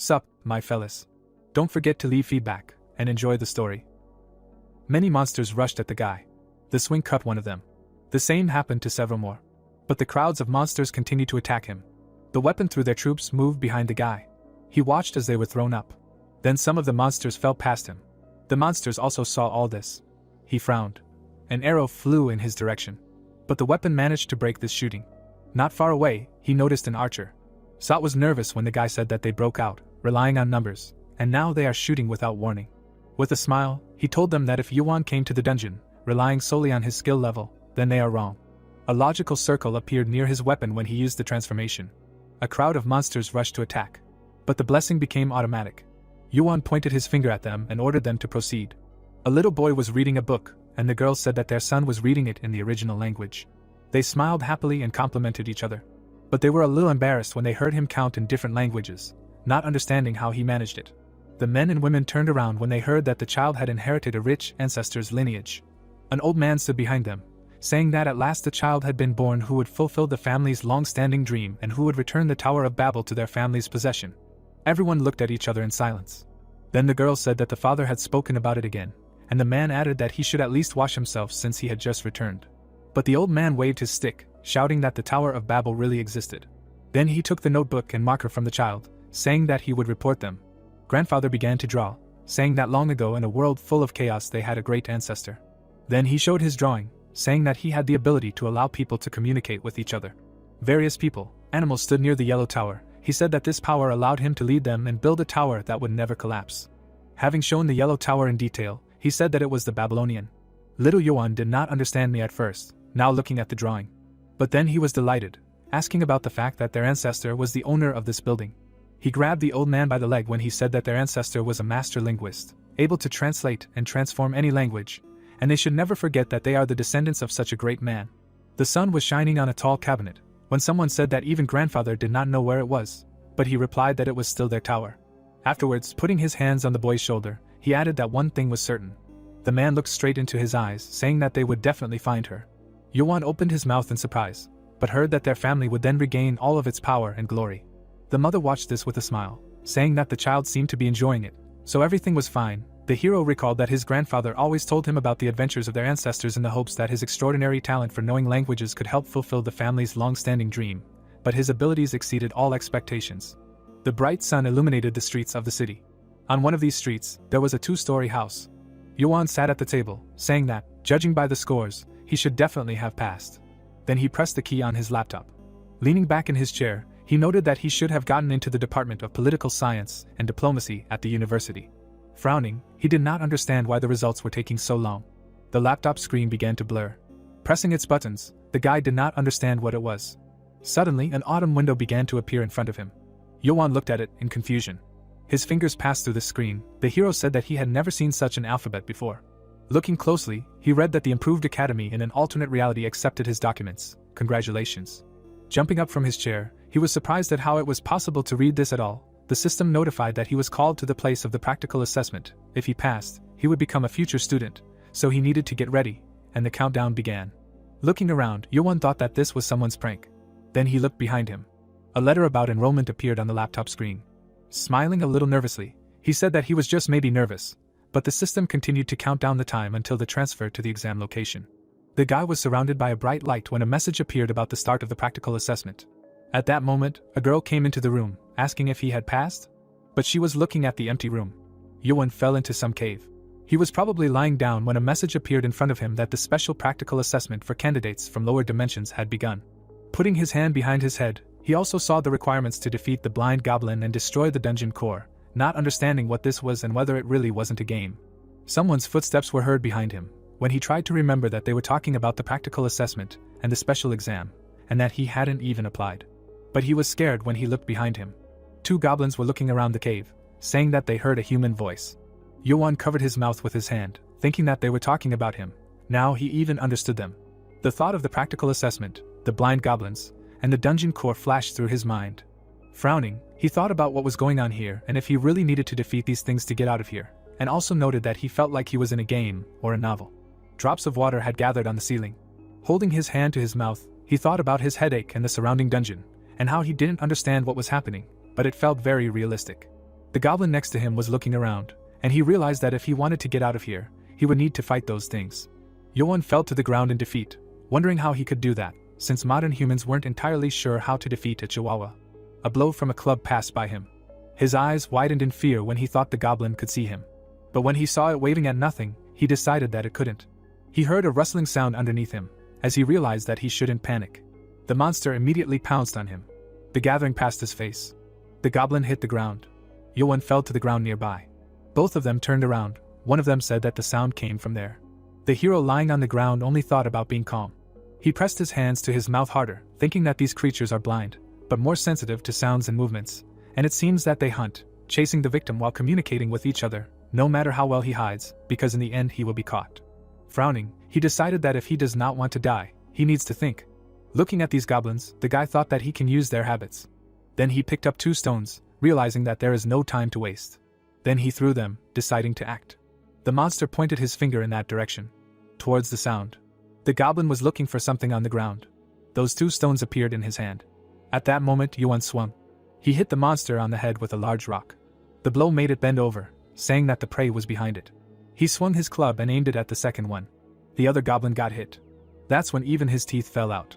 Sup, my fellas. Don't forget to leave feedback, and enjoy the story. Many monsters rushed at the guy. The swing cut one of them. The same happened to several more. But the crowds of monsters continued to attack him. The weapon through their troops moved behind the guy. He watched as they were thrown up. Then some of the monsters fell past him. The monsters also saw all this. He frowned. An arrow flew in his direction. But the weapon managed to break this shooting. Not far away, he noticed an archer. Sot was nervous when the guy said that they broke out, relying on numbers, and now they are shooting without warning. With a smile, he told them that if Yuan came to the dungeon, relying solely on his skill level, then they are wrong. A logical circle appeared near his weapon when he used the transformation. A crowd of monsters rushed to attack. But the blessing became automatic. Yuan pointed his finger at them and ordered them to proceed. A little boy was reading a book, and the girl said that their son was reading it in the original language. They smiled happily and complimented each other. But they were a little embarrassed when they heard him count in different languages, not understanding how he managed it. The men and women turned around when they heard that the child had inherited a rich ancestor's lineage. An old man stood behind them, saying that at last the child had been born who would fulfill the family's long-standing dream and who would return the Tower of Babel to their family's possession. Everyone looked at each other in silence. Then the girl said that the father had spoken about it again, and the man added that he should at least wash himself since he had just returned. But the old man waved his stick, shouting that the Tower of Babel really existed. Then he took the notebook and marker from the child, saying that he would report them. Grandfather began to draw, saying that long ago in a world full of chaos they had a great ancestor. Then he showed his drawing, saying that he had the ability to allow people to communicate with each other. Various people, animals stood near the yellow tower. He said that this power allowed him to lead them and build a tower that would never collapse. Having shown the yellow tower in detail, he said that it was the Babylonian. Little Yuan did not understand me at first, now looking at the drawing. But then he was delighted, asking about the fact that their ancestor was the owner of this building. He grabbed the old man by the leg when he said that their ancestor was a master linguist, able to translate and transform any language, and they should never forget that they are the descendants of such a great man. The sun was shining on a tall cabinet, when someone said that even grandfather did not know where it was, but he replied that it was still their tower. Afterwards, putting his hands on the boy's shoulder, he added that one thing was certain. The man looked straight into his eyes, saying that they would definitely find her. Yuan opened his mouth in surprise, but heard that their family would then regain all of its power and glory. The mother watched this with a smile, saying that the child seemed to be enjoying it, so everything was fine. The hero recalled that his grandfather always told him about the adventures of their ancestors in the hopes that his extraordinary talent for knowing languages could help fulfill the family's long-standing dream, but his abilities exceeded all expectations. The bright sun illuminated the streets of the city. On one of these streets, there was a two-story house. Yuan sat at the table, saying that, judging by the scores, he should definitely have passed. Then he pressed the key on his laptop. Leaning back in his chair, he noted that he should have gotten into the Department of Political Science and Diplomacy at the university. Frowning, he did not understand why the results were taking so long. The laptop screen began to blur. Pressing its buttons, the guy did not understand what it was. Suddenly, an autumn window began to appear in front of him. Yuan looked at it in confusion. His fingers passed through the screen. The hero said that he had never seen such an alphabet before. Looking closely, he read that the improved academy in an alternate reality accepted his documents. Congratulations. Jumping up from his chair, he was surprised at how it was possible to read this at all. The system notified that he was called to the place of the practical assessment. If he passed, he would become a future student, so he needed to get ready, and the countdown began. Looking around, Yuan thought that this was someone's prank. Then he looked behind him. A letter about enrollment appeared on the laptop screen. Smiling a little nervously, he said that he was just maybe nervous, but the system continued to count down the time until the transfer to the exam location. The guy was surrounded by a bright light when a message appeared about the start of the practical assessment. At that moment, a girl came into the room, asking if he had passed, but she was looking at the empty room. Yuan fell into some cave. He was probably lying down when a message appeared in front of him that the special practical assessment for candidates from lower dimensions had begun. Putting his hand behind his head, he also saw the requirements to defeat the blind goblin and destroy the dungeon core, not understanding what this was and whether it really wasn't a game. Someone's footsteps were heard behind him, when he tried to remember that they were talking about the practical assessment and the special exam, and that he hadn't even applied. But he was scared when he looked behind him. Two goblins were looking around the cave, saying that they heard a human voice. Yuan covered his mouth with his hand, thinking that they were talking about him. Now he even understood them. The thought of the practical assessment, the blind goblins, and the dungeon core flashed through his mind. Frowning, he thought about what was going on here and if he really needed to defeat these things to get out of here, and also noted that he felt like he was in a game or a novel. Drops of water had gathered on the ceiling. Holding his hand to his mouth, he thought about his headache and the surrounding dungeon, and how he didn't understand what was happening, but it felt very realistic. The goblin next to him was looking around, and he realized that if he wanted to get out of here, he would need to fight those things. Yuan fell to the ground in defeat, wondering how he could do that, since modern humans weren't entirely sure how to defeat a chihuahua. A blow from a club passed by him. His eyes widened in fear when he thought the goblin could see him. But when he saw it waving at nothing, he decided that it couldn't. He heard a rustling sound underneath him, as he realized that he shouldn't panic. The monster immediately pounced on him. The gathering passed his face. The goblin hit the ground. Yuan fell to the ground nearby. Both of them turned around. One of them said that the sound came from there. The hero lying on the ground only thought about being calm. He pressed his hands to his mouth harder, thinking that these creatures are blind, but more sensitive to sounds and movements, and it seems that they hunt, chasing the victim while communicating with each other, no matter how well he hides, because in the end he will be caught. Frowning, he decided that if he does not want to die, he needs to think. Looking at these goblins, the guy thought that he can use their habits. Then he picked up 2 stones, realizing that there is no time to waste. Then he threw them, deciding to act. The monster pointed his finger in that direction, towards the sound. The goblin was looking for something on the ground. Those 2 stones appeared in his hand. At that moment, Yuan swung. He hit the monster on the head with a large rock. The blow made it bend over, saying that the prey was behind it. He swung his club and aimed it at the second one. The other goblin got hit. That's when even his teeth fell out.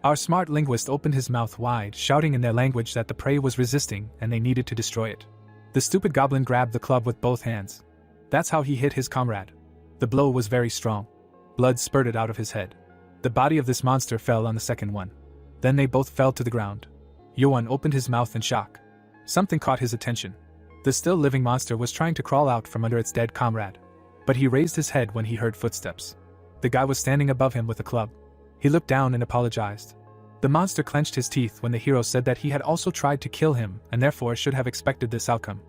Our smart linguist opened his mouth wide, shouting in their language that the prey was resisting and they needed to destroy it. The stupid goblin grabbed the club with both hands. That's how he hit his comrade. The blow was very strong. Blood spurted out of his head. The body of this monster fell on the second one. Then they both fell to the ground. Yuan opened his mouth in shock. Something caught his attention. The still living monster was trying to crawl out from under its dead comrade. But he raised his head when he heard footsteps. The guy was standing above him with a club. He looked down and apologized. The monster clenched his teeth when the hero said that he had also tried to kill him and therefore should have expected this outcome.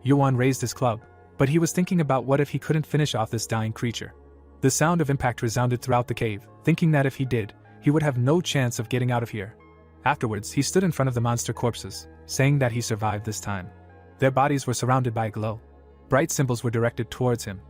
Yuan raised his club, but he was thinking about what if he couldn't finish off this dying creature. The sound of impact resounded throughout the cave, thinking that if he did, he would have no chance of getting out of here. Afterwards, he stood in front of the monster corpses, saying that he survived this time. Their bodies were surrounded by a glow. Bright symbols were directed towards him.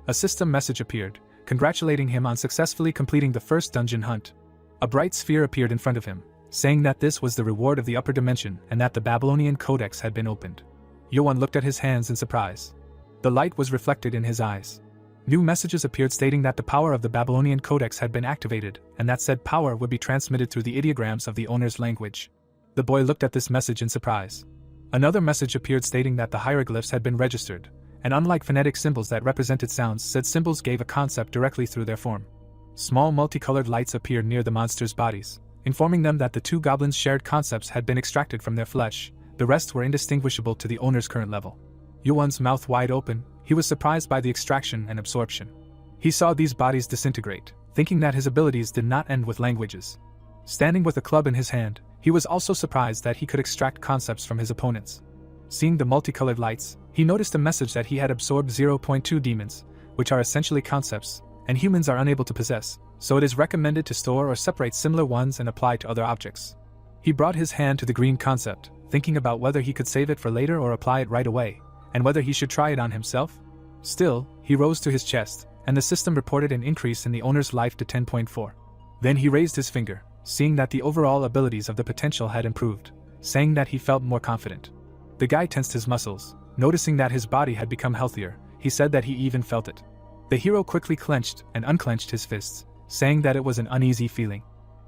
A system message appeared, congratulating him on successfully completing the first dungeon hunt. A bright sphere appeared in front of him, saying that this was the reward of the upper dimension and that the Babylonian Codex had been opened. Yuan looked at his hands in surprise. The light was reflected in his eyes. New messages appeared stating that the power of the Babylonian Codex had been activated, and that said power would be transmitted through the ideograms of the owner's language. The boy looked at this message in surprise. Another message appeared stating that the hieroglyphs had been registered, and unlike phonetic symbols that represented sounds, said symbols gave a concept directly through their form. Small multicolored lights appeared near the monsters' bodies, informing them that the 2 goblins' shared concepts had been extracted from their flesh. The rest were indistinguishable to the owner's current level. Yuan's mouth wide open, he was surprised by the extraction and absorption. He saw these bodies disintegrate, thinking that his abilities did not end with languages. Standing with a club in his hand, he was also surprised that he could extract concepts from his opponents. Seeing the multicolored lights, he noticed a message that he had absorbed 0.2 demons, which are essentially concepts, and humans are unable to possess, so it is recommended to store or separate similar ones and apply to other objects. He brought his hand to the green concept, thinking about whether he could save it for later or apply it right away, and whether he should try it on himself. Still, he rose to his chest, and the system reported an increase in the owner's life to 10.4. Then he raised his finger, seeing that the overall abilities of the potential had improved, saying that he felt more confident. The guy tensed his muscles, noticing that his body had become healthier. He said that he even felt it. The hero quickly clenched and unclenched his fists, saying that it was an uneasy feeling.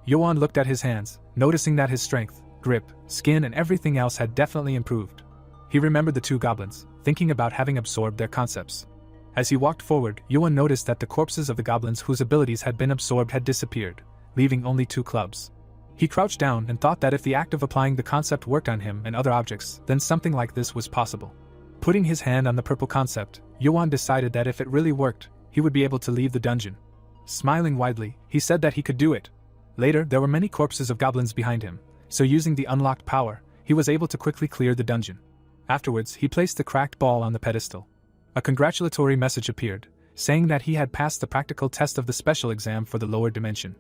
Yuan looked at his hands, noticing that his strength, grip, skin and everything else had definitely improved. He remembered the 2 goblins, thinking about having absorbed their concepts. As he walked forward, Yuan noticed that the corpses of the goblins whose abilities had been absorbed had disappeared, leaving only 2 clubs. He crouched down and thought that if the act of applying the concept worked on him and other objects, then something like this was possible. Putting his hand on the purple concept, Yuan decided that if it really worked, he would be able to leave the dungeon. Smiling widely, he said that he could do it. Later, there were many corpses of goblins behind him, so using the unlocked power, he was able to quickly clear the dungeon. Afterwards, he placed the cracked ball on the pedestal. A congratulatory message appeared, saying that he had passed the practical test of the special exam for the lower dimension.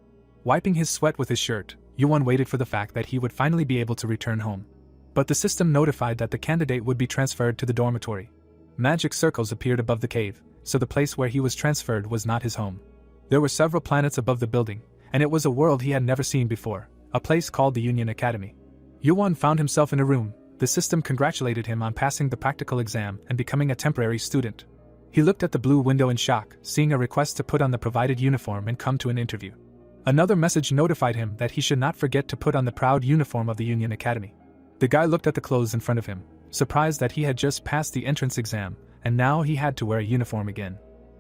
Wiping his sweat with his shirt, Yuan waited for the fact that he would finally be able to return home. But the system notified that the candidate would be transferred to the dormitory. Magic circles appeared above the cave, so the place where he was transferred was not his home. There were several planets above the building, and it was a world he had never seen before, a place called the Union Academy. Yuan found himself in a room, The system congratulated him on passing the practical exam and becoming a temporary student. He looked at the blue window in shock, seeing a request to put on the provided uniform and come to an interview. Another message notified him that he should not forget to put on the proud uniform of the Union Academy. The guy looked at the clothes in front of him, surprised that he had just passed the entrance exam, and now he had to wear a uniform again.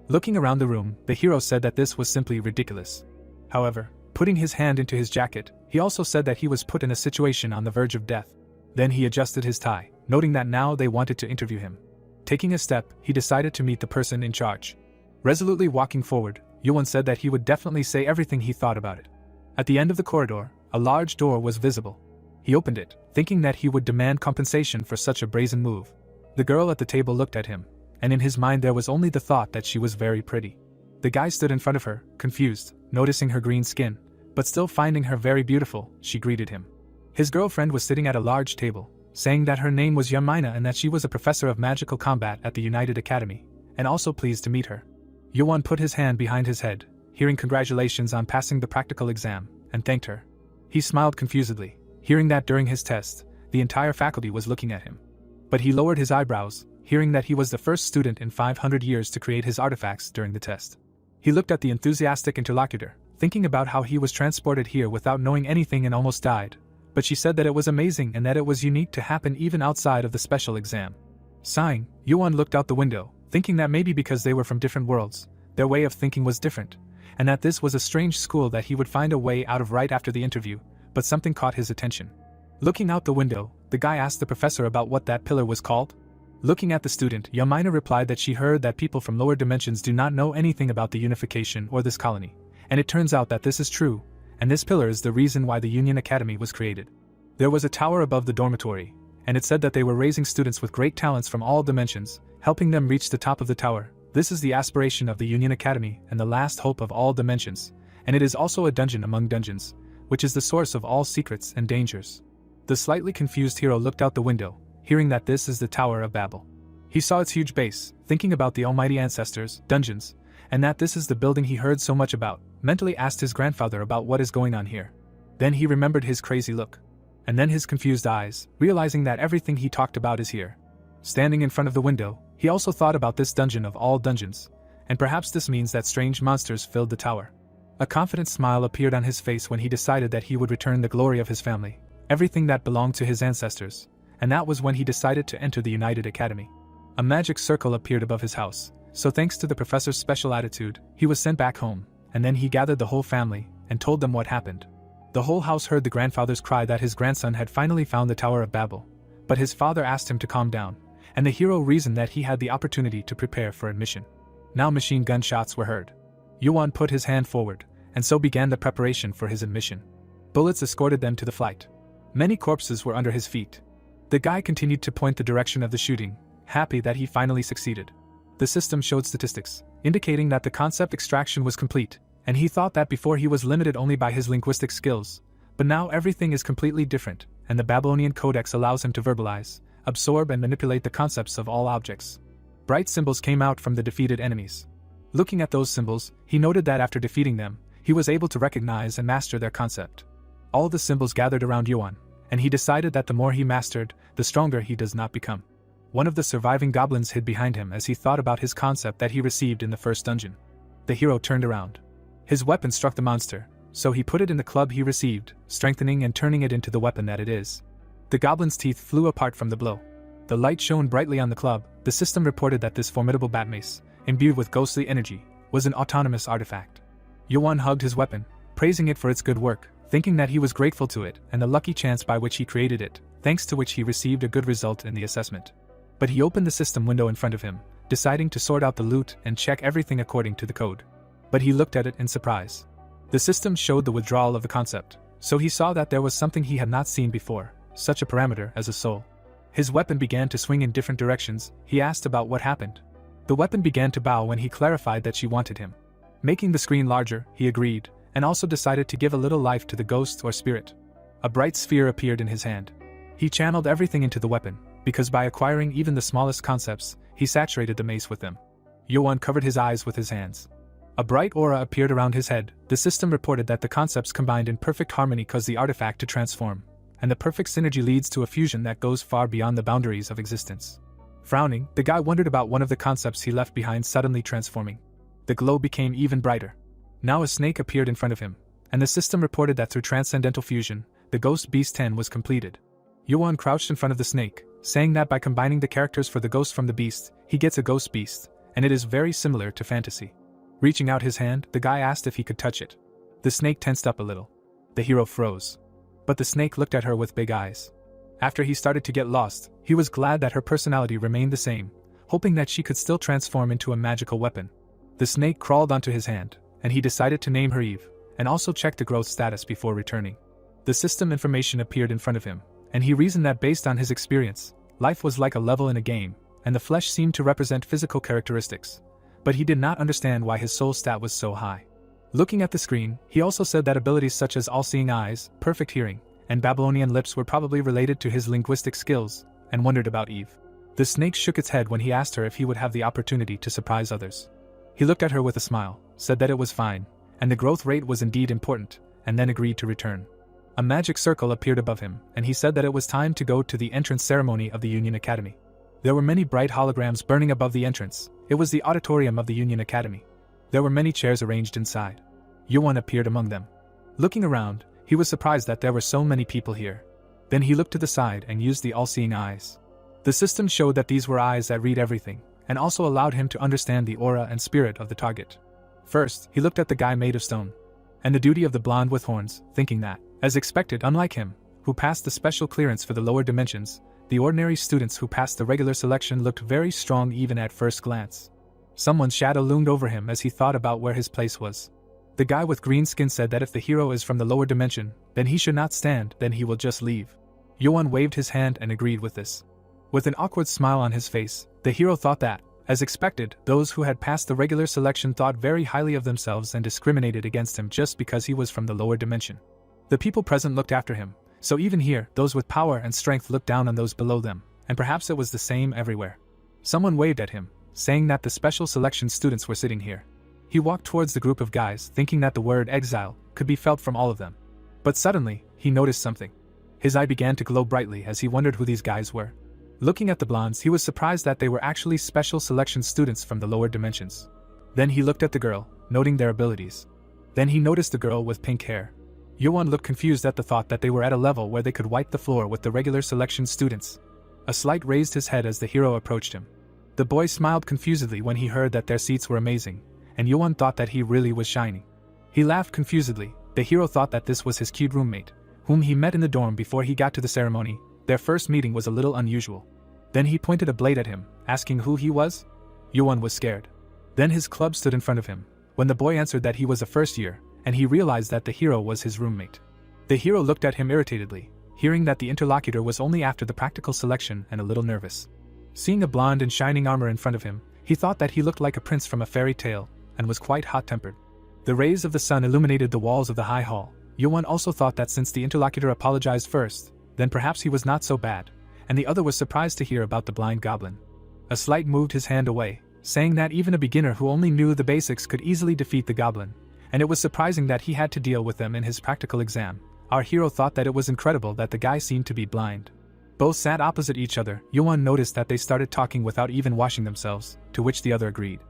Looking around the room, the hero said that this was simply ridiculous. However, putting his hand into his jacket, he also said that he was put in a situation on the verge of death. Then he adjusted his tie, noting that now they wanted to interview him. Taking a step, he decided to meet the person in charge. Resolutely walking forward, Yuan said that he would definitely say everything he thought about it. At the end of the corridor, a large door was visible. He opened it, thinking that he would demand compensation for such a brazen move. The girl at the table looked at him, and in his mind there was only the thought that she was very pretty. The guy stood in front of her, confused, noticing her green skin, but still finding her very beautiful. She greeted him. His girlfriend was sitting at a large table, saying that her name was Yamina and that she was a professor of magical combat at the United Academy, and also pleased to meet her. Yuan put his hand behind his head, hearing congratulations on passing the practical exam, and thanked her. He smiled confusedly, hearing that during his test, the entire faculty was looking at him. But he lowered his eyebrows, hearing that he was the first student in 500 years to create his artifacts during the test. He looked at the enthusiastic interlocutor, thinking about how he was transported here without knowing anything and almost died, but she said that it was amazing and that it was unique to happen even outside of the special exam. Sighing, Yuan looked out the window, thinking that maybe because they were from different worlds, their way of thinking was different, and that this was a strange school that he would find a way out of right after the interview, but something caught his attention. Looking out the window, the guy asked the professor about what that pillar was called. Looking at the student, Yamina replied that she heard that people from lower dimensions do not know anything about the unification or this colony, and it turns out that this is true, and this pillar is the reason why the Union Academy was created. There was a tower above the dormitory, and it said that they were raising students with great talents from all dimensions, helping them reach the top of the tower. This is the aspiration of the Union Academy and the last hope of all dimensions, and it is also a dungeon among dungeons, which is the source of all secrets and dangers. The slightly confused hero looked out the window, hearing that this is the Tower of Babel. He saw its huge base, thinking about the almighty ancestors, dungeons, and that this is the building he heard so much about, mentally asked his grandfather about what is going on here. Then he remembered his crazy look. And then his confused eyes, realizing that everything he talked about is here. Standing in front of the window, he also thought about this dungeon of all dungeons, and perhaps this means that strange monsters filled the tower. A confident smile appeared on his face when he decided that he would return the glory of his family, everything that belonged to his ancestors, and that was when he decided to enter the United Academy. A magic circle appeared above his house, so thanks to the professor's special attitude, he was sent back home, and then he gathered the whole family and told them what happened. The whole house heard the grandfather's cry that his grandson had finally found the Tower of Babel, but his father asked him to calm down, and the hero reasoned that he had the opportunity to prepare for admission. Now machine gun shots were heard. Yuan put his hand forward, and so began the preparation for his admission. Bullets escorted them to the flight. Many corpses were under his feet. The guy continued to point the direction of the shooting, happy that he finally succeeded. The system showed statistics, indicating that the concept extraction was complete, and he thought that before he was limited only by his linguistic skills, but now everything is completely different, and the Babylonian Codex allows him to verbalize, absorb and manipulate the concepts of all objects. Bright symbols came out from the defeated enemies. Looking at those symbols, he noted that after defeating them, he was able to recognize and master their concept. All the symbols gathered around Yuan, and he decided that the more he mastered, the stronger he does not become. One of the surviving goblins hid behind him as he thought about his concept that he received in the first dungeon. The hero turned around. His weapon struck the monster, so he put it in the club he received, strengthening and turning it into the weapon that it is. The goblin's teeth flew apart from the blow. The light shone brightly on the club. The system reported that this formidable bat mace, imbued with ghostly energy, was an autonomous artifact. Yuan hugged his weapon, praising it for its good work, thinking that he was grateful to it and the lucky chance by which he created it, thanks to which he received a good result in the assessment. But he opened the system window in front of him, deciding to sort out the loot and check everything according to the code. But he looked at it in surprise. The system showed the withdrawal of the concept, so he saw that there was something he had not seen before, such a parameter as a soul. His weapon began to swing in different directions. He asked about what happened. The weapon began to bow when he clarified that she wanted him. Making the screen larger, he agreed, and also decided to give a little life to the ghost or spirit. A bright sphere appeared in his hand. He channeled everything into the weapon, because by acquiring even the smallest concepts, he saturated the mace with them. Yuan covered his eyes with his hands. A bright aura appeared around his head. The system reported that the concepts combined in perfect harmony caused the artifact to transform, and the perfect synergy leads to a fusion that goes far beyond the boundaries of existence. Frowning, the guy wondered about one of the concepts he left behind suddenly transforming. The glow became even brighter. Now a snake appeared in front of him, and the system reported that through transcendental fusion, the Ghost Beast 10 was completed. Yuan crouched in front of the snake, saying that by combining the characters for the ghost from the beast, he gets a ghost beast, and it is very similar to fantasy. Reaching out his hand, the guy asked if he could touch it. The snake tensed up a little. The hero froze. But the snake looked at her with big eyes. After he started to get lost, he was glad that her personality remained the same, hoping that she could still transform into a magical weapon. The snake crawled onto his hand, and he decided to name her Eve, and also check the growth status before returning. The system information appeared in front of him, and he reasoned that based on his experience, life was like a level in a game, and the flesh seemed to represent physical characteristics. But he did not understand why his soul stat was so high. Looking at the screen, he also said that abilities such as all-seeing eyes, perfect hearing, and Babylonian lips were probably related to his linguistic skills, and wondered about Eve. The snake shook its head when he asked her if he would have the opportunity to surprise others. He looked at her with a smile, said that it was fine, and the growth rate was indeed important, and then agreed to return. A magic circle appeared above him, and he said that it was time to go to the entrance ceremony of the Union Academy. There were many bright holograms burning above the entrance. It was the auditorium of the Union Academy. There were many chairs arranged inside. Yuan appeared among them. Looking around, he was surprised that there were so many people here. Then he looked to the side and used the all-seeing eyes. The system showed that these were eyes that read everything, and also allowed him to understand the aura and spirit of the target. First, he looked at the guy made of stone, and the duty of the blonde with horns, thinking that, as expected, unlike him, who passed the special clearance for the lower dimensions, the ordinary students who passed the regular selection looked very strong even at first glance. Someone's shadow loomed over him as he thought about where his place was. The guy with green skin said that if the hero is from the lower dimension, then he should not stand, then he will just leave. Yuan waved his hand and agreed with this. With an awkward smile on his face, the hero thought that, as expected, those who had passed the regular selection thought very highly of themselves and discriminated against him just because he was from the lower dimension. The people present looked after him, so even here, those with power and strength looked down on those below them, and perhaps it was the same everywhere. Someone waved at him, saying that the special selection students were sitting here. He walked towards the group of guys, thinking that the word exile could be felt from all of them. But suddenly, he noticed something. His eye began to glow brightly as he wondered who these guys were. Looking at the blondes, he was surprised that they were actually special selection students from the lower dimensions. Then he looked at the girl, noting their abilities. Then he noticed the girl with pink hair. Yuan looked confused at the thought that they were at a level where they could wipe the floor with the regular selection students. A slight raised his head as the hero approached him. The boy smiled confusedly when he heard that their seats were amazing, and Yuan thought that he really was shining. He laughed confusedly. The hero thought that this was his cute roommate, whom he met in the dorm before he got to the ceremony. Their first meeting was a little unusual. Then he pointed a blade at him, asking who he was. Yuan was scared. Then his club stood in front of him, when the boy answered that he was a first year, and he realized that the hero was his roommate. The hero looked at him irritatedly, hearing that the interlocutor was only after the practical selection and a little nervous. Seeing a blonde in shining armor in front of him, he thought that he looked like a prince from a fairy tale, and was quite hot-tempered. The rays of the sun illuminated the walls of the high hall. Yuan also thought that since the interlocutor apologized first, then perhaps he was not so bad, and the other was surprised to hear about the blind goblin. A slight moved his hand away, saying that even a beginner who only knew the basics could easily defeat the goblin, and it was surprising that he had to deal with them in his practical exam. Our hero thought that it was incredible that the guy seemed to be blind. Both sat opposite each other. Yuan noticed that they started talking without even washing themselves, to which the other agreed.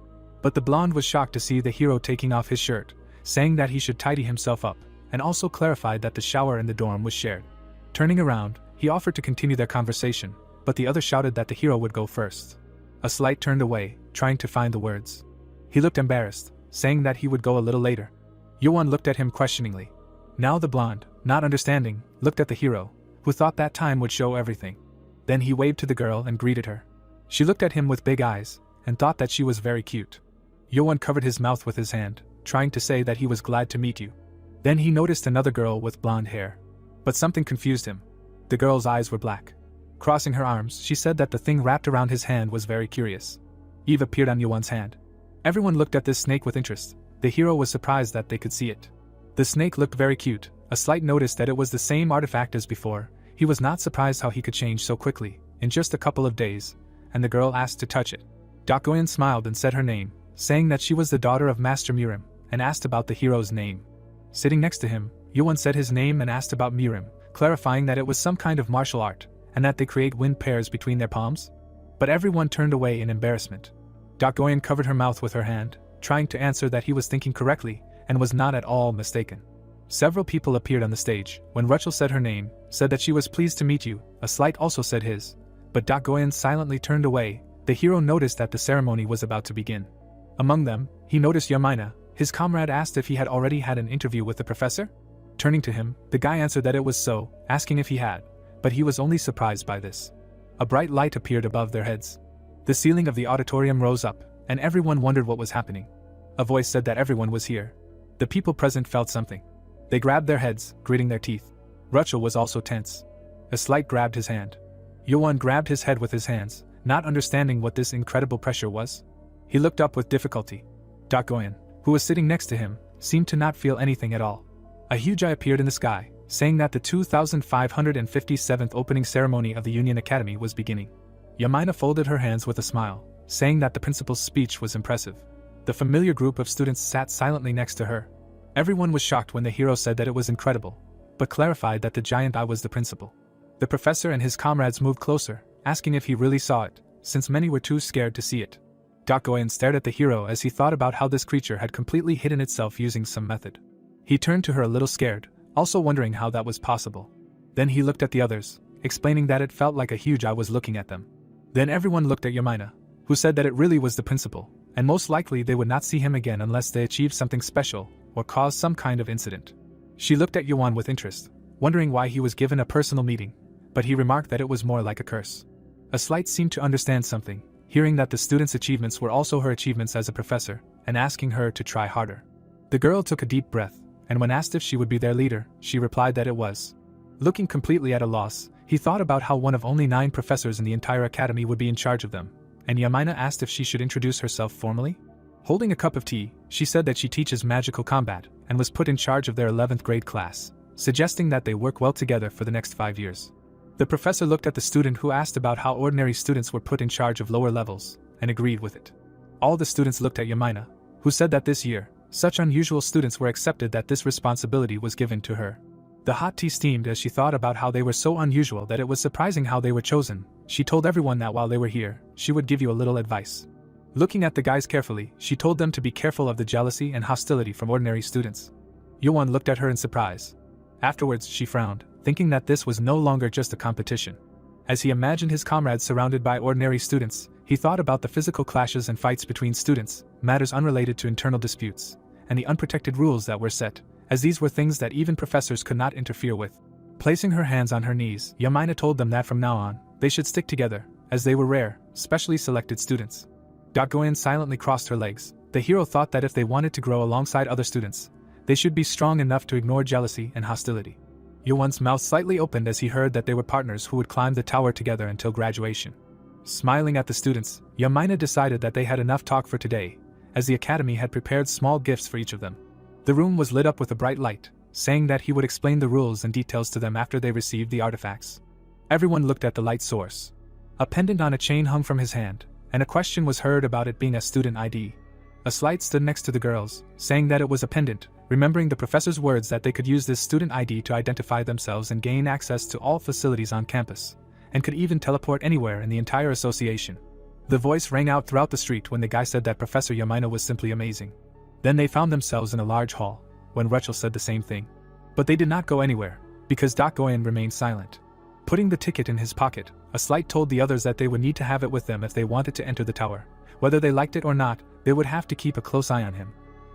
But the blonde was shocked to see the hero taking off his shirt, saying that he should tidy himself up, and also clarified that the shower in the dorm was shared. Turning around, he offered to continue their conversation, but the other shouted that the hero would go first. A slight turned away, trying to find the words. He looked embarrassed, saying that he would go a little later. Yuan looked at him questioningly. Now the blonde, not understanding, looked at the hero, who thought that time would show everything. Then he waved to the girl and greeted her. She looked at him with big eyes, and thought that she was very cute. Yuan covered his mouth with his hand, trying to say that he was glad to meet you. Then he noticed another girl with blonde hair. But something confused him. The girl's eyes were black. Crossing her arms, she said that the thing wrapped around his hand was very curious. Eve appeared on Yuan's hand. Everyone looked at this snake with interest. The hero was surprised that they could see it. The snake looked very cute. A slight notice that it was the same artifact as before. He was not surprised how he could change so quickly, in just a couple of days, and the girl asked to touch it. Dakoyan smiled and said her name, saying that she was the daughter of Master Mirim, and asked about the hero's name. Sitting next to him, Yuan said his name and asked about Mirim, clarifying that it was some kind of martial art, and that they create wind pairs between their palms. But everyone turned away in embarrassment. Goyen covered her mouth with her hand, trying to answer that he was thinking correctly, and was not at all mistaken. Several people appeared on the stage. When Rachel said her name, said that she was pleased to meet you, a slight also said his. But Goyen silently turned away. The hero noticed that the ceremony was about to begin. Among them, he noticed Yamina. His comrade asked if he had already had an interview with the professor. Turning to him, the guy answered that it was so, asking if he had, but he was only surprised by this. A bright light appeared above their heads. The ceiling of the auditorium rose up, and everyone wondered what was happening. A voice said that everyone was here. The people present felt something. They grabbed their heads, gritting their teeth. Rachel was also tense. A slight grabbed his hand. Yoan grabbed his head with his hands, not understanding what this incredible pressure was. He looked up with difficulty. Goyen, who was sitting next to him, seemed to not feel anything at all. A huge eye appeared in the sky, saying that the 2557th opening ceremony of the Union Academy was beginning. Yamina folded her hands with a smile, saying that the principal's speech was impressive. The familiar group of students sat silently next to her. Everyone was shocked when the hero said that it was incredible, but clarified that the giant eye was the principal. The professor and his comrades moved closer, asking if he really saw it, since many were too scared to see it. Goyen stared at the hero as he thought about how this creature had completely hidden itself using some method. He turned to her a little scared, also wondering how that was possible. Then he looked at the others, explaining that it felt like a huge eye was looking at them. Then everyone looked at Yamina, who said that it really was the principal, and most likely they would not see him again unless they achieved something special or caused some kind of incident. She looked at Yuan with interest, wondering why he was given a personal meeting, but he remarked that it was more like a curse. A slight seemed to understand something, hearing that the student's achievements were also her achievements as a professor, and asking her to try harder. The girl took a deep breath, and when asked if she would be their leader, she replied that it was. Looking completely at a loss, he thought about how one of only 9 professors in the entire academy would be in charge of them, and Yamina asked if she should introduce herself formally. Holding a cup of tea, she said that she teaches magical combat, and was put in charge of their 11th grade class, suggesting that they work well together for the next 5 years. The professor looked at the student who asked about how ordinary students were put in charge of lower levels, and agreed with it. All the students looked at Yamina, who said that this year, such unusual students were accepted that this responsibility was given to her. The hot tea steamed as she thought about how they were so unusual that it was surprising how they were chosen. She told everyone that while they were here, she would give you a little advice. Looking at the guys carefully, she told them to be careful of the jealousy and hostility from ordinary students. Yuan looked at her in surprise. Afterwards, she frowned, thinking that this was no longer just a competition. As he imagined his comrades surrounded by ordinary students, he thought about the physical clashes and fights between students, matters unrelated to internal disputes, and the unprotected rules that were set, as these were things that even professors could not interfere with. Placing her hands on her knees, Yamina told them that from now on, they should stick together, as they were rare, specially selected students. Goyen silently crossed her legs. The hero thought that if they wanted to grow alongside other students, they should be strong enough to ignore jealousy and hostility. Yuan's mouth slightly opened as he heard that they were partners who would climb the tower together until graduation. Smiling at the students, Yamina decided that they had enough talk for today, as the academy had prepared small gifts for each of them. The room was lit up with a bright light, saying that he would explain the rules and details to them after they received the artifacts. Everyone looked at the light source. A pendant on a chain hung from his hand, and a question was heard about it being a student ID. A slight stood next to the girls, saying that it was a pendant, remembering the professor's words that they could use this student ID to identify themselves and gain access to all facilities on campus, and could even teleport anywhere in the entire association. The voice rang out throughout the street when the guy said that Professor Yamina was simply amazing. Then they found themselves in a large hall, when Rachel said the same thing. But they did not go anywhere, because Goyen remained silent. Putting the ticket in his pocket, a slight told the others that they would need to have it with them if they wanted to enter the tower. Whether they liked it or not, they would have to keep a close eye on him.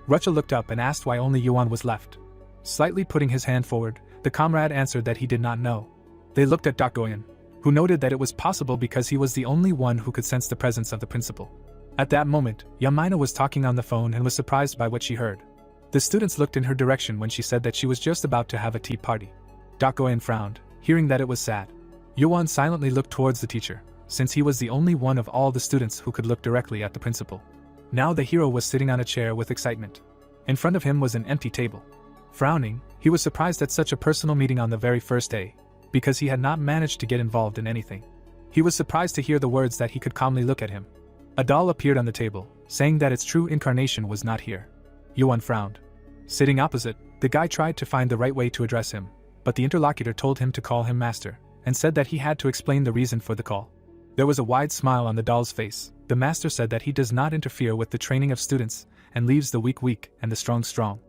Rachel looked up and asked why only Yuan was left. Slightly putting his hand forward, the comrade answered that he did not know. They looked at Goyen, who noted that it was possible because he was the only one who could sense the presence of the principal. At that moment, Yamina was talking on the phone and was surprised by what she heard. The students looked in her direction when she said that she was just about to have a tea party. Goyen frowned, hearing that it was sad. Yuan silently looked towards the teacher, since he was the only one of all the students who could look directly at the principal. Now the hero was sitting on a chair with excitement. In front of him was an empty table. Frowning, he was surprised at such a personal meeting on the very first day, because he had not managed to get involved in anything. He was surprised to hear the words that he could calmly look at him. A doll appeared on the table, saying that its true incarnation was not here. Yuan frowned. Sitting opposite, the guy tried to find the right way to address him, but the interlocutor told him to call him master, and said that he had to explain the reason for the call. There was a wide smile on the doll's face. The master said that he does not interfere with the training of students, and leaves the weak weak and the strong strong.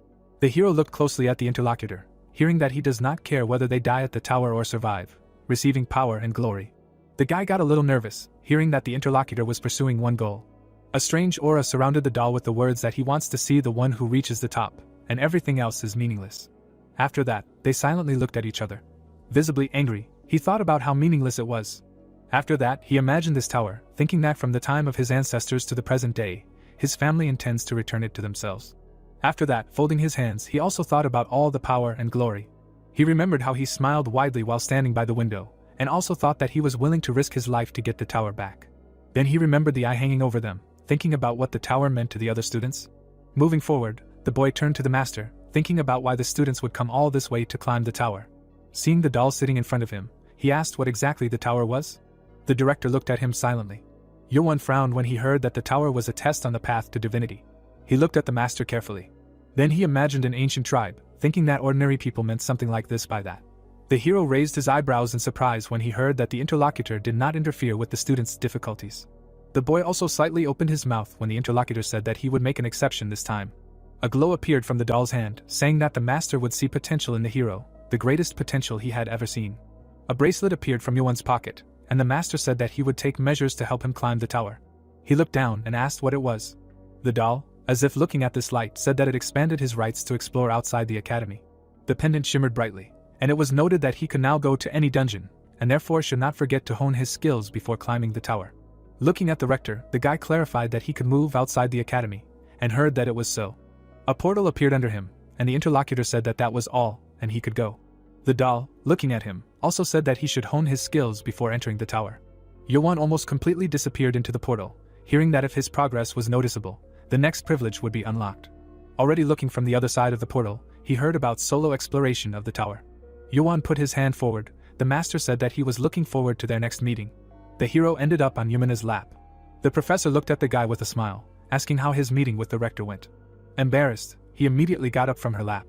The hero looked closely at the interlocutor, hearing that he does not care whether they die at the tower or survive, receiving power and glory. The guy got a little nervous, hearing that the interlocutor was pursuing one goal. A strange aura surrounded the doll with the words that he wants to see the one who reaches the top, and everything else is meaningless. After that, they silently looked at each other. Visibly angry, he thought about how meaningless it was. After that, he imagined this tower, thinking that from the time of his ancestors to the present day, his family intends to return it to themselves. After that, folding his hands, he also thought about all the power and glory. He remembered how he smiled widely while standing by the window, and also thought that he was willing to risk his life to get the tower back. Then he remembered the eye hanging over them, thinking about what the tower meant to the other students. Moving forward, the boy turned to the master, thinking about why the students would come all this way to climb the tower. Seeing the doll sitting in front of him, he asked what exactly the tower was. The director looked at him silently. Yoan frowned when he heard that the tower was a test on the path to divinity. He looked at the master carefully. Then he imagined an ancient tribe, thinking that ordinary people meant something like this by that. The hero raised his eyebrows in surprise when he heard that the interlocutor did not interfere with the students' difficulties. The boy also slightly opened his mouth when the interlocutor said that he would make an exception this time. A glow appeared from the doll's hand, saying that the master would see potential in the hero, the greatest potential he had ever seen. A bracelet appeared from Yoan's pocket, and the master said that he would take measures to help him climb the tower. He looked down and asked what it was. The doll, as if looking at this light, said that it expanded his rights to explore outside the academy. The pendant shimmered brightly, and it was noted that he could now go to any dungeon, and therefore should not forget to hone his skills before climbing the tower. Looking at the rector, the guy clarified that he could move outside the academy, and heard that it was so. A portal appeared under him, and the interlocutor said that that was all, and he could go. The doll, looking at him, also said that he should hone his skills before entering the tower. Yoan almost completely disappeared into the portal, hearing that if his progress was noticeable, the next privilege would be unlocked. Already looking from the other side of the portal, he heard about solo exploration of the tower. Yoan put his hand forward. The master said that he was looking forward to their next meeting. The hero ended up on Yumina's lap. The professor looked at the guy with a smile, asking how his meeting with the rector went. Embarrassed, he immediately got up from her lap.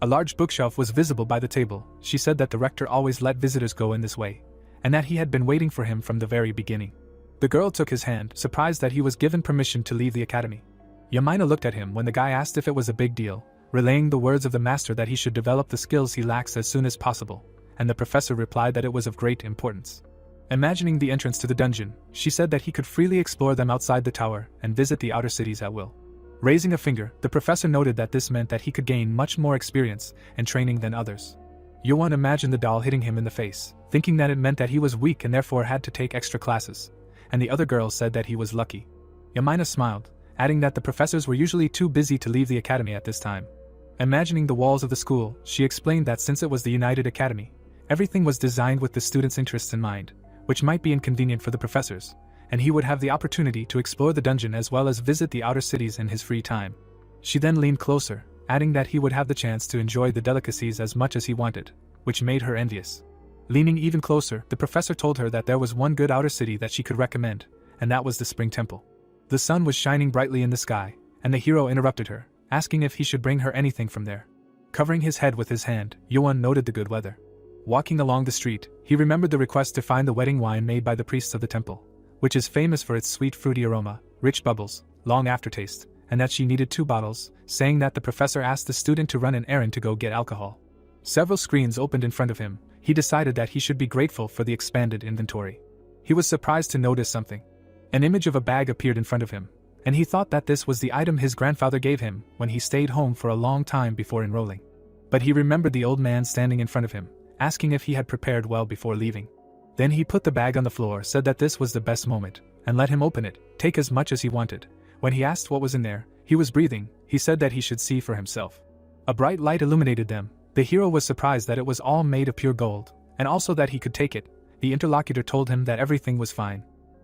A large bookshelf was visible by the table. She said that the rector always let visitors go in this way, and that he had been waiting for him from the very beginning. The girl took his hand, surprised that he was given permission to leave the academy. Yamina looked at him when the guy asked if it was a big deal, relaying the words of the master that he should develop the skills he lacks as soon as possible, and the professor replied that it was of great importance. Imagining the entrance to the dungeon, she said that he could freely explore them outside the tower and visit the outer cities at will. Raising a finger, the professor noted that this meant that he could gain much more experience and training than others. Yoan imagined the doll hitting him in the face, thinking that it meant that he was weak and therefore had to take extra classes, and the other girl said that he was lucky. Yamina smiled, adding that the professors were usually too busy to leave the academy at this time. Imagining the walls of the school, she explained that since it was the United Academy, everything was designed with the students' interests in mind, which might be inconvenient for the professors, and he would have the opportunity to explore the dungeon as well as visit the outer cities in his free time. She then leaned closer, adding that he would have the chance to enjoy the delicacies as much as he wanted, which made her envious. Leaning even closer, the professor told her that there was one good outer city that she could recommend, and that was the Spring Temple. The sun was shining brightly in the sky, and the hero interrupted her, asking if he should bring her anything from there. Covering his head with his hand, Yoan noted the good weather. Walking along the street, he remembered the request to find the wedding wine made by the priests of the temple, which is famous for its sweet fruity aroma, rich bubbles, long aftertaste, and that she needed 2 bottles, saying that the professor asked the student to run an errand to go get alcohol. Several screens opened in front of him. He decided that he should be grateful for the expanded inventory. He was surprised to notice something. An image of a bag appeared in front of him, and he thought that this was the item his grandfather gave him when he stayed home for a long time before enrolling. But he remembered the old man standing in front of him, asking if he had prepared well before leaving. Then he put the bag on the floor, said that this was the best moment, and let him open it, take as much as he wanted. When he asked what was in there, he was breathing. He said that he should see for himself. A bright light illuminated them. The hero was surprised that it was all made of pure gold, and also that he could take it. The interlocutor told him that everything was fine.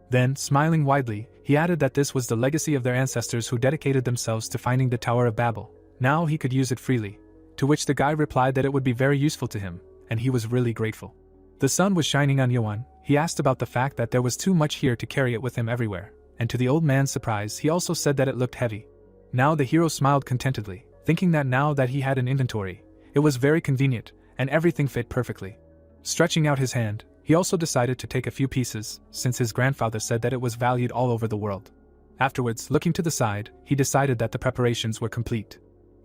Then, smiling widely, he added that this was the legacy of their ancestors who dedicated themselves to finding the Tower of Babel. Now he could use it freely. To which the guy replied that it would be very useful to him, and he was really grateful. The sun was shining on Yoan. He asked about the fact that there was too much here to carry it with him everywhere, and to the old man's surprise he also said that it looked heavy. Now the hero smiled contentedly, thinking that now that he had an inventory, it was very convenient, and everything fit perfectly. Stretching out his hand, he also decided to take a few pieces, since his grandfather said that it was valued all over the world. Afterwards, looking to the side, he decided that the preparations were complete.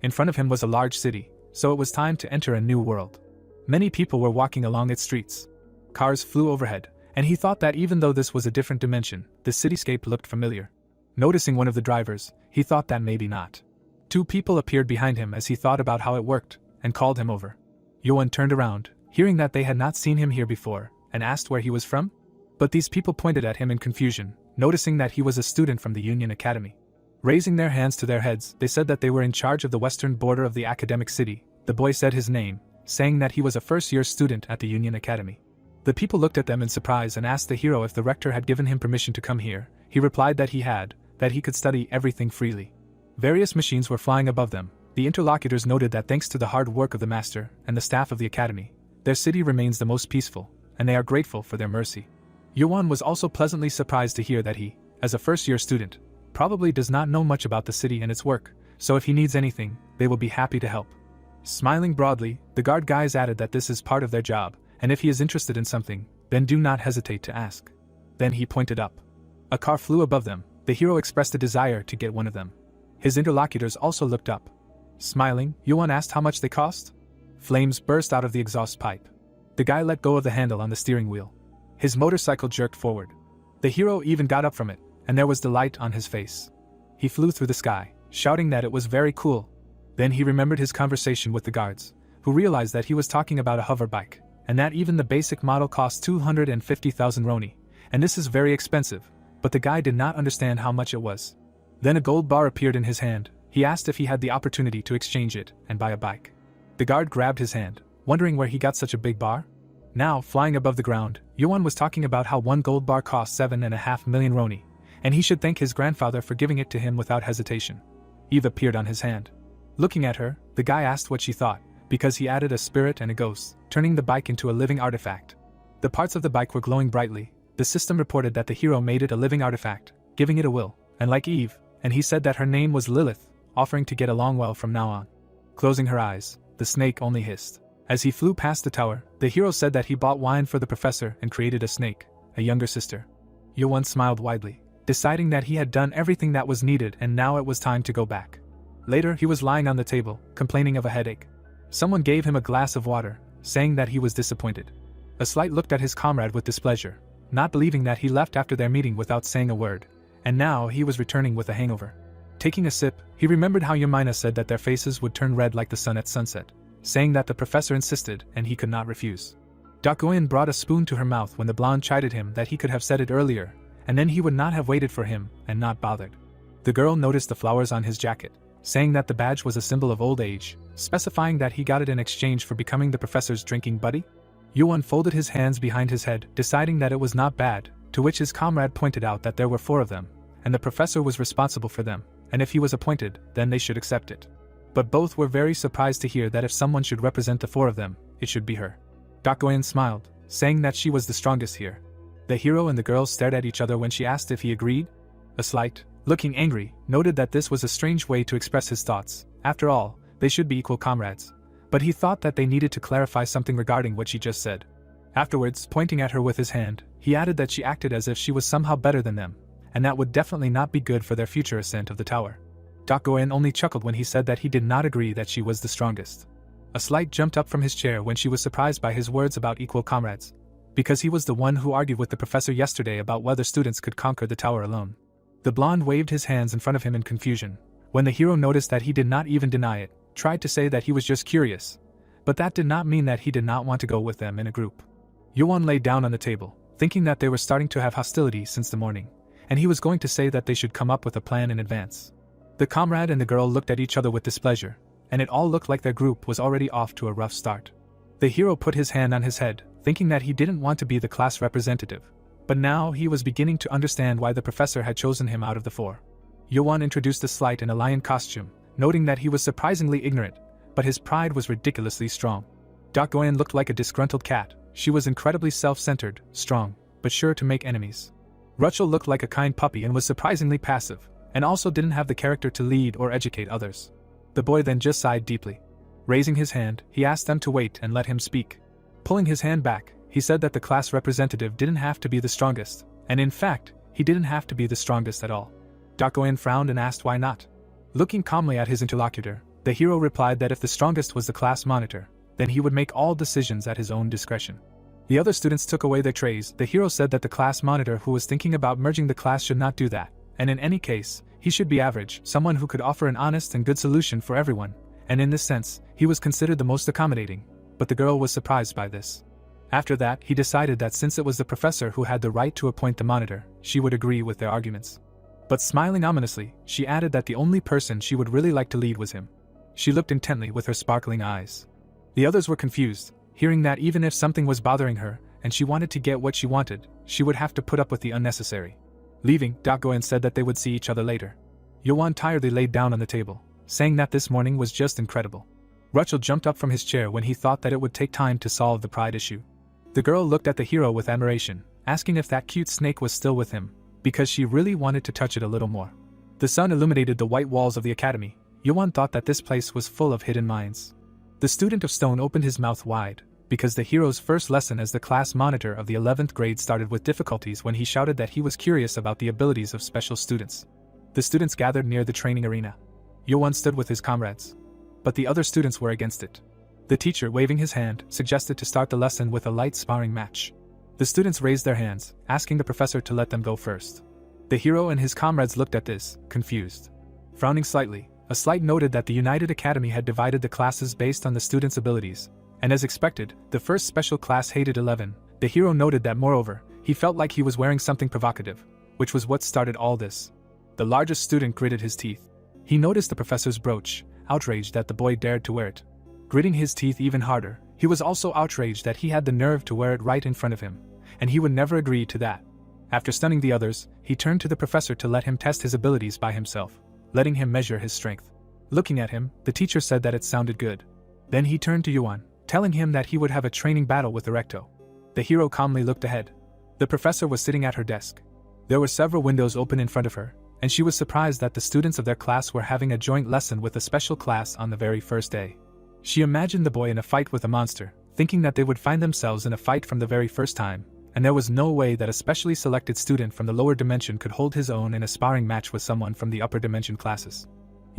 In front of him was a large city, so it was time to enter a new world. Many people were walking along its streets. Cars flew overhead, and he thought that even though this was a different dimension, the cityscape looked familiar. Noticing one of the drivers, he thought that maybe not. Two people appeared behind him as he thought about how it worked, and called him over. Yoan turned around, hearing that they had not seen him here before, and asked where he was from. But these people pointed at him in confusion, noticing that he was a student from the Union Academy. Raising their hands to their heads, they said that they were in charge of the western border of the academic city. The boy said his name, saying that he was a first-year student at the Union Academy. The people looked at them in surprise and asked the hero if the rector had given him permission to come here. He replied that he had, that he could study everything freely. Various machines were flying above them. The interlocutors noted that thanks to the hard work of the master and the staff of the academy, their city remains the most peaceful, and they are grateful for their mercy. Yuan was also pleasantly surprised to hear that he, as a first-year student, probably does not know much about the city and its work, so if he needs anything, they will be happy to help. Smiling broadly, the guard guys added that this is part of their job, and if he is interested in something, then do not hesitate to ask. Then he pointed up. A car flew above them. The hero expressed a desire to get one of them. His interlocutors also looked up. Smiling, Yuan asked how much they cost. Flames burst out of the exhaust pipe. The guy let go of the handle on the steering wheel. His motorcycle jerked forward. The hero even got up from it, and there was delight on his face. He flew through the sky, shouting that it was very cool. Then he remembered his conversation with the guards, who realized that he was talking about a hover bike, and that even the basic model costs 250,000 roni, and this is very expensive, but the guy did not understand how much it was. Then a gold bar appeared in his hand. He asked if he had the opportunity to exchange it and buy a bike. The guard grabbed his hand, wondering where he got such a big bar. Now, flying above the ground, Yuan was talking about how one gold bar cost 7.5 million roni, and he should thank his grandfather for giving it to him without hesitation. Eve appeared on his hand. Looking at her, the guy asked what she thought, because he added a spirit and a ghost, turning the bike into a living artifact. The parts of the bike were glowing brightly. The system reported that the hero made it a living artifact, giving it a will, and like Eve, and he said that her name was Lilith, offering to get along well from now on. Closing her eyes, the snake only hissed. As he flew past the tower, the hero said that he bought wine for the professor and created a snake, a younger sister. Yuan smiled widely, deciding that he had done everything that was needed and now it was time to go back. Later, he was lying on the table, complaining of a headache. Someone gave him a glass of water, saying that he was disappointed. A slight looked at his comrade with displeasure, not believing that he left after their meeting without saying a word, and now he was returning with a hangover. Taking a sip, he remembered how Yamina said that their faces would turn red like the sun at sunset, saying that the professor insisted and he could not refuse. Dakoin brought a spoon to her mouth when the blonde chided him that he could have said it earlier, and then he would not have waited for him and not bothered. The girl noticed the flowers on his jacket, saying that the badge was a symbol of old age, specifying that he got it in exchange for becoming the professor's drinking buddy. Yuan folded his hands behind his head, deciding that it was not bad, to which his comrade pointed out that there were 4 of them, and the professor was responsible for them, and if he was appointed, then they should accept it. But both were very surprised to hear that if someone should represent the 4 of them, it should be her. Dakoin smiled, saying that she was the strongest here. The hero and the girl stared at each other when she asked if he agreed. A slight, looking angry, noted that this was a strange way to express his thoughts. After all, they should be equal comrades. But he thought that they needed to clarify something regarding what she just said. Afterwards, pointing at her with his hand, he added that she acted as if she was somehow better than them, and that would definitely not be good for their future ascent of the tower. Dakoin only chuckled when he said that he did not agree that she was the strongest. A slight jumped up from his chair when she was surprised by his words about equal comrades, because he was the one who argued with the professor yesterday about whether students could conquer the tower alone. The blonde waved his hands in front of him in confusion. When the hero noticed that he did not even deny it, tried to say that he was just curious, but that did not mean that he did not want to go with them in a group. Yuan lay down on the table, thinking that they were starting to have hostility since the morning, and he was going to say that they should come up with a plan in advance. The comrade and the girl looked at each other with displeasure, and it all looked like their group was already off to a rough start. The hero put his hand on his head, thinking that he didn't want to be the class representative, but now he was beginning to understand why the professor had chosen him out of the 4. Yuan introduced the slight in a lion costume, noting that he was surprisingly ignorant, but his pride was ridiculously strong. Dakoin looked like a disgruntled cat. She was incredibly self-centered, strong, but sure to make enemies. Rachel looked like a kind puppy and was surprisingly passive, and also didn't have the character to lead or educate others. The boy then just sighed deeply. Raising his hand, he asked them to wait and let him speak. Pulling his hand back, he said that the class representative didn't have to be the strongest, and in fact, he didn't have to be the strongest at all. Dakoin frowned and asked why not. Looking calmly at his interlocutor, the hero replied that if the strongest was the class monitor, then he would make all decisions at his own discretion. The other students took away their trays. The hero said that the class monitor who was thinking about merging the class should not do that, and in any case, he should be average, someone who could offer an honest and good solution for everyone, and in this sense, he was considered the most accommodating, but the girl was surprised by this. After that, he decided that since it was the professor who had the right to appoint the monitor, she would agree with their arguments. But smiling ominously, she added that the only person she would really like to lead was him. She looked intently with her sparkling eyes. The others were confused, hearing that even if something was bothering her, and she wanted to get what she wanted, she would have to put up with the unnecessary. Leaving, Dakoin said that they would see each other later. Yoan tiredly laid down on the table, saying that this morning was just incredible. Rachel jumped up from his chair when he thought that it would take time to solve the pride issue. The girl looked at the hero with admiration, asking if that cute snake was still with him, because she really wanted to touch it a little more. The sun illuminated the white walls of the academy. Yoan thought that this place was full of hidden minds. The student of stone opened his mouth wide, because the hero's first lesson as the class monitor of the 11th grade started with difficulties when he shouted that he was curious about the abilities of special students. The students gathered near the training arena. Yoan stood with his comrades. But the other students were against it. The teacher, waving his hand, suggested to start the lesson with a light sparring match. The students raised their hands, asking the professor to let them go first. The hero and his comrades looked at this, confused. Frowning slightly, a slight noted that the United Academy had divided the classes based on the students' abilities, and as expected, the first special class hated 11. The hero noted that moreover, he felt like he was wearing something provocative, which was what started all this. The largest student gritted his teeth. He noticed the professor's brooch, outraged that the boy dared to wear it. Gritting his teeth even harder, he was also outraged that he had the nerve to wear it right in front of him, and he would never agree to that. After stunning the others, he turned to the professor to let him test his abilities by himself, letting him measure his strength. Looking at him, the teacher said that it sounded good. Then he turned to Yuan, telling him that he would have a training battle with the recto. The hero calmly looked ahead. The professor was sitting at her desk. There were several windows open in front of her, and she was surprised that the students of their class were having a joint lesson with a special class on the very first day. She imagined the boy in a fight with a monster, thinking that they would find themselves in a fight from the very first time, and there was no way that a specially selected student from the lower dimension could hold his own in a sparring match with someone from the upper dimension classes.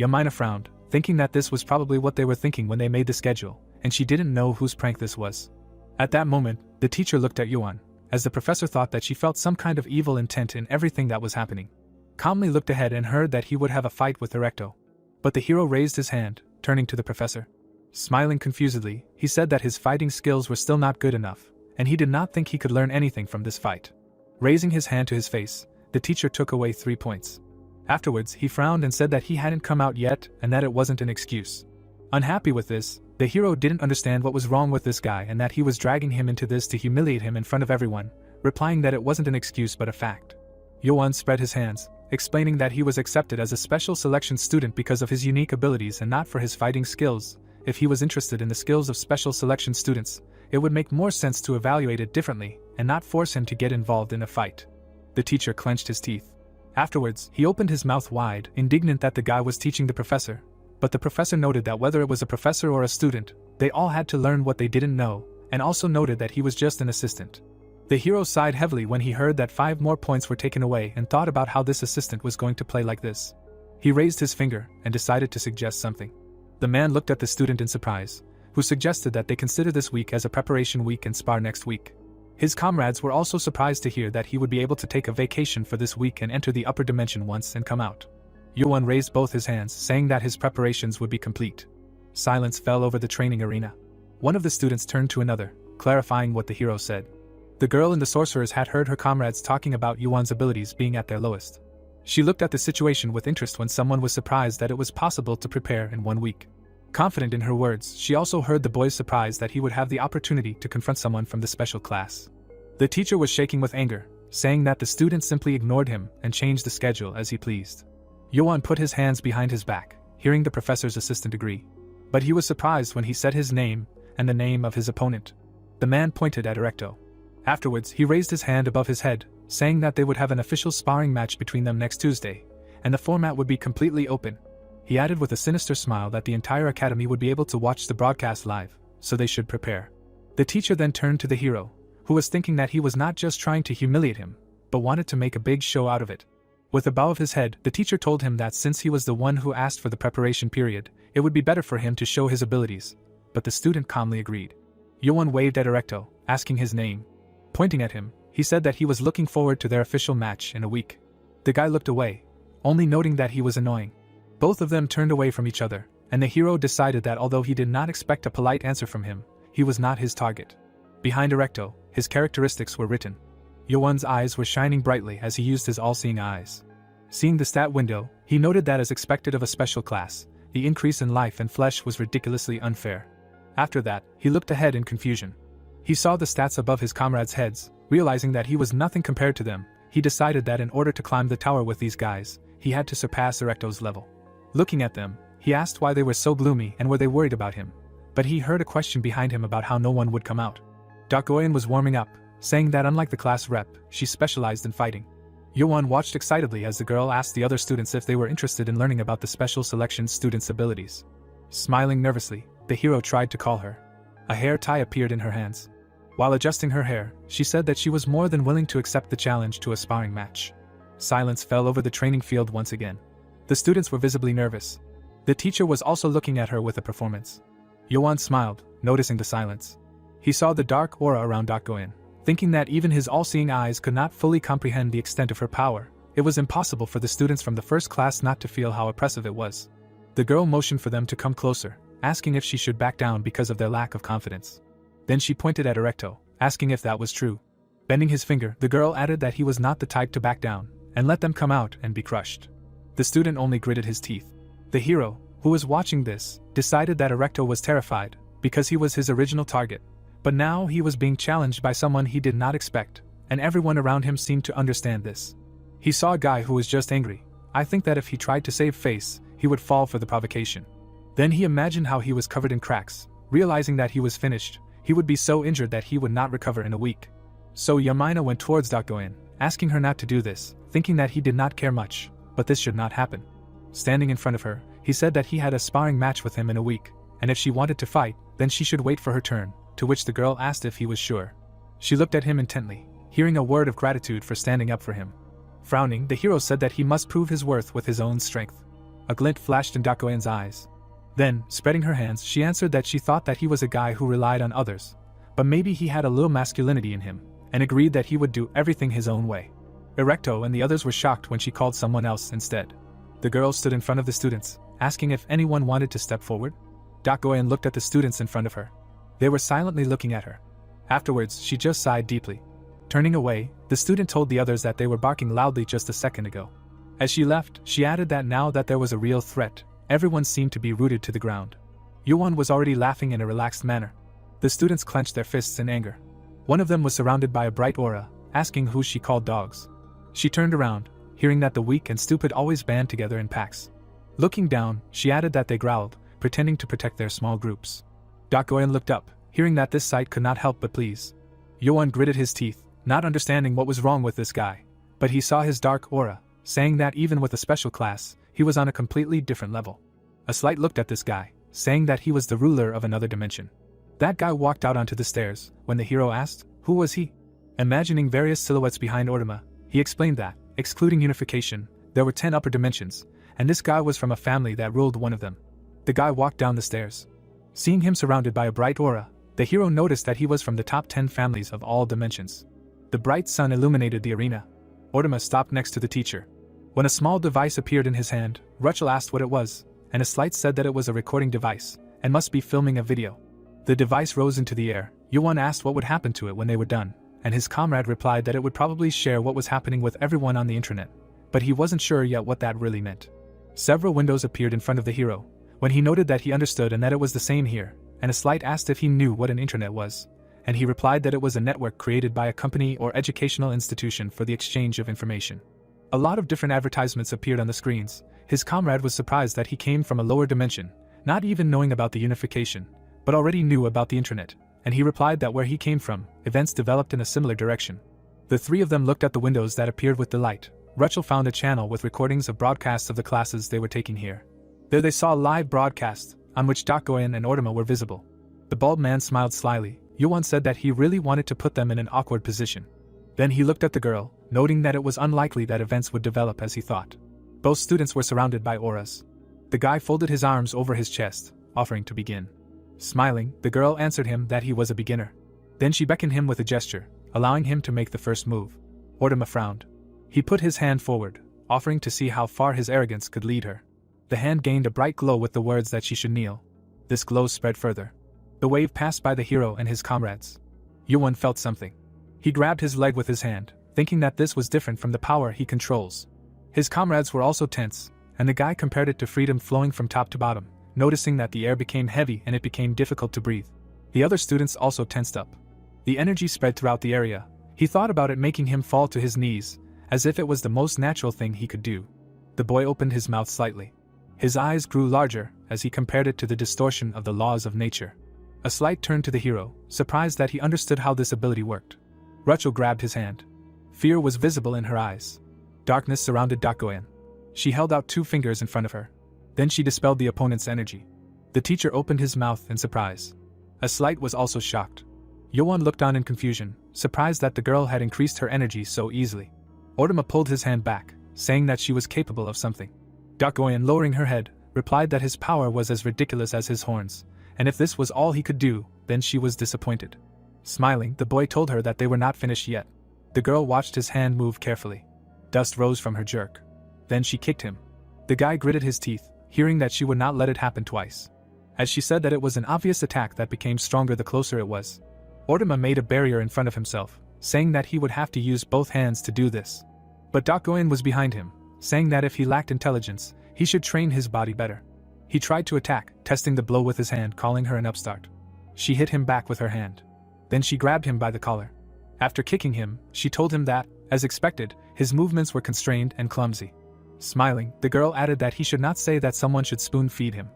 Yamina frowned, thinking that this was probably what they were thinking when they made the schedule, and she didn't know whose prank this was. At that moment, the teacher looked at Yuan, as the professor thought that she felt some kind of evil intent in everything that was happening. Calmly looked ahead and heard that he would have a fight with the recto. But the hero raised his hand, turning to the professor. Smiling confusedly, he said that his fighting skills were still not good enough, and he did not think he could learn anything from this fight. Raising his hand to his face, the teacher took away 3 points. Afterwards, he frowned and said that he hadn't come out yet and that it wasn't an excuse. Unhappy with this, the hero didn't understand what was wrong with this guy and that he was dragging him into this to humiliate him in front of everyone, replying that it wasn't an excuse but a fact. Yuan spread his hands, explaining that he was accepted as a special selection student because of his unique abilities and not for his fighting skills. If he was interested in the skills of special selection students, it would make more sense to evaluate it differently and not force him to get involved in a fight. The teacher clenched his teeth. Afterwards, he opened his mouth wide, indignant that the guy was teaching the professor. But the professor noted that whether it was a professor or a student, they all had to learn what they didn't know, and also noted that he was just an assistant. The hero sighed heavily when he heard that 5 more points were taken away and thought about how this assistant was going to play like this. He raised his finger and decided to suggest something. The man looked at the student in surprise, who suggested that they consider this week as a preparation week and spar next week. His comrades were also surprised to hear that he would be able to take a vacation for this week and enter the upper dimension once and come out. Yuan raised both his hands, saying that his preparations would be complete. Silence fell over the training arena. One of the students turned to another, clarifying what the hero said. The girl in the sorcerers had heard her comrades talking about Yuan's abilities being at their lowest. She looked at the situation with interest when someone was surprised that it was possible to prepare in 1 week. Confident in her words, she also heard the boy's surprise that he would have the opportunity to confront someone from the special class. The teacher was shaking with anger, saying that the student simply ignored him and changed the schedule as he pleased. Yuan put his hands behind his back, hearing the professor's assistant agree. But he was surprised when he said his name and the name of his opponent. The man pointed at Erecto. Afterwards, he raised his hand above his head, saying that they would have an official sparring match between them next Tuesday, and the format would be completely open. He added with a sinister smile that the entire academy would be able to watch the broadcast live, so they should prepare. The teacher then turned to the hero, who was thinking that he was not just trying to humiliate him, but wanted to make a big show out of it. With a bow of his head, the teacher told him that since he was the one who asked for the preparation period, it would be better for him to show his abilities, but the student calmly agreed. Yoan waved at Erecto, asking his name. Pointing at him, he said that he was looking forward to their official match in a week. The guy looked away, only noting that he was annoying. Both of them turned away from each other, and the hero decided that although he did not expect a polite answer from him, he was not his target. Behind Erecto, his characteristics were written. Yoan's eyes were shining brightly as he used his all-seeing eyes. Seeing the stat window, he noted that as expected of a special class, the increase in life and flesh was ridiculously unfair. After that, he looked ahead in confusion. He saw the stats above his comrades' heads, realizing that he was nothing compared to them. He decided that in order to climb the tower with these guys, he had to surpass Erecto's level. Looking at them, he asked why they were so gloomy and were they worried about him. But he heard a question behind him about how no one would come out. Dakoyan was warming up, saying that unlike the class rep, she specialized in fighting. Yoan watched excitedly as the girl asked the other students if they were interested in learning about the special selection students' abilities. Smiling nervously, the hero tried to call her. A hair tie appeared in her hands. While adjusting her hair, she said that she was more than willing to accept the challenge to a sparring match. Silence fell over the training field once again. The students were visibly nervous. The teacher was also looking at her with a performance. Yoan smiled, noticing the silence. He saw the dark aura around Dakoyan. Thinking that even his all-seeing eyes could not fully comprehend the extent of her power, it was impossible for the students from the first class not to feel how oppressive it was. The girl motioned for them to come closer, asking if she should back down because of their lack of confidence. Then she pointed at Erecto, asking if that was true. Bending his finger, the girl added that he was not the type to back down, and let them come out and be crushed. The student only gritted his teeth. The hero, who was watching this, decided that Erecto was terrified, because he was his original target. But now he was being challenged by someone he did not expect, and everyone around him seemed to understand this. He saw a guy who was just angry. I think that if he tried to save face, he would fall for the provocation. Then he imagined how he was covered in cracks, realizing that he was finished, he would be so injured that he would not recover in a week. So Yamaina went towards Dakoyan, asking her not to do this, thinking that he did not care much, but this should not happen. Standing in front of her, he said that he had a sparring match with him in a week, and if she wanted to fight, then she should wait for her turn. To which the girl asked if he was sure. She looked at him intently, hearing a word of gratitude for standing up for him. Frowning, the hero said that he must prove his worth with his own strength. A glint flashed in Dakoyan's eyes. Then, spreading her hands, she answered that she thought that he was a guy who relied on others, but maybe he had a little masculinity in him, and agreed that he would do everything his own way. Erecto and the others were shocked when she called someone else instead. The girl stood in front of the students, asking if anyone wanted to step forward. Dakoyan looked at the students in front of her. They were silently looking at her. Afterwards, she just sighed deeply. Turning away, the student told the others that they were barking loudly just a second ago. As she left, she added that now that there was a real threat, everyone seemed to be rooted to the ground. Yoan was already laughing in a relaxed manner. The students clenched their fists in anger. One of them was surrounded by a bright aura, asking who she called dogs. She turned around, hearing that the weak and stupid always band together in packs. Looking down, she added that they growled, pretending to protect their small groups. Dakoyan looked up, hearing that this sight could not help but please. Yoan gritted his teeth, not understanding what was wrong with this guy. But he saw his dark aura, saying that even with a special class, he was on a completely different level. A slight looked at this guy, saying that he was the ruler of another dimension. That guy walked out onto the stairs. When the hero asked, who was he? Imagining various silhouettes behind Ortima, he explained that, excluding unification, there were 10 upper dimensions, and this guy was from a family that ruled one of them. The guy walked down the stairs. Seeing him surrounded by a bright aura, the hero noticed that he was from the top 10 families of all dimensions. The bright sun illuminated the arena. Ortima stopped next to the teacher. When a small device appeared in his hand, Rachel asked what it was, and a slight said that it was a recording device, and must be filming a video. The device rose into the air. Yuan asked what would happen to it when they were done, and his comrade replied that it would probably share what was happening with everyone on the internet, but he wasn't sure yet what that really meant. Several windows appeared in front of the hero, when he noted that he understood and that it was the same here, and a slight asked if he knew what an internet was, and he replied that it was a network created by a company or educational institution for the exchange of information. A lot of different advertisements appeared on the screens. His comrade was surprised that he came from a lower dimension, not even knowing about the unification, but already knew about the internet, and he replied that where he came from, events developed in a similar direction. The three of them looked at the windows that appeared with delight. Rachel found a channel with recordings of broadcasts of the classes they were taking here. There they saw a live broadcast, on which Goyen and Ortama were visible. The bald man smiled slyly. Yuan said that he really wanted to put them in an awkward position. Then he looked at the girl, noting that it was unlikely that events would develop as he thought. Both students were surrounded by auras. The guy folded his arms over his chest, offering to begin. Smiling, the girl answered him that he was a beginner. Then she beckoned him with a gesture, allowing him to make the first move. Ortama frowned. He put his hand forward, offering to see how far his arrogance could lead her. The hand gained a bright glow with the words that she should kneel. This glow spread further. The wave passed by the hero and his comrades. Yuan felt something. He grabbed his leg with his hand, thinking that this was different from the power he controls. His comrades were also tense, and the guy compared it to freedom flowing from top to bottom, noticing that the air became heavy and it became difficult to breathe. The other students also tensed up. The energy spread throughout the area. He thought about it making him fall to his knees, as if it was the most natural thing he could do. The boy opened his mouth slightly. His eyes grew larger as he compared it to the distortion of the laws of nature. A slight turn to the hero, surprised that he understood how this ability worked. Rachel grabbed his hand. Fear was visible in her eyes. Darkness surrounded Goyen. She held out 2 fingers in front of her. Then she dispelled the opponent's energy. The teacher opened his mouth in surprise. A slight was also shocked. Yuan looked on in confusion, surprised that the girl had increased her energy so easily. Ortama pulled his hand back, saying that she was capable of something. Goyen, lowering her head, replied that his power was as ridiculous as his horns, and if this was all he could do, then she was disappointed. Smiling, the boy told her that they were not finished yet. The girl watched his hand move carefully. Dust rose from her jerk. Then she kicked him. The guy gritted his teeth, hearing that she would not let it happen twice. As she said that it was an obvious attack that became stronger the closer it was. Ortama made a barrier in front of himself, saying that he would have to use both hands to do this. But Goyen was behind him, saying that if he lacked intelligence, he should train his body better. He tried to attack, testing the blow with his hand, calling her an upstart. She hit him back with her hand. Then she grabbed him by the collar. After kicking him, she told him that, as expected, his movements were constrained and clumsy. Smiling, the girl added that he should not say that someone should spoon-feed him.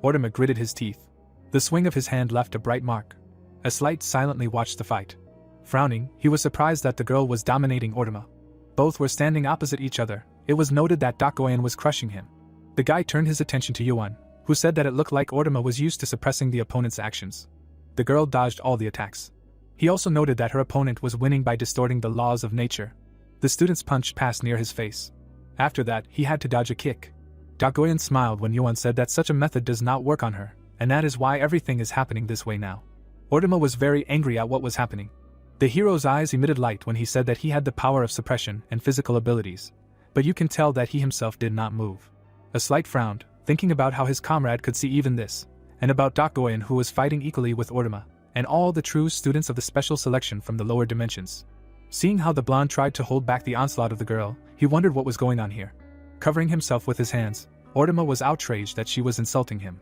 Ortama gritted his teeth. The swing of his hand left a bright mark. A slight silently watched the fight. Frowning, he was surprised that the girl was dominating Ortama. Both were standing opposite each other. It was noted that Goyen was crushing him. The guy turned his attention to Yuan, who said that it looked like Ortama was used to suppressing the opponent's actions. The girl dodged all the attacks. He also noted that her opponent was winning by distorting the laws of nature. The student's punch passed near his face. After that, he had to dodge a kick. Goyen smiled when Yuan said that such a method does not work on her, and that is why everything is happening this way now. Ortama was very angry at what was happening. The hero's eyes emitted light when he said that he had the power of suppression and physical abilities, but you can tell that he himself did not move. A slight frown, thinking about how his comrade could see even this, and about Goyen who was fighting equally with Ortama, and all the true students of the special selection from the lower dimensions. Seeing how the blonde tried to hold back the onslaught of the girl, he wondered what was going on here. Covering himself with his hands, Ortama was outraged that she was insulting him.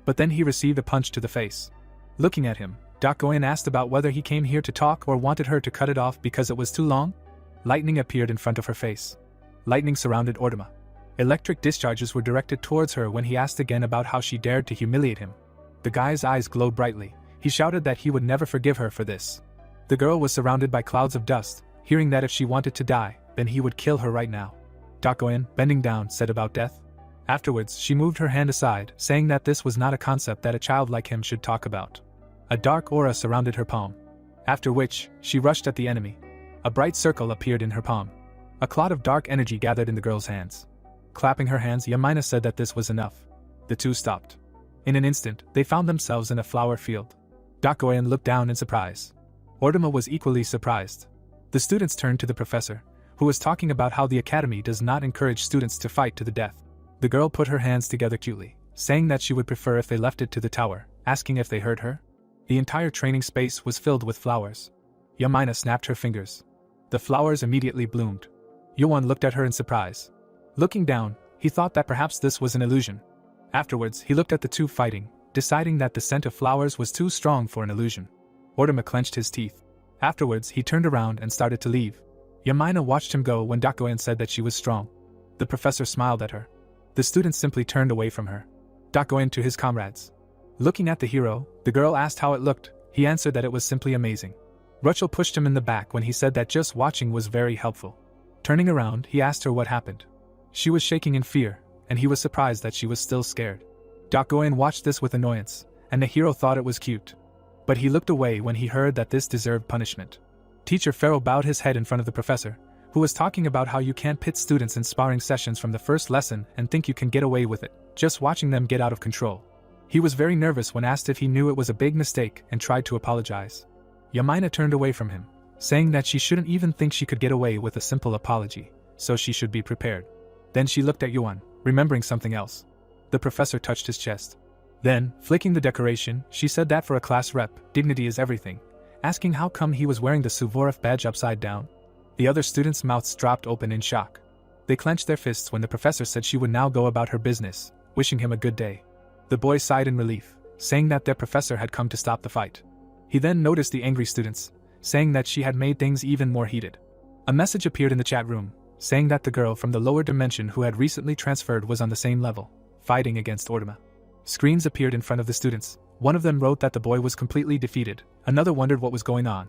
But then he received a punch to the face. Looking at him, Goyen asked about whether he came here to talk or wanted her to cut it off because it was too long. Lightning appeared in front of her face. Lightning surrounded Ortama. Electric discharges were directed towards her when he asked again about how she dared to humiliate him. The guy's eyes glowed brightly. He shouted that he would never forgive her for this. The girl was surrounded by clouds of dust, hearing that if she wanted to die, then he would kill her right now. Goyen, bending down, said about death. Afterwards, she moved her hand aside, saying that this was not a concept that a child like him should talk about. A dark aura surrounded her palm. After which, she rushed at the enemy. A bright circle appeared in her palm. A cloud of dark energy gathered in the girl's hands. Clapping her hands, Yamina said that this was enough. The two stopped. In an instant, they found themselves in a flower field. Goyen looked down in surprise. Ortama was equally surprised. The students turned to the professor, who was talking about how the academy does not encourage students to fight to the death. The girl put her hands together cutely, saying that she would prefer if they left it to the tower, asking if they heard her. The entire training space was filled with flowers. Yamina snapped her fingers. The flowers immediately bloomed. Yuan looked at her in surprise. Looking down, he thought that perhaps this was an illusion. Afterwards, he looked at the two fighting, deciding that the scent of flowers was too strong for an illusion. Ortama clenched his teeth. Afterwards, he turned around and started to leave. Yamina watched him go when Goyen said that she was strong. The professor smiled at her. The students simply turned away from her. Goyen to his comrades. Looking at the hero, the girl asked how it looked. He answered that it was simply amazing. Rachel pushed him in the back when he said that just watching was very helpful. Turning around, he asked her what happened. She was shaking in fear, and he was surprised that she was still scared. Dokoin watched this with annoyance, and the hero thought it was cute. But he looked away when he heard that this deserved punishment. Teacher Pharaoh bowed his head in front of the professor, who was talking about how you can't pit students in sparring sessions from the first lesson and think you can get away with it, just watching them get out of control. He was very nervous when asked if he knew it was a big mistake and tried to apologize. Yamina turned away from him, saying that she shouldn't even think she could get away with a simple apology, so she should be prepared. Then she looked at Yuan, remembering something else. The professor touched his chest. Then, flicking the decoration, she said that for a class rep, dignity is everything, asking how come he was wearing the Suvorov badge upside down. The other students' mouths dropped open in shock. They clenched their fists when the professor said she would now go about her business, wishing him a good day. The boys sighed in relief, saying that their professor had come to stop the fight. He then noticed the angry students, saying that she had made things even more heated. A message appeared in the chat room, saying that the girl from the lower dimension who had recently transferred was on the same level, fighting against Ortama. Screens appeared in front of the students. One of them wrote that the boy was completely defeated, another wondered what was going on.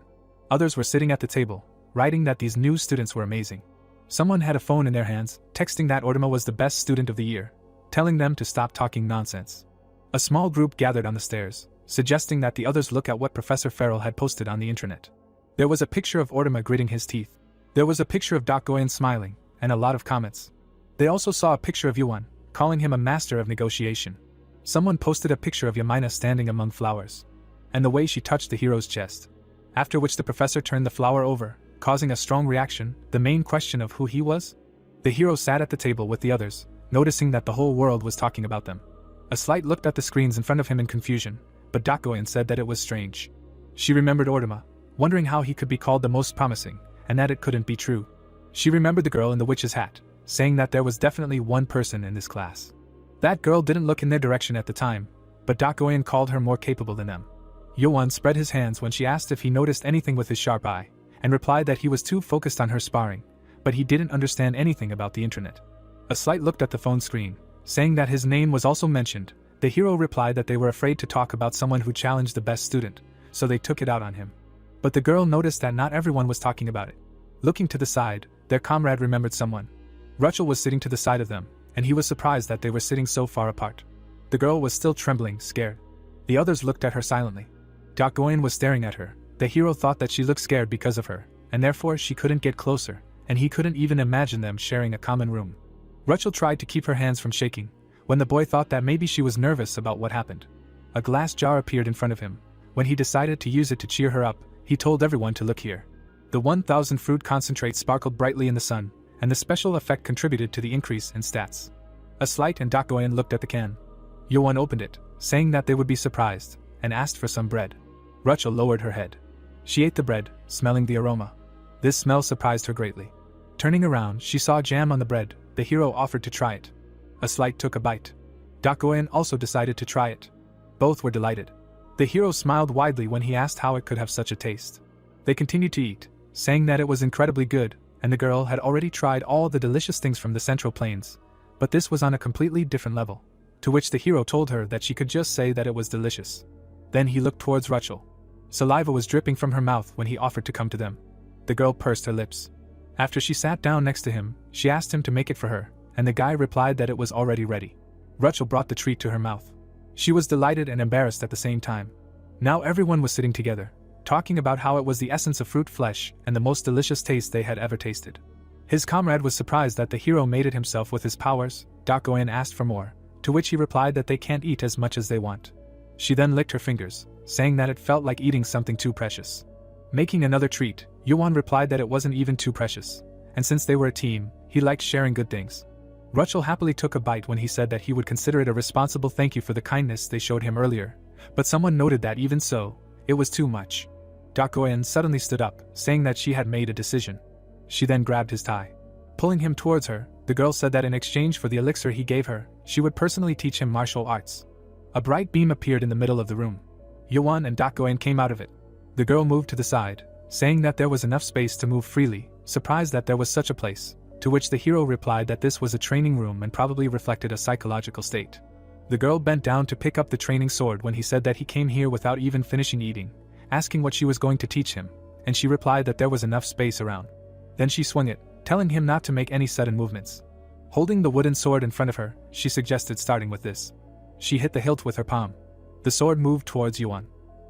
Others were sitting at the table, writing that these new students were amazing. Someone had a phone in their hands, texting that Ortama was the best student of the year, telling them to stop talking nonsense. A small group gathered on the stairs, suggesting that the others look at what Professor Farrell had posted on the internet. There was a picture of Ortama gritting his teeth. There was a picture of Doc Goyen smiling, and a lot of comments. They also saw a picture of Yuan, calling him a master of negotiation. Someone posted a picture of Yamina standing among flowers, and the way she touched the hero's chest. After which the professor turned the flower over, causing a strong reaction, the main question of who he was? The hero sat at the table with the others, noticing that the whole world was talking about them. A slight looked at the screens in front of him in confusion, but Dokoyan said that it was strange. She remembered Ortama, wondering how he could be called the most promising, and that it couldn't be true. She remembered the girl in the witch's hat, saying that there was definitely one person in this class. That girl didn't look in their direction at the time, but Dokoyan called her more capable than them. Yoan spread his hands when she asked if he noticed anything with his sharp eye, and replied that he was too focused on her sparring, but he didn't understand anything about the internet. A slight looked at the phone screen, saying that his name was also mentioned. The hero replied that they were afraid to talk about someone who challenged the best student, so they took it out on him. But the girl noticed that not everyone was talking about it. Looking to the side, their comrade remembered someone. Rachel was sitting to the side of them, and he was surprised that they were sitting so far apart. The girl was still trembling, scared. The others looked at her silently. Doc Goyen was staring at her. The hero thought that she looked scared because of her, and therefore she couldn't get closer, and he couldn't even imagine them sharing a common room. Rachel tried to keep her hands from shaking, when the boy thought that maybe she was nervous about what happened. A glass jar appeared in front of him. When he decided to use it to cheer her up, he told everyone to look here. The 1000 fruit concentrate sparkled brightly in the sun, and the special effect contributed to the increase in stats. A slight and Doc Goyen looked at the can. Yoan opened it, saying that they would be surprised, and asked for some bread. Rachel lowered her head. She ate the bread, smelling the aroma. This smell surprised her greatly. Turning around, she saw jam on the bread. The hero offered to try it. A slight took a bite. Doc Goyen also decided to try it. Both were delighted. The hero smiled widely when he asked how it could have such a taste. They continued to eat, saying that it was incredibly good, and the girl had already tried all the delicious things from the Central Plains, but this was on a completely different level, to which the hero told her that she could just say that it was delicious. Then he looked towards Rachel. Saliva was dripping from her mouth when he offered to come to them. The girl pursed her lips. After she sat down next to him, she asked him to make it for her, and the guy replied that it was already ready. Rachel brought the treat to her mouth. She was delighted and embarrassed at the same time. Now everyone was sitting together, talking about how it was the essence of fruit flesh and the most delicious taste they had ever tasted. His comrade was surprised that the hero made it himself with his powers. Doc Goyen asked for more, to which he replied that they can't eat as much as they want. She then licked her fingers, saying that it felt like eating something too precious. Making another treat, Yuan replied that it wasn't even too precious, and since they were a team, he liked sharing good things. Rachel happily took a bite when he said that he would consider it a responsible thank you for the kindness they showed him earlier, but someone noted that even so, it was too much. Doc Goyen suddenly stood up, saying that she had made a decision. She then grabbed his tie. Pulling him towards her, the girl said that in exchange for the elixir he gave her, she would personally teach him martial arts. A bright beam appeared in the middle of the room. Yuan and Doc Goyen came out of it. The girl moved to the side, saying that there was enough space to move freely, surprised that there was such a place, to which the hero replied that this was a training room and probably reflected a psychological state. The girl bent down to pick up the training sword when he said that he came here without even finishing eating, asking what she was going to teach him, and she replied that there was enough space around. Then she swung it, telling him not to make any sudden movements. Holding the wooden sword in front of her, she suggested starting with this. She hit the hilt with her palm. The sword moved towards Yuan.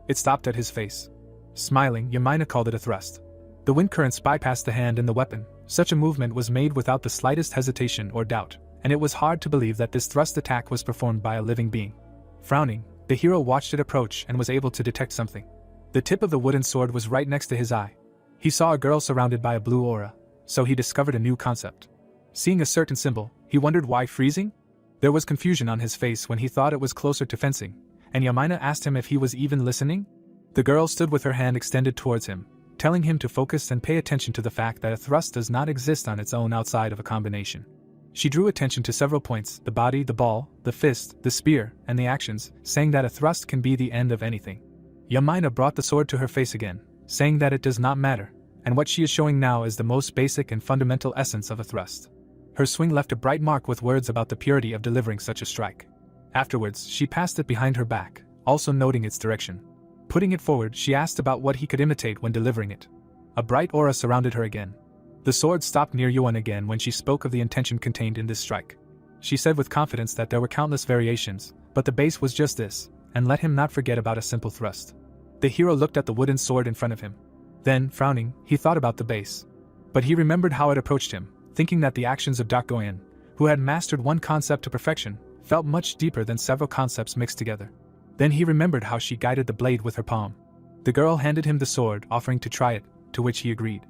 It stopped at his face. Smiling, Yamina called it a thrust. The wind currents bypassed the hand and the weapon. Such a movement was made without the slightest hesitation or doubt, and it was hard to believe that this thrust attack was performed by a living being. Frowning, the hero watched it approach and was able to detect something. The tip of the wooden sword was right next to his eye. He saw a girl surrounded by a blue aura, so he discovered a new concept. Seeing a certain symbol, he wondered why freezing? There was confusion on his face when he thought it was closer to fencing, and Yamina asked him if he was even listening. The girl stood with her hand extended towards him, telling him to focus and pay attention to the fact that a thrust does not exist on its own outside of a combination. She drew attention to several points: the body, the ball, the fist, the spear, and the actions, saying that a thrust can be the end of anything. Yamina brought the sword to her face again, saying that it does not matter, and what she is showing now is the most basic and fundamental essence of a thrust. Her swing left a bright mark with words about the purity of delivering such a strike. Afterwards, she passed it behind her back, also noting its direction. Putting it forward, she asked about what he could imitate when delivering it. A bright aura surrounded her again. The sword stopped near Yuan again when she spoke of the intention contained in this strike. She said with confidence that there were countless variations, but the base was just this, and let him not forget about a simple thrust. The hero looked at the wooden sword in front of him. Then, frowning, he thought about the base. But he remembered how it approached him, thinking that the actions of Dak Goyen, who had mastered one concept to perfection, felt much deeper than several concepts mixed together. Then he remembered how she guided the blade with her palm. The girl handed him the sword, offering to try it, to which he agreed.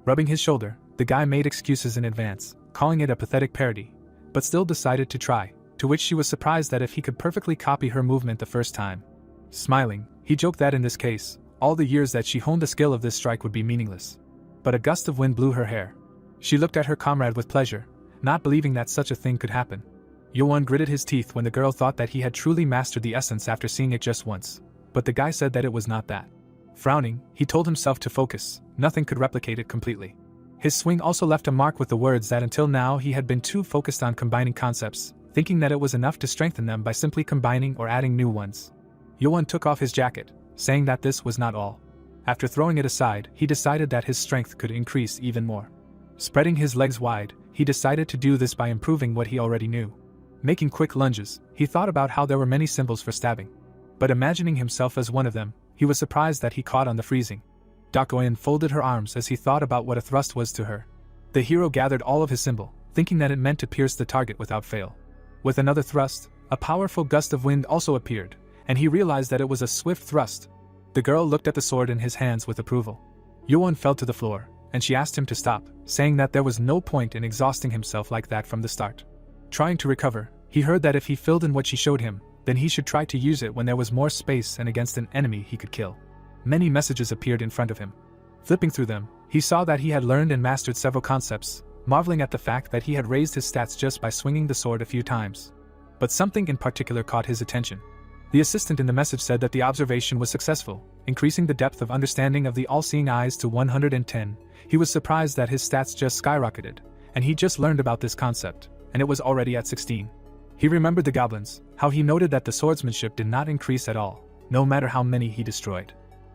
Rubbing his shoulder, the guy made excuses in advance, calling it a pathetic parody, but still decided to try, to which she was surprised that if he could perfectly copy her movement the first time. Smiling, he joked that in this case, all the years that she honed the skill of this strike would be meaningless. But a gust of wind blew her hair. She looked at her comrade with pleasure, not believing that such a thing could happen. Yuan gritted his teeth when the girl thought that he had truly mastered the essence after seeing it just once, but the guy said that it was not that. Frowning, he told himself to focus, nothing could replicate it completely. His swing also left a mark with the words that until now he had been too focused on combining concepts, thinking that it was enough to strengthen them by simply combining or adding new ones. Yuan took off his jacket, saying that this was not all. After throwing it aside, he decided that his strength could increase even more. Spreading his legs wide, he decided to do this by improving what he already knew. Making quick lunges, he thought about how there were many symbols for stabbing. But imagining himself as one of them, he was surprised that he caught on the freezing. Dakoin folded her arms as he thought about what a thrust was to her. The hero gathered all of his symbol, thinking that it meant to pierce the target without fail. With another thrust, a powerful gust of wind also appeared, and he realized that it was a swift thrust. The girl looked at the sword in his hands with approval. Yuan fell to the floor, and she asked him to stop, saying that there was no point in exhausting himself like that from the start. Trying to recover, he heard that if he filled in what she showed him, then he should try to use it when there was more space and against an enemy he could kill. Many messages appeared in front of him. Flipping through them, he saw that he had learned and mastered several concepts, marveling at the fact that he had raised his stats just by swinging the sword a few times. But something in particular caught his attention. The assistant in the message said that the observation was successful, increasing the depth of understanding of the all-seeing eyes to 110. He was surprised that his stats just skyrocketed, and he just learned about this concept, and it was already at 16. He remembered the goblins, how he noted that the swordsmanship did not increase at all, no matter how many he destroyed.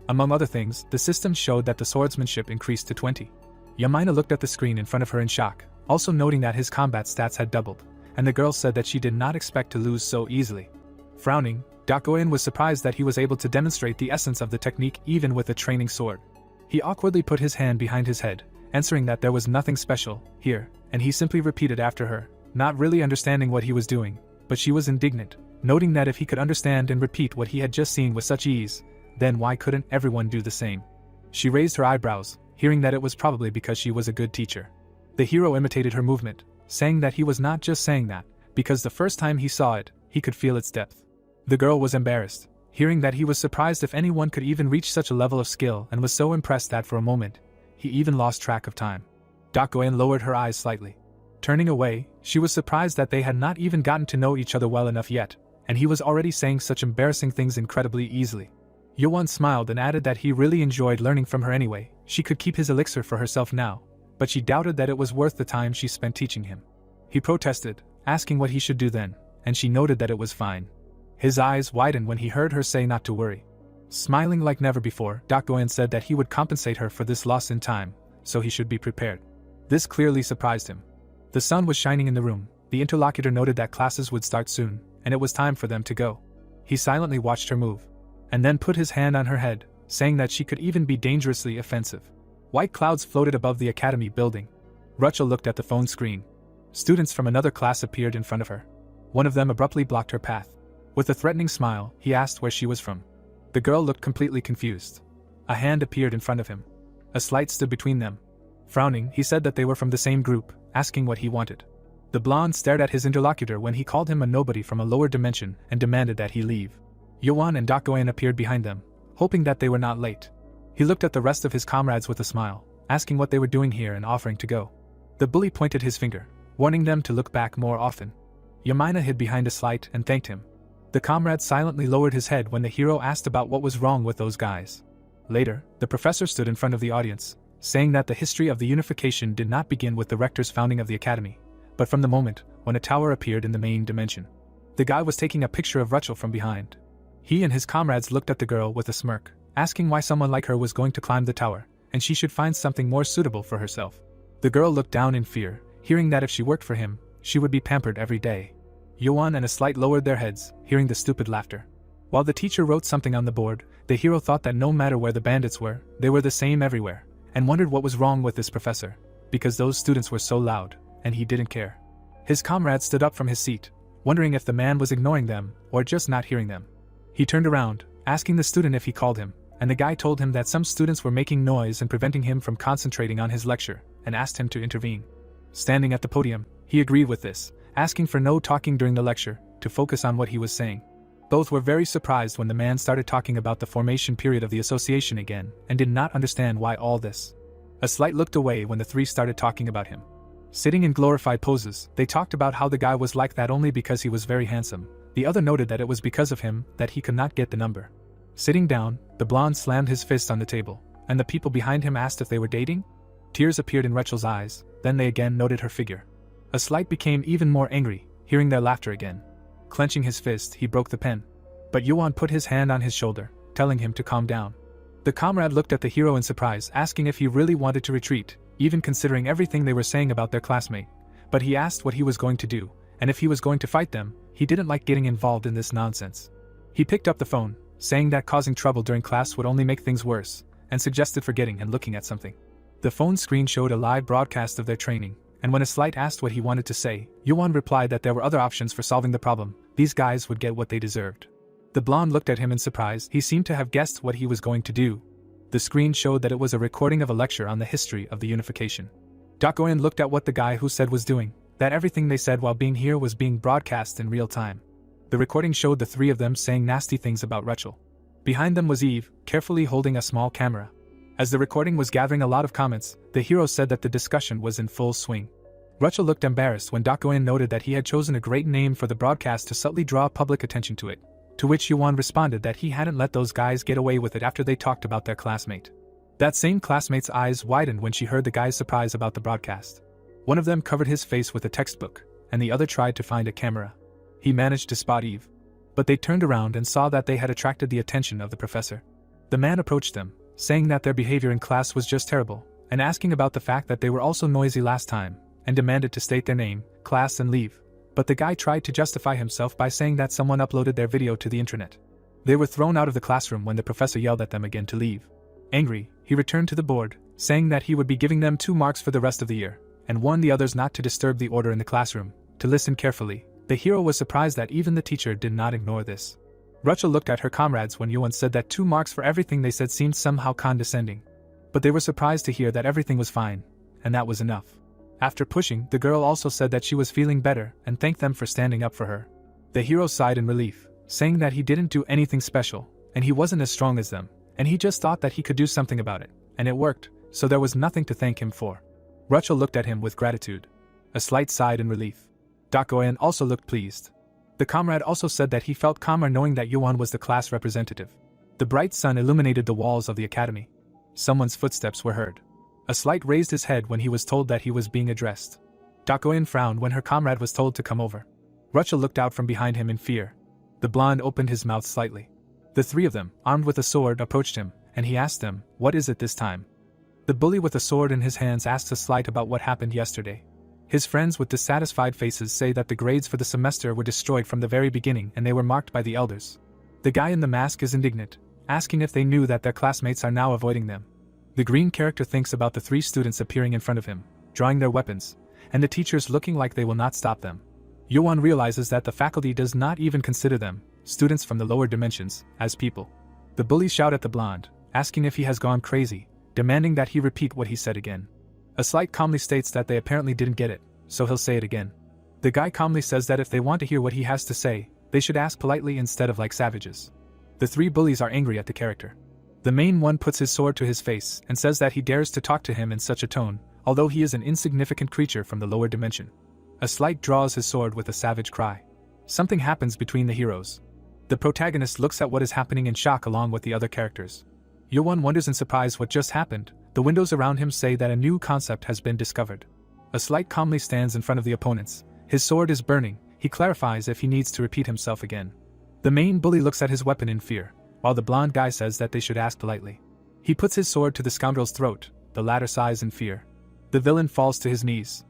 Among other things, the system showed that the swordsmanship increased to 20. Yamina looked at the screen in front of her in shock, also noting that his combat stats had doubled, and the girl said that she did not expect to lose so easily. Frowning, Dakoin was surprised that he was able to demonstrate the essence of the technique even with a training sword. He awkwardly put his hand behind his head, answering that there was nothing special here, and he simply repeated after her, not really understanding what he was doing, but she was indignant, noting that if he could understand and repeat what he had just seen with such ease, then why couldn't everyone do the same? She raised her eyebrows, hearing that it was probably because she was a good teacher. The hero imitated her movement, saying that he was not just saying that, because the first time he saw it, he could feel its depth. The girl was embarrassed, hearing that he was surprised if anyone could even reach such a level of skill, and was so impressed that for a moment, he even lost track of time. Dakoin lowered her eyes slightly. Turning away, she was surprised that they had not even gotten to know each other well enough yet, and he was already saying such embarrassing things incredibly easily. Yuan smiled and added that he really enjoyed learning from her anyway. She could keep his elixir for herself now, but she doubted that it was worth the time she spent teaching him. He protested, asking what he should do then, and she noted that it was fine. His eyes widened when he heard her say not to worry. Smiling like never before, Dakoin said that he would compensate her for this loss in time, so he should be prepared. This clearly surprised him. The sun was shining in the room. The interlocutor noted that classes would start soon, and it was time for them to go. He silently watched her move, and then put his hand on her head, saying that she could even be dangerously offensive. White clouds floated above the academy building. Rachel looked at the phone screen. Students from another class appeared in front of her. One of them abruptly blocked her path. With a threatening smile, he asked where she was from. The girl looked completely confused. A hand appeared in front of him. A slight stood between them. Frowning, he said that they were from the same group, asking what he wanted. The blonde stared at his interlocutor when he called him a nobody from a lower dimension and demanded that he leave. Yoan and Dakoen appeared behind them, hoping that they were not late. He looked at the rest of his comrades with a smile, asking what they were doing here and offering to go. The bully pointed his finger, warning them to look back more often. Yamina hid behind a slide and thanked him. The comrade silently lowered his head when the hero asked about what was wrong with those guys. Later, the professor stood in front of the audience, saying that the history of the unification did not begin with the rector's founding of the academy, but from the moment when a tower appeared in the main dimension. The guy was taking a picture of Rachel from behind. He and his comrades looked at the girl with a smirk, asking why someone like her was going to climb the tower, and she should find something more suitable for herself. The girl looked down in fear, hearing that if she worked for him, she would be pampered every day. Yoan and a slight lowered their heads, hearing the stupid laughter. While the teacher wrote something on the board, the hero thought that no matter where the bandits were, they were the same everywhere, and wondered what was wrong with this professor, because those students were so loud, and he didn't care. His comrade stood up from his seat, wondering if the man was ignoring them or just not hearing them. He turned around, asking the student if he called him, and the guy told him that some students were making noise and preventing him from concentrating on his lecture, and asked him to intervene. Standing at the podium, he agreed with this, asking for no talking during the lecture, to focus on what he was saying. Both were very surprised when the man started talking about the formation period of the association again, and did not understand why all this. A slight looked away when the three started talking about him. Sitting in glorified poses, they talked about how the guy was like that only because he was very handsome. The other noted that it was because of him that he could not get the number. Sitting down, the blonde slammed his fist on the table, and the people behind him asked if they were dating. Tears appeared in Rachel's eyes, then they again noted her figure. A slight became even more angry, hearing their laughter again. Clenching his fist, he broke the pen. But Yuan put his hand on his shoulder, telling him to calm down. The comrade looked at the hero in surprise, asking if he really wanted to retreat, even considering everything they were saying about their classmate. But he asked what he was going to do, and if he was going to fight them. He didn't like getting involved in this nonsense. He picked up the phone, saying that causing trouble during class would only make things worse, and suggested forgetting and looking at something. The phone screen showed a live broadcast of their training, and when a slight asked what he wanted to say, Yuan replied that there were other options for solving the problem. These guys would get what they deserved. The blonde looked at him in surprise. He seemed to have guessed what he was going to do. The screen showed that it was a recording of a lecture on the history of the unification. Dakoen looked at what the guy who said was doing, that everything they said while being here was being broadcast in real time. The recording showed the three of them saying nasty things about Rachel. Behind them was Eve, carefully holding a small camera. As the recording was gathering a lot of comments, the hero said that the discussion was in full swing. Rachel looked embarrassed when Dakoen noted that he had chosen a great name for the broadcast to subtly draw public attention to it, to which Yuan responded that he hadn't let those guys get away with it after they talked about their classmate. That same classmate's eyes widened when she heard the guy's surprise about the broadcast. One of them covered his face with a textbook, and the other tried to find a camera. He managed to spot Eve, but they turned around and saw that they had attracted the attention of the professor. The man approached them, saying that their behavior in class was just terrible, and asking about the fact that they were also noisy last time, and demanded to state their name, class and leave. But the guy tried to justify himself by saying that someone uploaded their video to the internet. They were thrown out of the classroom when the professor yelled at them again to leave. Angry, he returned to the board, saying that he would be giving them 2 marks for the rest of the year, and warned the others not to disturb the order in the classroom, to listen carefully. The hero was surprised that even the teacher did not ignore this. Rachel looked at her comrades when Yuan said that 2 marks for everything they said seemed somehow condescending. But they were surprised to hear that everything was fine, and that was enough. After pushing, the girl also said that she was feeling better and thanked them for standing up for her. The hero sighed in relief, saying that he didn't do anything special, and he wasn't as strong as them, and he just thought that he could do something about it, and it worked, so there was nothing to thank him for. Rachel looked at him with gratitude. A slight sighed in relief. Dakoen also looked pleased. The comrade also said that he felt calmer knowing that Yuan was the class representative. The bright sun illuminated the walls of the academy. Someone's footsteps were heard. A slight raised his head when he was told that he was being addressed. Dakoen frowned when her comrade was told to come over. Rachel looked out from behind him in fear. The blonde opened his mouth slightly. The 3 of them, armed with a sword, approached him, and he asked them, "What is it this time?" The bully with a sword in his hands asked a slight about what happened yesterday. His friends with dissatisfied faces say that the grades for the semester were destroyed from the very beginning and they were marked by the elders. The guy in the mask is indignant, asking if they knew that their classmates are now avoiding them. The green character thinks about the 3 students appearing in front of him, drawing their weapons, and the teachers looking like they will not stop them. Yuan realizes that the faculty does not even consider them, students from the lower dimensions, as people. The bullies shout at the blonde, asking if he has gone crazy, demanding that he repeat what he said again. A slight calmly states that they apparently didn't get it, so he'll say it again. The guy calmly says that if they want to hear what he has to say, they should ask politely instead of like savages. The 3 bullies are angry at the character. The main one puts his sword to his face and says that he dares to talk to him in such a tone, although he is an insignificant creature from the lower dimension. A slight draws his sword with a savage cry. Something happens between the heroes. The protagonist looks at what is happening in shock along with the other characters. Yuan wonders in surprise what just happened. The windows around him say that a new concept has been discovered. A slight calmly stands in front of the opponents. His sword is burning. He clarifies if he needs to repeat himself again. The main bully looks at his weapon in fear, while the blonde guy says that they should ask politely. He puts his sword to the scoundrel's throat. The latter sighs in fear. The villain falls to his knees.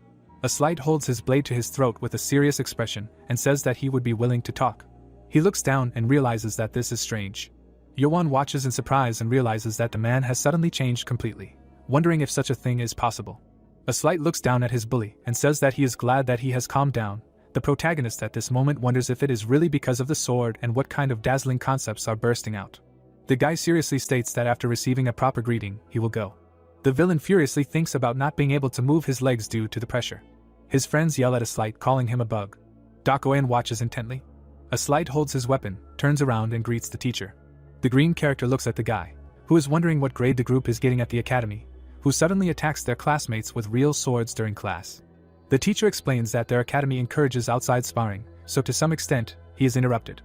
A slight holds his blade to his throat with a serious expression and says that he would be willing to talk. He looks down and realizes that this is strange. Yuan watches in surprise and realizes that the man has suddenly changed completely, wondering if such a thing is possible. A slight looks down at his bully and says that he is glad that he has calmed down. The protagonist at this moment wonders if it is really because of the sword and what kind of dazzling concepts are bursting out. The guy seriously states that after receiving a proper greeting, he will go. The villain furiously thinks about not being able to move his legs due to the pressure. His friends yell at a slight, calling him a bug. Dakoen watches intently. A slight holds his weapon, turns around and greets the teacher. The green character looks at the guy, who is wondering what grade the group is getting at the academy, who suddenly attacks their classmates with real swords during class. The teacher explains that their academy encourages outside sparring, so to some extent, he is interrupted.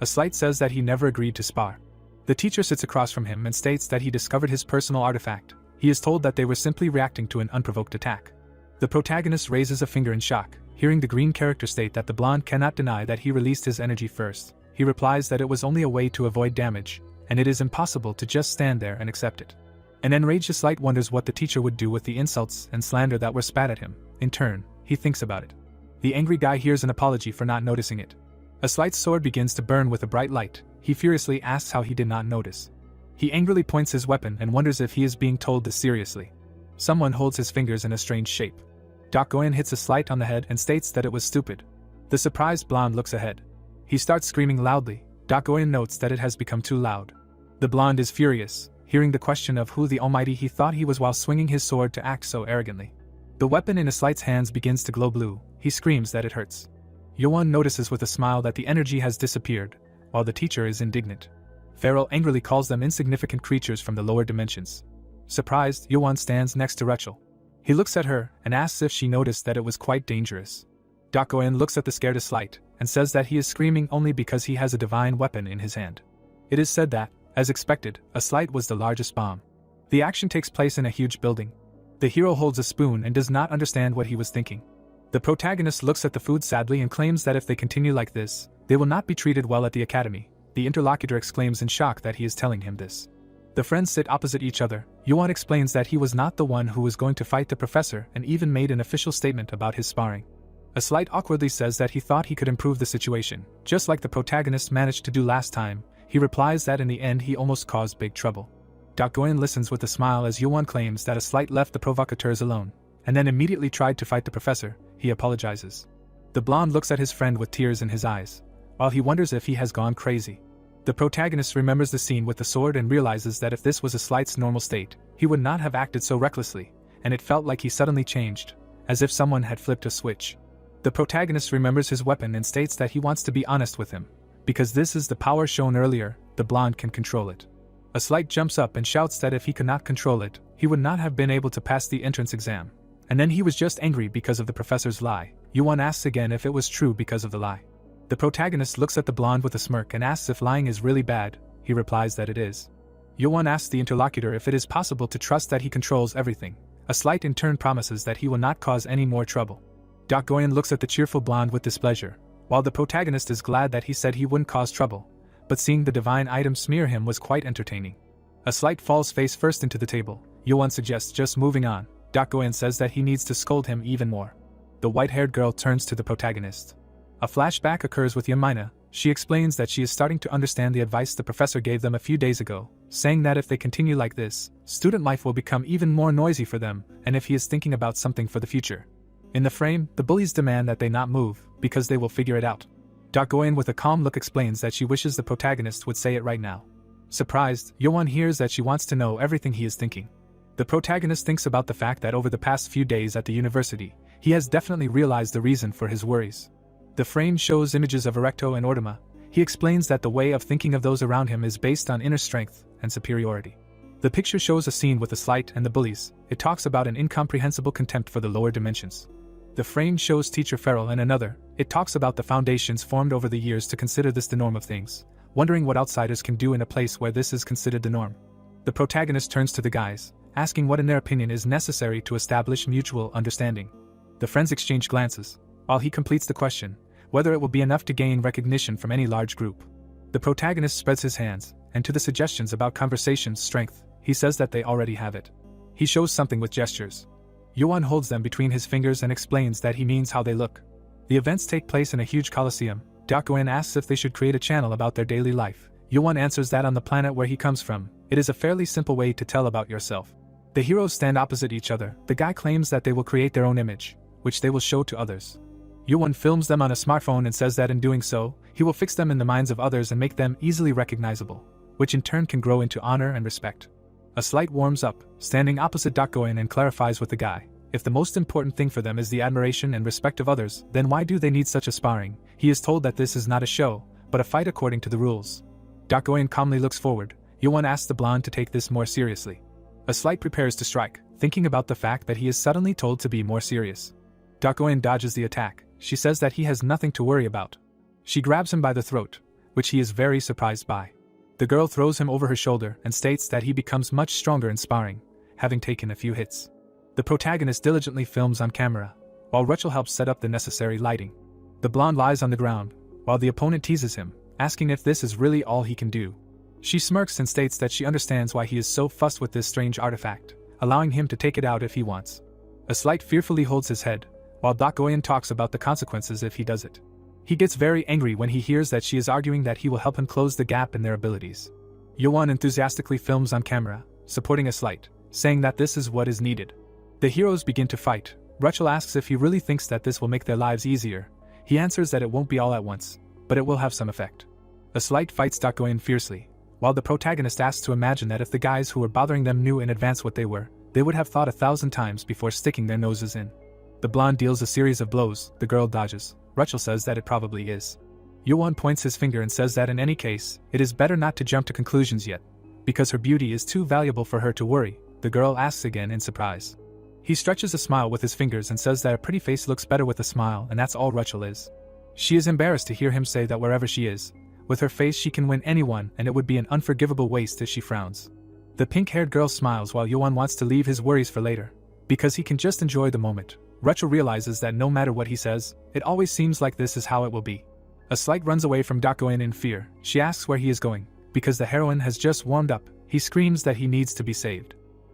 A slight says that he never agreed to spar. The teacher sits across from him and states that he discovered his personal artifact. He is told that they were simply reacting to an unprovoked attack. The protagonist raises a finger in shock, hearing the green character state that the blonde cannot deny that he released his energy first. He replies that it was only a way to avoid damage, and it is impossible to just stand there and accept it. An enraged slight wonders what the teacher would do with the insults and slander that were spat at him. In turn, he thinks about it. The angry guy hears an apology for not noticing it. A slight's sword begins to burn with a bright light. He furiously asks how he did not notice. He angrily points his weapon and wonders if he is being told this seriously. Someone holds his fingers in a strange shape. Dakoen hits a slight on the head and states that it was stupid. The surprised blonde looks ahead. He starts screaming loudly. Dakoen notes that it has become too loud. The blonde is furious, hearing the question of who the almighty he thought he was while swinging his sword to act so arrogantly. The weapon in a slight's hands begins to glow blue. He screams that it hurts. Yuan notices with a smile that the energy has disappeared, while the teacher is indignant. Pharaoh angrily calls them insignificant creatures from the lower dimensions. Surprised, Yuan stands next to Rachel. He looks at her and asks if she noticed that it was quite dangerous. Dakoen looks at the scared slight and says that he is screaming only because he has a divine weapon in his hand. It is said that, as expected, a slight was the largest bomb. The action takes place in a huge building. The hero holds a spoon and does not understand what he was thinking. The protagonist looks at the food sadly and claims that if they continue like this, they will not be treated well at the academy. The interlocutor exclaims in shock that he is telling him this. The friends sit opposite each other. Yuan explains that he was not the one who was going to fight the professor and even made an official statement about his sparring. A slight awkwardly says that he thought he could improve the situation, just like the protagonist managed to do last time. He replies that in the end he almost caused big trouble. Dakoen listens with a smile as Yuan claims that a slight left the provocateurs alone, and then immediately tried to fight the professor. He apologizes. The blonde looks at his friend with tears in his eyes, while he wonders if he has gone crazy. The protagonist remembers the scene with the sword and realizes that if this was a slight's normal state, he would not have acted so recklessly, and it felt like he suddenly changed, as if someone had flipped a switch. The protagonist remembers his weapon and states that he wants to be honest with him. Because this is the power shown earlier, the blonde can control it. A slight jumps up and shouts that if he could not control it, he would not have been able to pass the entrance exam. And then he was just angry because of the professor's lie. Yuan asks again if it was true because of the lie. The protagonist looks at the blonde with a smirk and asks if lying is really bad. He replies that it is. Yuan asks the interlocutor if it is possible to trust that he controls everything. A slight in turn promises that he will not cause any more trouble. Dakoen looks at the cheerful blonde with displeasure, while the protagonist is glad that he said he wouldn't cause trouble, but seeing the divine item smear him was quite entertaining. A slight falls face first into the table. Yuan suggests just moving on. Dakoen says that he needs to scold him even more. The white-haired girl turns to the protagonist. A flashback occurs with Yamina. She explains that she is starting to understand the advice the professor gave them a few days ago, saying that if they continue like this, student life will become even more noisy for them, and if he is thinking about something for the future. In the frame, the bullies demand that they not move, because they will figure it out. Goyen with a calm look explains that she wishes the protagonist would say it right now. Surprised, Yoan hears that she wants to know everything he is thinking. The protagonist thinks about the fact that over the past few days at the university, he has definitely realized the reason for his worries. The frame shows images of Erecto and Ortima. He explains that the way of thinking of those around him is based on inner strength and superiority. The picture shows a scene with the Slight and the bullies. It talks about an incomprehensible contempt for the lower dimensions. The frame shows Teacher Farrell and another. It talks about the foundations formed over the years to consider this the norm of things, wondering what outsiders can do in a place where this is considered the norm. The protagonist turns to the guys, asking what in their opinion is necessary to establish mutual understanding. The friends exchange glances, while he completes the question, whether it will be enough to gain recognition from any large group. The protagonist spreads his hands, and to the suggestions about conversation's strength, he says that they already have it. He shows something with gestures. Yoan holds them between his fingers and explains that he means how they look. The events take place in a huge coliseum. Goyen asks if they should create a channel about their daily life. Yoan answers that on the planet where he comes from, it is a fairly simple way to tell about yourself. The heroes stand opposite each other. The guy claims that they will create their own image, which they will show to others. Yoan films them on a smartphone and says that in doing so, he will fix them in the minds of others and make them easily recognizable, which in turn can grow into honor and respect. A Slight warms up, standing opposite Goyen, and clarifies with the guy. If the most important thing for them is the admiration and respect of others, then why do they need such a sparring? He is told that this is not a show, but a fight according to the rules. Goyen calmly looks forward. Yoan asks the blonde to take this more seriously. A Slight prepares to strike, thinking about the fact that he is suddenly told to be more serious. Goyen dodges the attack. She says that he has nothing to worry about. She grabs him by the throat, which he is very surprised by. The girl throws him over her shoulder and states that he becomes much stronger in sparring, having taken a few hits. The protagonist diligently films on camera, while Rachel helps set up the necessary lighting. The blonde lies on the ground, while the opponent teases him, asking if this is really all he can do. She smirks and states that she understands why he is so fussed with this strange artifact, allowing him to take it out if he wants. A Slight fearfully holds his head, while Goyen talks about the consequences if he does it. He gets very angry when he hears that she is arguing that he will help him close the gap in their abilities. Yoan enthusiastically films on camera, supporting A Slight, saying that this is what is needed. The heroes begin to fight. Rachel asks if he really thinks that this will make their lives easier. He answers that it won't be all at once, but it will have some effect. A Slight fights Goyen fiercely, while the protagonist asks to imagine that if the guys who were bothering them knew in advance what they were, they would have thought 1,000 times before sticking their noses in. The blonde deals a series of blows. The girl dodges. Rachel says that it probably is. Yoan points his finger and says that in any case, it is better not to jump to conclusions yet, because her beauty is too valuable for her to worry. The girl asks again in surprise. He stretches a smile with his fingers and says that a pretty face looks better with a smile, and that's all Rachel is. She is embarrassed to hear him say that wherever she is, with her face she can win anyone, and it would be an unforgivable waste if she frowns. The pink-haired girl smiles while Yoan wants to leave his worries for later, because he can just enjoy the moment. Rachel realizes that no matter what he says, it always seems like this is how it will be. A Slight runs away from Goyen in fear. She asks where he is going, because the heroine has just warmed up. He screams that he needs to be saved.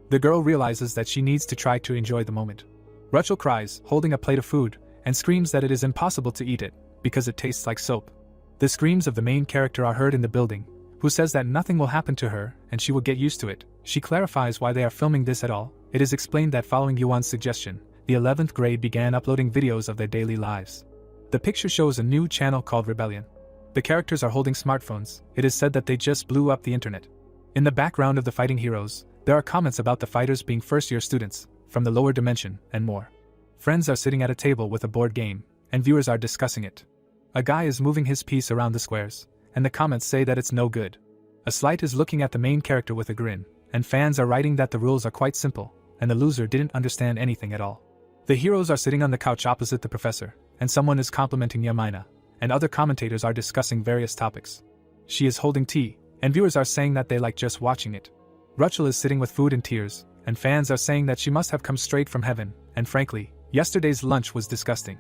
The girl realizes that she needs to try to enjoy the moment. Rachel cries, holding a plate of food, and screams that it is impossible to eat it, because it tastes like soap. The screams of the main character are heard in the building, who says that nothing will happen to her, and she will get used to it. She clarifies why they are filming this at all. It is explained that following Yuan's suggestion, the 11th grade began uploading videos of their daily lives. The picture shows a new channel called Rebellion. The characters are holding smartphones. It is said that they just blew up the internet. In the background of the fighting heroes, there are comments about the fighters being first-year students, from the lower dimension, and more. Friends are sitting at a table with a board game, and viewers are discussing it. A guy is moving his piece around the squares, and the comments say that it's no good. A Slight is looking at the main character with a grin, and fans are writing that the rules are quite simple, and the loser didn't understand anything at all. The heroes are sitting on the couch opposite the professor, and someone is complimenting Yamina, and other commentators are discussing various topics. She is holding tea, and viewers are saying that they like just watching it. Rachel is sitting with food in tears, and fans are saying that she must have come straight from heaven, and frankly, yesterday's lunch was disgusting.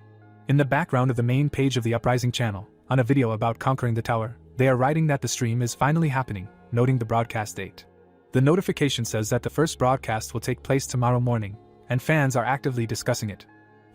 In the background of the main page of the Uprising channel, on a video about conquering the tower, they are writing that the stream is finally happening, noting the broadcast date. The notification says that the first broadcast will take place tomorrow morning, and fans are actively discussing it.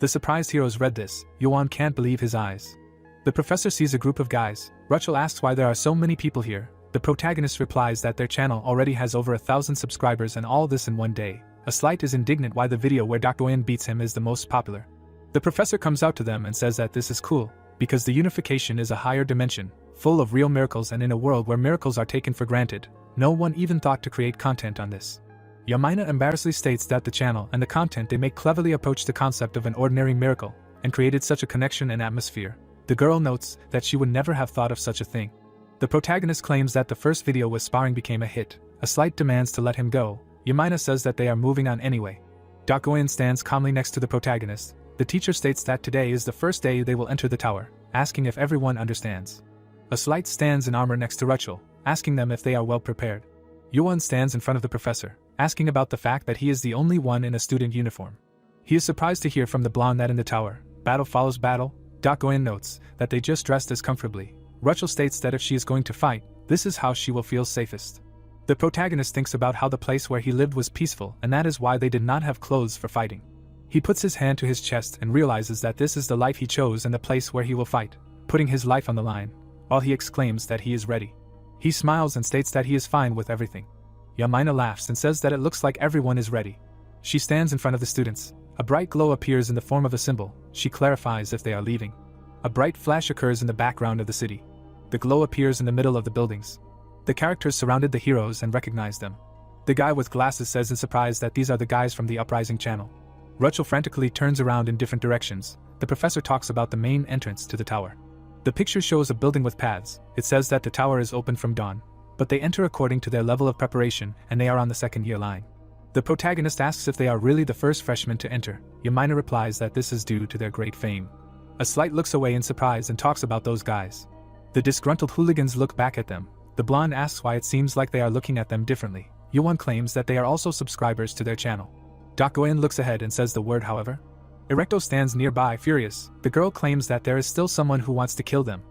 The surprised heroes read this. Yuan can't believe his eyes. The professor sees a group of guys. Rachel asks why there are so many people here. The protagonist replies that their channel already has over 1,000 subscribers and all this in one day. A Slight is indignant why the video where Dr. Oyen beats him is the most popular. The professor comes out to them and says that this is cool, because the unification is a higher dimension, full of real miracles, and in a world where miracles are taken for granted, no one even thought to create content on this. Yamaina embarrassedly states that the channel and the content they make cleverly approach the concept of an ordinary miracle, and created such a connection and atmosphere. The girl notes that she would never have thought of such a thing. The protagonist claims that the first video with sparring became a hit. A Slight demands to let him go. Yamaina says that they are moving on anyway. Dr. Oyen stands calmly next to the protagonist. The teacher states that today is the first day they will enter the tower, asking if everyone understands. A Slight stands in armor next to Rachel, asking them if they are well prepared. Yuan stands in front of the professor, asking about the fact that he is the only one in a student uniform. He is surprised to hear from the blonde that in the tower, battle follows battle. Dr. Oyen notes that they just dressed as comfortably. Rachel states that if she is going to fight, this is how she will feel safest. The protagonist thinks about how the place where he lived was peaceful, and that is why they did not have clothes for fighting. He puts his hand to his chest and realizes that this is the life he chose and the place where he will fight, putting his life on the line, while he exclaims that he is ready. He smiles and states that he is fine with everything. Yamaina laughs and says that it looks like everyone is ready. She stands in front of the students. A bright glow appears in the form of a symbol. She clarifies if they are leaving. A bright flash occurs in the background of the city. The glow appears in the middle of the buildings. The characters surrounded the heroes and recognize them. The guy with glasses says in surprise that these are the guys from the Uprising channel. Rachel frantically turns around in different directions. The professor talks about the main entrance to the tower. The picture shows a building with paths. It says that the tower is open from dawn, but they enter according to their level of preparation, and they are on the second-year line. The protagonist asks if they are really the first freshmen to enter. Yamaina replies that this is due to their great fame. A Slight looks away in surprise and talks about those guys. The disgruntled hooligans look back at them. The blonde asks why it seems like they are looking at them differently. Yuan claims that they are also subscribers to their channel. Dr. Oyen looks ahead and says the word however. Erecto stands nearby, furious. The girl claims that there is still someone who wants to kill them.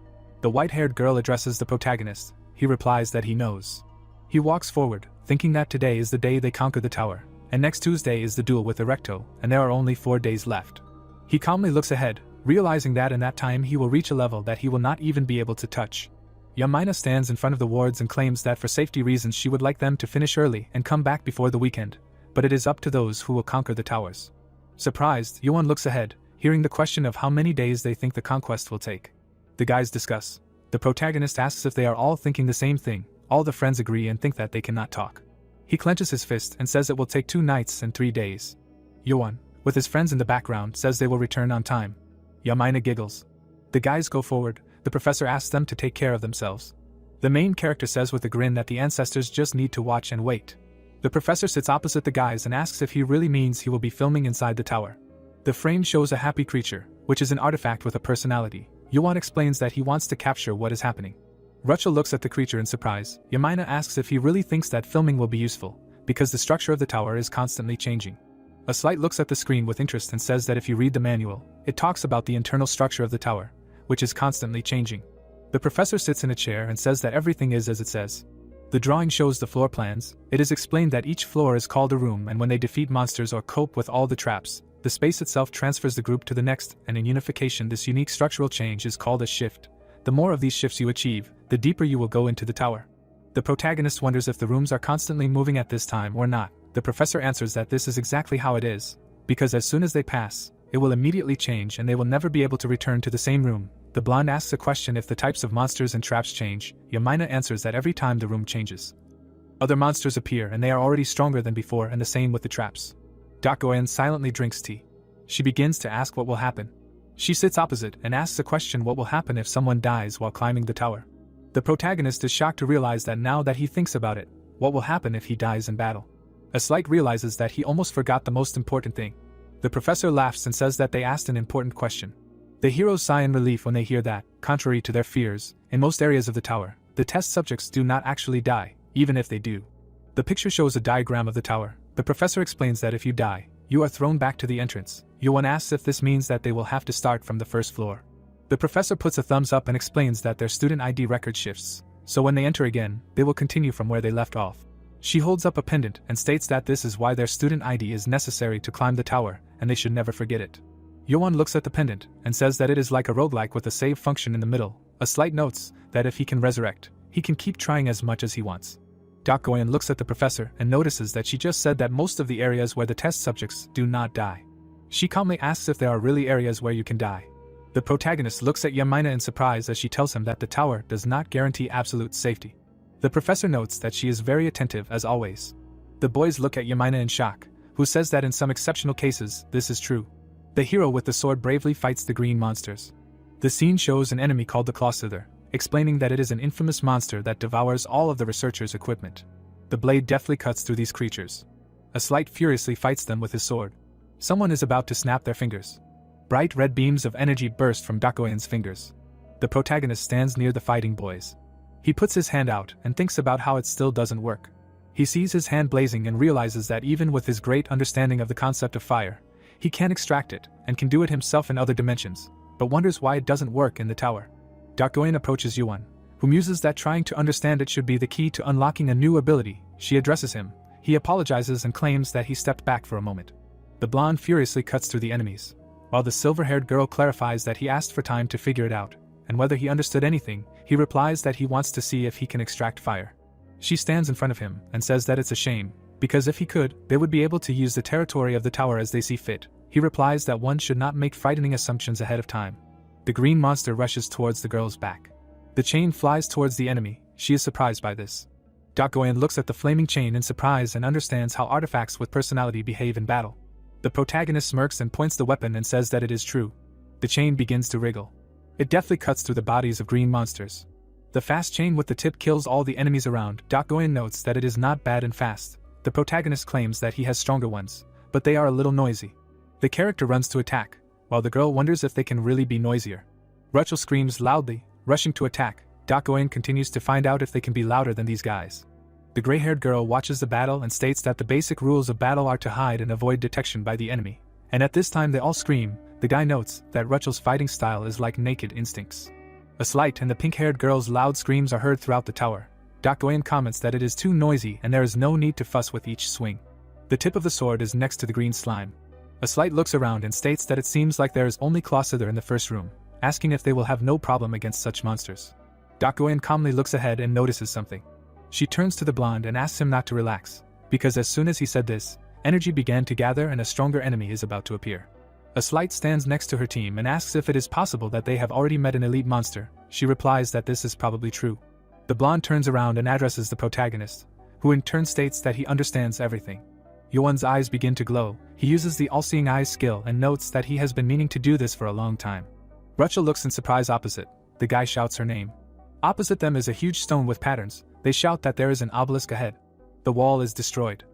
The white-haired girl addresses the protagonist. He replies that he knows. He walks forward, thinking that today is the day they conquer the tower, and next Tuesday is the duel with Erecto, and there are only 4 days left. He calmly looks ahead, realizing that in that time he will reach a level that he will not even be able to touch. Yamaina stands in front of the wards and claims that for safety reasons she would like them to finish early and come back before the weekend, but it is up to those who will conquer the towers. Surprised, Yuan looks ahead, hearing the question of how many days they think the conquest will take. The guys discuss. The protagonist asks if they are all thinking the same thing. All the friends agree and think that they cannot talk. He clenches his fist and says it will take 2 nights and 3 days. Yuan, with his friends in the background, says they will return on time. Yamaina giggles. The guys go forward. The professor asks them to take care of themselves. The main character says with a grin that the ancestors just need to watch and wait. The professor sits opposite the guys and asks if he really means he will be filming inside the tower. The frame shows a happy creature, which is an artifact with a personality. Yuan explains that he wants to capture what is happening. Rachel looks at the creature in surprise. Yamaina asks if he really thinks that filming will be useful, because the structure of the tower is constantly changing. A Slight looks at the screen with interest and says that if you read the manual, it talks about the internal structure of the tower, which is constantly changing. The professor sits in a chair and says that everything is as it says. The drawing shows the floor plans. It is explained that each floor is called a room, and when they defeat monsters or cope with all the traps, the space itself transfers the group to the next, and in unification this unique structural change is called a shift. The more of these shifts you achieve, the deeper you will go into the tower. The protagonist wonders if the rooms are constantly moving at this time or not. The professor answers that this is exactly how it is, because as soon as they pass, it will immediately change and they will never be able to return to the same room. The blonde asks a question if the types of monsters and traps change. Yamaina answers that every time the room changes, other monsters appear and they are already stronger than before, and the same with the traps. Dr. Oyen silently drinks tea. She begins to ask what will happen. She sits opposite and asks a question: what will happen if someone dies while climbing the tower? The protagonist is shocked to realize that now that he thinks about it, what will happen if he dies in battle? A Slight realizes that he almost forgot the most important thing. The professor laughs and says that they asked an important question. The heroes sigh in relief when they hear that, contrary to their fears, in most areas of the tower, the test subjects do not actually die, even if they do. The picture shows a diagram of the tower. The professor explains that if you die, you are thrown back to the entrance. Yuan asks if this means that they will have to start from the first floor. The professor puts a thumbs up and explains that their student ID record shifts, so when they enter again, they will continue from where they left off. She holds up a pendant and states that this is why their student ID is necessary to climb the tower, and they should never forget it. Yoan looks at the pendant and says that it is like a roguelike with a save function in the middle. A slight notes that if he can resurrect, he can keep trying as much as he wants. Goyan looks at the professor and notices that she just said that most of the areas where the test subjects do not die. She calmly asks if there are really areas where you can die. The protagonist looks at Yamina in surprise as she tells him that the tower does not guarantee absolute safety. The professor notes that she is very attentive as always. The boys look at Yamina in shock, who says that in some exceptional cases, this is true. The hero with the sword bravely fights the green monsters. The scene shows an enemy called the Clawslither, explaining that it is an infamous monster that devours all of the researchers' equipment. The blade deftly cuts through these creatures. A Slight furiously fights them with his sword. Someone is about to snap their fingers. Bright red beams of energy burst from Dakoyan's fingers. The protagonist stands near the fighting boys. He puts his hand out and thinks about how it still doesn't work. He sees his hand blazing and realizes that even with his great understanding of the concept of fire, he can extract it and can do it himself in other dimensions, but wonders why it doesn't work in the tower. Dakoyan approaches Yuan, who muses that trying to understand it should be the key to unlocking a new ability. She addresses him. He apologizes and claims that he stepped back for a moment. The blonde furiously cuts through the enemies, while the silver-haired girl clarifies that he asked for time to figure it out, and whether he understood anything, he replies that he wants to see if he can extract fire. She stands in front of him and says that it's a shame, because if he could, they would be able to use the territory of the tower as they see fit. He replies that one should not make frightening assumptions ahead of time. The green monster rushes towards the girl's back. The chain flies towards the enemy. She is surprised by this. Dakoyan looks at the flaming chain in surprise and understands how artifacts with personality behave in battle. The protagonist smirks and points the weapon and says that it is true. The chain begins to wriggle. It deftly cuts through the bodies of green monsters. The fast chain with the tip kills all the enemies around. Dakoyan notes that it is not bad and fast. The protagonist claims that he has stronger ones, but they are a little noisy. The character runs to attack, while the girl wonders if they can really be noisier. Rachel screams loudly, rushing to attack. Dakoyan continues to find out if they can be louder than these guys. The gray-haired girl watches the battle and states that the basic rules of battle are to hide and avoid detection by the enemy. And at this time they all scream. The guy notes that Rachel's fighting style is like naked instincts. A Slight and the pink-haired girl's loud screams are heard throughout the tower. Dakoyan comments that it is too noisy and there is no need to fuss with each swing. The tip of the sword is next to the green slime. A Slight looks around and states that it seems like there is only Clawslither in the first room, asking if they will have no problem against such monsters. Dakoyan calmly looks ahead and notices something. She turns to the blonde and asks him not to relax, because as soon as he said this, energy began to gather and a stronger enemy is about to appear. A Slight stands next to her team and asks if it is possible that they have already met an elite monster. She replies that this is probably true. The blonde turns around and addresses the protagonist, who in turn states that he understands everything. Yuan's eyes begin to glow. He uses the all-seeing eyes skill and notes that he has been meaning to do this for a long time. Rachel looks in surprise opposite. The guy shouts her name. Opposite them is a huge stone with patterns. They shout that there is an obelisk ahead. The wall is destroyed.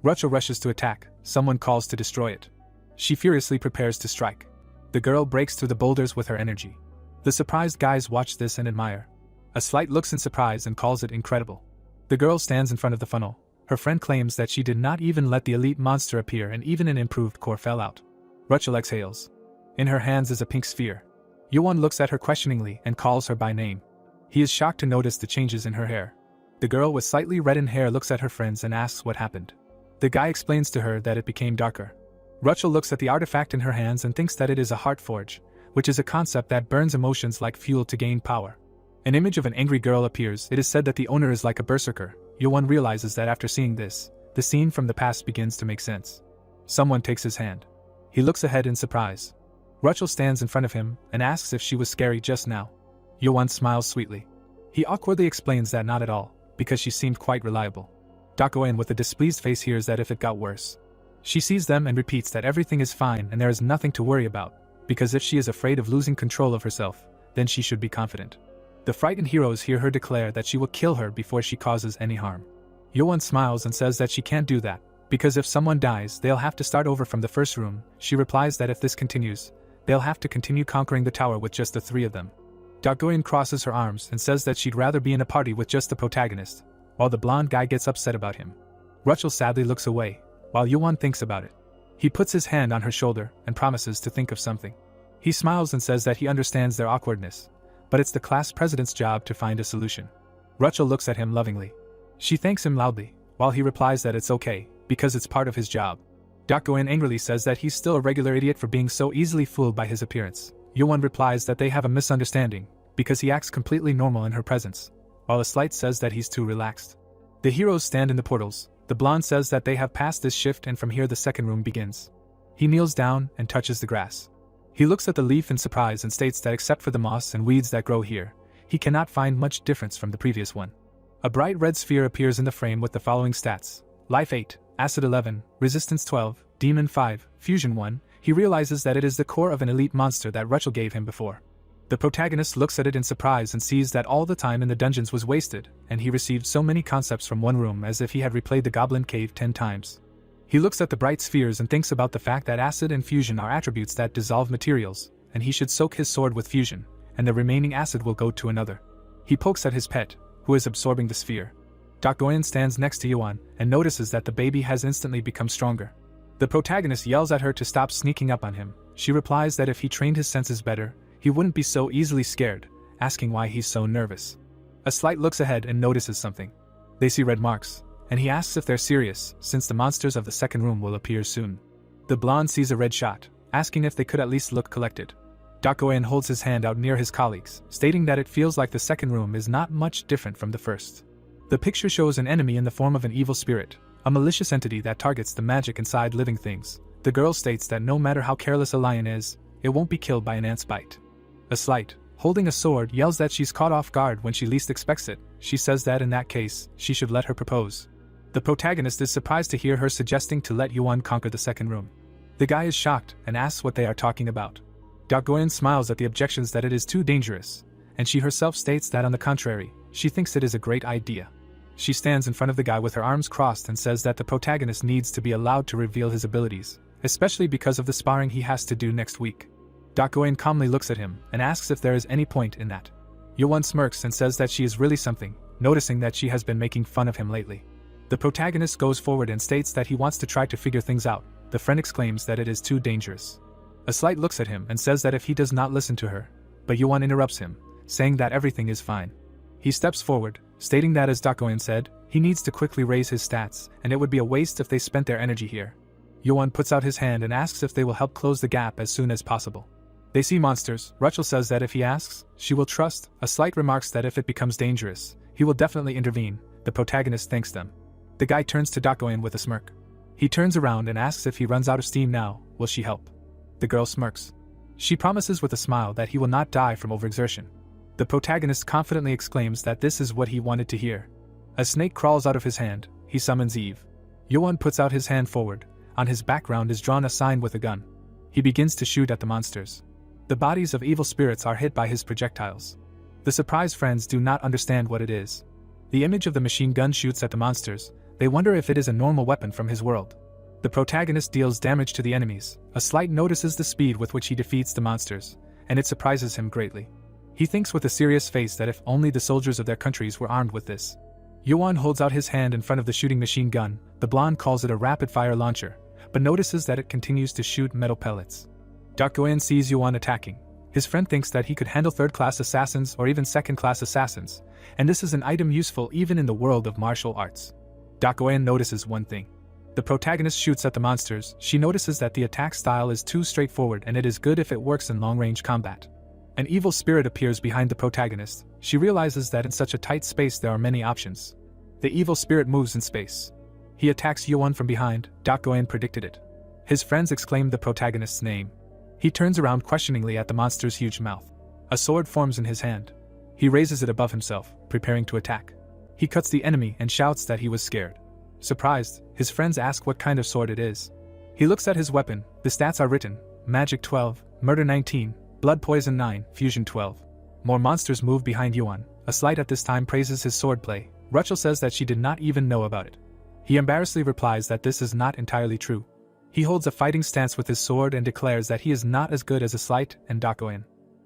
Rachel rushes to attack. Someone calls to destroy it. She furiously prepares to strike. The girl breaks through the boulders with her energy. The surprised guys watch this and admire. A Slight looks in surprise and calls it incredible. The girl stands in front of the funnel. Her friend claims that she did not even let the elite monster appear and even an improved core fell out. Rachel exhales. In her hands is a pink sphere. Yuan looks at her questioningly and calls her by name. He is shocked to notice the changes in her hair. The girl with slightly reddened hair looks at her friends and asks what happened. The guy explains to her that it became darker. Rachel looks at the artifact in her hands and thinks that it is a heart forge, which is a concept that burns emotions like fuel to gain power. An image of an angry girl appears. It is said that the owner is like a berserker. Yuan realizes that after seeing this, the scene from the past begins to make sense. Someone takes his hand. He looks ahead in surprise. Rachel stands in front of him and asks if she was scary just now. Yuan smiles sweetly. He awkwardly explains that not at all, because she seemed quite reliable. Dakoyan with a displeased face hears that if it got worse. She sees them and repeats that everything is fine and there is nothing to worry about, because if she is afraid of losing control of herself, then she should be confident. The frightened heroes hear her declare that she will kill her before she causes any harm. Yuan smiles and says that she can't do that, because if someone dies, they'll have to start over from the first room. She replies that if this continues, they'll have to continue conquering the tower with just the three of them. Dakoyan crosses her arms and says that she'd rather be in a party with just the protagonist, while the blonde guy gets upset about him. Rachel sadly looks away, while Yuan thinks about it. He puts his hand on her shoulder and promises to think of something. He smiles and says that he understands their awkwardness, but it's the class president's job to find a solution. Rachel looks at him lovingly. She thanks him loudly, while he replies that it's okay, because it's part of his job. Goen angrily says that he's still a regular idiot for being so easily fooled by his appearance. Yuan replies that they have a misunderstanding, because he acts completely normal in her presence, while a slight says that he's too relaxed. The heroes stand in the portals. The blonde says that they have passed this shift and from here the second room begins. He kneels down and touches the grass. He looks at the leaf in surprise and states that except for the moss and weeds that grow here, he cannot find much difference from the previous one. A bright red sphere appears in the frame with the following stats: Life 8, Acid 11, Resistance 12, Demon 5, Fusion 1. He realizes that it is the core of an elite monster that Rachel gave him before. The protagonist looks at it in surprise and sees that all the time in the dungeons was wasted, and he received so many concepts from one room as if he had replayed the Goblin Cave 10 times. He looks at the bright spheres and thinks about the fact that acid and fusion are attributes that dissolve materials, and he should soak his sword with fusion, and the remaining acid will go to another. He pokes at his pet, who is absorbing the sphere. Goen stands next to Yuan and notices that the baby has instantly become stronger. The protagonist yells at her to stop sneaking up on him. She replies that if he trained his senses better, he wouldn't be so easily scared, asking why he's so nervous. A slight looks ahead and notices something. They see red marks, and he asks if they're serious, since the monsters of the second room will appear soon. The blonde sees a red shot, asking if they could at least look collected. Goen holds his hand out near his colleagues, stating that it feels like the second room is not much different from the first. The picture shows an enemy in the form of an evil spirit, a malicious entity that targets the magic inside living things. The girl states that no matter how careless a lion is, it won't be killed by an ant's bite. A slight, holding a sword, yells that she's caught off guard when she least expects it. She says that in that case, she should let her propose. The protagonist is surprised to hear her suggesting to let Yuan conquer the second room. The guy is shocked and asks what they are talking about. Goen smiles at the objections that it is too dangerous, and she herself states that on the contrary, she thinks it is a great idea. She stands in front of the guy with her arms crossed and says that the protagonist needs to be allowed to reveal his abilities, especially because of the sparring he has to do next week. Goen calmly looks at him and asks if there is any point in that. Yuan smirks and says that she is really something, noticing that she has been making fun of him lately. The protagonist goes forward and states that he wants to try to figure things out. The friend exclaims that it is too dangerous. A slight looks at him and says that if he does not listen to her, but Yuan interrupts him, saying that everything is fine. He steps forward, stating that as Goen said, he needs to quickly raise his stats, and it would be a waste if they spent their energy here. Yuan puts out his hand and asks if they will help close the gap as soon as possible. They see monsters. Rachel says that if he asks, she will trust. A slight remarks that if it becomes dangerous, he will definitely intervene. The protagonist thanks them. The guy turns to Goen with a smirk. He turns around and asks if he runs out of steam now, will she help? The girl smirks. She promises with a smile that he will not die from overexertion. The protagonist confidently exclaims that this is what he wanted to hear. A snake crawls out of his hand. He summons Eve. Yuan puts out his hand forward. On his background is drawn a sign with a gun. He begins to shoot at the monsters. The bodies of evil spirits are hit by his projectiles. The surprised friends do not understand what it is. The image of the machine gun shoots at the monsters. They wonder if it is a normal weapon from his world. The protagonist deals damage to the enemies. A slight notices the speed with which he defeats the monsters, and it surprises him greatly. He thinks with a serious face that if only the soldiers of their countries were armed with this. Yuan holds out his hand in front of the shooting machine gun. The blonde calls it a rapid-fire launcher, but notices that it continues to shoot metal pellets. Goen sees Yuan attacking. His friend thinks that he could handle third-class assassins or even second-class assassins, and this is an item useful even in the world of martial arts. Goen notices one thing. The protagonist shoots at the monsters. She notices that the attack style is too straightforward and it is good if it works in long-range combat. An evil spirit appears behind the protagonist. She realizes that in such a tight space there are many options. The evil spirit moves in space. He attacks Yuan from behind. Goen predicted it. His friends exclaim the protagonist's name. He turns around questioningly at the monster's huge mouth. A sword forms in his hand. He raises it above himself, preparing to attack. He cuts the enemy and shouts that he was scared. Surprised, his friends ask what kind of sword it is. He looks at his weapon. The stats are written: Magic 12, Murder 19, Blood Poison 9, Fusion 12. More monsters move behind Yuan. A slight at this time praises his swordplay. Rachel says that she did not even know about it. He embarrassedly replies that this is not entirely true. He holds a fighting stance with his sword and declares that he is not as good as a slight and Goen.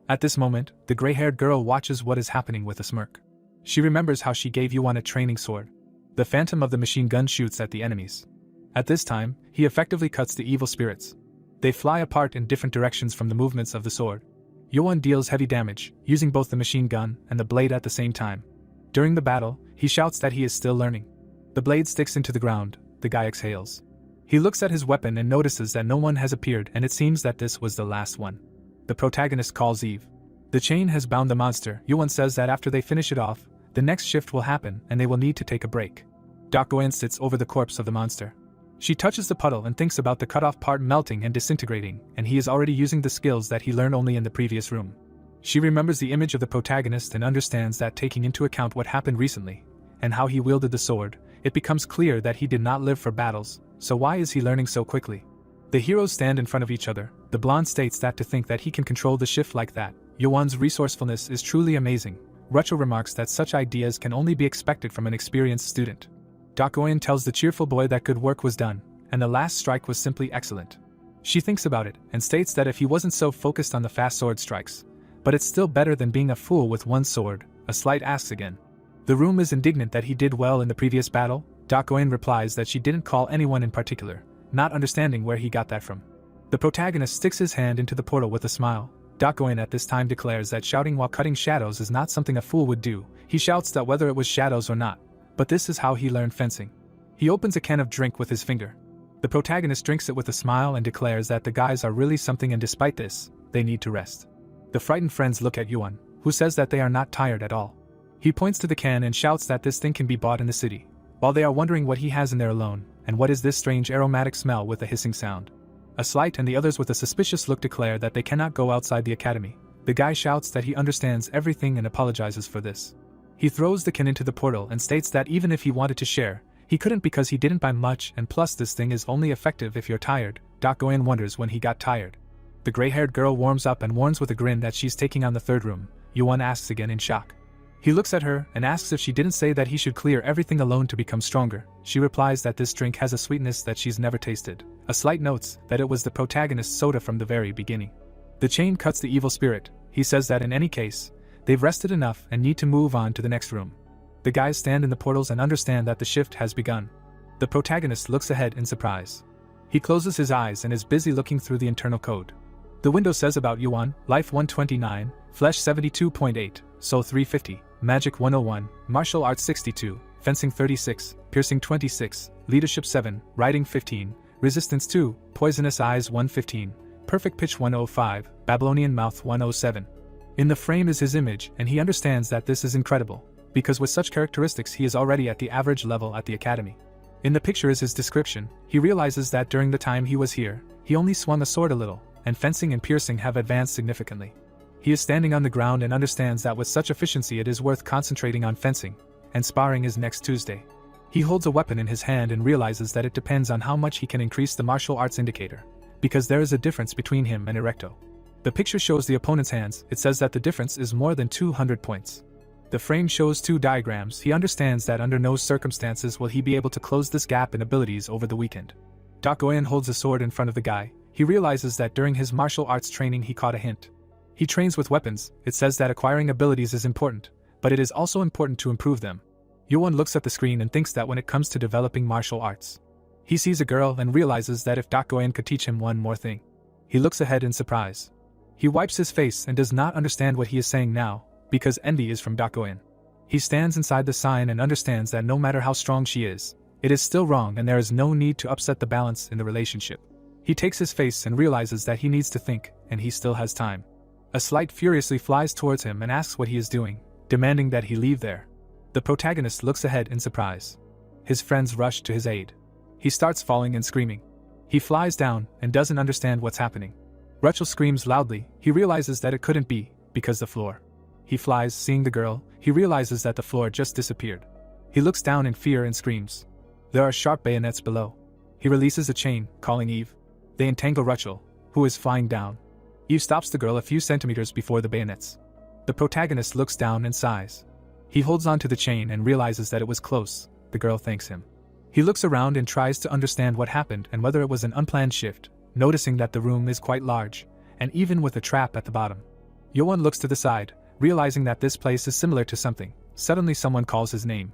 At this moment, the gray-haired girl watches what is happening with a smirk. She remembers how she gave Yuan a training sword. The phantom of the machine gun shoots at the enemies. At this time, he effectively cuts the evil spirits. They fly apart in different directions from the movements of the sword. Yuan deals heavy damage, using both the machine gun and the blade at the same time. During the battle, he shouts that he is still learning. The blade sticks into the ground. The guy exhales. He looks at his weapon and notices that no one has appeared, and it seems that this was the last one. The protagonist calls Eve. The chain has bound the monster. Yuan says that after they finish it off, the next shift will happen and they will need to take a break. Dokoen sits over the corpse of the monster. She touches the puddle and thinks about the cut-off part melting and disintegrating, and he is already using the skills that he learned only in the previous room. She remembers the image of the protagonist and understands that taking into account what happened recently, and how he wielded the sword, it becomes clear that he did not live for battles, so why is he learning so quickly? The heroes stand in front of each other. The blonde states that to think that he can control the shift like that, Yuan's resourcefulness is truly amazing. Rachel remarks that such ideas can only be expected from an experienced student. Dokoen tells the cheerful boy that good work was done, and the last strike was simply excellent. She thinks about it, and states that if he wasn't so focused on the fast sword strikes, but it's still better than being a fool with one sword. A slight asks again. The room is indignant that he did well in the previous battle. Dokoen replies that she didn't call anyone in particular, not understanding where he got that from. The protagonist sticks his hand into the portal with a smile. Dokoen at this time declares that shouting while cutting shadows is not something a fool would do. He shouts that whether it was shadows or not, but this is how he learned fencing. He opens a can of drink with his finger. The protagonist drinks it with a smile and declares that the guys are really something, and despite this, they need to rest. The frightened friends look at Yuan, who says that they are not tired at all. He points to the can and shouts that this thing can be bought in the city, while they are wondering what he has in there alone, and what is this strange aromatic smell with a hissing sound. A slight and the others with a suspicious look declare that they cannot go outside the academy. The guy shouts that he understands everything and apologizes for this. He throws the can into the portal and states that even if he wanted to share, he couldn't because he didn't buy much, and plus this thing is only effective if you're tired. Dokoen wonders when he got tired. The gray-haired girl warms up and warns with a grin that she's taking on the third room. Yuan asks again in shock. He looks at her and asks if she didn't say that he should clear everything alone to become stronger. She replies that this drink has a sweetness that she's never tasted. A slight notes that it was the protagonist's soda from the very beginning. The chain cuts the evil spirit. He says that in any case, they've rested enough and need to move on to the next room. The guys stand in the portals and understand that the shift has begun. The protagonist looks ahead in surprise. He closes his eyes and is busy looking through the internal code. The window says about Yuan: Life 129, Flesh 72.8, Soul 350, Magic 101, Martial Arts 62, Fencing 36, Piercing 26, Leadership 7, Writing 15, Resistance 2, Poisonous Eyes 115, Perfect Pitch 105, Babylonian Mouth 107. In the frame is his image, and he understands that this is incredible, because with such characteristics he is already at the average level at the academy. In the picture is his description. He realizes that during the time he was here, he only swung a sword a little, and fencing and piercing have advanced significantly. He is standing on the ground and understands that with such efficiency it is worth concentrating on fencing, and sparring is next Tuesday. He holds a weapon in his hand and realizes that it depends on how much he can increase the martial arts indicator, because there is a difference between him and Erecto. The picture shows the opponent's hands. It says that the difference is more than 200 points. The frame shows two diagrams. He understands that under no circumstances will he be able to close this gap in abilities over the weekend. Dokoen holds a sword in front of the guy. He realizes that during his martial arts training he caught a hint. He trains with weapons. It says that acquiring abilities is important, but it is also important to improve them. Yuan looks at the screen and thinks that when it comes to developing martial arts, he sees a girl and realizes that if Dokoen could teach him one more thing. He looks ahead in surprise. He wipes his face and does not understand what he is saying now, because envy is from Dokoen. He stands inside the sign and understands that no matter how strong she is, it is still wrong and there is no need to upset the balance in the relationship. He takes his face and realizes that he needs to think, and he still has time. A slight furiously flies towards him and asks what he is doing, demanding that he leave there. The protagonist looks ahead in surprise. His friends rush to his aid. He starts falling and screaming. He flies down and doesn't understand what's happening. Rachel screams loudly. He realizes that it couldn't be, because the floor. He flies, seeing the girl. He realizes that the floor just disappeared. He looks down in fear and screams. There are sharp bayonets below. He releases a chain, calling Eve. They entangle Rachel, who is flying down. Eve stops the girl a few centimeters before the bayonets. The protagonist looks down and sighs. He holds onto the chain and realizes that it was close. The girl thanks him. He looks around and tries to understand what happened and whether it was an unplanned shift, noticing that the room is quite large, and even with a trap at the bottom. Yuan looks to the side, realizing that this place is similar to something. Suddenly someone calls his name.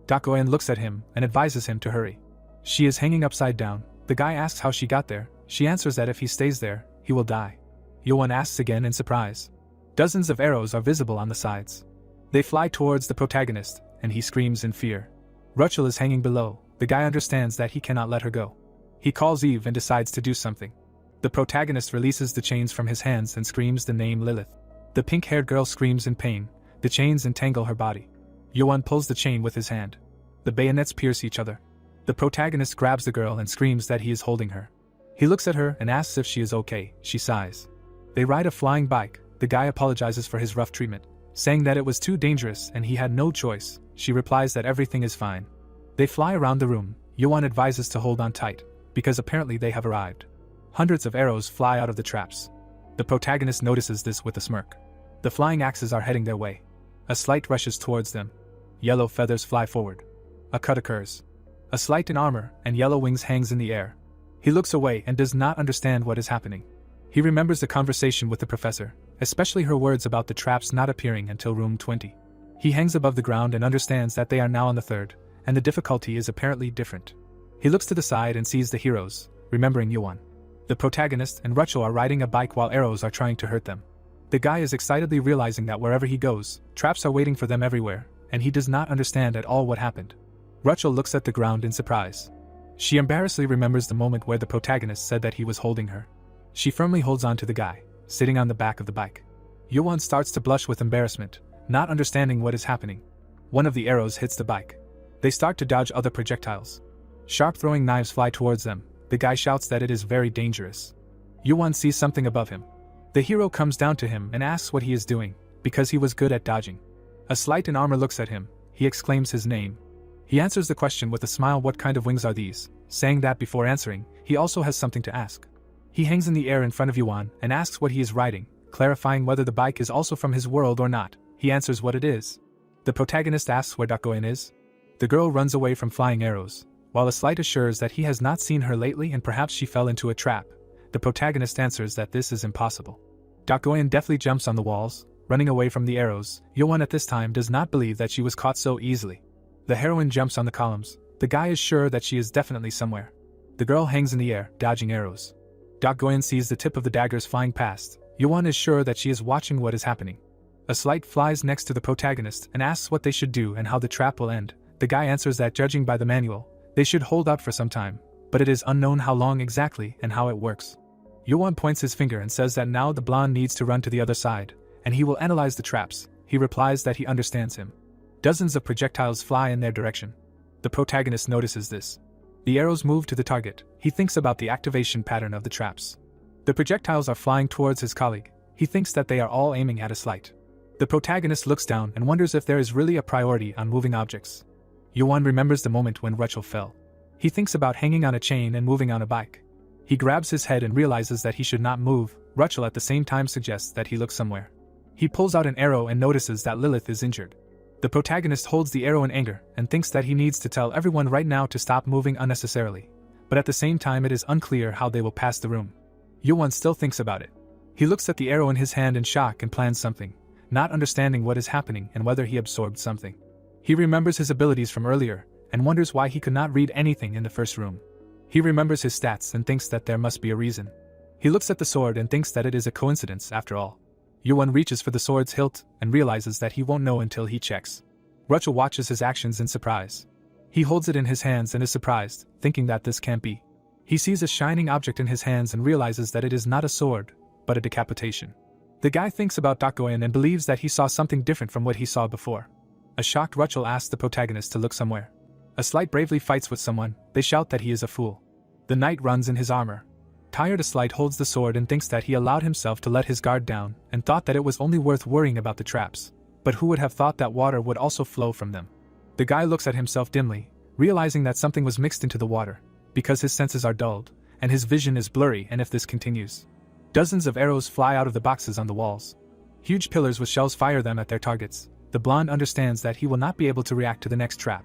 Dokoen looks at him and advises him to hurry. She is hanging upside down. The guy asks how she got there. She answers that if he stays there, he will die. Yuan asks again in surprise. Dozens of arrows are visible on the sides. They fly towards the protagonist, and he screams in fear. Rachel is hanging below. The guy understands that he cannot let her go. He calls Eve and decides to do something. The protagonist releases the chains from his hands and screams the name Lilith. The pink-haired girl screams in pain. The chains entangle her body. Yoan pulls the chain with his hand. The bayonets pierce each other. The protagonist grabs the girl and screams that he is holding her. He looks at her and asks if she is okay. She sighs. They ride a flying bike. The guy apologizes for his rough treatment, saying that it was too dangerous and he had no choice. She replies that everything is fine. They fly around the room. Yoan advises to hold on tight, because apparently they have arrived. Hundreds of arrows fly out of the traps. The protagonist notices this with a smirk. The flying axes are heading their way. A slight rushes towards them. Yellow feathers fly forward. A cut occurs. A slight in armor and yellow wings hangs in the air. He looks away and does not understand what is happening. He remembers the conversation with the professor, especially her words about the traps not appearing until room 20. He hangs above the ground and understands that they are now on the third, and the difficulty is apparently different. He looks to the side and sees the heroes, remembering Yoan. The protagonist and Ruchel are riding a bike while arrows are trying to hurt them. The guy is excitedly realizing that wherever he goes, traps are waiting for them everywhere, and he does not understand at all what happened. Ruchel looks at the ground in surprise. She embarrassedly remembers the moment where the protagonist said that he was holding her. She firmly holds on to the guy, sitting on the back of the bike. Yoan starts to blush with embarrassment, not understanding what is happening. One of the arrows hits the bike. They start to dodge other projectiles. Sharp throwing knives fly towards them. The guy shouts that it is very dangerous. Yoan sees something above him. The hero comes down to him and asks what he is doing, because he was good at dodging. A slight in armor looks at him. He exclaims his name. He answers the question with a smile, what kind of wings are these? Saying that before answering, he also has something to ask. He hangs in the air in front of Yoan and asks what he is riding, clarifying whether the bike is also from his world or not. He answers what it is. The protagonist asks where Dakoin is. The girl runs away from flying arrows, while a slight assures that he has not seen her lately and perhaps she fell into a trap. The protagonist answers that this is impossible. Dakoin deftly jumps on the walls, running away from the arrows. Yoan at this time does not believe that she was caught so easily. The heroine jumps on the columns. The guy is sure that she is definitely somewhere. The girl hangs in the air, dodging arrows. Dakoin sees the tip of the daggers flying past. Yoan is sure that she is watching what is happening. A slight flies next to the protagonist and asks what they should do and how the trap will end. The guy answers that judging by the manual, they should hold up for some time, but it is unknown how long exactly and how it works. Yoan points his finger and says that now the blonde needs to run to the other side, and he will analyze the traps. He replies that he understands him. Dozens of projectiles fly in their direction. The protagonist notices this. The arrows move to the target. He thinks about the activation pattern of the traps. The projectiles are flying towards his colleague. He thinks that they are all aiming at a slight. The protagonist looks down and wonders if there is really a priority on moving objects. Yoan remembers the moment when Ruchel fell. He thinks about hanging on a chain and moving on a bike. He grabs his head and realizes that he should not move. Ruchel at the same time suggests that he look somewhere. He pulls out an arrow and notices that Lilith is injured. The protagonist holds the arrow in anger and thinks that he needs to tell everyone right now to stop moving unnecessarily. But at the same time it is unclear how they will pass the room. Yoan still thinks about it. He looks at the arrow in his hand in shock and plans something, not understanding what is happening and whether he absorbed something. He remembers his abilities from earlier and wonders why he could not read anything in the first room. He remembers his stats and thinks that there must be a reason. He looks at the sword and thinks that it is a coincidence after all. Yoan reaches for the sword's hilt and realizes that he won't know until he checks. Ruchel watches his actions in surprise. He holds it in his hands and is surprised, thinking that this can't be. He sees a shining object in his hands and realizes that it is not a sword, but a decapitation. The guy thinks about Dakoin and believes that he saw something different from what he saw before. A shocked Ruchel asks the protagonist to look somewhere. A slight bravely fights with someone. They shout that he is a fool. The knight runs in his armor. Tired, a slight holds the sword and thinks that he allowed himself to let his guard down and thought that it was only worth worrying about the traps. But who would have thought that water would also flow from them? The guy looks at himself dimly, realizing that something was mixed into the water, because his senses are dulled, and his vision is blurry. And if this continues, dozens of arrows fly out of the boxes on the walls. Huge pillars with shells fire them at their targets. The blonde understands that he will not be able to react to the next trap.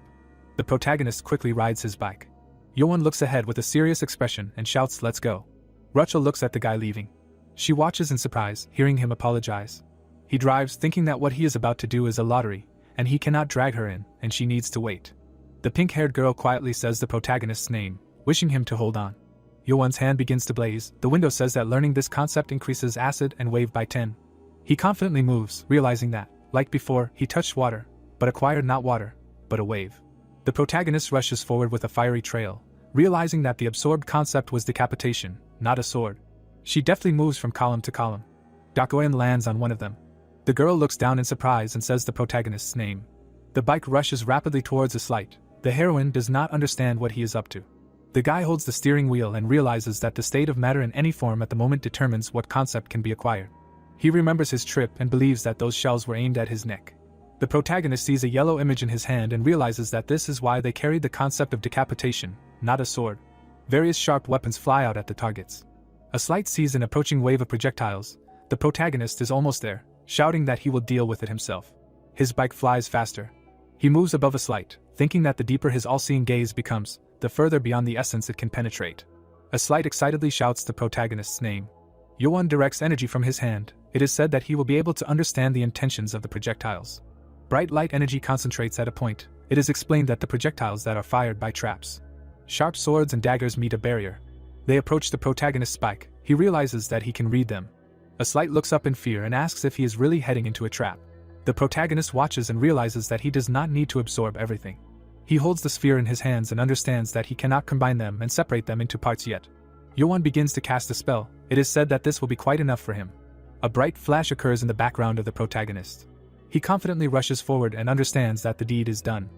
The protagonist quickly rides his bike. Yoan looks ahead with a serious expression and shouts, "Let's go." Ruchel looks at the guy leaving. She watches in surprise, hearing him apologize. He drives, thinking that what he is about to do is a lottery, and he cannot drag her in, and she needs to wait. The pink-haired girl quietly says the protagonist's name, wishing him to hold on. Yoan's hand begins to blaze. The window says that learning this concept increases acid and wave by 10. He confidently moves, realizing that, like before, he touched water, but acquired not water, but a wave. The protagonist rushes forward with a fiery trail. realizing that the absorbed concept was decapitation, not a sword. She deftly moves from column to column. Dakoen lands on one of them. The girl looks down in surprise and says the protagonist's name. The bike rushes rapidly towards a slight. The heroine does not understand what he is up to. The guy holds the steering wheel and realizes that the state of matter in any form at the moment determines what concept can be acquired. He remembers his trip and believes that those shells were aimed at his neck. The protagonist sees a yellow image in his hand and realizes that this is why they carried the concept of decapitation, not a sword. Various sharp weapons fly out at the targets. A slight sees an approaching wave of projectiles. The protagonist is almost there, shouting that he will deal with it himself. His bike flies faster. He moves above a slight, thinking that the deeper his all-seeing gaze becomes, the further beyond the essence it can penetrate. A slight excitedly shouts the protagonist's name. Yoan directs energy from his hand. It is said that he will be able to understand the intentions of the projectiles. Bright light energy concentrates at a point. It is explained that the projectiles that are fired by traps. Sharp swords and daggers meet a barrier. They approach the protagonist's bike. He realizes that he can read them. A slight looks up in fear and asks if he is really heading into a trap. The protagonist watches and realizes that he does not need to absorb everything. He holds the sphere in his hands and understands that he cannot combine them and separate them into parts yet. Yoan begins to cast a spell. It is said that this will be quite enough for him. A bright flash occurs in the background of the protagonist. He confidently rushes forward and understands that the deed is done.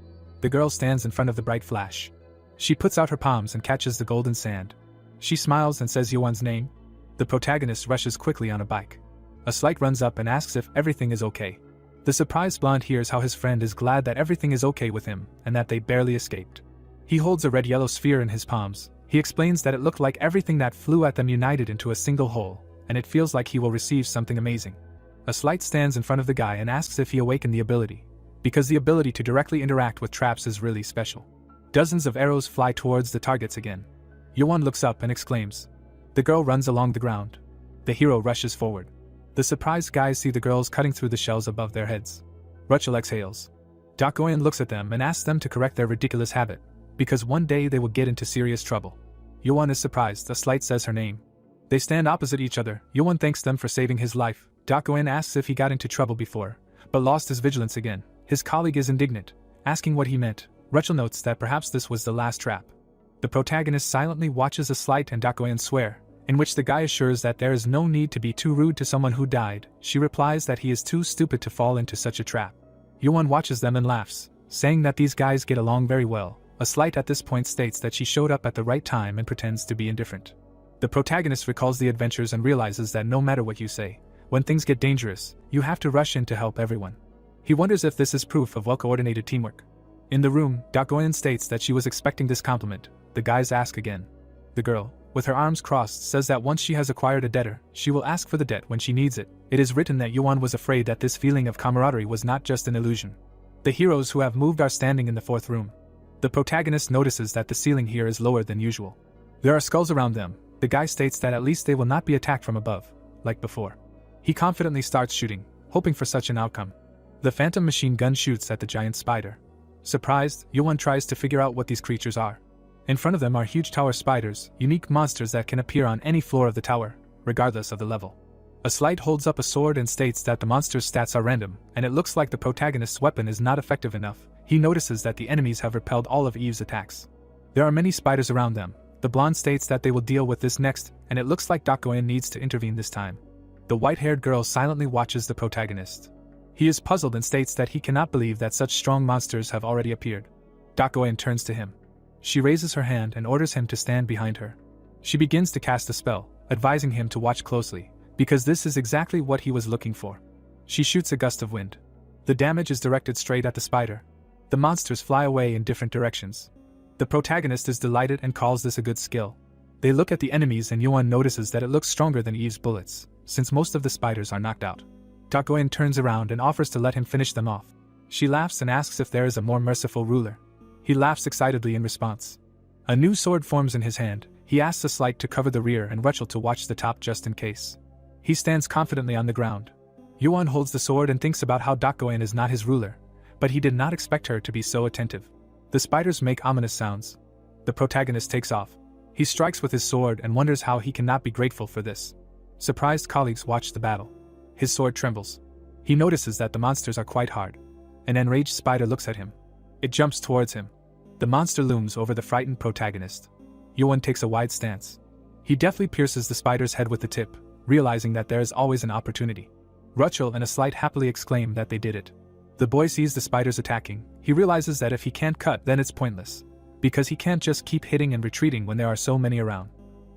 The girl stands in front of the bright flash. She puts out her palms and catches the golden sand. She smiles and says Yoan's name. The protagonist rushes quickly on a bike. A slight runs up and asks if everything is okay. The surprised blonde hears how his friend is glad that everything is okay with him and that they barely escaped. He holds a red-yellow sphere in his palms. He explains that it looked like everything that flew at them united into a single whole, and it feels like he will receive something amazing. A slight stands in front of the guy and asks if he awakened the ability, because the ability to directly interact with traps is really special. Dozens of arrows fly towards the targets again. Yoan looks up and exclaims. The girl runs along the ground. The hero rushes forward. The surprised guys see the girls cutting through the shells above their heads. Rachel exhales. Dakoen looks at them and asks them to correct their ridiculous habit, because one day they will get into serious trouble. Yoan is surprised. A slight says her name. They stand opposite each other. Yoan thanks them for saving his life. Dakoen asks if he got into trouble before, but lost his vigilance again. His colleague is indignant, asking what he meant. Rachel notes that perhaps this was the last trap. The protagonist silently watches a slight and Dakoen swear, in which the guy assures that there is no need to be too rude to someone who died. She replies that he is too stupid to fall into such a trap. Yoan watches them and laughs, saying that these guys get along very well. A slight at this point states that she showed up at the right time and pretends to be indifferent. The protagonist recalls the adventures and realizes that no matter what you say, when things get dangerous, you have to rush in to help everyone. He wonders if this is proof of well-coordinated teamwork. In the room, Dakoen states that she was expecting this compliment. The guys ask again. The girl, with her arms crossed, says that once she has acquired a debtor, she will ask for the debt when she needs it. It is written that Yoan was afraid that this feeling of camaraderie was not just an illusion. The heroes who have moved are standing in the fourth room. The protagonist notices that the ceiling here is lower than usual. There are skulls around them. The guy states that at least they will not be attacked from above, like before. He confidently starts shooting, hoping for such an outcome. The phantom machine gun shoots at the giant spider. Surprised, Yoan tries to figure out what these creatures are. In front of them are huge tower spiders, unique monsters that can appear on any floor of the tower, regardless of the level. A slight holds up a sword and states that the monster's stats are random, and it looks like the protagonist's weapon is not effective enough. He notices that the enemies have repelled all of Eve's attacks. There are many spiders around them. The blonde states that they will deal with this next, and it looks like Dakoen needs to intervene this time. The white-haired girl silently watches the protagonist. He is puzzled and states that he cannot believe that such strong monsters have already appeared. Dakoen turns to him. She raises her hand and orders him to stand behind her. She begins to cast a spell, advising him to watch closely, because this is exactly what he was looking for. She shoots a gust of wind. The damage is directed straight at the spider. The monsters fly away in different directions. The protagonist is delighted and calls this a good skill. They look at the enemies and Yoan notices that it looks stronger than Eve's bullets, since most of the spiders are knocked out. Dakoen turns around and offers to let him finish them off. She laughs and asks if there is a more merciful ruler. He laughs excitedly in response. A new sword forms in his hand. He asks a slight to cover the rear and Rachel to watch the top just in case. He stands confidently on the ground. Yoan holds the sword and thinks about how Dakoen is not his ruler, but he did not expect her to be so attentive. The spiders make ominous sounds. The protagonist takes off. He strikes with his sword and wonders how he cannot be grateful for this. Surprised colleagues watch the battle. His sword trembles. He notices that the monsters are quite hard. An enraged spider looks at him. It jumps towards him. The monster looms over the frightened protagonist. Yoan takes a wide stance. He deftly pierces the spider's head with the tip, realizing that there is always an opportunity. Rachel and a slight happily exclaim that they did it. The boy sees the spiders attacking. He realizes that if he can't cut, then it's pointless, because he can't just keep hitting and retreating when there are so many around.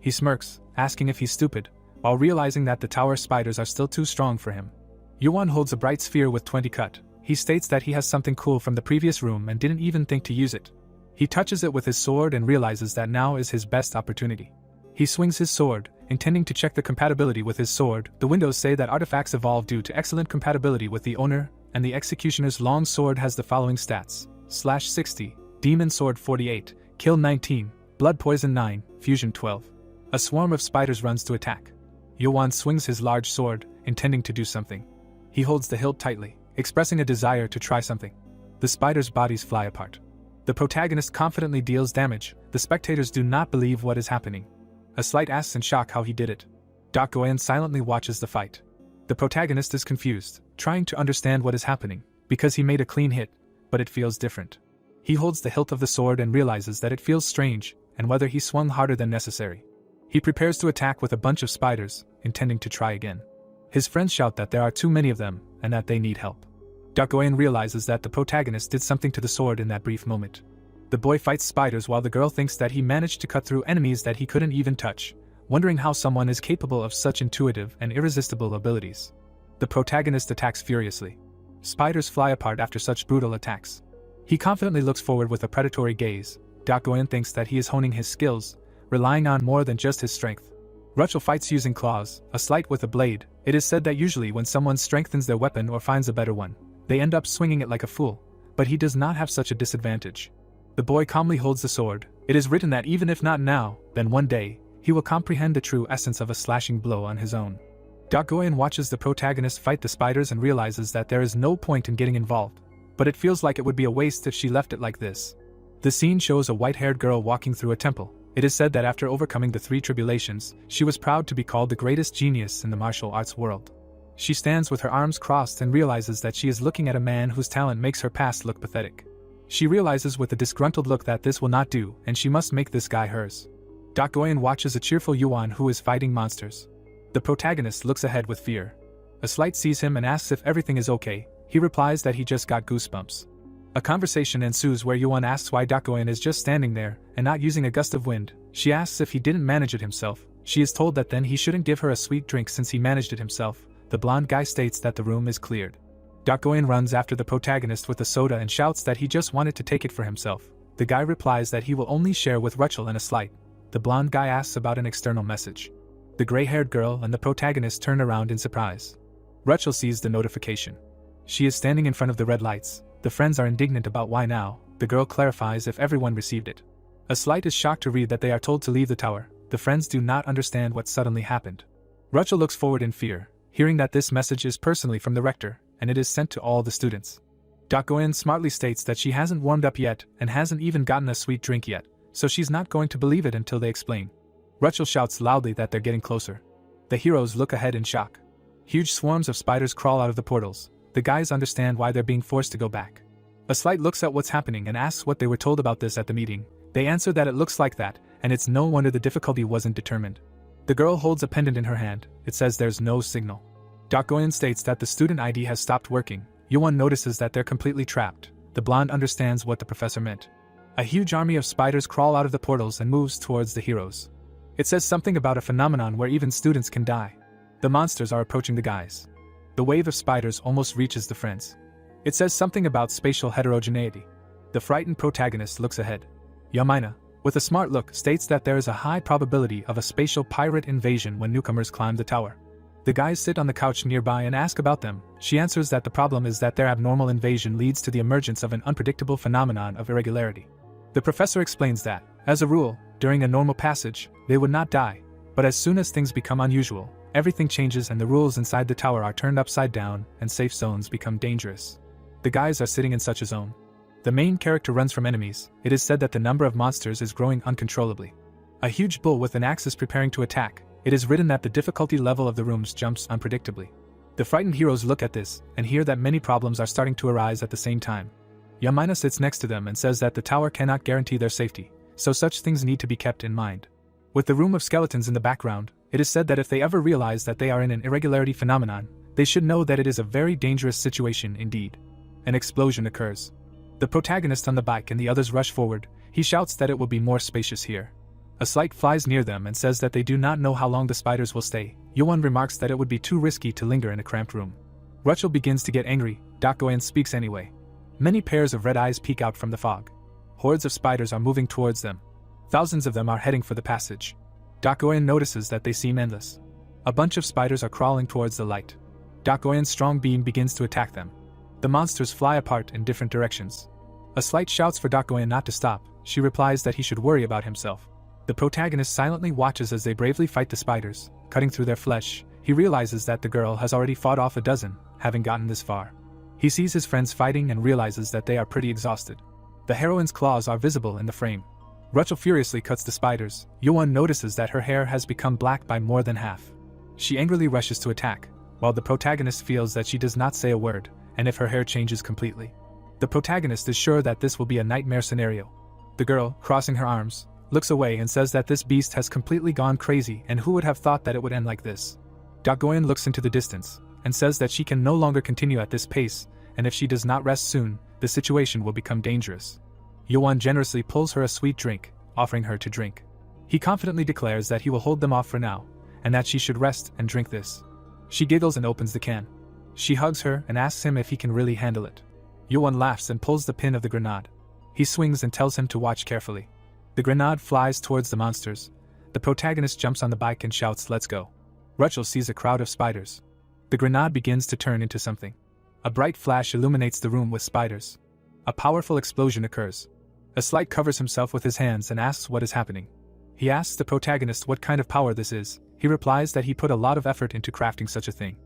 He smirks, asking if he's stupid, while realizing that the tower spiders are still too strong for him. Yuan holds a bright sphere with 20 cut. He states that he has something cool from the previous room and didn't even think to use it. He touches it with his sword and realizes that now is his best opportunity. He swings his sword, intending to check the compatibility with his sword. The windows say that artifacts evolve due to excellent compatibility with the owner, and the executioner's long sword has the following stats: /60, demon sword 48, kill 19, blood poison 9, fusion 12. A swarm of spiders runs to attack. Yuan swings his large sword, intending to do something. He holds the hilt tightly, expressing a desire to try something. The spiders' bodies fly apart. The protagonist confidently deals damage. The spectators do not believe what is happening. A slight asks in shock how he did it. Dak Goen silently watches the fight. The protagonist is confused, trying to understand what is happening, because he made a clean hit, but it feels different. He holds the hilt of the sword and realizes that it feels strange, and whether he swung harder than necessary. He prepares to attack with a bunch of spiders, intending to try again. His friends shout that there are too many of them, and that they need help. Dak Goen realizes that the protagonist did something to the sword in that brief moment. The boy fights spiders while the girl thinks that he managed to cut through enemies that he couldn't even touch, wondering how someone is capable of such intuitive and irresistible abilities. The protagonist attacks furiously. Spiders fly apart after such brutal attacks. He confidently looks forward with a predatory gaze. Dak Goen thinks that he is honing his skills, relying on more than just his strength. Rachel fights using claws, a slight with a blade. It is said that usually when someone strengthens their weapon or finds a better one, they end up swinging it like a fool, but he does not have such a disadvantage. The boy calmly holds the sword. It is written that even if not now, then one day, he will comprehend the true essence of a slashing blow on his own. Dak Goen watches the protagonist fight the spiders and realizes that there is no point in getting involved, but it feels like it would be a waste if she left it like this. The scene shows a white-haired girl walking through a temple. It is said that after overcoming the 3 tribulations, she was proud to be called the greatest genius in the martial arts world. She stands with her arms crossed and realizes that she is looking at a man whose talent makes her past look pathetic. She realizes with a disgruntled look that this will not do, and she must make this guy hers. Dak Goen watches a cheerful Yuan who is fighting monsters. The protagonist looks ahead with fear. A slight sees him and asks if everything is okay. He replies that he just got goosebumps. A conversation ensues where Yuan asks why Dak Goen is just standing there and not using a gust of wind. She asks if he didn't manage it himself. She is told that then he shouldn't give her a sweet drink since he managed it himself. The blonde guy states that the room is cleared. Dak Goen runs after the protagonist with a soda and shouts that he just wanted to take it for himself. The guy replies that he will only share with Rachel and a slight. The blonde guy asks about an external message. The gray-haired girl and the protagonist turn around in surprise. Rachel sees the notification. She is standing in front of the red lights. The friends are indignant about why now. The girl clarifies if everyone received it. A slight is shocked to read that they are told to leave the tower. The friends do not understand what suddenly happened. Rachel looks forward in fear, hearing that this message is personally from the rector, and it is sent to all the students. Dak Goen smartly states that she hasn't warmed up yet and hasn't even gotten a sweet drink yet, so she's not going to believe it until they explain. Rachel shouts loudly that they're getting closer. The heroes look ahead in shock. Huge swarms of spiders crawl out of the portals. The guys understand why they're being forced to go back. A slight looks at what's happening and asks what they were told about this at the meeting. They answer that it looks like that, and it's no wonder the difficulty wasn't determined. The girl holds a pendant in her hand. It says there's no signal. Dak Goen states that the student ID has stopped working. Yuan notices that they're completely trapped. The blonde understands what the professor meant. A huge army of spiders crawl out of the portals and moves towards the heroes. It says something about a phenomenon where even students can die. The monsters are approaching the guys. The wave of spiders almost reaches the friends. It says something about spatial heterogeneity. The frightened protagonist looks ahead. Yamina, with a smart look, states that there is a high probability of a spatial pirate invasion when newcomers climb the tower. The guys sit on the couch nearby and ask about them. She answers that the problem is that their abnormal invasion leads to the emergence of an unpredictable phenomenon of irregularity. The professor explains that, as a rule, during a normal passage, they would not die, but as soon as things become unusual, everything changes and the rules inside the tower are turned upside down and safe zones become dangerous. The guys are sitting in such a zone. The main character runs from enemies. It is said that the number of monsters is growing uncontrollably. A huge bull with an axe is preparing to attack. It is written that the difficulty level of the rooms jumps unpredictably. The frightened heroes look at this and hear that many problems are starting to arise at the same time. Yamina sits next to them and says that the tower cannot guarantee their safety, so such things need to be kept in mind. With the room of skeletons in the background, it is said that if they ever realize that they are in an irregularity phenomenon, they should know that it is a very dangerous situation indeed. An explosion occurs. The protagonist on the bike and the others rush forward. He shouts that it will be more spacious here. A Slight flies near them and says that they do not know how long the spiders will stay. Yoan remarks that it would be too risky to linger in a cramped room. Rachel begins to get angry. Dakoyan speaks anyway. Many pairs of red eyes peek out from the fog. Hordes of spiders are moving towards them. Thousands of them are heading for the passage. Dakoyan notices that they seem endless. A bunch of spiders are crawling towards the light. Dakoyan's strong beam begins to attack them. The monsters fly apart in different directions. A Slight shouts for Dakoyan not to stop. She replies that he should worry about himself. The protagonist silently watches as they bravely fight the spiders, cutting through their flesh. He realizes that the girl has already fought off a dozen, having gotten this far. He sees his friends fighting and realizes that they are pretty exhausted. The heroine's claws are visible in the frame. Rachel furiously cuts the spiders. Yoan notices that her hair has become black by more than half. She angrily rushes to attack, while the protagonist feels that she does not say a word, and if her hair changes completely. The protagonist is sure that this will be a nightmare scenario. The girl, crossing her arms, looks away and says that this beast has completely gone crazy and who would have thought that it would end like this. Dakoyan looks into the distance and says that she can no longer continue at this pace, and if she does not rest soon, the situation will become dangerous. Yoan generously pulls her a sweet drink, offering her to drink. He confidently declares that he will hold them off for now, and that she should rest and drink this. She giggles and opens the can. She hugs her and asks him if he can really handle it. Yoan laughs and pulls the pin of the grenade. He swings and tells him to watch carefully. The grenade flies towards the monsters. The protagonist jumps on the bike and shouts, "Let's go." Rachel sees a crowd of spiders. The grenade begins to turn into something. A bright flash illuminates the room with spiders. A powerful explosion occurs. A Slight covers himself with his hands and asks what is happening. He asks the protagonist what kind of power this is. He replies that he put a lot of effort into crafting such a thing.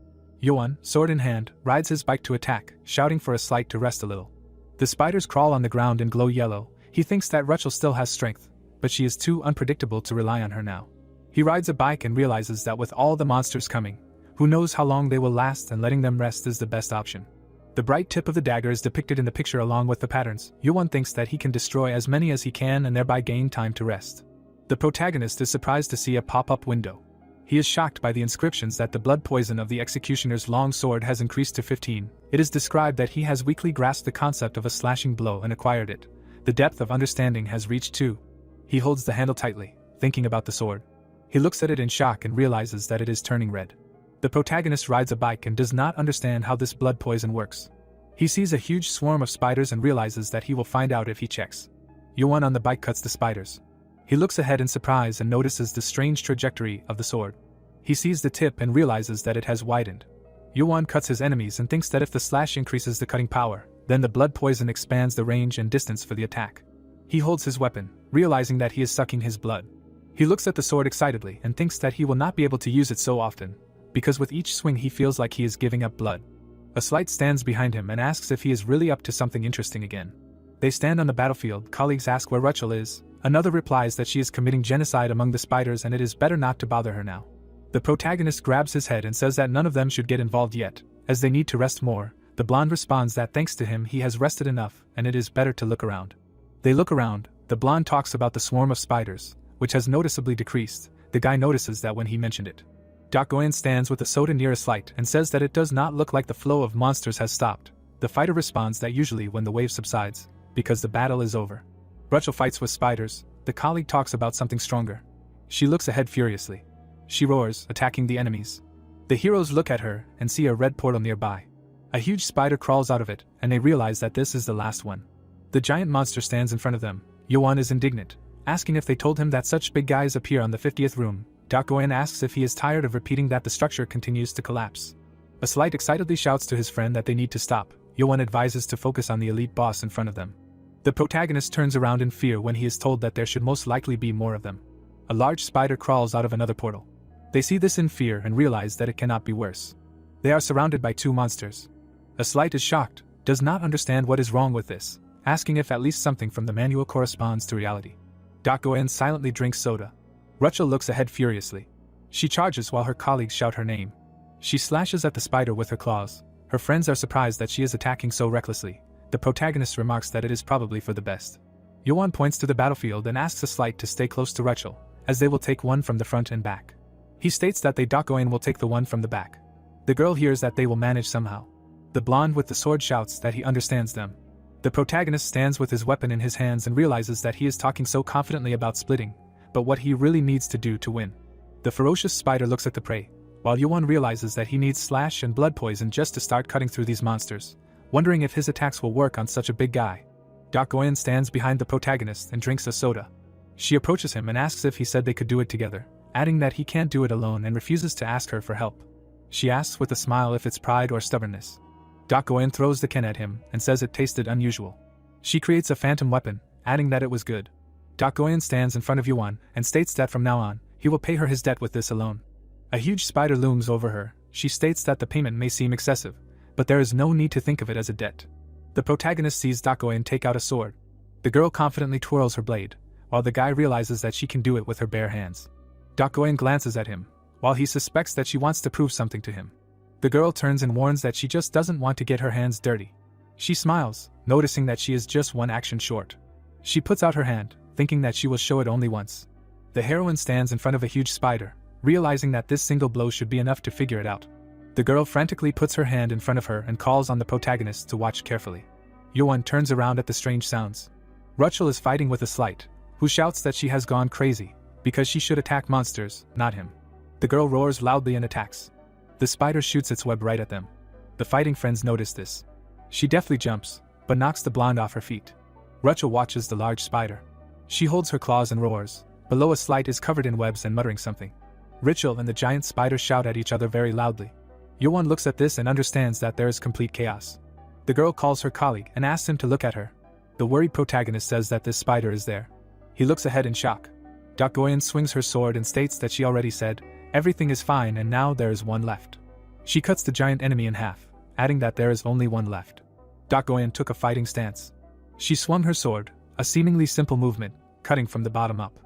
Yoan, sword in hand, rides his bike to attack, shouting for a Slight to rest a little. The spiders crawl on the ground and glow yellow. He thinks that Rachel still has strength, but she is too unpredictable to rely on her now. He rides a bike and realizes that with all the monsters coming, who knows how long they will last, and letting them rest is the best option. The bright tip of the dagger is depicted in the picture along with the patterns. Yoan thinks that he can destroy as many as he can and thereby gain time to rest. The protagonist is surprised to see a pop-up window. He is shocked by the inscriptions that the blood poison of the executioner's long sword has increased to 15. It is described that he has weakly grasped the concept of a slashing blow and acquired it. The depth of understanding has reached 2. He holds the handle tightly, thinking about the sword. He looks at it in shock and realizes that it is turning red. The protagonist rides a bike and does not understand how this blood poison works. He sees a huge swarm of spiders and realizes that he will find out if he checks. Yoan on the bike cuts the spiders. He looks ahead in surprise and notices the strange trajectory of the sword. He sees the tip and realizes that it has widened. Yoan cuts his enemies and thinks that if the slash increases the cutting power, then the blood poison expands the range and distance for the attack. He holds his weapon, realizing that he is sucking his blood. He looks at the sword excitedly and thinks that he will not be able to use it so often, because with each swing he feels like he is giving up blood. A Slight stands behind him and asks if he is really up to something interesting again. They stand on the battlefield. Colleagues ask where Rachel is. Another replies that she is committing genocide among the spiders and it is better not to bother her now. The protagonist grabs his head and says that none of them should get involved yet, as they need to rest more. The blonde responds that thanks to him he has rested enough and it is better to look around. They look around. The blonde talks about the swarm of spiders, which has noticeably decreased. The guy notices that when he mentioned it. Dakoyan stands with a soda near a Slight and says that it does not look like the flow of monsters has stopped. The fighter responds that usually when the wave subsides, because the battle is over. Rachel fights with spiders. The colleague talks about something stronger. She looks ahead furiously. She roars, attacking the enemies. The heroes look at her and see a red portal nearby. A huge spider crawls out of it, and they realize that this is the last one. The giant monster stands in front of them. Yoan is indignant, asking if they told him that such big guys appear on the 50th room. Dakoyan asks if he is tired of repeating that the structure continues to collapse. A Slight excitedly shouts to his friend that they need to stop. Yoan advises to focus on the elite boss in front of them. The protagonist turns around in fear when he is told that there should most likely be more of them. A large spider crawls out of another portal. They see this in fear and realize that it cannot be worse. They are surrounded by 2 monsters. A Slight is shocked, does not understand what is wrong with this, asking if at least something from the manual corresponds to reality. Dakoyan silently drinks soda. Rachel looks ahead furiously. She charges while her colleagues shout her name. She slashes at the spider with her claws. Her friends are surprised that she is attacking so recklessly. The protagonist remarks that it is probably for the best. Yoan points to the battlefield and asks a Slight to stay close to Rachel, as they will take one from the front and back. He states that Goen will take the one from the back. The girl hears that they will manage somehow. The blonde with the sword shouts that he understands them. The protagonist stands with his weapon in his hands and realizes that he is talking so confidently about splitting, but what he really needs to do to win. The ferocious spider looks at the prey, while Yoan realizes that he needs slash and blood poison just to start cutting through these monsters, wondering if his attacks will work on such a big guy. Goen stands behind the protagonist and drinks a soda. She approaches him and asks if he said they could do it together, adding that he can't do it alone and refuses to ask her for help. She asks with a smile if it's pride or stubbornness. Goen throws the ken at him and says it tasted unusual. She creates a phantom weapon, adding that it was good. Goen stands in front of Yuan and states that from now on, he will pay her his debt with this alone. A huge spider looms over her. She states that the payment may seem excessive, but there is no need to think of it as a debt. The protagonist sees Goen take out a sword. The girl confidently twirls her blade, while the guy realizes that she can do it with her bare hands. Goen glances at him, while he suspects that she wants to prove something to him. The girl turns and warns that she just doesn't want to get her hands dirty. She smiles, noticing that she is just one action short. She puts out her hand, thinking that she will show it only once. The heroine stands in front of a huge spider, realizing that this single blow should be enough to figure it out. The girl frantically puts her hand in front of her and calls on the protagonist to watch carefully. Yuan turns around at the strange sounds. Rachel is fighting with a Slight, who shouts that she has gone crazy, because she should attack monsters, not him. The girl roars loudly and attacks. The spider shoots its web right at them. The fighting friends notice this. She deftly jumps, but knocks the blonde off her feet. Rachel watches the large spider. She holds her claws and roars. Below, a Slight is covered in webs and muttering something. Rachel and the giant spider shout at each other very loudly. Yuan looks at this and understands that there is complete chaos. The girl calls her colleague and asks him to look at her. The worried protagonist says that this spider is there. He looks ahead in shock. Goen swings her sword and states that she already said, everything is fine and now there is one left. She cuts the giant enemy in half, adding that there is only one left. Goen took a fighting stance. She swung her sword, a seemingly simple movement, cutting from the bottom up.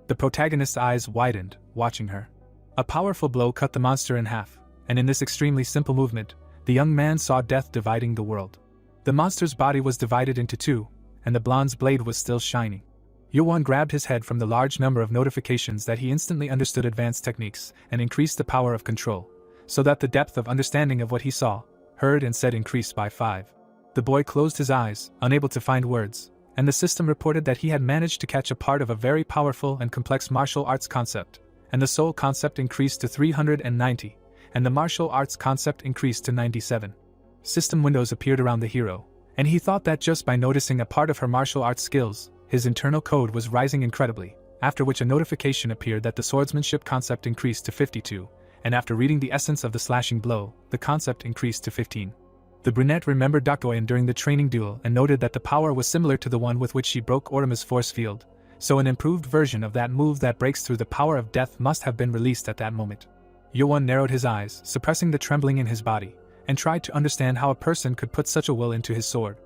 The protagonist's eyes widened, watching her. A powerful blow cut the monster in half, and in this extremely simple movement, the young man saw death dividing the world. The monster's body was divided into two, and the blonde's blade was still shining. Yuan grabbed his head from the large number of notifications that he instantly understood advanced techniques and increased the power of control, so that the depth of understanding of what he saw, heard and said increased by 5. The boy closed his eyes, unable to find words, and the system reported that he had managed to catch a part of a very powerful and complex martial arts concept, and the soul concept increased to 390, and the martial arts concept increased to 97. System windows appeared around the hero, and he thought that just by noticing a part of her martial arts skills, his internal code was rising incredibly, after which a notification appeared that the swordsmanship concept increased to 52, and after reading the essence of the slashing blow, the concept increased to 15. The brunette remembered Goen during the training duel and noted that the power was similar to the one with which she broke Ortima's force field, so an improved version of that move that breaks through the power of death must have been released at that moment. Yuan narrowed his eyes, suppressing the trembling in his body, and tried to understand how a person could put such a will into his sword.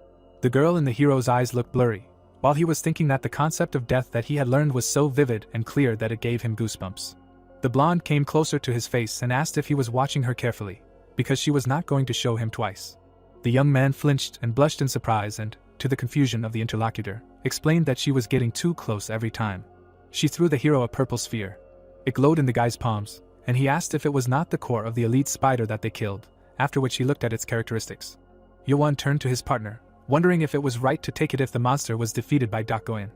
The girl in the hero's eyes looked blurry, while he was thinking that the concept of death that he had learned was so vivid and clear that it gave him goosebumps. The blonde came closer to his face and asked if he was watching her carefully, because she was not going to show him twice. The young man flinched and blushed in surprise and, to the confusion of the interlocutor, explained that she was getting too close every time. She threw the hero a purple sphere. It glowed in the guy's palms, and he asked if it was not the core of the elite spider that they killed, after which he looked at its characteristics. Yuan turned to his partner, wondering if it was right to take it if the monster was defeated by Goen.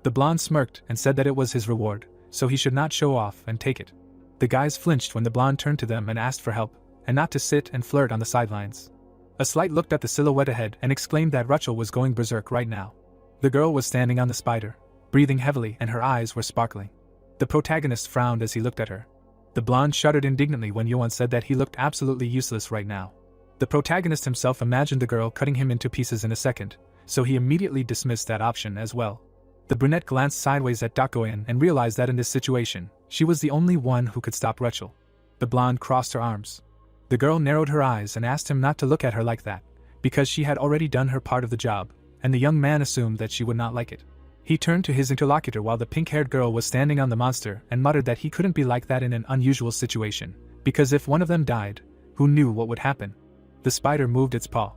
The blonde smirked and said that it was his reward, so he should not show off and take it. The guys flinched when the blonde turned to them and asked for help, and not to sit and flirt on the sidelines. A Slight looked at the silhouette ahead and exclaimed that Rachel was going berserk right now. The girl was standing on the spider, breathing heavily, and her eyes were sparkling. The protagonist frowned as he looked at her. The blonde shuddered indignantly when Yuan said that he looked absolutely useless right now. The protagonist himself imagined the girl cutting him into pieces in a second, so he immediately dismissed that option as well. The brunette glanced sideways at Goen and realized that in this situation, she was the only one who could stop Rachel. The blonde crossed her arms. The girl narrowed her eyes and asked him not to look at her like that, because she had already done her part of the job, and the young man assumed that she would not like it. He turned to his interlocutor while the pink-haired girl was standing on the monster and muttered that he couldn't be like that in an unusual situation, because if one of them died, who knew what would happen? The spider moved its paw.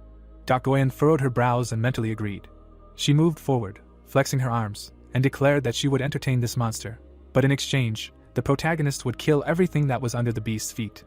Goen furrowed her brows and mentally agreed. She moved forward, flexing her arms, and declared that she would entertain this monster, but in exchange, the protagonist would kill everything that was under the beast's feet.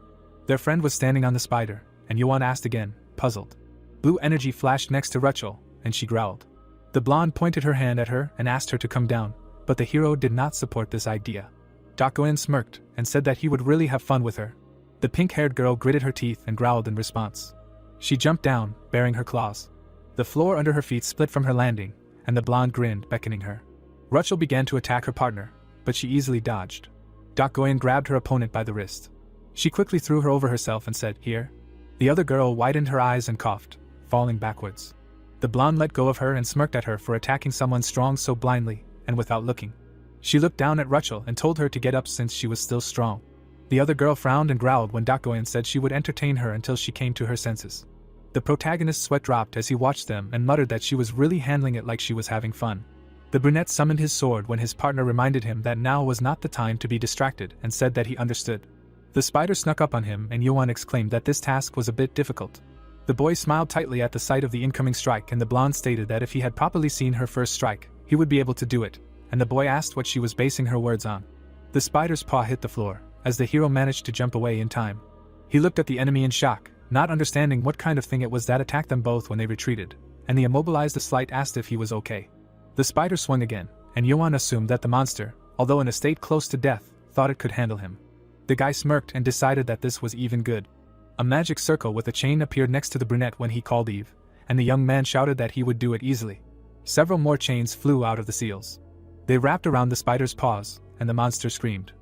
Their friend was standing on the spider, and Yuan asked again, puzzled. Blue energy flashed next to Rachel, and she growled. The blonde pointed her hand at her and asked her to come down, but the hero did not support this idea. Dakoen smirked and said that he would really have fun with her. The pink-haired girl gritted her teeth and growled in response. She jumped down, baring her claws. The floor under her feet split from her landing, and the blonde grinned, beckoning her. Rachel began to attack her partner, but she easily dodged. Dakoen grabbed her opponent by the wrist. She quickly threw her over herself and said, "Here." The other girl widened her eyes and coughed, falling backwards. The blonde let go of her and smirked at her for attacking someone strong so blindly, and without looking. She looked down at Rachel and told her to get up since she was still strong. The other girl frowned and growled when Dakoen said she would entertain her until she came to her senses. The protagonist's sweat dropped as he watched them and muttered that she was really handling it like she was having fun. The brunette summoned his sword when his partner reminded him that now was not the time to be distracted and said that he understood. The spider snuck up on him and Yuan exclaimed that this task was a bit difficult. The boy smiled tightly at the sight of the incoming strike and the blonde stated that if he had properly seen her first strike, he would be able to do it, and the boy asked what she was basing her words on. The spider's paw hit the floor, as the hero managed to jump away in time. He looked at the enemy in shock, not understanding what kind of thing it was that attacked them both when they retreated, and the immobilized slight asked if he was okay. The spider swung again, and Yuan assumed that the monster, although in a state close to death, thought it could handle him. The guy smirked and decided that this was even good. A magic circle with a chain appeared next to the brunette when he called Eve, and the young man shouted that he would do it easily. Several more chains flew out of the seals. They wrapped around the spider's paws, and the monster screamed.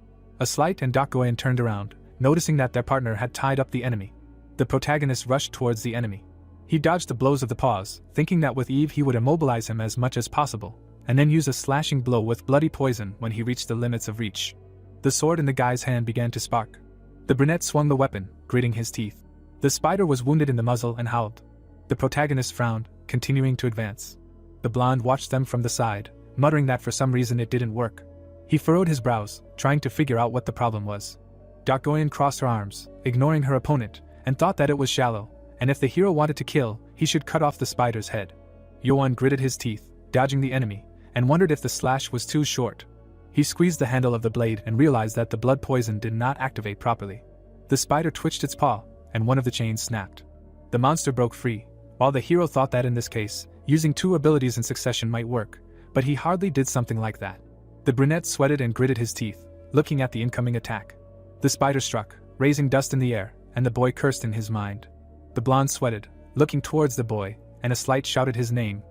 A slight and Dakoen turned around, noticing that their partner had tied up the enemy. The protagonist rushed towards the enemy. He dodged the blows of the paws, thinking that with Eve he would immobilize him as much as possible, and then use a slashing blow with bloody poison when he reached the limits of reach. The sword in the guy's hand began to spark. The brunette swung the weapon, gritting his teeth. The spider was wounded in the muzzle and howled. The protagonist frowned, continuing to advance. The blonde watched them from the side, muttering that for some reason it didn't work. He furrowed his brows, trying to figure out what the problem was. Dakoen crossed her arms, ignoring her opponent, and thought that it was shallow, and if the hero wanted to kill, he should cut off the spider's head. Yuan gritted his teeth, dodging the enemy, and wondered if the slash was too short. He squeezed the handle of the blade and realized that the blood poison did not activate properly. The spider twitched its paw, and one of the chains snapped. The monster broke free, while the hero thought that in this case, using two abilities in succession might work, but he hardly did something like that. The brunette sweated and gritted his teeth, looking at the incoming attack. The spider struck, raising dust in the air, and the boy cursed in his mind. The blonde sweated, looking towards the boy, and a slight shouted his name.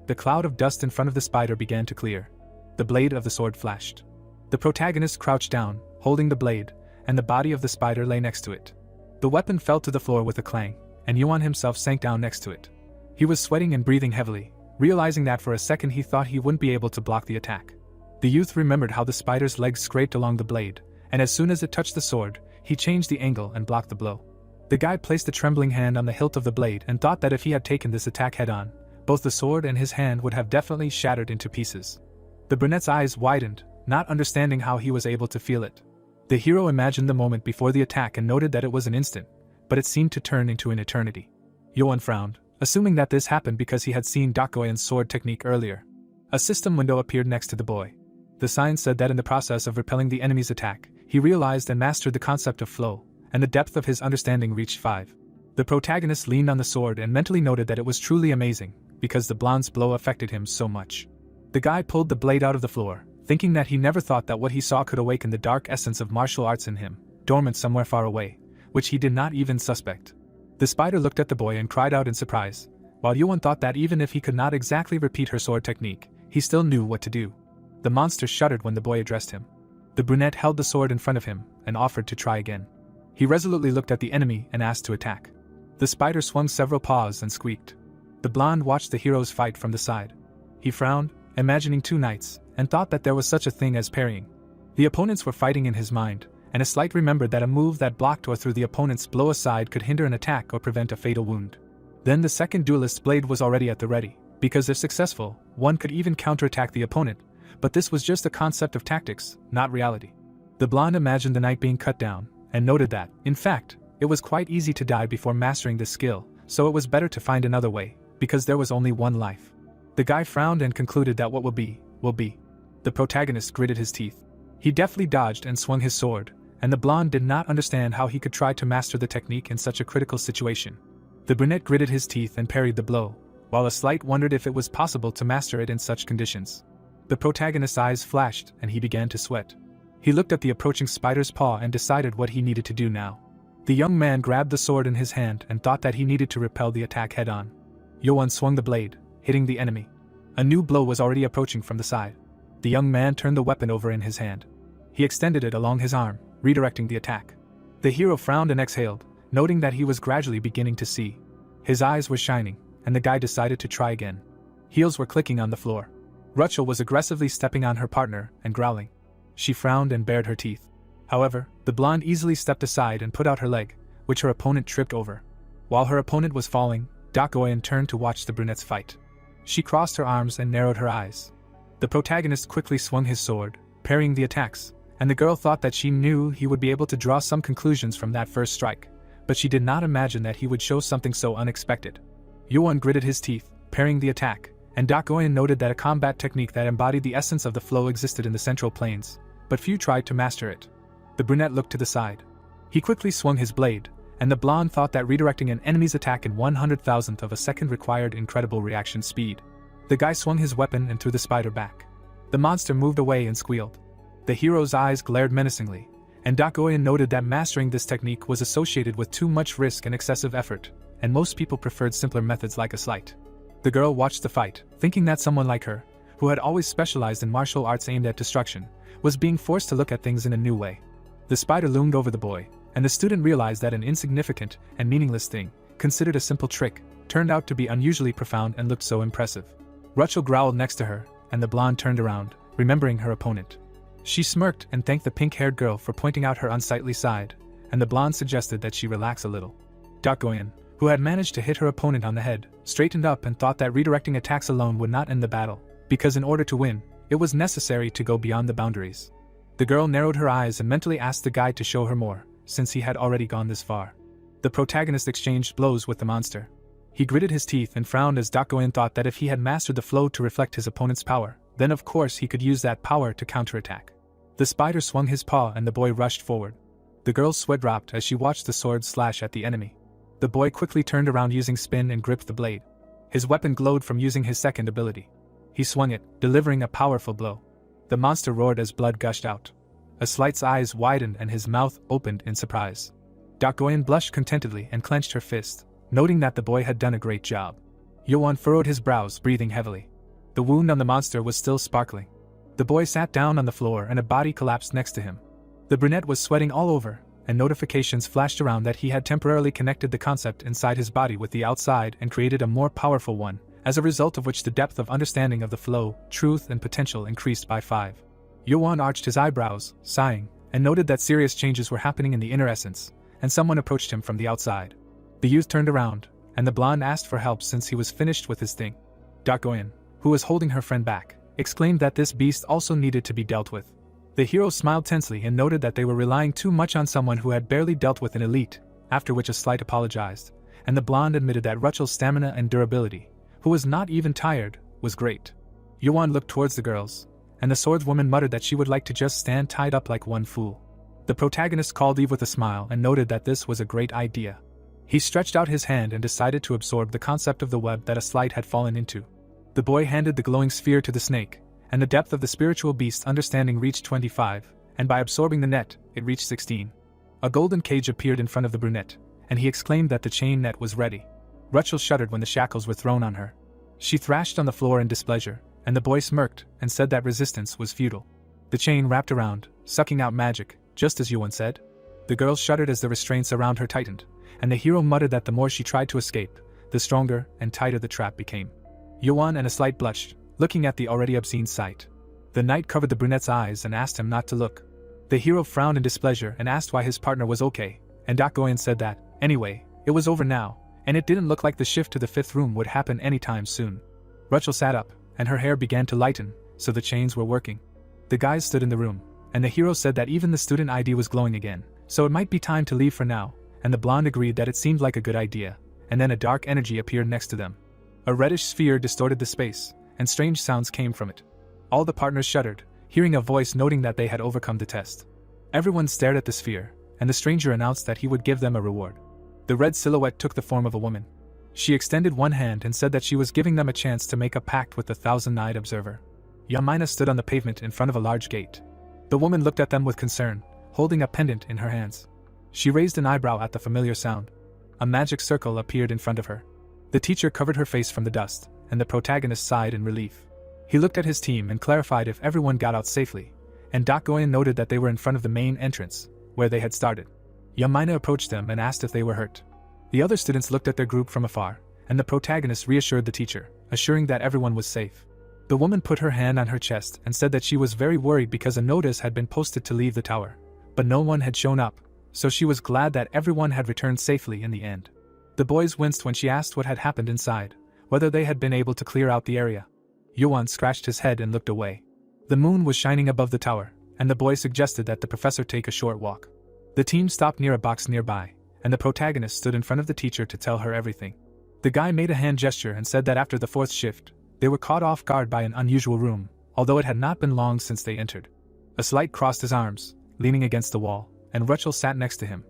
The cloud of dust in front of the spider began to clear. The blade of the sword flashed. The protagonist crouched down, holding the blade, and the body of the spider lay next to it. The weapon fell to the floor with a clang, and Yuan himself sank down next to it. He was sweating and breathing heavily, realizing that for a second he thought he wouldn't be able to block the attack. The youth remembered how the spider's legs scraped along the blade, and as soon as it touched the sword, he changed the angle and blocked the blow. The guy placed a trembling hand on the hilt of the blade and thought that if he had taken this attack head-on, both the sword and his hand would have definitely shattered into pieces. The brunette's eyes widened, not understanding how he was able to feel it. The hero imagined the moment before the attack and noted that it was an instant, but it seemed to turn into an eternity. Yuan frowned, assuming that this happened because he had seen Dakoen's sword technique earlier. A system window appeared next to the boy. The sign said that in the process of repelling the enemy's attack, he realized and mastered the concept of flow, and the depth of his understanding reached 5. The protagonist leaned on the sword and mentally noted that it was truly amazing, because the blonde's blow affected him so much. The guy pulled the blade out of the floor, thinking that he never thought that what he saw could awaken the dark essence of martial arts in him, dormant somewhere far away, which he did not even suspect. The spider looked at the boy and cried out in surprise, while Yuan thought that even if he could not exactly repeat her sword technique, he still knew what to do. The monster shuddered when the boy addressed him. The brunette held the sword in front of him and offered to try again. He resolutely looked at the enemy and asked to attack. The spider swung several paws and squeaked. The blonde watched the heroes fight from the side. He frowned, imagining two knights, and thought that there was such a thing as parrying. The opponents were fighting in his mind, and a slight remembered that a move that blocked or threw the opponent's blow aside could hinder an attack or prevent a fatal wound. Then the second duelist's blade was already at the ready, because if successful, one could even counterattack the opponent, but this was just a concept of tactics, not reality. The blonde imagined the knight being cut down, and noted that, in fact, it was quite easy to die before mastering this skill, so it was better to find another way, because there was only one life. The guy frowned and concluded that what will be, will be. The protagonist gritted his teeth. He deftly dodged and swung his sword, and the blonde did not understand how he could try to master the technique in such a critical situation. The brunette gritted his teeth and parried the blow, while a slight wondered if it was possible to master it in such conditions. The protagonist's eyes flashed and he began to sweat. He looked at the approaching spider's paw and decided what he needed to do now. The young man grabbed the sword in his hand and thought that he needed to repel the attack head-on. Yoan swung the blade, hitting the enemy. A new blow was already approaching from the side. The young man turned the weapon over in his hand. He extended it along his arm, redirecting the attack. The hero frowned and exhaled, noting that he was gradually beginning to see. His eyes were shining, and the guy decided to try again. Heels were clicking on the floor. Rachel was aggressively stepping on her partner and growling. She frowned and bared her teeth. However, the blonde easily stepped aside and put out her leg, which her opponent tripped over. While her opponent was falling, Dakoyan turned to watch the brunette's fight. She crossed her arms and narrowed her eyes. The protagonist quickly swung his sword, parrying the attacks, and the girl thought that she knew he would be able to draw some conclusions from that first strike, but she did not imagine that he would show something so unexpected. Yoan gritted his teeth, parrying the attack, and Dakoyan noted that a combat technique that embodied the essence of the flow existed in the central plains, but few tried to master it. The brunette looked to the side. He quickly swung his blade, and the blonde thought that redirecting an enemy's attack in 100,000th of a second required incredible reaction speed. The guy swung his weapon and threw the spider back. The monster moved away and squealed. The hero's eyes glared menacingly, and Dakoyan noted that mastering this technique was associated with too much risk and excessive effort, and most people preferred simpler methods like a sleight. The girl watched the fight, thinking that someone like her, who had always specialized in martial arts aimed at destruction, was being forced to look at things in a new way. The spider loomed over the boy, and the student realized that an insignificant and meaningless thing, considered a simple trick, turned out to be unusually profound and looked so impressive. Rachel growled next to her, and the blonde turned around, remembering her opponent. She smirked and thanked the pink-haired girl for pointing out her unsightly side, and the blonde suggested that she relax a little. Dakoyan, who had managed to hit her opponent on the head, straightened up and thought that redirecting attacks alone would not end the battle, because in order to win, it was necessary to go beyond the boundaries. The girl narrowed her eyes and mentally asked the guide to show her more, since he had already gone this far. The protagonist exchanged blows with the monster. He gritted his teeth and frowned as Dakoyan thought that if he had mastered the flow to reflect his opponent's power, then of course he could use that power to counterattack. The spider swung his paw and the boy rushed forward. The girl's sweat dropped as she watched the sword slash at the enemy. The boy quickly turned around using spin and gripped the blade. His weapon glowed from using his second ability. He swung it, delivering a powerful blow. The monster roared as blood gushed out. A slight's eyes widened and his mouth opened in surprise. Dakoyan blushed contentedly and clenched her fist, noting that the boy had done a great job. Yoan furrowed his brows, breathing heavily. The wound on the monster was still sparkling. The boy sat down on the floor and a body collapsed next to him. The brunette was sweating all over, and notifications flashed around that he had temporarily connected the concept inside his body with the outside and created a more powerful one, as a result of which the depth of understanding of the flow, truth and potential increased by 5. Yoan arched his eyebrows, sighing, and noted that serious changes were happening in the inner essence, and someone approached him from the outside. The youth turned around, and the blonde asked for help since he was finished with his thing. Dakoyan, who was holding her friend back, exclaimed that this beast also needed to be dealt with. The hero smiled tensely and noted that they were relying too much on someone who had barely dealt with an elite, after which a slight apologized, and the blonde admitted that Rachel's stamina and durability, who was not even tired, was great. Yoan looked towards the girls, and the swordswoman muttered that she would like to just stand tied up like one fool. The protagonist called Eve with a smile and noted that this was a great idea. He stretched out his hand and decided to absorb the concept of the web that a slide had fallen into. The boy handed the glowing sphere to the snake, and the depth of the spiritual beast's understanding reached 25, and by absorbing the net, it reached 16. A golden cage appeared in front of the brunette, and he exclaimed that the chain net was ready. Rachel shuddered when the shackles were thrown on her. She thrashed on the floor in displeasure, and the boy smirked and said that resistance was futile. The chain wrapped around, sucking out magic, just as Yoan said. The girl shuddered as the restraints around her tightened, and the hero muttered that the more she tried to escape, the stronger and tighter the trap became. Yoan and a slight blush, looking at the already obscene sight. The knight covered the brunette's eyes and asked him not to look. The hero frowned in displeasure and asked why his partner was okay, and Dakoyan said that, anyway, it was over now, and it didn't look like the shift to the 5th room would happen anytime soon. Rachel sat up, and her hair began to lighten, so the chains were working. The guys stood in the room, and the hero said that even the student ID was glowing again, so it might be time to leave for now, and the blonde agreed that it seemed like a good idea, and then a dark energy appeared next to them. A reddish sphere distorted the space, and strange sounds came from it. All the partners shuddered, hearing a voice noting that they had overcome the test. Everyone stared at the sphere, and the stranger announced that he would give them a reward. The red silhouette took the form of a woman. She extended one hand and said that she was giving them a chance to make a pact with the thousand-eyed observer. Yamina stood on the pavement in front of a large gate. The woman looked at them with concern, holding a pendant in her hands. She raised an eyebrow at the familiar sound. A magic circle appeared in front of her. The teacher covered her face from the dust, and the protagonist sighed in relief. He looked at his team and clarified if everyone got out safely, and Goyen noted that they were in front of the main entrance, where they had started. Yamina approached them and asked if they were hurt. The other students looked at their group from afar, and the protagonist reassured the teacher, assuring that everyone was safe. The woman put her hand on her chest and said that she was very worried because a notice had been posted to leave the tower, but no one had shown up, so she was glad that everyone had returned safely in the end. The boys winced when she asked what had happened inside, whether they had been able to clear out the area. Yuan scratched his head and looked away. The moon was shining above the tower, and the boy suggested that the professor take a short walk. The team stopped near a box nearby, and the protagonist stood in front of the teacher to tell her everything. The guy made a hand gesture and said that after the fourth shift, they were caught off guard by an unusual room, although it had not been long since they entered. A slight crossed his arms, leaning against the wall, and Rachel sat next to him.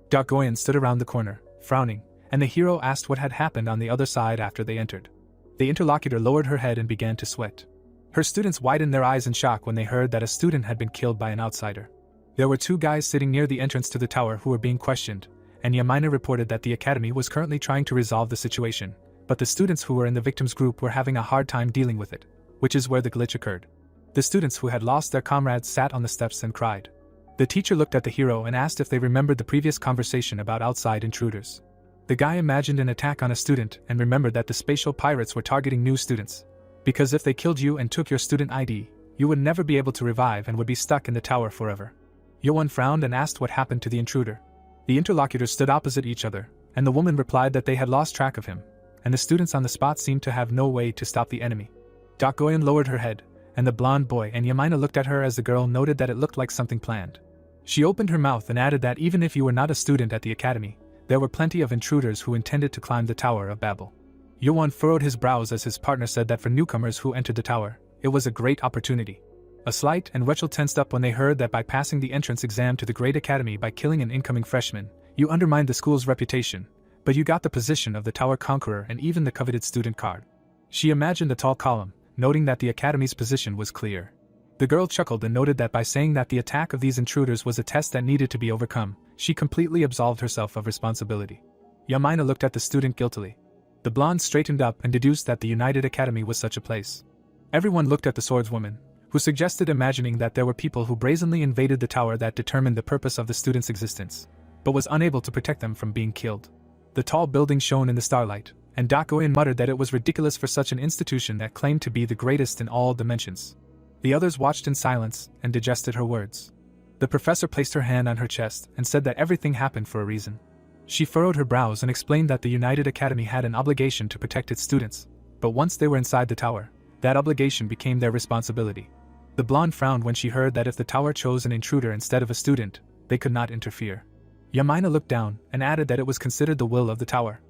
Goyen stood around the corner, frowning, and the hero asked what had happened on the other side after they entered. The interlocutor lowered her head and began to sweat. Her students widened their eyes in shock when they heard that a student had been killed by an outsider. There were two guys sitting near the entrance to the tower who were being questioned, and Yamina reported that the academy was currently trying to resolve the situation, but the students who were in the victim's group were having a hard time dealing with it, which is where the glitch occurred. The students who had lost their comrades sat on the steps and cried. The teacher looked at the hero and asked if they remembered the previous conversation about outside intruders. The guy imagined an attack on a student and remembered that the spatial pirates were targeting new students, because if they killed you and took your student ID, you would never be able to revive and would be stuck in the tower forever. Yuan frowned and asked what happened to the intruder. The interlocutors stood opposite each other, and the woman replied that they had lost track of him, and the students on the spot seemed to have no way to stop the enemy. Goyen lowered her head, and the blonde boy and Yamina looked at her as the girl noted that it looked like something planned. She opened her mouth and added that even if you were not a student at the academy, there were plenty of intruders who intended to climb the Tower of Babel. Yuan furrowed his brows as his partner said that for newcomers who entered the tower, it was a great opportunity. A slight and Rachel tensed up when they heard that by passing the entrance exam to the Great Academy by killing an incoming freshman, you undermined the school's reputation, but you got the position of the Tower Conqueror and even the coveted student card. She imagined a tall column, noting that the Academy's position was clear. The girl chuckled and noted that by saying that the attack of these intruders was a test that needed to be overcome, she completely absolved herself of responsibility. Yamina looked at the student guiltily. The blonde straightened up and deduced that the United Academy was such a place. Everyone looked at the swordswoman, who suggested imagining that there were people who brazenly invaded the tower that determined the purpose of the students' existence, but was unable to protect them from being killed. The tall building shone in the starlight, and Goyen muttered that it was ridiculous for such an institution that claimed to be the greatest in all dimensions. The others watched in silence and digested her words. The professor placed her hand on her chest and said that everything happened for a reason. She furrowed her brows and explained that the United Academy had an obligation to protect its students, but once they were inside the tower, that obligation became their responsibility. The blonde frowned when she heard that if the tower chose an intruder instead of a student, they could not interfere. Yamina looked down and added that it was considered the will of the tower.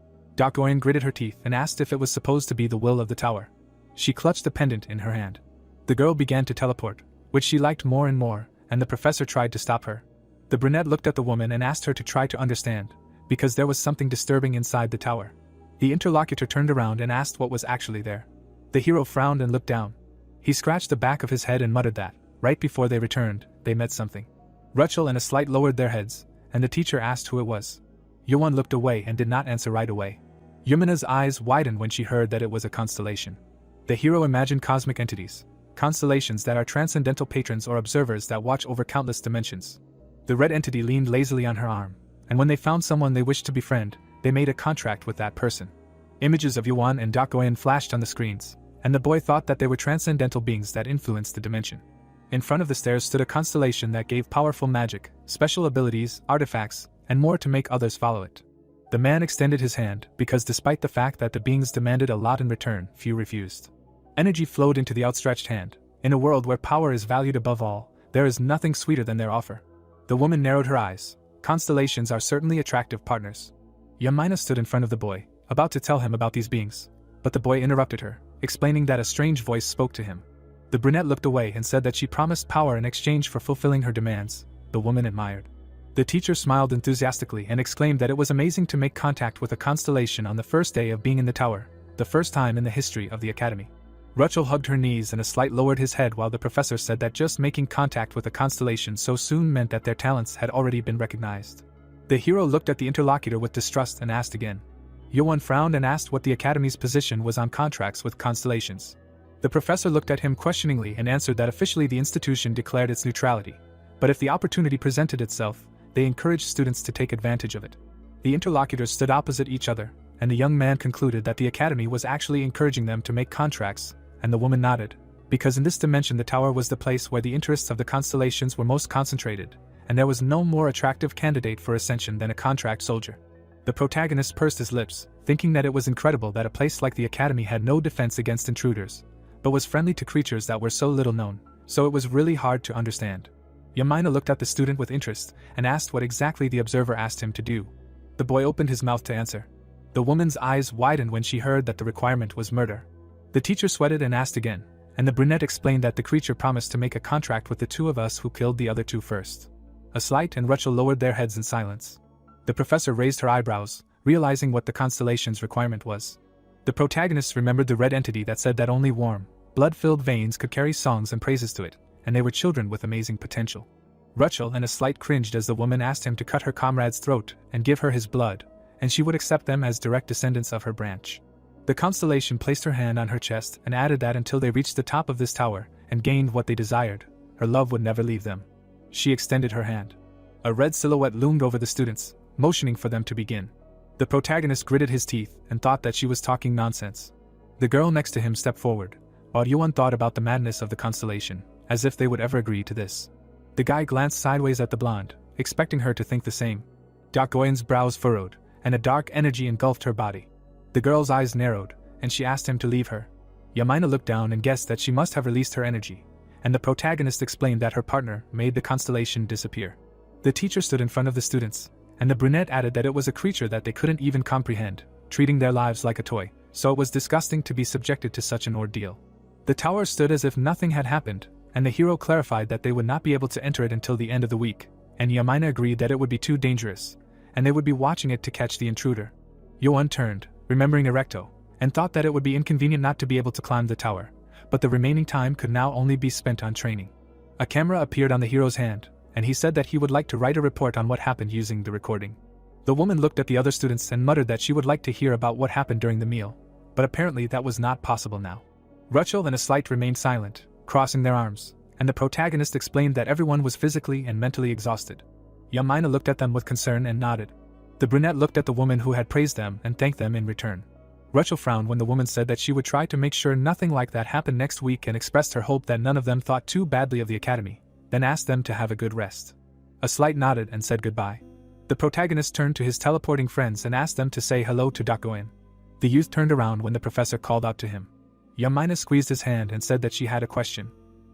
Goyen gritted her teeth and asked if it was supposed to be the will of the tower. She clutched the pendant in her hand. The girl began to teleport, which she liked more and more, and the professor tried to stop her. The brunette looked at the woman and asked her to try to understand, because there was something disturbing inside the tower. The interlocutor turned around and asked what was actually there. The hero frowned and looked down. He scratched the back of his head and muttered that, right before they returned, they met something. Rachel and a slight lowered their heads, and the teacher asked who it was. Yuan looked away and did not answer right away. Yumina's eyes widened when she heard that it was a constellation. The hero imagined cosmic entities, constellations that are transcendental patrons or observers that watch over countless dimensions. The red entity leaned lazily on her arm, and when they found someone they wished to befriend, they made a contract with that person. Images of Yuan and Goyen flashed on the screens, and the boy thought that they were transcendental beings that influenced the dimension. In front of the stairs stood a constellation that gave powerful magic, special abilities, artifacts, and more to make others follow it. The man extended his hand, because despite the fact that the beings demanded a lot in return, few refused. Energy flowed into the outstretched hand. In a world where power is valued above all, there is nothing sweeter than their offer. The woman narrowed her eyes. Constellations are certainly attractive partners. Yamina stood in front of the boy, about to tell him about these beings, but the boy interrupted her, explaining that a strange voice spoke to him. The brunette looked away and said that she promised power in exchange for fulfilling her demands. The woman admired. The teacher smiled enthusiastically and exclaimed that it was amazing to make contact with a constellation on the first day of being in the tower, the first time in the history of the academy. Rachel hugged her knees and a slight lowered his head while the professor said that just making contact with a constellation so soon meant that their talents had already been recognized. The hero looked at the interlocutor with distrust and asked again. Yoan frowned and asked what the academy's position was on contracts with constellations. The professor looked at him questioningly and answered that officially the institution declared its neutrality, but if the opportunity presented itself, they encouraged students to take advantage of it. The interlocutors stood opposite each other, and the young man concluded that the academy was actually encouraging them to make contracts, and the woman nodded, because in this dimension the tower was the place where the interests of the constellations were most concentrated, and there was no more attractive candidate for ascension than a contract soldier. The protagonist pursed his lips, thinking that it was incredible that a place like the academy had no defense against intruders, but was friendly to creatures that were so little known, so it was really hard to understand. Yamina looked at the student with interest and asked what exactly the observer asked him to do. The boy opened his mouth to answer. The woman's eyes widened when she heard that the requirement was murder. The teacher sweated and asked again, and the brunette explained that the creature promised to make a contract with the two of us who killed the other two first. A slight and Rachel lowered their heads in silence. The professor raised her eyebrows, realizing what the constellation's requirement was. The protagonists remembered the red entity that said that only warm, blood-filled veins could carry songs and praises to it, and they were children with amazing potential. Rachel and a slight cringed as the woman asked him to cut her comrade's throat and give her his blood, and she would accept them as direct descendants of her branch. The constellation placed her hand on her chest and added that until they reached the top of this tower and gained what they desired, her love would never leave them. She extended her hand. A red silhouette loomed over the students, motioning for them to begin. The protagonist gritted his teeth and thought that she was talking nonsense. The girl next to him stepped forward, while Yuan thought about the madness of the constellation, as if they would ever agree to this. The guy glanced sideways at the blonde, expecting her to think the same. Dak Goyen's brows furrowed, and a dark energy engulfed her body. The girl's eyes narrowed, and she asked him to leave her. Yamina looked down and guessed that she must have released her energy, and the protagonist explained that her partner made the constellation disappear. The teacher stood in front of the students, and the brunette added that it was a creature that they couldn't even comprehend, treating their lives like a toy, so it was disgusting to be subjected to such an ordeal. The tower stood as if nothing had happened, and the hero clarified that they would not be able to enter it until the end of the week, and Yamina agreed that it would be too dangerous, and they would be watching it to catch the intruder. Yoan turned, remembering Erecto, and thought that it would be inconvenient not to be able to climb the tower, but the remaining time could now only be spent on training. A camera appeared on the hero's hand, and he said that he would like to write a report on what happened using the recording. The woman looked at the other students and muttered that she would like to hear about what happened during the meal, but apparently that was not possible now. Rachel and a slight remained silent, crossing their arms, and the protagonist explained that everyone was physically and mentally exhausted. Yamina looked at them with concern and nodded. The brunette looked at the woman who had praised them and thanked them in return. Rachel frowned when the woman said that she would try to make sure nothing like that happened next week and expressed her hope that none of them thought too badly of the academy, then asked them to have a good rest. A slight nodded and said goodbye. The protagonist turned to his teleporting friends and asked them to say hello to Dakoin. The youth turned around when the professor called out to him. Yamina squeezed his hand and said that she had a question.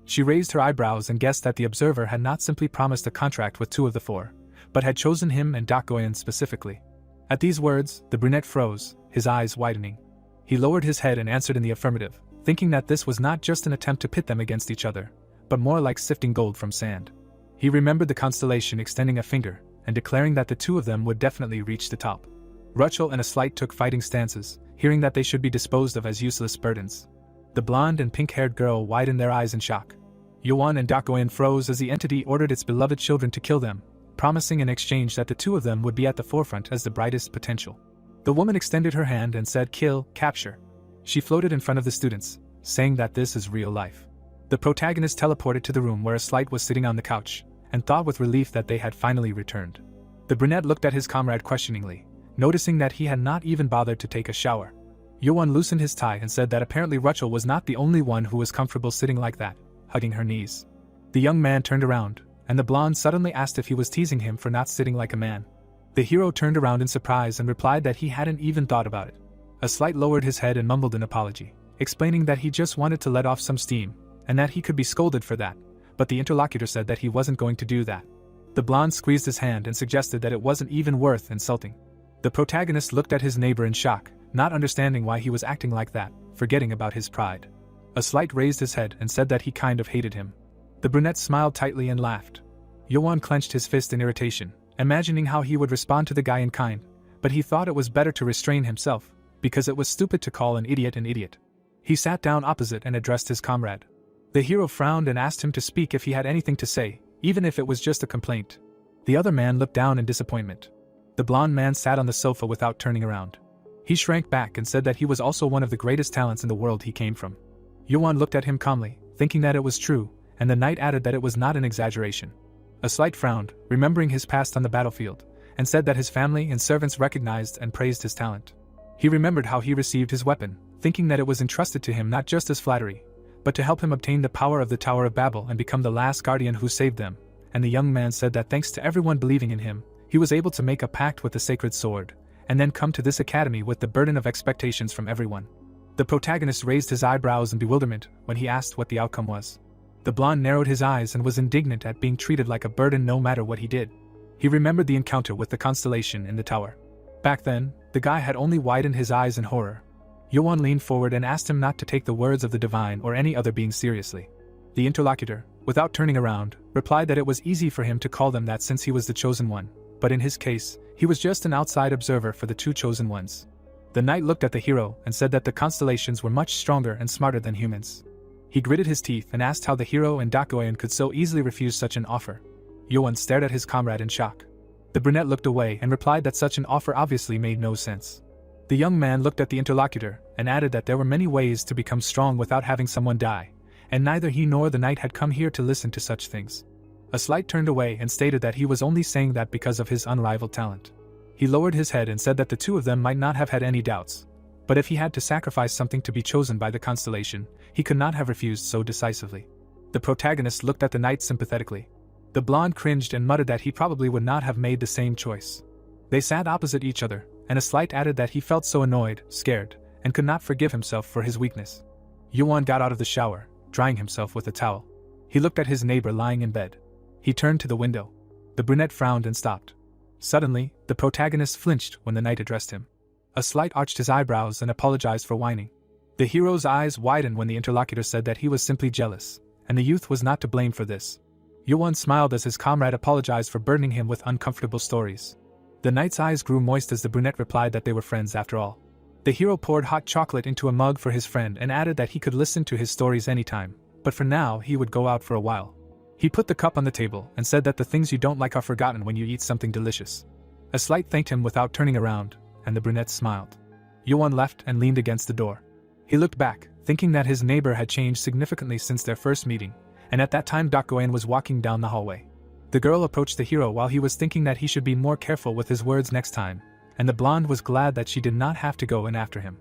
She raised her eyebrows and guessed that the observer had not simply promised a contract with two of the four, but had chosen him and Dakoin specifically. At these words, the brunette froze, his eyes widening. He lowered his head and answered in the affirmative, thinking that this was not just an attempt to pit them against each other, but more like sifting gold from sand. He remembered the constellation extending a finger and declaring that the two of them would definitely reach the top. Rachel and a slight took fighting stances, hearing that they should be disposed of as useless burdens. The blonde and pink-haired girl widened their eyes in shock. Yuan and Dakoin froze as the entity ordered its beloved children to kill them, promising in exchange that the two of them would be at the forefront as the brightest potential. The woman extended her hand and said kill, capture. She floated in front of the students, saying that this is real life. The protagonist teleported to the room where a slight was sitting on the couch, and thought with relief that they had finally returned. The brunette looked at his comrade questioningly, noticing that he had not even bothered to take a shower. Yuan loosened his tie and said that apparently Rachel was not the only one who was comfortable sitting like that, hugging her knees. The young man turned around, and the blonde suddenly asked if he was teasing him for not sitting like a man. The hero turned around in surprise and replied that he hadn't even thought about it. A slight lowered his head and mumbled an apology, explaining that he just wanted to let off some steam, and that he could be scolded for that, but the interlocutor said that he wasn't going to do that. The blonde squeezed his hand and suggested that it wasn't even worth insulting. The protagonist looked at his neighbor in shock, not understanding why he was acting like that, forgetting about his pride. A slight raised his head and said that he kind of hated him. The brunette smiled tightly and laughed. Yoan clenched his fist in irritation, imagining how he would respond to the guy in kind, but he thought it was better to restrain himself, because it was stupid to call an idiot. He sat down opposite and addressed his comrade. The hero frowned and asked him to speak if he had anything to say, even if it was just a complaint. The other man looked down in disappointment. The blonde man sat on the sofa without turning around. He shrank back and said that he was also one of the greatest talents in the world he came from. Yoan looked at him calmly, thinking that it was true, and the knight added that it was not an exaggeration. A slight frowned, remembering his past on the battlefield, and said that his family and servants recognized and praised his talent. He remembered how he received his weapon, thinking that it was entrusted to him not just as flattery, but to help him obtain the power of the Tower of Babel and become the last guardian who saved them, and the young man said that thanks to everyone believing in him, he was able to make a pact with the sacred sword, and then come to this academy with the burden of expectations from everyone. The protagonist raised his eyebrows in bewilderment when he asked what the outcome was. The blonde narrowed his eyes and was indignant at being treated like a burden no matter what he did. He remembered the encounter with the constellation in the tower. Back then, the guy had only widened his eyes in horror. Yoan leaned forward and asked him not to take the words of the divine or any other being seriously. The interlocutor, without turning around, replied that it was easy for him to call them that since he was the chosen one, but in his case, he was just an outside observer for the two chosen ones. The knight looked at the hero and said that the constellations were much stronger and smarter than humans. He gritted his teeth and asked how the hero and Dakoyan could so easily refuse such an offer. Yoan stared at his comrade in shock. The brunette looked away and replied that such an offer obviously made no sense. The young man looked at the interlocutor and added that there were many ways to become strong without having someone die, and neither he nor the knight had come here to listen to such things. A slight turned away and stated that he was only saying that because of his unrivaled talent. He lowered his head and said that the two of them might not have had any doubts, but if he had to sacrifice something to be chosen by the constellation, he could not have refused so decisively. The protagonist looked at the knight sympathetically. The blonde cringed and muttered that he probably would not have made the same choice. They sat opposite each other, and a slight added that he felt so annoyed, scared, and could not forgive himself for his weakness. Yoan got out of the shower, drying himself with a towel. He looked at his neighbor lying in bed. He turned to the window. The brunette frowned and stopped. Suddenly, the protagonist flinched when the knight addressed him. A slight arched his eyebrows and apologized for whining. The hero's eyes widened when the interlocutor said that he was simply jealous, and the youth was not to blame for this. Yoan smiled as his comrade apologized for burdening him with uncomfortable stories. The knight's eyes grew moist as the brunette replied that they were friends after all. The hero poured hot chocolate into a mug for his friend and added that he could listen to his stories anytime, but for now he would go out for a while. He put the cup on the table and said that the things you don't like are forgotten when you eat something delicious. A slight thanked him without turning around, and the brunette smiled. Yoan left and leaned against the door. He looked back, thinking that his neighbor had changed significantly since their first meeting, and at that time Dakoyan was walking down the hallway. The girl approached the hero while he was thinking that he should be more careful with his words next time, and the blonde was glad that she did not have to go in after him.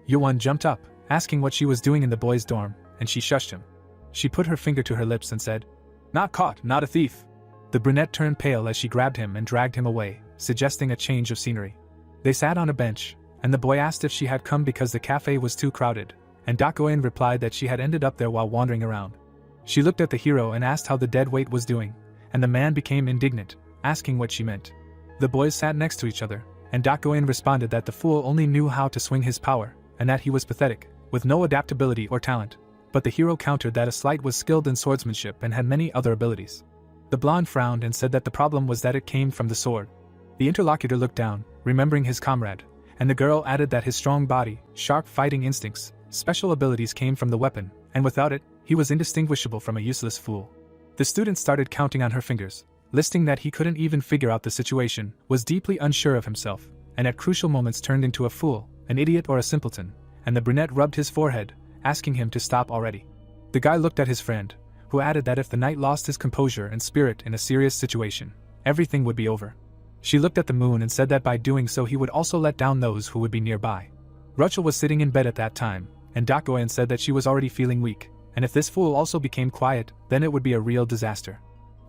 Yoan jumped up, asking what she was doing in the boys' dorm, and she shushed him. She put her finger to her lips and said, "Not caught, not a thief." The brunette turned pale as she grabbed him and dragged him away, suggesting a change of scenery. They sat on a bench, and the boy asked if she had come because the cafe was too crowded, and Dakoyan replied that she had ended up there while wandering around. She looked at the hero and asked how the deadweight was doing, and the man became indignant, asking what she meant. The boys sat next to each other, and Dakoyan responded that the fool only knew how to swing his power, and that he was pathetic, with no adaptability or talent, but the hero countered that a slight was skilled in swordsmanship and had many other abilities. The blonde frowned and said that the problem was that it came from the sword. The interlocutor looked down, remembering his comrade, and the girl added that his strong body, sharp fighting instincts, special abilities came from the weapon, and without it, he was indistinguishable from a useless fool. The student started counting on her fingers, listing that he couldn't even figure out the situation, was deeply unsure of himself, and at crucial moments turned into a fool, an idiot or a simpleton, and the brunette rubbed his forehead, asking him to stop already. The guy looked at his friend, who added that if the knight lost his composure and spirit in a serious situation, everything would be over. She looked at the moon and said that by doing so he would also let down those who would be nearby. Rachel was sitting in bed at that time, and Dakoyan said that she was already feeling weak, and if this fool also became quiet, then it would be a real disaster.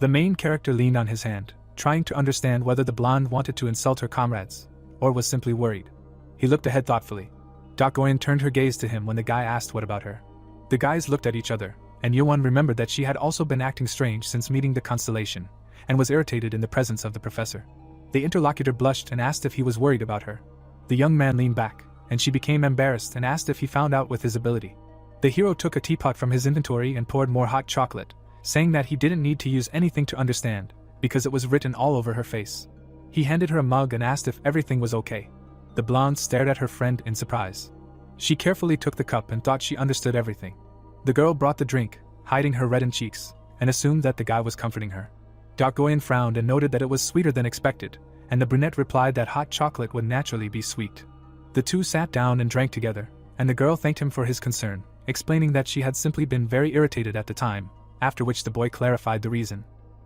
The main character leaned on his hand, trying to understand whether the blonde wanted to insult her comrades, or was simply worried. He looked ahead thoughtfully. Dakoyan turned her gaze to him when the guy asked what about her. The guys looked at each other, and Yoan remembered that she had also been acting strange since meeting the constellation, and was irritated in the presence of the professor. The interlocutor blushed and asked if he was worried about her. The young man leaned back, and she became embarrassed and asked if he found out with his ability. The hero took a teapot from his inventory and poured more hot chocolate, saying that he didn't need to use anything to understand, because it was written all over her face. He handed her a mug and asked if everything was okay. The blonde stared at her friend in surprise. She carefully took the cup and thought she understood everything. The girl brought the drink, hiding her reddened cheeks, and assumed that the guy was comforting her. Goyen frowned and noted that it was sweeter than expected, and the brunette replied that hot chocolate would naturally be sweet. The two sat down and drank together, and the girl thanked him for his concern, explaining that she had simply been very irritated at the time, after which the boy clarified the reason.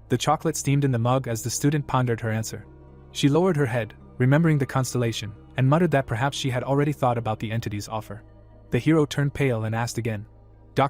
The chocolate steamed in the mug as the student pondered her answer. She lowered her head, remembering the constellation, and muttered that perhaps she had already thought about the entity's offer. The hero turned pale and asked again.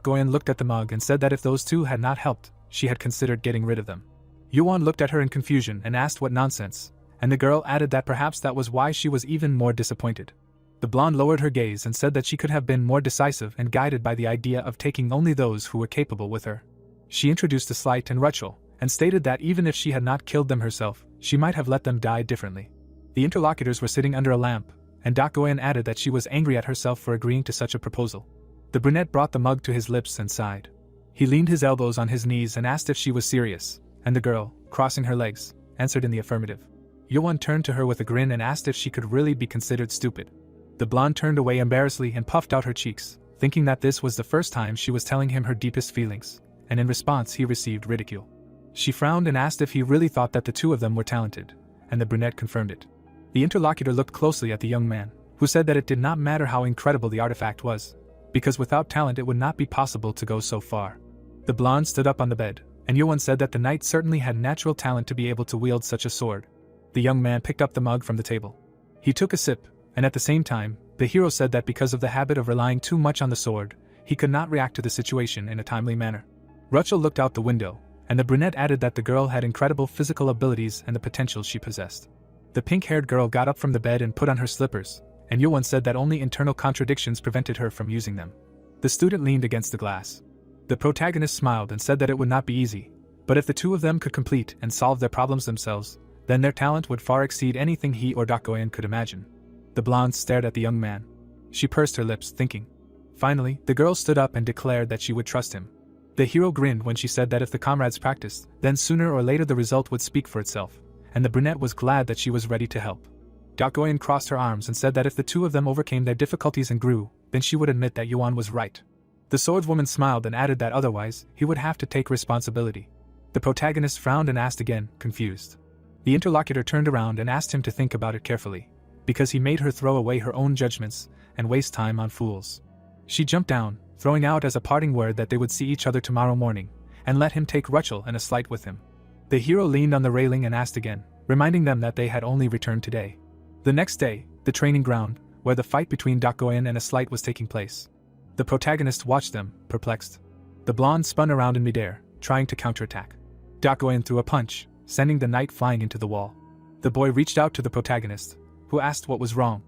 Goyen looked at the mug and said that if those two had not helped, she had considered getting rid of them. Yuan looked at her in confusion and asked what nonsense, and the girl added that perhaps that was why she was even more disappointed. The blonde lowered her gaze and said that she could have been more decisive and guided by the idea of taking only those who were capable with her. She introduced the Slight and Rachel, and stated that even if she had not killed them herself, she might have let them die differently. The interlocutors were sitting under a lamp, and Goyen added that she was angry at herself for agreeing to such a proposal. The brunette brought the mug to his lips and sighed. He leaned his elbows on his knees and asked if she was serious, and the girl, crossing her legs, answered in the affirmative. Yuan turned to her with a grin and asked if she could really be considered stupid. The blonde turned away embarrassedly and puffed out her cheeks, thinking that this was the first time she was telling him her deepest feelings, and in response he received ridicule. She frowned and asked if he really thought that the two of them were talented, and the brunette confirmed it. The interlocutor looked closely at the young man, who said that it did not matter how incredible the artifact was, because without talent it would not be possible to go so far. The blonde stood up on the bed, and Yuan said that the knight certainly had natural talent to be able to wield such a sword. The young man picked up the mug from the table. He took a sip, and at the same time, the hero said that because of the habit of relying too much on the sword, he could not react to the situation in a timely manner. Rachel looked out the window, and the brunette added that the girl had incredible physical abilities and the potential she possessed. The pink-haired girl got up from the bed and put on her slippers, and Yuan said that only internal contradictions prevented her from using them. The student leaned against the glass. The protagonist smiled and said that it would not be easy, but if the two of them could complete and solve their problems themselves, then their talent would far exceed anything he or Goyen could imagine. The blonde stared at the young man. She pursed her lips, thinking. Finally, the girl stood up and declared that she would trust him. The hero grinned when she said that if the comrades practiced, then sooner or later the result would speak for itself, and the brunette was glad that she was ready to help. Goyen crossed her arms and said that if the two of them overcame their difficulties and grew, then she would admit that Yuan was right. The swordswoman smiled and added that otherwise, he would have to take responsibility. The protagonist frowned and asked again, confused. The interlocutor turned around and asked him to think about it carefully, because he made her throw away her own judgments and waste time on fools. She jumped down, throwing out as a parting word that they would see each other tomorrow morning, and let him take Rachel and a Slight with him. The hero leaned on the railing and asked again, reminding them that they had only returned today. The next day, the training ground, where the fight between Goyen and a Slight was taking place. The protagonist watched them, perplexed. The blonde spun around in midair, trying to counterattack. Goyen threw a punch, sending the knight flying into the wall. The boy reached out to the protagonist, who asked what was wrong.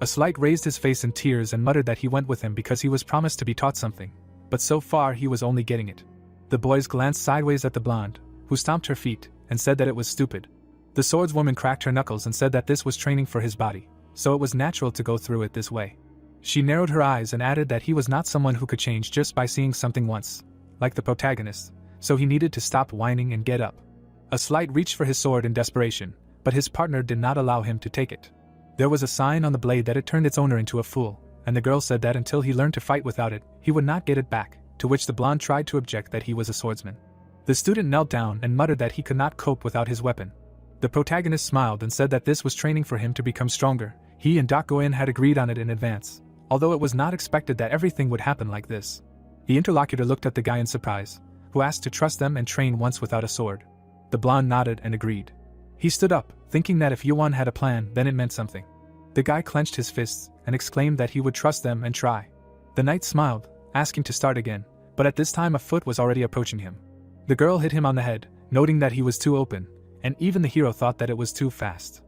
A Slight raised his face in tears and muttered that he went with him because he was promised to be taught something, but so far he was only getting it. The boys glanced sideways at the blonde, who stomped her feet, and said that it was stupid. The swordswoman cracked her knuckles and said that this was training for his body, so it was natural to go through it this way. She narrowed her eyes and added that he was not someone who could change just by seeing something once, like the protagonist, so he needed to stop whining and get up. A Slight reached for his sword in desperation, but his partner did not allow him to take it. There was a sign on the blade that it turned its owner into a fool, and the girl said that until he learned to fight without it, he would not get it back, to which the blonde tried to object that he was a swordsman. The student knelt down and muttered that he could not cope without his weapon. The protagonist smiled and said that this was training for him to become stronger. He and Goyen had agreed on it in advance, although it was not expected that everything would happen like this. The interlocutor looked at the guy in surprise, who asked to trust them and train once without a sword. The blonde nodded and agreed. He stood up, thinking that if Yuan had a plan, then it meant something. The guy clenched his fists and exclaimed that he would trust them and try. The knight smiled, asking to start again, but at this time a foot was already approaching him. The girl hit him on the head, noting that he was too open, and even the hero thought that it was too fast.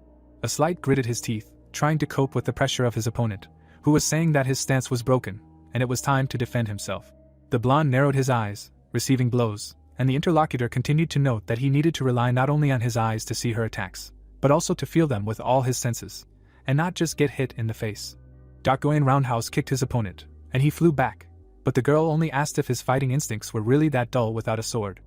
A Slight gritted his teeth, trying to cope with the pressure of his opponent, who was saying that his stance was broken, and it was time to defend himself. The blonde narrowed his eyes, receiving blows, and the interlocutor continued to note that he needed to rely not only on his eyes to see her attacks, but also to feel them with all his senses, and not just get hit in the face. Goyen roundhouse kicked his opponent, and he flew back, but the girl only asked if his fighting instincts were really that dull without a sword.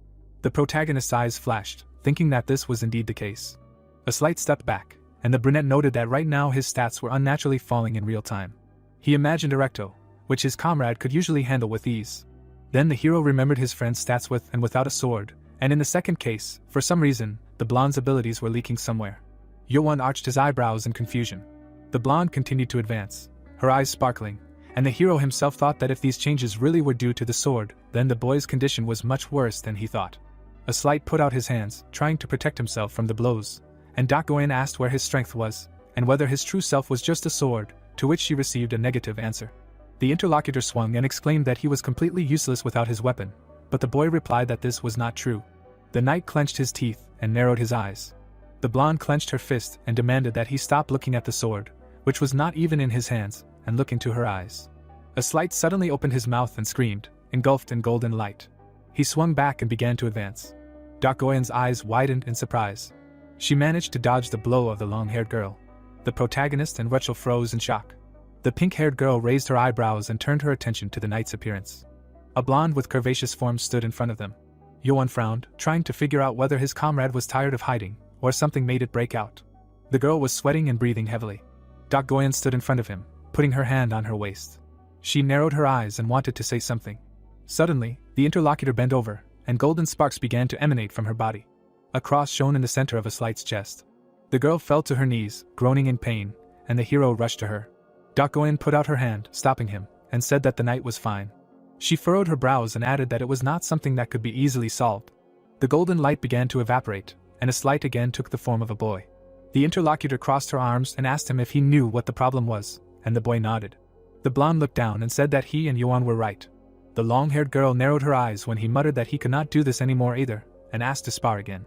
The protagonist's eyes flashed, thinking that this was indeed the case. A slight step back, and the brunette noted that right now his stats were unnaturally falling in real time. He imagined a recto, which his comrade could usually handle with ease. Then the hero remembered his friend's stats with and without a sword, and in the second case, for some reason, the blonde's abilities were leaking somewhere. Yoan arched his eyebrows in confusion. The blonde continued to advance, her eyes sparkling, and the hero himself thought that if these changes really were due to the sword, then the boy's condition was much worse than he thought. A slight put out his hands, trying to protect himself from the blows, and Goyen asked where his strength was, and whether his true self was just a sword, to which she received a negative answer. The interlocutor swung and exclaimed that he was completely useless without his weapon, but the boy replied that this was not true. The knight clenched his teeth and narrowed his eyes. The blonde clenched her fist and demanded that he stop looking at the sword, which was not even in his hands, and look into her eyes. A slight suddenly opened his mouth and screamed, engulfed in golden light. He swung back and began to advance. Goyen's eyes widened in surprise. She managed to dodge the blow of the long-haired girl. The protagonist and Rachel froze in shock. The pink-haired girl raised her eyebrows and turned her attention to the knight's appearance. A blonde with curvaceous form stood in front of them. Yoan frowned, trying to figure out whether his comrade was tired of hiding, or something made it break out. The girl was sweating and breathing heavily. Goyen stood in front of him, putting her hand on her waist. She narrowed her eyes and wanted to say something. Suddenly, the interlocutor bent over, and golden sparks began to emanate from her body. A cross shone in the center of a slight's chest. The girl fell to her knees, groaning in pain, and the hero rushed to her. Goyen put out her hand, stopping him, and said that the knight was fine. She furrowed her brows and added that it was not something that could be easily solved. The golden light began to evaporate, and a slight again took the form of a boy. The interlocutor crossed her arms and asked him if he knew what the problem was, and the boy nodded. The blonde looked down and said that he and Yoan were right. The long-haired girl narrowed her eyes when he muttered that he could not do this anymore either, and asked to spar again.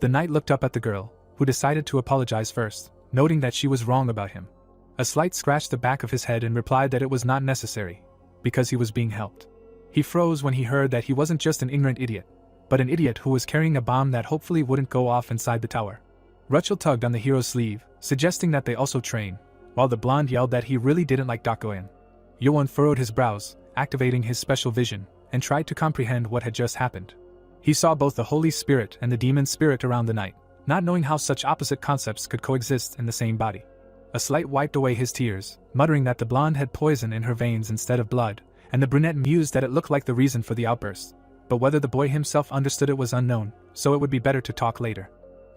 The knight looked up at the girl, who decided to apologize first, noting that she was wrong about him. A slight scratched the back of his head and replied that it was not necessary, because he was being helped. He froze when he heard that he wasn't just an ignorant idiot, but an idiot who was carrying a bomb that hopefully wouldn't go off inside the tower. Rachel tugged on the hero's sleeve, suggesting that they also train, while the blonde yelled that he really didn't like Goyen. Yoan furrowed his brows, activating his special vision, and tried to comprehend what had just happened. He saw both the Holy Spirit and the demon spirit around the knight, not knowing how such opposite concepts could coexist in the same body. A slight wiped away his tears, muttering that the blonde had poison in her veins instead of blood, and the brunette mused that it looked like the reason for the outburst, but whether the boy himself understood it was unknown, so it would be better to talk later.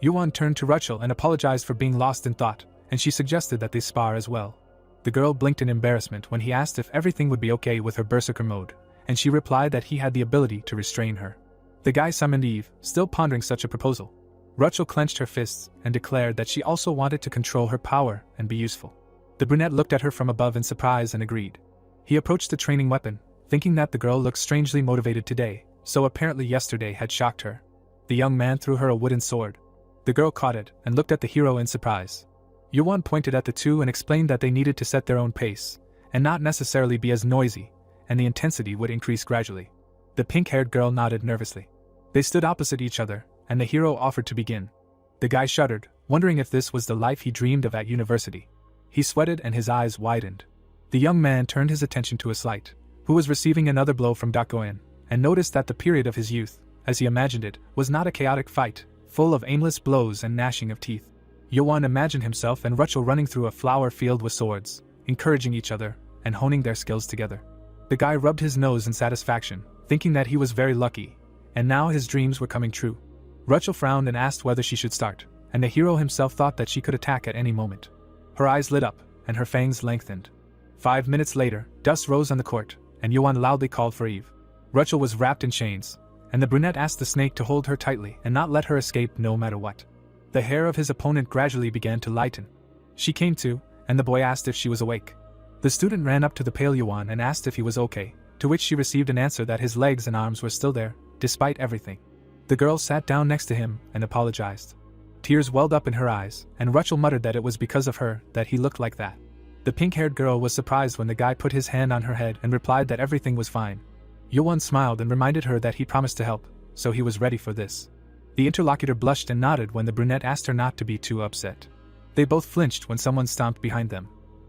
Yoan turned to Rachel and apologized for being lost in thought, and she suggested that they spar as well. The girl blinked in embarrassment when he asked if everything would be okay with her berserker mode, and she replied that he had the ability to restrain her. The guy summoned Eve, still pondering such a proposal. Rachel clenched her fists and declared that she also wanted to control her power and be useful. The brunette looked at her from above in surprise and agreed. He approached the training weapon, thinking that the girl looked strangely motivated today, so apparently yesterday had shocked her. The young man threw her a wooden sword. The girl caught it and looked at the hero in surprise. Yoan pointed at the two and explained that they needed to set their own pace, and not necessarily be as noisy, and the intensity would increase gradually. The pink-haired girl nodded nervously. They stood opposite each other, and the hero offered to begin. The guy shuddered, wondering if this was the life he dreamed of at university. He sweated and his eyes widened. The young man turned his attention to a slight, who was receiving another blow from Goyen, and noticed that the period of his youth, as he imagined it, was not a chaotic fight, full of aimless blows and gnashing of teeth. Yoan imagined himself and Rachel running through a flower field with swords, encouraging each other, and honing their skills together. The guy rubbed his nose in satisfaction, thinking that he was very lucky, and now his dreams were coming true. Rachel frowned and asked whether she should start, and the hero himself thought that she could attack at any moment. Her eyes lit up, and her fangs lengthened. 5 minutes later, dust rose on the court, and Yoan loudly called for Eve. Rachel was wrapped in chains, and the brunette asked the snake to hold her tightly and not let her escape no matter what. The hair of his opponent gradually began to lighten. She came to, and the boy asked if she was awake. The student ran up to the pale Yoan and asked if he was okay, to which she received an answer that his legs and arms were still there, despite everything. The girl sat down next to him and apologized. Tears welled up in her eyes, and Rachel muttered that it was because of her that he looked like that. The pink-haired girl was surprised when the guy put his hand on her head and replied that everything was fine. Yoan smiled and reminded her that he promised to help, so he was ready for this. The interlocutor blushed and nodded when the brunette asked her not to be too upset. They both flinched when someone stomped behind them.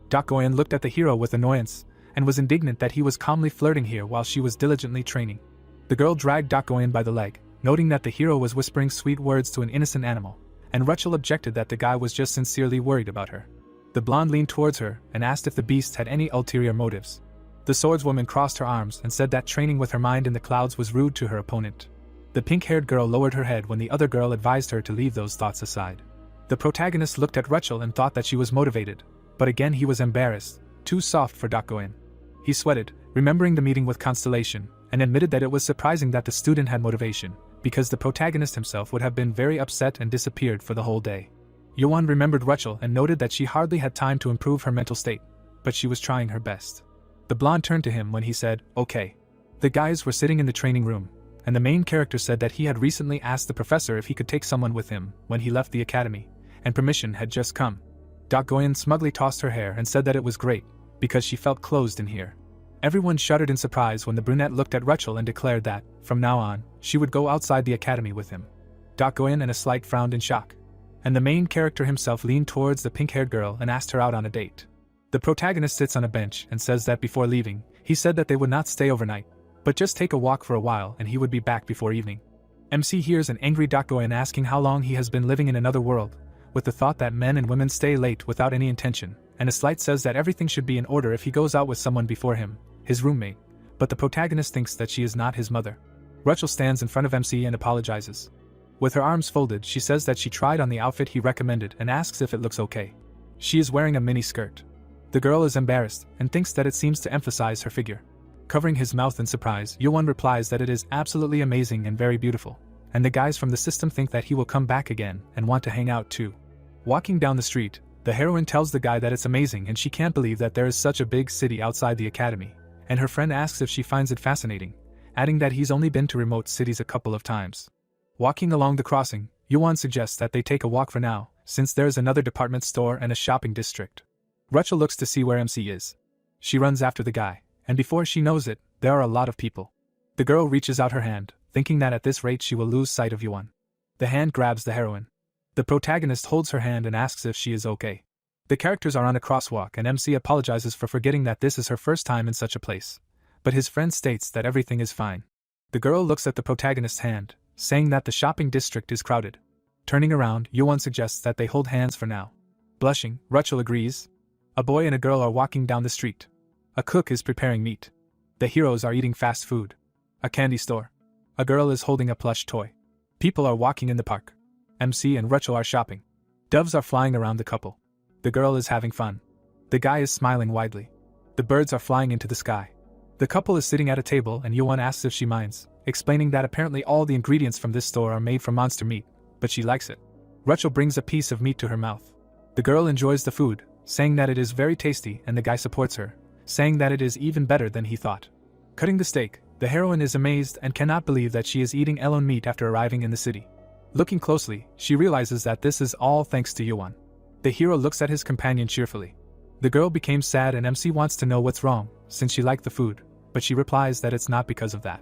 Goyen looked at the hero with annoyance, and was indignant that he was calmly flirting here while she was diligently training. The girl dragged Goyen by the leg, noting that the hero was whispering sweet words to an innocent animal, and Rachel objected that the guy was just sincerely worried about her. The blonde leaned towards her and asked if the beast had any ulterior motives. The swordswoman crossed her arms and said that training with her mind in the clouds was rude to her opponent. The pink-haired girl lowered her head when the other girl advised her to leave those thoughts aside. The protagonist looked at Rachel and thought that she was motivated, but again he was embarrassed, too soft for Goyen. He sweated, remembering the meeting with Constellation, and admitted that it was surprising that the student had motivation, because the protagonist himself would have been very upset and disappeared for the whole day. Yuan remembered Rachel and noted that she hardly had time to improve her mental state, but she was trying her best. The blonde turned to him when he said, "Okay." The guys were sitting in the training room, and the main character said that he had recently asked the professor if he could take someone with him when he left the academy, and permission had just come. Goyen smugly tossed her hair and said that it was great, because she felt closed in here. Everyone shuddered in surprise when the brunette looked at Rachel and declared that, from now on, she would go outside the academy with him. Goyen and a slight frowned in shock. And the main character himself leaned towards the pink-haired girl and asked her out on a date. The protagonist sits on a bench and says that before leaving, he said that they would not stay overnight, but just take a walk for a while and he would be back before evening. MC hears an angry Goyen asking how long he has been living in another world, with the thought that men and women stay late without any intention, and a slight says that everything should be in order if he goes out with someone before him, his roommate, but the protagonist thinks that she is not his mother. Rachel stands in front of MC and apologizes. With her arms folded, she says that she tried on the outfit he recommended and asks if it looks okay. She is wearing a mini skirt. The girl is embarrassed and thinks that it seems to emphasize her figure. Covering his mouth in surprise, Yuan replies that it is absolutely amazing and very beautiful, and the guys from the system think that he will come back again and want to hang out too. Walking down the street, the heroine tells the guy that it's amazing and she can't believe that there is such a big city outside the academy, and her friend asks if she finds it fascinating, adding that he's only been to remote cities a couple of times. Walking along the crossing, Yuan suggests that they take a walk for now, since there is another department store and a shopping district. Rachel looks to see where MC is. She runs after the guy, and before she knows it, there are a lot of people. The girl reaches out her hand, thinking that at this rate she will lose sight of Yuan. The hand grabs the heroine. The protagonist holds her hand and asks if she is okay. The characters are on a crosswalk and MC apologizes for forgetting that this is her first time in such a place, but his friend states that everything is fine. The girl looks at the protagonist's hand, saying that the shopping district is crowded. Turning around, Yuan suggests that they hold hands for now. Blushing, Rachel agrees. A boy and a girl are walking down the street. A cook is preparing meat. The heroes are eating fast food. A candy store. A girl is holding a plush toy. People are walking in the park. MC and Rachel are shopping. Doves are flying around the couple. The girl is having fun. The guy is smiling widely. The birds are flying into the sky. The couple is sitting at a table and Yuan asks if she minds, explaining that apparently all the ingredients from this store are made from monster meat, but she likes it. Rachel brings a piece of meat to her mouth. The girl enjoys the food, saying that it is very tasty, and the guy supports her, saying that it is even better than he thought. Cutting the steak, the heroine is amazed and cannot believe that she is eating alone meat after arriving in the city. Looking closely, she realizes that this is all thanks to Yuan. The hero looks at his companion cheerfully. The girl became sad and MC wants to know what's wrong, since she liked the food, but she replies that it's not because of that.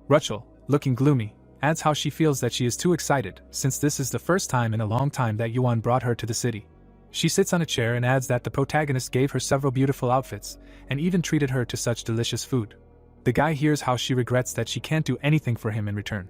Rachel, looking gloomy, adds how she feels that she is too excited, since this is the first time in a long time that Yuan brought her to the city. She sits on a chair and adds that the protagonist gave her several beautiful outfits, and even treated her to such delicious food. The guy hears how she regrets that she can't do anything for him in return.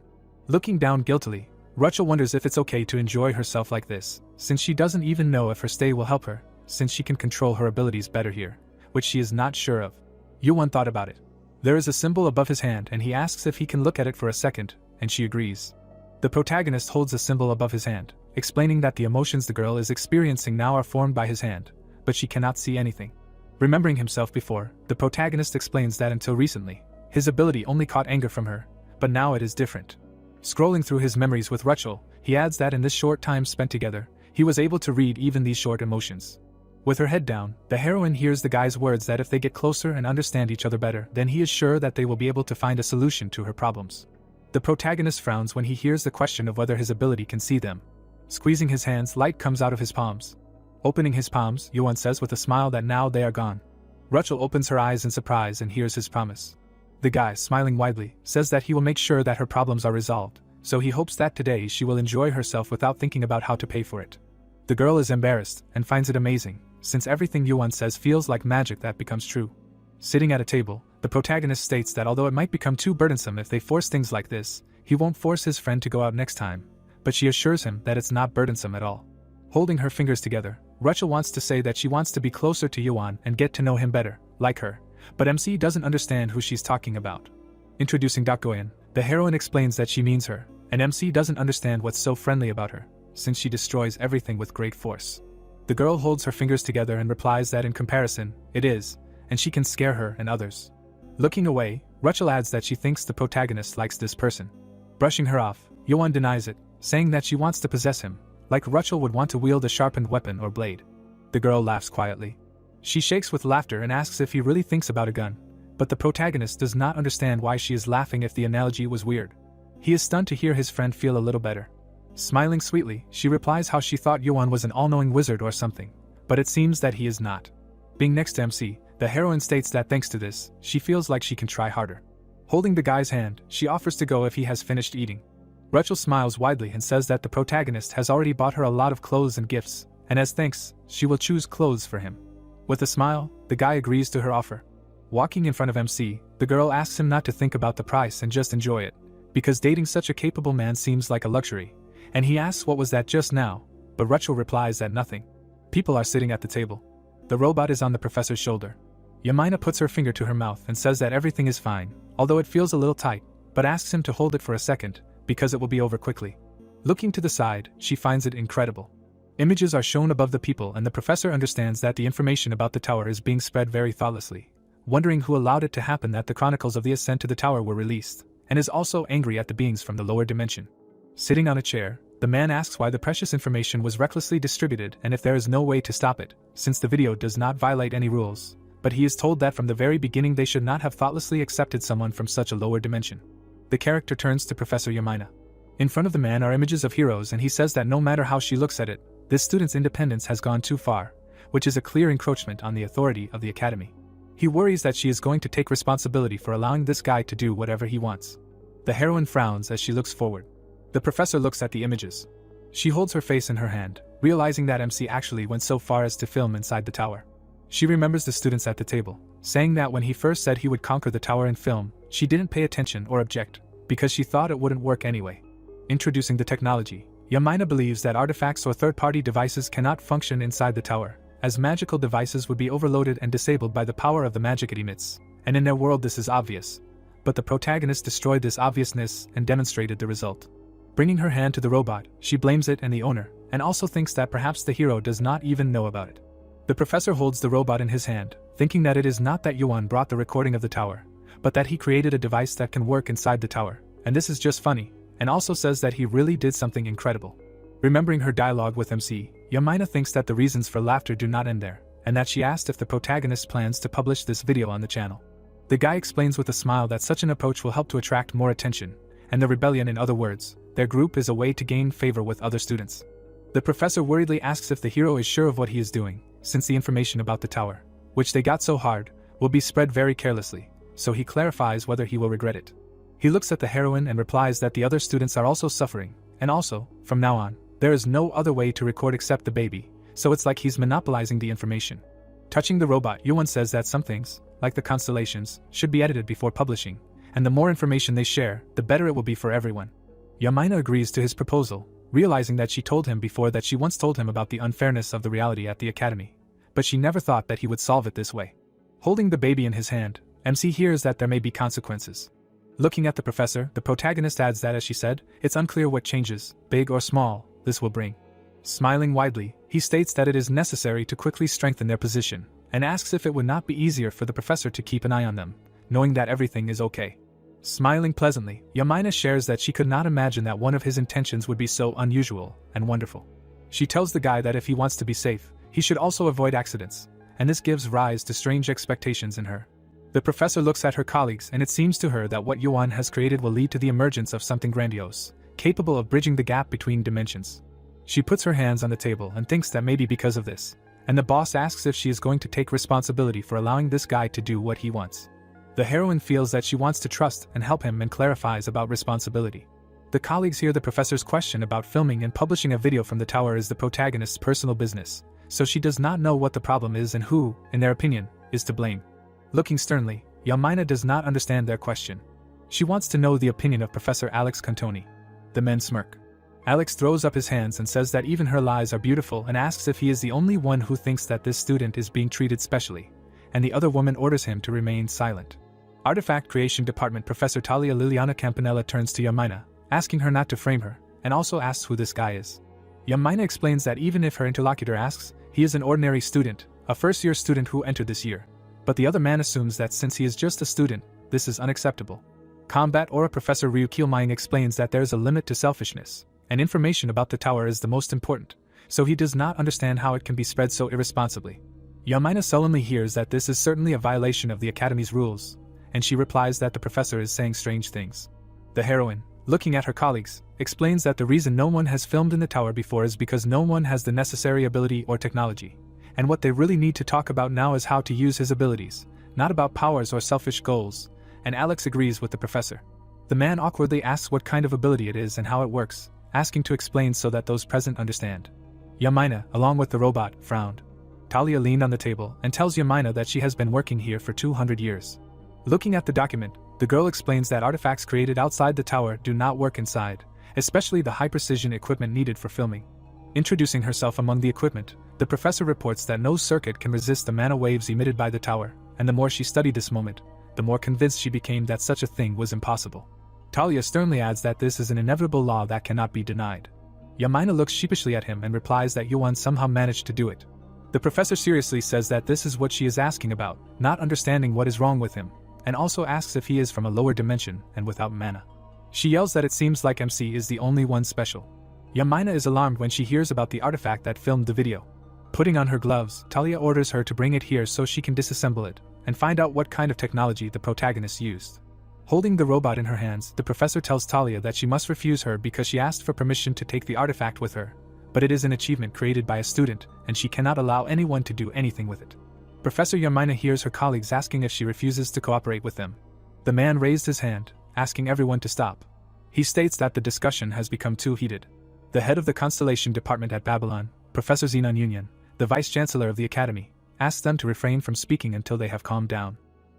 Looking down guiltily, Rachel wonders if it's okay to enjoy herself like this, since she doesn't even know if her stay will help her, since she can control her abilities better here, which she is not sure of. Yuan thought about it. There is a symbol above his hand and he asks if he can look at it for a second, and she agrees. The protagonist holds the symbol above his hand, explaining that the emotions the girl is experiencing now are formed by his hand, but she cannot see anything. Remembering himself before, the protagonist explains that until recently, his ability only caught anger from her, but now it is different. Scrolling through his memories with Rachel, he adds that in this short time spent together, he was able to read even these short emotions. With her head down, the heroine hears the guy's words that if they get closer and understand each other better, then he is sure that they will be able to find a solution to her problems. The protagonist frowns when he hears the question of whether his ability can see them. Squeezing his hands, light comes out of his palms. Opening his palms, Yuan says with a smile that now they are gone. Rachel opens her eyes in surprise and hears his promise. The guy, smiling widely, says that he will make sure that her problems are resolved, so he hopes that today she will enjoy herself without thinking about how to pay for it. The girl is embarrassed and finds it amazing, since everything Yuan says feels like magic that becomes true. Sitting at a table, the protagonist states that although it might become too burdensome if they force things like this, he won't force his friend to go out next time, but she assures him that it's not burdensome at all. Holding her fingers together, Rachel wants to say that she wants to be closer to Yuan and get to know him better, like her, but MC doesn't understand who she's talking about. Introducing Goyen, the heroine explains that she means her, and MC doesn't understand what's so friendly about her, since she destroys everything with great force. The girl holds her fingers together and replies that in comparison, it is, and she can scare her and others. Looking away, Rachel adds that she thinks the protagonist likes this person. Brushing her off, Yuan denies it, saying that she wants to possess him, like Rachel would want to wield a sharpened weapon or blade. The girl laughs quietly. She shakes with laughter and asks if he really thinks about a gun, but the protagonist does not understand why she is laughing if the analogy was weird. He is stunned to hear his friend feel a little better. Smiling sweetly, she replies how she thought Yuan was an all-knowing wizard or something, but it seems that he is not. Being next to MC, the heroine states that thanks to this, she feels like she can try harder. Holding the guy's hand, she offers to go if he has finished eating. Rachel smiles widely and says that the protagonist has already bought her a lot of clothes and gifts, and as thanks, she will choose clothes for him. With a smile, the guy agrees to her offer. Walking in front of MC, the girl asks him not to think about the price and just enjoy it, because dating such a capable man seems like a luxury, and he asks what was that just now, but Rachel replies that nothing. People are sitting at the table. The robot is on the professor's shoulder. Yamina puts her finger to her mouth and says that everything is fine, although it feels a little tight, but asks him to hold it for a second, because it will be over quickly. Looking to the side, she finds it incredible. Images are shown above the people and the professor understands that the information about the tower is being spread very thoughtlessly, wondering who allowed it to happen that the chronicles of the ascent to the tower were released, and is also angry at the beings from the lower dimension. Sitting on a chair, the man asks why the precious information was recklessly distributed and if there is no way to stop it, since the video does not violate any rules, but he is told that from the very beginning they should not have thoughtlessly accepted someone from such a lower dimension. The character turns to Professor Yamina. In front of the man are images of heroes and he says that no matter how she looks at it, this student's independence has gone too far, which is a clear encroachment on the authority of the academy. He worries that she is going to take responsibility for allowing this guy to do whatever he wants. The heroine frowns as she looks forward. The professor looks at the images. She holds her face in her hand, realizing that MC actually went so far as to film inside the tower. She remembers the students at the table, saying that when he first said he would conquer the tower in film, she didn't pay attention or object, because she thought it wouldn't work anyway. Introducing the technology, Yamina believes that artifacts or third-party devices cannot function inside the tower, as magical devices would be overloaded and disabled by the power of the magic it emits, and in their world this is obvious. But the protagonist destroyed this obviousness and demonstrated the result. Bringing her hand to the robot, she blames it and the owner, and also thinks that perhaps the hero does not even know about it. The professor holds the robot in his hand, thinking that it is not that Yuan brought the recording of the tower, but that he created a device that can work inside the tower, and this is just funny, and also says that he really did something incredible. Remembering her dialogue with MC, Yamina thinks that the reasons for laughter do not end there, and that she asked if the protagonist plans to publish this video on the channel. The guy explains with a smile that such an approach will help to attract more attention, and the rebellion in other words, their group is a way to gain favor with other students. The professor worriedly asks if the hero is sure of what he is doing, since the information about the tower, which they got so hard, will be spread very carelessly, so he clarifies whether he will regret it. He looks at the heroine and replies that the other students are also suffering, and also, from now on, there is no other way to record except the baby, so it's like he's monopolizing the information. Touching the robot, Yuan says that some things, like the constellations, should be edited before publishing, and the more information they share, the better it will be for everyone. Yamina agrees to his proposal, realizing that she told him before that she once told him about the unfairness of the reality at the academy, but she never thought that he would solve it this way. Holding the baby in his hand, MC hears that there may be consequences. Looking at the professor, the protagonist adds that as she said, it's unclear what changes, big or small, this will bring. Smiling widely, he states that it is necessary to quickly strengthen their position, and asks if it would not be easier for the professor to keep an eye on them, knowing that everything is okay. Smiling pleasantly, Yamina shares that she could not imagine that one of his intentions would be so unusual and wonderful. She tells the guy that if he wants to be safe, he should also avoid accidents, and this gives rise to strange expectations in her. The professor looks at her colleagues and it seems to her that what Yuan has created will lead to the emergence of something grandiose, capable of bridging the gap between dimensions. She puts her hands on the table and thinks that maybe because of this, and the boss asks if she is going to take responsibility for allowing this guy to do what he wants. The heroine feels that she wants to trust and help him and clarifies about responsibility. The colleagues hear the professor's question about filming and publishing a video from the tower is the protagonist's personal business, so she does not know what the problem is and who, in their opinion, is to blame. Looking sternly, Yamaina does not understand their question. She wants to know the opinion of Professor Alex Cantoni. The men smirk. Alex throws up his hands and says that even her lies are beautiful and asks if he is the only one who thinks that this student is being treated specially, and the other woman orders him to remain silent. Artifact Creation Department Professor Talia Liliana Campanella turns to Yamaina, asking her not to frame her, and also asks who this guy is. Yamaina explains that even if her interlocutor asks, he is an ordinary student, a first-year student who entered this year. But the other man assumes that since he is just a student, this is unacceptable. Combat Aura Professor Ryu Kielmying explains that there is a limit to selfishness, and information about the tower is the most important, so he does not understand how it can be spread so irresponsibly. Yamaina sullenly hears that this is certainly a violation of the Academy's rules, and she replies that the professor is saying strange things. The heroine, looking at her colleagues, explains that the reason no one has filmed in the tower before is because no one has the necessary ability or technology, and what they really need to talk about now is how to use his abilities, not about powers or selfish goals, and Alex agrees with the professor. The man awkwardly asks what kind of ability it is and how it works, asking to explain so that those present understand. Yamaina, along with the robot, frowned. Talia leaned on the table and tells Yamaina that she has been working here for 200 years. Looking at the document, the girl explains that artifacts created outside the tower do not work inside, especially the high-precision equipment needed for filming. Introducing herself among the equipment, the professor reports that no circuit can resist the mana waves emitted by the tower, and the more she studied this moment, the more convinced she became that such a thing was impossible. Talia sternly adds that this is an inevitable law that cannot be denied. Yamaina looks sheepishly at him and replies that Yuan somehow managed to do it. The professor seriously says that this is what she is asking about, not understanding what is wrong with him, and also asks if he is from a lower dimension and without mana. She yells that it seems like MC is the only one special. Yamaina is alarmed when she hears about the artifact that filmed the video. Putting on her gloves, Talia orders her to bring it here so she can disassemble it, and find out what kind of technology the protagonist used. Holding the robot in her hands, the professor tells Talia that she must refuse her because she asked for permission to take the artifact with her, but it is an achievement created by a student, and she cannot allow anyone to do anything with it. Professor Yamaina hears her colleagues asking if she refuses to cooperate with them. The man raised his hand, asking everyone to stop. He states that the discussion has become too heated. The head of the Constellation Department at Babylon, Professor Xenon Union, the Vice-Chancellor of the Academy, asks them to refrain from speaking until they have calmed down.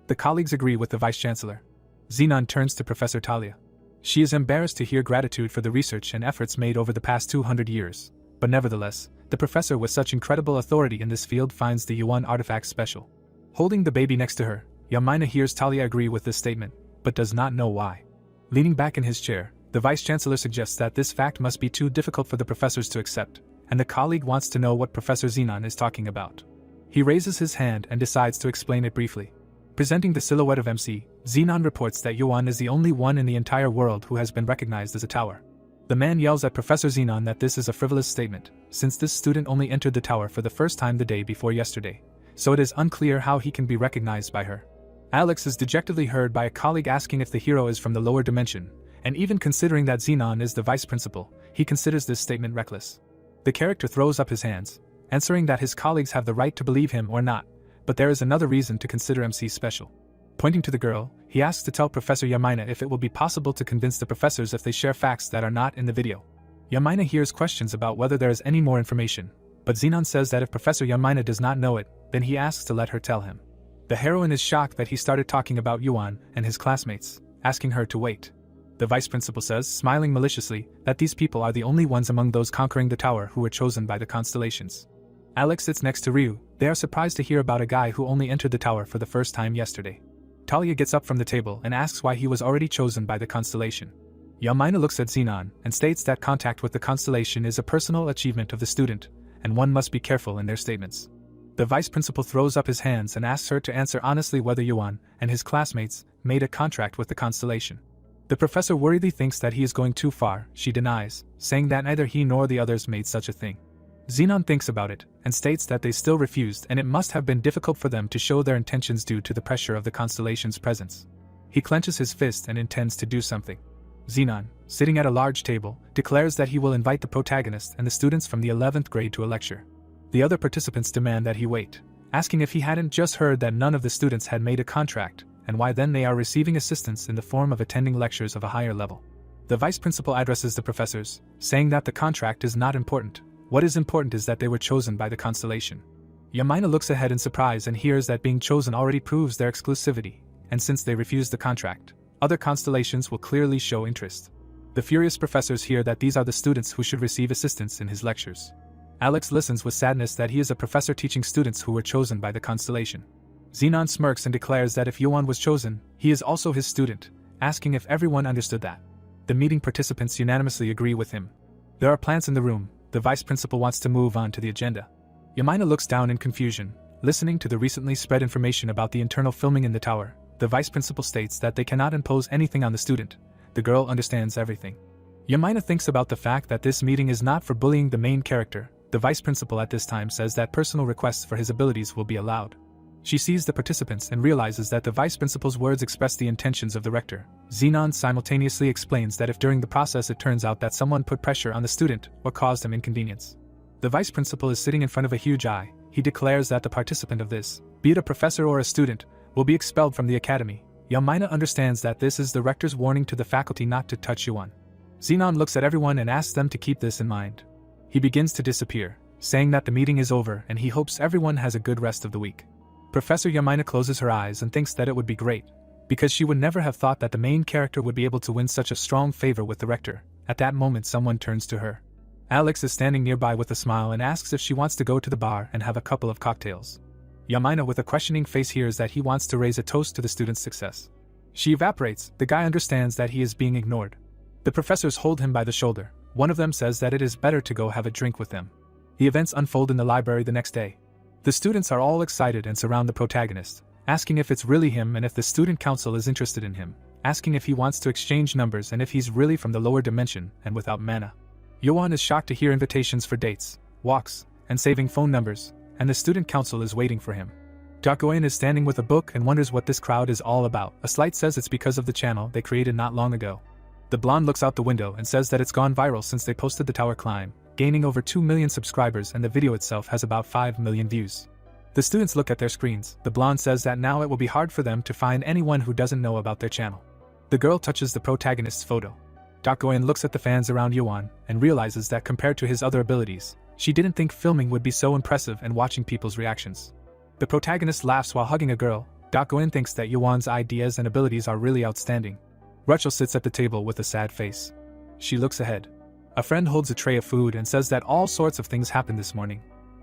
The colleagues agree with the Vice-Chancellor. Xenon turns to Professor Talia. She is embarrassed to hear gratitude for the research and efforts made over the past 200 years, but nevertheless, the professor with such incredible authority in this field finds the Yuan artifact special. Holding the baby next to her, Yamaina hears Talia agree with this statement, but does not know why. Leaning back in his chair, the Vice-Chancellor suggests that this fact must be too difficult for the professors to accept, and the colleague wants to know what Professor Xenon is talking about. He raises his hand and decides to explain it briefly. Presenting the silhouette of MC, Xenon reports that Yuan is the only one in the entire world who has been recognized as a tower. The man yells at Professor Xenon that this is a frivolous statement, since this student only entered the tower for the first time the day before yesterday, so it is unclear how he can be recognized by her. Alex is dejectedly heard by a colleague asking if the hero is from the lower dimension, and even considering that Xenon is the vice principal, he considers this statement reckless. The character throws up his hands, answering that his colleagues have the right to believe him or not, but there is another reason to consider MC special. Pointing to the girl, he asks to tell Professor Yamaina if it will be possible to convince the professors if they share facts that are not in the video. Yamaina hears questions about whether there is any more information, but Xenon says that if Professor Yamaina does not know it, then he asks to let her tell him. The heroine is shocked that he started talking about Yuan and his classmates, asking her to wait. The vice principal says, smiling maliciously, that these people are the only ones among those conquering the tower who were chosen by the constellations. Alex sits next to Ryu. They are surprised to hear about a guy who only entered the tower for the first time yesterday. Talia gets up from the table and asks why he was already chosen by the constellation. Yamaina looks at Xenon and states that contact with the constellation is a personal achievement of the student, and one must be careful in their statements. The vice principal throws up his hands and asks her to answer honestly whether Yuan and his classmates made a contract with the constellation. The professor worriedly thinks that he is going too far. She denies, saying that neither he nor the others made such a thing. Xenon thinks about it, and states that they still refused and it must have been difficult for them to show their intentions due to the pressure of the constellation's presence. He clenches his fist and intends to do something. Xenon, sitting at a large table, declares that he will invite the protagonist and the students from the 11th grade to a lecture. The other participants demand that he wait, asking if he hadn't just heard that none of the students had made a contract, and why then they are receiving assistance in the form of attending lectures of a higher level. The vice principal addresses the professors, saying that the contract is not important, What is important is that they were chosen by the constellation. Yamaina looks ahead in surprise and hears that being chosen already proves their exclusivity, and since they refused the contract, other constellations will clearly show interest. The furious professors hear that these are the students who should receive assistance in his lectures. Alex listens with sadness that he is a professor teaching students who were chosen by the constellation. Xenon smirks and declares that if Yuan was chosen, he is also his student, asking if everyone understood that. The meeting participants unanimously agree with him. There are plants in the room. The vice principal wants to move on to the agenda. Yamaina looks down in confusion, listening to the recently spread information about the internal filming in the tower. The vice principal states that they cannot impose anything on the student. The girl understands everything. Yamaina thinks about the fact that this meeting is not for bullying the main character. The vice principal at this time says that personal requests for his abilities will be allowed. She sees the participants and realizes that the vice principal's words express the intentions of the rector. Xenon simultaneously explains that if during the process it turns out that someone put pressure on the student or caused him inconvenience. The vice principal is sitting in front of a huge eye. He declares that the participant of this, be it a professor or a student, will be expelled from the academy. Yamaina understands that this is the rector's warning to the faculty not to touch Yuan. Xenon looks at everyone and asks them to keep this in mind. He begins to disappear, saying that the meeting is over and he hopes everyone has a good rest of the week. Professor Yamaina closes her eyes and thinks that it would be great, because she would never have thought that the main character would be able to win such a strong favor with the rector. At that moment someone turns to her. Alex is standing nearby with a smile and asks if she wants to go to the bar and have a couple of cocktails. Yamaina with a questioning face hears that he wants to raise a toast to the student's success. She evaporates. The guy understands that he is being ignored. The professors hold him by the shoulder. One of them says that it is better to go have a drink with them. The events unfold in the library the next day. The students are all excited and surround the protagonist, asking if it's really him and if the student council is interested in him, asking if he wants to exchange numbers and if he's really from the lower dimension and without mana. Yuan is shocked to hear invitations for dates, walks, and saving phone numbers, and the student council is waiting for him. Dakoin is standing with a book and wonders what this crowd is all about. A slight says it's because of the channel they created not long ago. The blonde looks out the window and says that it's gone viral since they posted the tower climb, gaining over 2 million subscribers, and the video itself has about 5 million views. The students look at their screens. The blonde says that now it will be hard for them to find anyone who doesn't know about their channel. The girl touches the protagonist's photo. Dakoin looks at the fans around Yuan and realizes that compared to his other abilities, she didn't think filming would be so impressive and watching people's reactions. The protagonist laughs while hugging a girl. Dakoin thinks that Yuan's ideas and abilities are really outstanding. Rachel sits at the table with a sad face. She looks ahead. A friend holds a tray of food and says that all sorts of things happened this morning.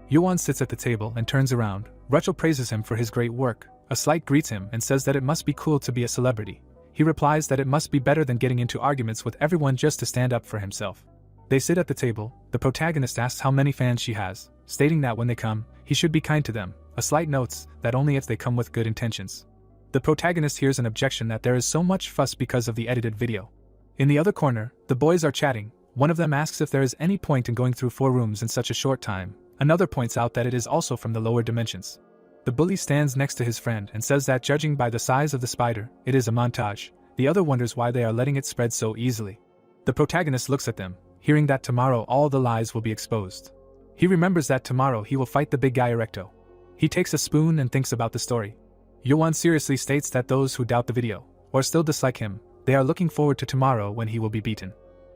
Yuan sits at the table and turns around. Rachel praises him for his great work. A slight greets him and says that it must be cool to be a celebrity. He replies that it must be better than getting into arguments with everyone just to stand up for himself. They sit at the table. The protagonist asks how many fans she has, stating that when they come, he should be kind to them. A slight notes that only if they come with good intentions. The protagonist hears an objection that there is so much fuss because of the edited video. In the other corner, the boys are chatting. One of them asks if there is any point in going through 4 rooms in such a short time. Another points out that it is also from the lower dimensions. The bully stands next to his friend and says that judging by the size of the spider, it is a montage. The other wonders why they are letting it spread so easily. The protagonist looks at them, hearing that tomorrow all the lies will be exposed. He remembers that tomorrow he will fight the big guy Erecto. He takes a spoon and thinks about the story. Yuan seriously states that those who doubt the video, or still dislike him, they are looking forward to tomorrow when he will be beaten.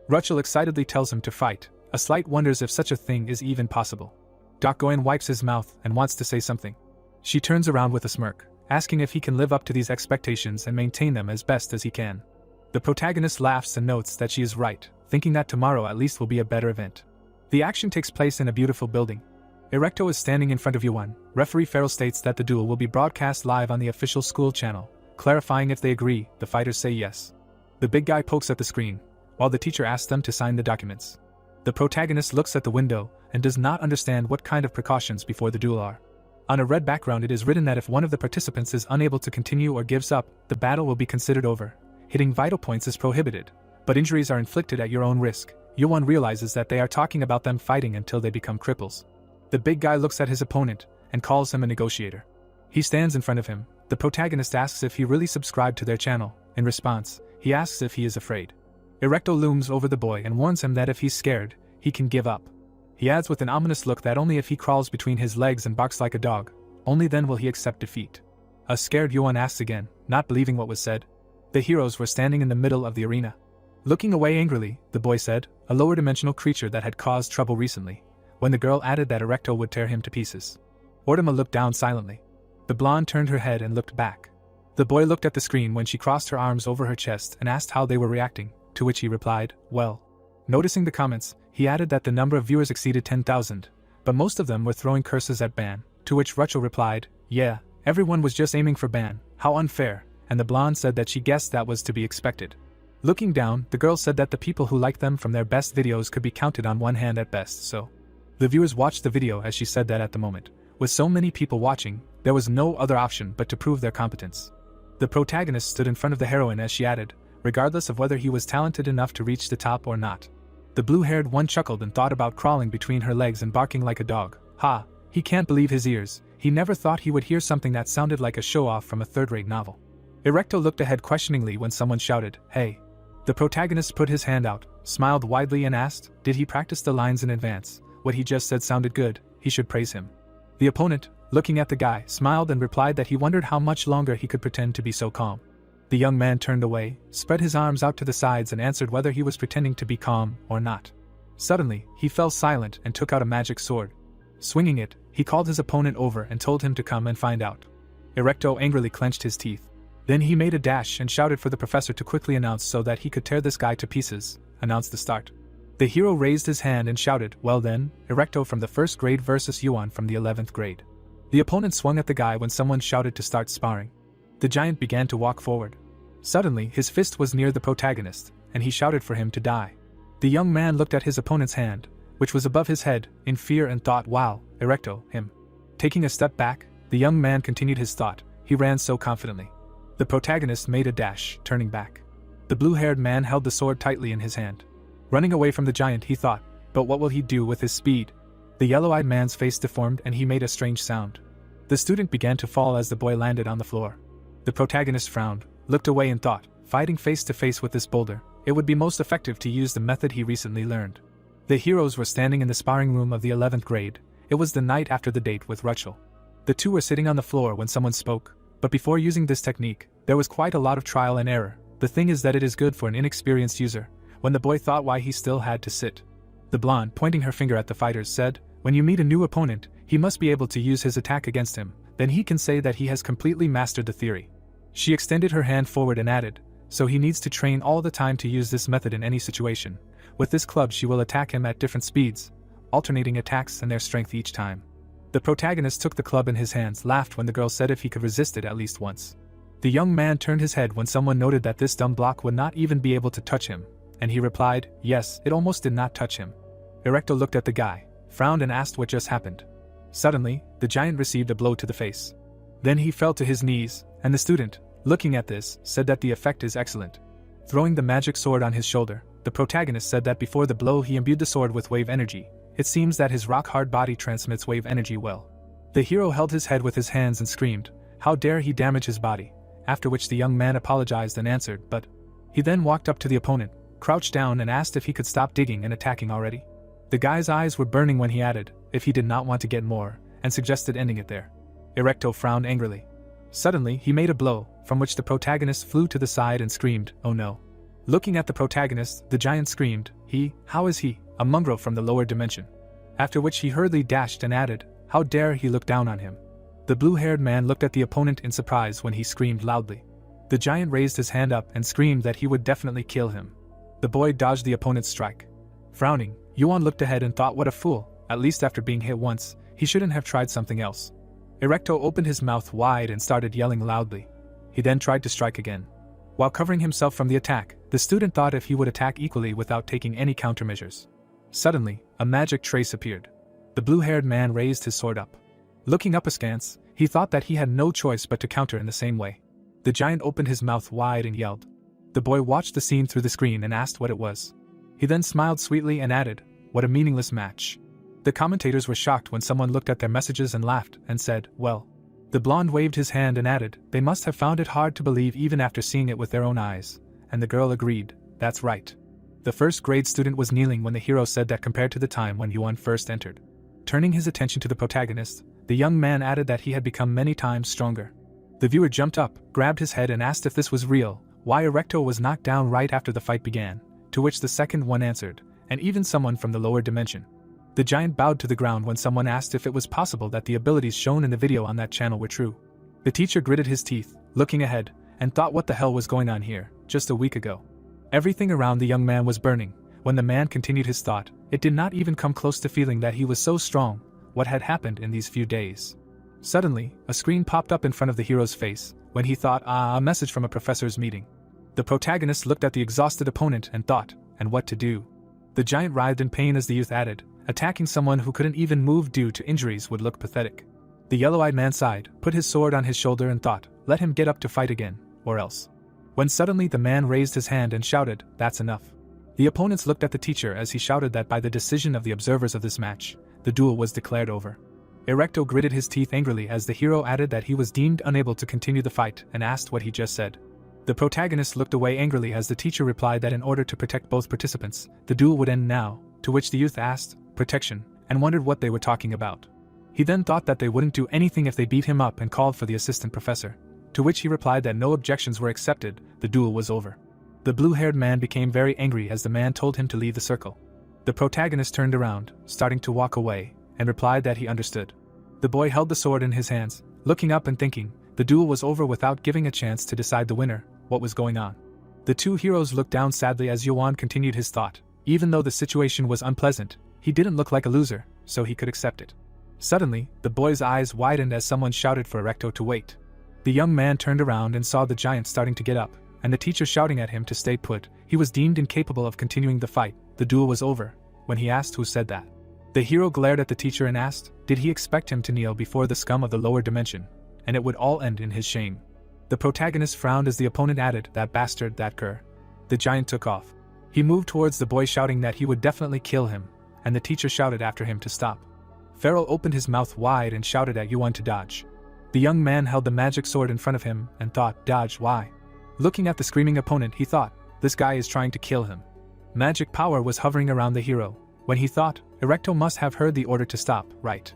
Rachel excitedly tells him to fight. A slight wonders if such a thing is even possible. Dakoin wipes his mouth and wants to say something. She turns around with a smirk, asking if he can live up to these expectations and maintain them as best as he can. The protagonist laughs and notes that she is right, thinking that tomorrow at least will be a better event. The action takes place in a beautiful building. Erecto is standing in front of Yuan. Referee Farrell states that the duel will be broadcast live on the official school channel. Clarifying if they agree, the fighters say yes. The big guy pokes at the screen, while the teacher asks them to sign the documents. The protagonist looks at the window and does not understand what kind of precautions before the duel are. On a red background it is written that if one of the participants is unable to continue or gives up, the battle will be considered over. Hitting vital points is prohibited, but injuries are inflicted at your own risk. Yuan realizes that they are talking about them fighting until they become cripples. The big guy looks at his opponent and calls him a negotiator. He stands in front of him. The protagonist asks if he really subscribed to their channel. In response, he asks if he is afraid. Erecto looms over the boy and warns him that if he's scared, he can give up. He adds with an ominous look that only if he crawls between his legs and barks like a dog, only then will he accept defeat. A scared Yuan asks again, not believing what was said. The heroes were standing in the middle of the arena. Looking away angrily, the boy said, a lower dimensional creature that had caused trouble recently. when the girl added that Erecto would tear him to pieces. Ortama looked down silently. The blonde turned her head and looked back. The boy looked at the screen when she crossed her arms over her chest and asked how they were reacting, to which he replied, well. Noticing the comments, he added that the number of viewers exceeded 10,000, but most of them were throwing curses at Ban, to which Rachel replied, yeah, everyone was just aiming for Ban, how unfair, and the blonde said that she guessed that was to be expected. Looking down, the girl said that the people who liked them from their best videos could be counted on one hand at best, so. The viewers watched the video as she said that at the moment. With so many people watching, there was no other option but to prove their competence. The protagonist stood in front of the heroine as she added, regardless of whether he was talented enough to reach the top or not. The blue-haired one chuckled and thought about crawling between her legs and barking like a dog. Ha, he can't believe his ears, he never thought he would hear something that sounded like a show-off from a third-rate novel. Erecto looked ahead questioningly when someone shouted, hey. The protagonist put his hand out, smiled widely and asked, did he practice the lines in advance? What he just said sounded good, he should praise him. The opponent, looking at the guy, smiled and replied that he wondered how much longer he could pretend to be so calm. The young man turned away, spread his arms out to the sides and answered whether he was pretending to be calm or not. Suddenly, he fell silent and took out a magic sword. Swinging it, he called his opponent over and told him to come and find out. Erecto angrily clenched his teeth. Then he made a dash and shouted for the professor to quickly announce so that he could tear this guy to pieces, announce the start. The hero raised his hand and shouted, well then, Erecto from the 1st grade versus Yuan from the 11th grade. The opponent swung at the guy when someone shouted to start sparring. The giant began to walk forward. Suddenly, his fist was near the protagonist, and he shouted for him to die. The young man looked at his opponent's hand, which was above his head, in fear and thought, wow, Erecto, him. Taking a step back, the young man continued his thought, he ran so confidently. The protagonist made a dash, turning back. The blue-haired man held the sword tightly in his hand. Running away from the giant, he thought, but what will he do with his speed? The yellow-eyed man's face deformed and he made a strange sound. The student began to fall as the boy landed on the floor. The protagonist frowned, looked away and thought, fighting face-to-face with this boulder, it would be most effective to use the method he recently learned. The heroes were standing in the sparring room of the 11th grade. It was the night after the date with Rachel. The two were sitting on the floor when someone spoke, but before using this technique, there was quite a lot of trial and error. The thing is that it is good for an inexperienced user. When the boy thought why he still had to sit. The blonde, pointing her finger at the fighters, said, when you meet a new opponent, he must be able to use his attack against him, then he can say that he has completely mastered the theory. She extended her hand forward and added, so he needs to train all the time to use this method in any situation. With this club she will attack him at different speeds, alternating attacks and their strength each time. The protagonist took the club in his hands, laughed when the girl said if he could resist it at least once. The young man turned his head when someone noted that this dumb block would not even be able to touch him, and he replied, yes, it almost did not touch him. Erecto looked at the guy, frowned and asked what just happened. Suddenly, the giant received a blow to the face. Then he fell to his knees, and the student, looking at this, said that the effect is excellent. Throwing the magic sword on his shoulder, the protagonist said that before the blow he imbued the sword with wave energy. It seems that his rock-hard body transmits wave energy well. The hero held his head with his hands and screamed, how dare he damage his body, after which the young man apologized and answered, but. He then walked up to the opponent, crouched down and asked if he could stop digging and attacking already. The guy's eyes were burning when he added, if he did not want to get more, and suggested ending it there. Erecto frowned angrily. Suddenly, he made a blow, from which the protagonist flew to the side and screamed, oh no. Looking at the protagonist, the giant screamed, how is he, a mongrel from the lower dimension? After which he hurriedly dashed and added, how dare he look down on him? The blue-haired man looked at the opponent in surprise when he screamed loudly. The giant raised his hand up and screamed that he would definitely kill him. The boy dodged the opponent's strike. Frowning, Yuan looked ahead and thought what a fool, at least after being hit once, he shouldn't have tried something else. Erecto opened his mouth wide and started yelling loudly. He then tried to strike again. While covering himself from the attack, the student thought if he would attack equally without taking any countermeasures. Suddenly, a magic trace appeared. The blue-haired man raised his sword up. Looking up askance, he thought that he had no choice but to counter in the same way. The giant opened his mouth wide and yelled. The boy watched the scene through the screen and asked what it was. He then smiled sweetly and added, what a meaningless match. The commentators were shocked when someone looked at their messages and laughed and said, well. The blonde waved his hand and added, they must have found it hard to believe even after seeing it with their own eyes, and the girl agreed, that's right. The first grade student was kneeling when the hero said that compared to the time when Yuan first entered. Turning his attention to the protagonist, the young man added that he had become many times stronger. The viewer jumped up, grabbed his head and asked if this was real, why Erecto was knocked down right after the fight began, to which the second one answered, and even someone from the lower dimension. The giant bowed to the ground when someone asked if it was possible that the abilities shown in the video on that channel were true. The teacher gritted his teeth, looking ahead, and thought what the hell was going on here, just a week ago. Everything around the young man was burning. When the man continued his thought, it did not even come close to feeling that he was so strong. What had happened in these few days? Suddenly, a screen popped up in front of the hero's face, when he thought, a message from a professor's meeting. The protagonist looked at the exhausted opponent and thought, and what to do? The giant writhed in pain as the youth added, attacking someone who couldn't even move due to injuries would look pathetic. The yellow-eyed man sighed, put his sword on his shoulder and thought, let him get up to fight again, or else. When suddenly the man raised his hand and shouted, that's enough. The opponents looked at the teacher as he shouted that by the decision of the observers of this match, the duel was declared over. Erecto gritted his teeth angrily as the hero added that he was deemed unable to continue the fight and asked what he just said. The protagonist looked away angrily as the teacher replied that in order to protect both participants, the duel would end now, to which the youth asked, protection, and wondered what they were talking about. He then thought that they wouldn't do anything if they beat him up and called for the assistant professor, to which he replied that no objections were accepted, the duel was over. The blue-haired man became very angry as the man told him to leave the circle. The protagonist turned around, starting to walk away, and replied that he understood. The boy held the sword in his hands, looking up and thinking, the duel was over without giving a chance to decide the winner, what was going on. The two heroes looked down sadly as Yuan continued his thought. Even though the situation was unpleasant, he didn't look like a loser, so he could accept it. Suddenly, the boy's eyes widened as someone shouted for Erecto to wait. The young man turned around and saw the giant starting to get up, and the teacher shouting at him to stay put. He was deemed incapable of continuing the fight. The duel was over, when he asked who said that. The hero glared at the teacher and asked, did he expect him to kneel before the scum of the lower dimension, and it would all end in his shame. The protagonist frowned as the opponent added, that bastard, that cur. The giant took off. He moved towards the boy shouting that he would definitely kill him, and the teacher shouted after him to stop. Pharaoh opened his mouth wide and shouted at Yuan to dodge. The young man held the magic sword in front of him and thought, dodge, why? Looking at the screaming opponent, he thought, this guy is trying to kill him. Magic power was hovering around the hero, when he thought, Erecto must have heard the order to stop, right?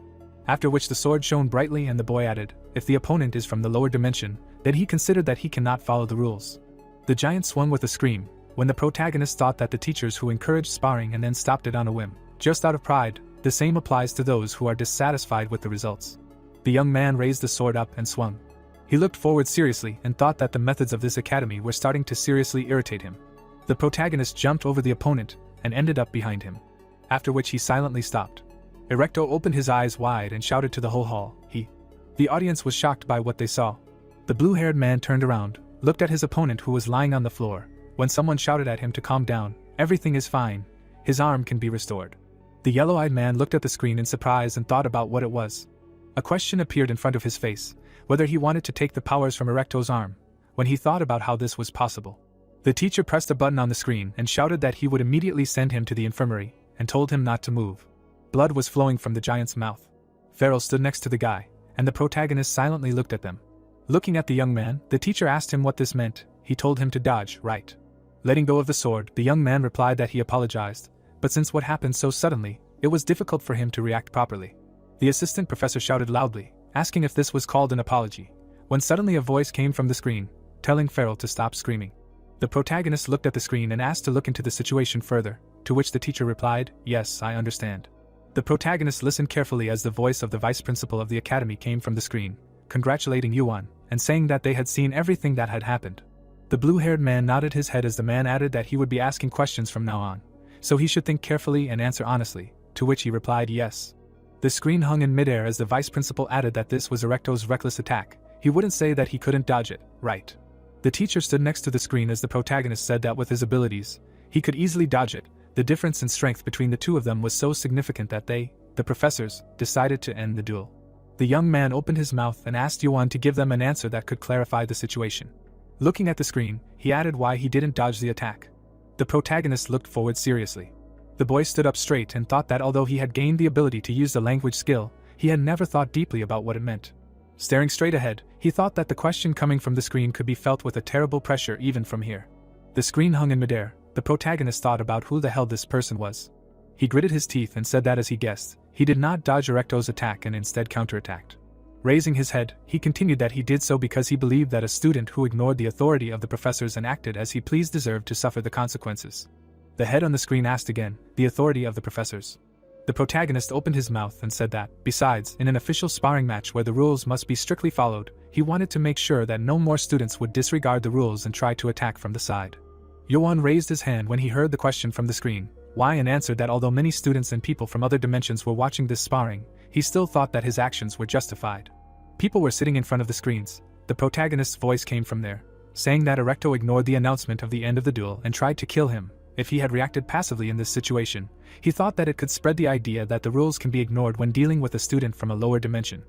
After which the sword shone brightly and the boy added, if the opponent is from the lower dimension, then he considered that he cannot follow the rules. The giant swung with a scream, when the protagonist thought that the teachers who encouraged sparring and then stopped it on a whim, just out of pride, the same applies to those who are dissatisfied with the results. The young man raised the sword up and swung. He looked forward seriously and thought that the methods of this academy were starting to seriously irritate him. The protagonist jumped over the opponent and ended up behind him. After which he silently stopped. Erecto opened his eyes wide and shouted to the whole hall, The audience was shocked by what they saw. The blue-haired man turned around, looked at his opponent who was lying on the floor, when someone shouted at him to calm down, everything is fine, his arm can be restored. The yellow-eyed man looked at the screen in surprise and thought about what it was. A question appeared in front of his face, whether he wanted to take the powers from Erecto's arm, when he thought about how this was possible. The teacher pressed a button on the screen and shouted that he would immediately send him to the infirmary, and told him not to move. Blood was flowing from the giant's mouth. Pharaoh stood next to the guy, and the protagonist silently looked at them. Looking at the young man, the teacher asked him what this meant. He told him to dodge, right? Letting go of the sword, the young man replied that he apologized, but since what happened so suddenly, it was difficult for him to react properly. The assistant professor shouted loudly, asking if this was called an apology, when suddenly a voice came from the screen, telling Pharaoh to stop screaming. The protagonist looked at the screen and asked to look into the situation further, to which the teacher replied, yes, I understand. The protagonist listened carefully as the voice of the vice principal of the academy came from the screen, congratulating Yuan, and saying that they had seen everything that had happened. The blue-haired man nodded his head as the man added that he would be asking questions from now on, so he should think carefully and answer honestly, to which he replied yes. The screen hung in midair as the vice principal added that this was Erecto's reckless attack. He wouldn't say that he couldn't dodge it, right? The teacher stood next to the screen as the protagonist said that with his abilities, he could easily dodge it. The difference in strength between the two of them was so significant that they, the professors, decided to end the duel. The young man opened his mouth and asked Yuan to give them an answer that could clarify the situation. Looking at the screen, he added why he didn't dodge the attack. The protagonist looked forward seriously. The boy stood up straight and thought that although he had gained the ability to use the language skill, he had never thought deeply about what it meant. Staring straight ahead, he thought that the question coming from the screen could be felt with a terrible pressure even from here. The screen hung in midair. The protagonist thought about who the hell this person was. He gritted his teeth and said that as he guessed, he did not dodge Erecto's attack and instead counterattacked. Raising his head, he continued that he did so because he believed that a student who ignored the authority of the professors and acted as he pleased deserved to suffer the consequences. The head on the screen asked again, the authority of the professors. The protagonist opened his mouth and said that, besides, in an official sparring match where the rules must be strictly followed, he wanted to make sure that no more students would disregard the rules and try to attack from the side. Yoan raised his hand when he heard the question from the screen, why, and answered that although many students and people from other dimensions were watching this sparring, he still thought that his actions were justified. People were sitting in front of the screens. The protagonist's voice came from there, saying that Erecto ignored the announcement of the end of the duel and tried to kill him. If he had reacted passively in this situation, he thought that it could spread the idea that the rules can be ignored when dealing with a student from a lower dimension.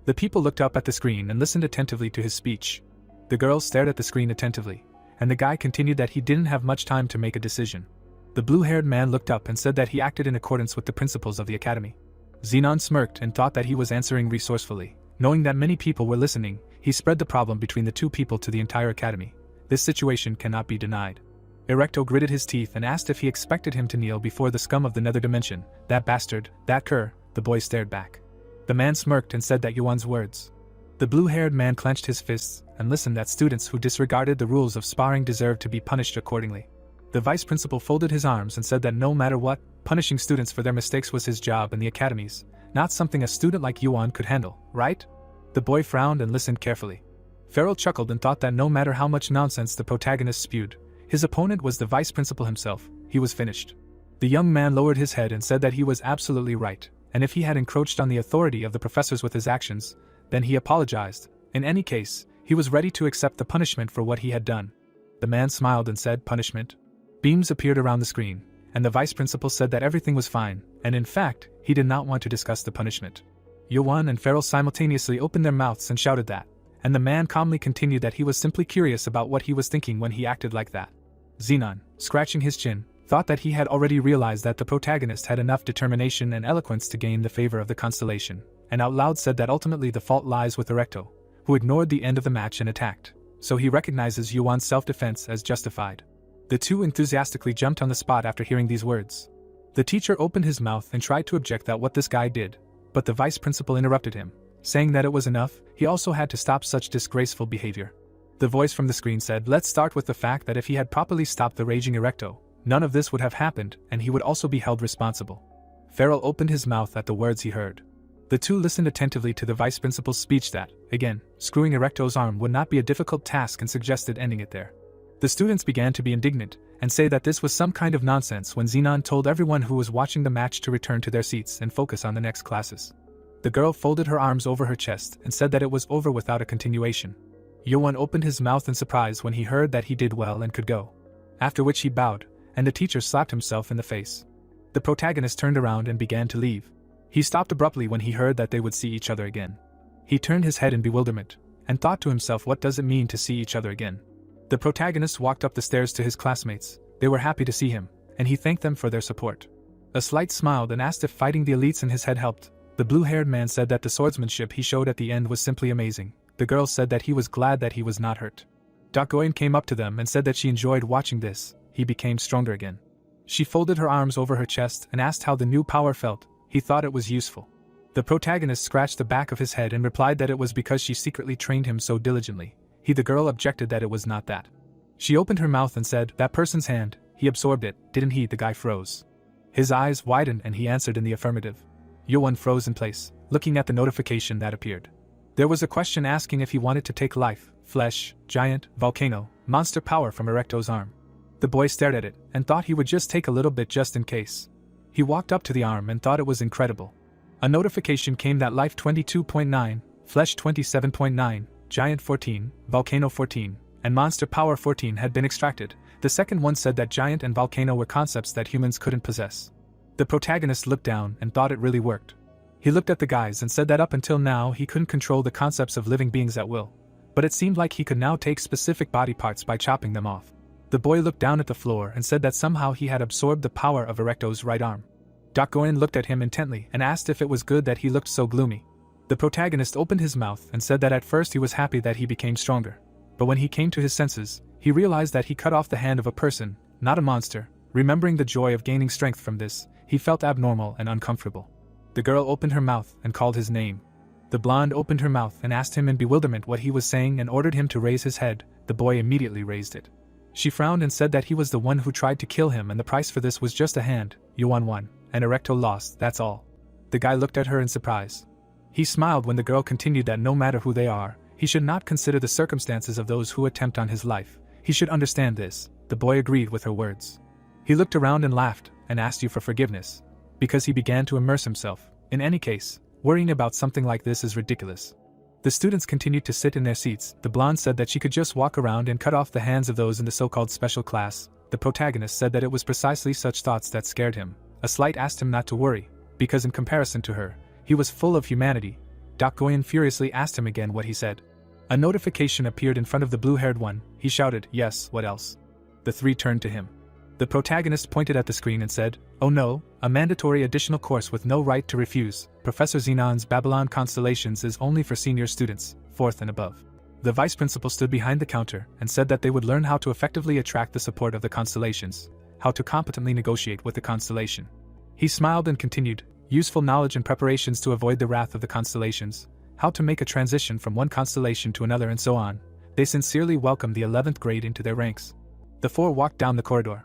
The people looked up at the screen and listened attentively to his speech. The girls stared at the screen attentively, and the guy continued that he didn't have much time to make a decision. The blue-haired man looked up and said that he acted in accordance with the principles of the academy. Xenon smirked and thought that he was answering resourcefully. Knowing that many people were listening, he spread the problem between the two people to the entire academy. This situation cannot be denied. Erecto gritted his teeth and asked if he expected him to kneel before the scum of the nether dimension. That bastard, that cur. The boy stared back. The man smirked and said that Yuan's words. The blue-haired man clenched his fists and listened that students who disregarded the rules of sparring deserved to be punished accordingly. The vice principal folded his arms and said that no matter what, punishing students for their mistakes was his job in the academies, not something a student like Yuan could handle, right? The boy frowned and listened carefully. Farrell chuckled and thought that no matter how much nonsense the protagonist spewed, his opponent was the vice principal himself. He was finished. The young man lowered his head and said that he was absolutely right, and if he had encroached on the authority of the professors with his actions, then he apologized. In any case, he was ready to accept the punishment for what he had done. The man smiled and said, punishment? Beams appeared around the screen, and the vice principal said that everything was fine, and in fact, he did not want to discuss the punishment. Yuan and Farrell simultaneously opened their mouths and shouted that, and the man calmly continued that he was simply curious about what he was thinking when he acted like that. Xenon, scratching his chin, thought that he had already realized that the protagonist had enough determination and eloquence to gain the favor of the constellation, and out loud said that ultimately the fault lies with Erecto, who ignored the end of the match and attacked, so he recognizes Yuan's self-defense as justified. The two enthusiastically jumped on the spot after hearing these words. The teacher opened his mouth and tried to object that what this guy did, but the vice principal interrupted him, saying that it was enough. He also had to stop such disgraceful behavior. The voice from the screen said, let's start with the fact that if he had properly stopped the raging Erecto, none of this would have happened, and he would also be held responsible. Farrell opened his mouth at the words he heard. The two listened attentively to the vice principal's speech that, again, screwing Erecto's arm would not be a difficult task and suggested ending it there. The students began to be indignant and say that this was some kind of nonsense when Xenon told everyone who was watching the match to return to their seats and focus on the next classes. The girl folded her arms over her chest and said that it was over without a continuation. Yuan opened his mouth in surprise when he heard that he did well and could go. After which he bowed, and the teacher slapped himself in the face. The protagonist turned around and began to leave. He stopped abruptly when he heard that they would see each other again. He turned his head in bewilderment, and thought to himself, what does it mean to see each other again? The protagonist walked up the stairs to his classmates. They were happy to see him, and he thanked them for their support. A slight smiled and asked if fighting the elites in his head helped. The blue-haired man said that the swordsmanship he showed at the end was simply amazing. The girl said that he was glad that he was not hurt. Goyen came up to them and said that she enjoyed watching this. He became stronger again. She folded her arms over her chest and asked how the new power felt. He thought it was useful. The protagonist scratched the back of his head and replied that it was because she secretly trained him so diligently. The girl objected that it was not that. She opened her mouth and said, that person's hand, he absorbed it, didn't he? The guy froze. His eyes widened and he answered in the affirmative. Yuan froze in place, looking at the notification that appeared. There was a question asking if he wanted to take life, flesh, giant, volcano, monster power from Erecto's arm. The boy stared at it and thought he would just take a little bit just in case. He walked up to the arm and thought it was incredible. A notification came that life 22.9, flesh 27.9, giant 14, volcano 14, and monster power 14 had been extracted. The second one said that giant and volcano were concepts that humans couldn't possess. The protagonist looked down and thought it really worked. He looked at the guys and said that up until now he couldn't control the concepts of living beings at will, but it seemed like he could now take specific body parts by chopping them off. The boy looked down at the floor and said that somehow he had absorbed the power of Erecto's right arm. Goyen looked at him intently and asked if it was good that he looked so gloomy. The protagonist opened his mouth and said that at first he was happy that he became stronger, but when he came to his senses, he realized that he cut off the hand of a person, not a monster. Remembering the joy of gaining strength from this, he felt abnormal and uncomfortable. The girl opened her mouth and called his name. The blonde opened her mouth and asked him in bewilderment what he was saying and ordered him to raise his head. The boy immediately raised it. She frowned and said that he was the one who tried to kill him and the price for this was just a hand. Yuan won, and erectile loss, that's all. The guy looked at her in surprise. He smiled when the girl continued that no matter who they are, he should not consider the circumstances of those who attempt on his life. He should understand this. The boy agreed with her words. He looked around and laughed, and asked you for forgiveness. Because he began to immerse himself. In any case, worrying about something like this is ridiculous. The students continued to sit in their seats. The blonde said that she could just walk around and cut off the hands of those in the so-called special class. The protagonist said that it was precisely such thoughts that scared him. A slight asked him not to worry, because in comparison to her, he was full of humanity. Doc Goyen furiously asked him again what he said. A notification appeared in front of the blue-haired one. He shouted, "Yes, what else?" The three turned to him. The protagonist pointed at the screen and said, "Oh no, a mandatory additional course with no right to refuse. Professor Zenon's Babylon Constellations is only for senior students, 4th and above." The vice principal stood behind the counter and said that they would learn how to effectively attract the support of the constellations, how to competently negotiate with the constellation. He smiled and continued, useful knowledge and preparations to avoid the wrath of the constellations, how to make a transition from one constellation to another and so on. They sincerely welcomed the 11th grade into their ranks. The four walked down the corridor.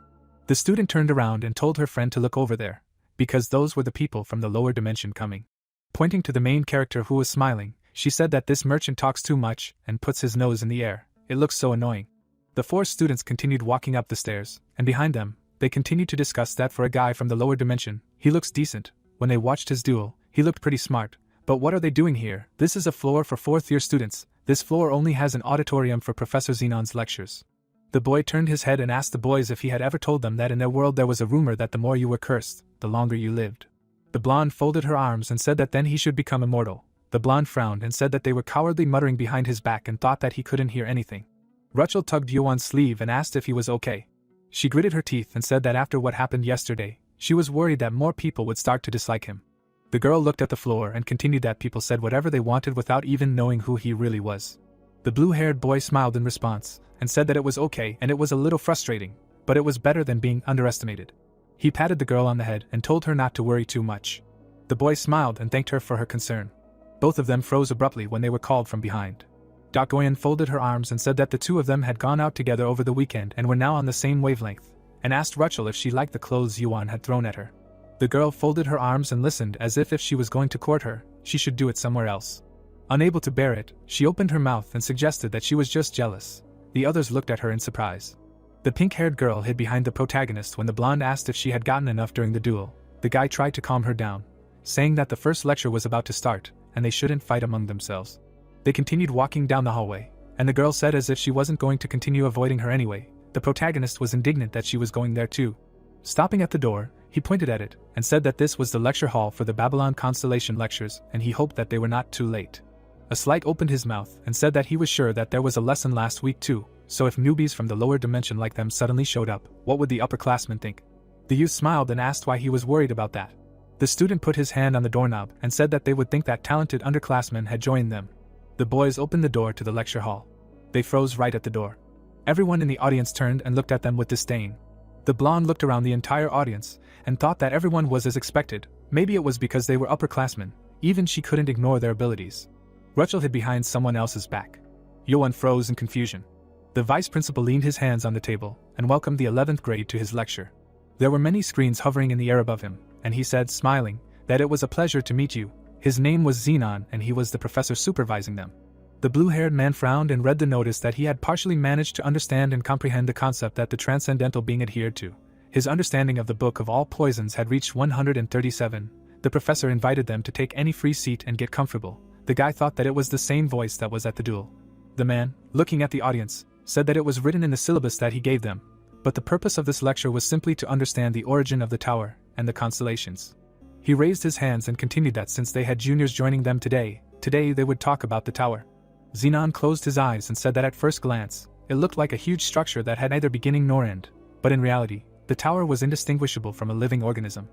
The student turned around and told her friend to look over there, because those were the people from the lower dimension coming. Pointing to the main character who was smiling, she said that this merchant talks too much and puts his nose in the air. It looks so annoying. The four students continued walking up the stairs, and behind them, they continued to discuss that for a guy from the lower dimension, he looks decent. When they watched his duel, he looked pretty smart. But what are they doing here? This is a floor for 4th-year students. This floor only has an auditorium for Professor Zenon's lectures. The boy turned his head and asked the boys if he had ever told them that in their world there was a rumor that the more you were cursed, the longer you lived. The blonde folded her arms and said that then he should become immortal. The blonde frowned and said that they were cowardly muttering behind his back and thought that he couldn't hear anything. Rachel tugged Yuan's sleeve and asked if he was okay. She gritted her teeth and said that after what happened yesterday, she was worried that more people would start to dislike him. The girl looked at the floor and continued that people said whatever they wanted without even knowing who he really was. The blue-haired boy smiled in response, and said that it was okay and it was a little frustrating, but it was better than being underestimated. He patted the girl on the head and told her not to worry too much. The boy smiled and thanked her for her concern. Both of them froze abruptly when they were called from behind. Doc Goyen folded her arms and said that the two of them had gone out together over the weekend and were now on the same wavelength, and asked Rachel if she liked the clothes Yuan had thrown at her. The girl folded her arms and listened as if she was going to court her, she should do it somewhere else. Unable to bear it, she opened her mouth and suggested that she was just jealous. The others looked at her in surprise. The pink-haired girl hid behind the protagonist when the blonde asked if she had gotten enough during the duel. The guy tried to calm her down, saying that the first lecture was about to start, and they shouldn't fight among themselves. They continued walking down the hallway, and the girl said as if she wasn't going to continue avoiding her anyway. The protagonist was indignant that she was going there too. Stopping at the door, he pointed at it, and said that this was the lecture hall for the Babylon Constellation lectures, and he hoped that they were not too late. A slight opened his mouth and said that he was sure that there was a lesson last week too, so if newbies from the lower dimension like them suddenly showed up, what would the upperclassmen think? The youth smiled and asked why he was worried about that. The student put his hand on the doorknob and said that they would think that talented underclassmen had joined them. The boys opened the door to the lecture hall. They froze right at the door. Everyone in the audience turned and looked at them with disdain. The blonde looked around the entire audience and thought that everyone was as expected. Maybe it was because they were upperclassmen. Even she couldn't ignore their abilities. Rachel hid behind someone else's back. Yuan froze in confusion. The vice principal leaned his hands on the table and welcomed the 11th grade to his lecture. There were many screens hovering in the air above him, and he said, smiling, that it was a pleasure to meet you. His name was Zenon and he was the professor supervising them. The blue-haired man frowned and read the notice that he had partially managed to understand and comprehend the concept that the transcendental being adhered to. His understanding of the Book of All Poisons had reached 137. The professor invited them to take any free seat and get comfortable. The guy thought that it was the same voice that was at the duel. The man, looking at the audience, said that it was written in the syllabus that he gave them, but the purpose of this lecture was simply to understand the origin of the tower and the constellations. He raised his hands and continued that since they had juniors joining them today they would talk about the tower. Zenon closed his eyes and said that at first glance, it looked like a huge structure that had neither beginning nor end, but in reality, the tower was indistinguishable from a living organism.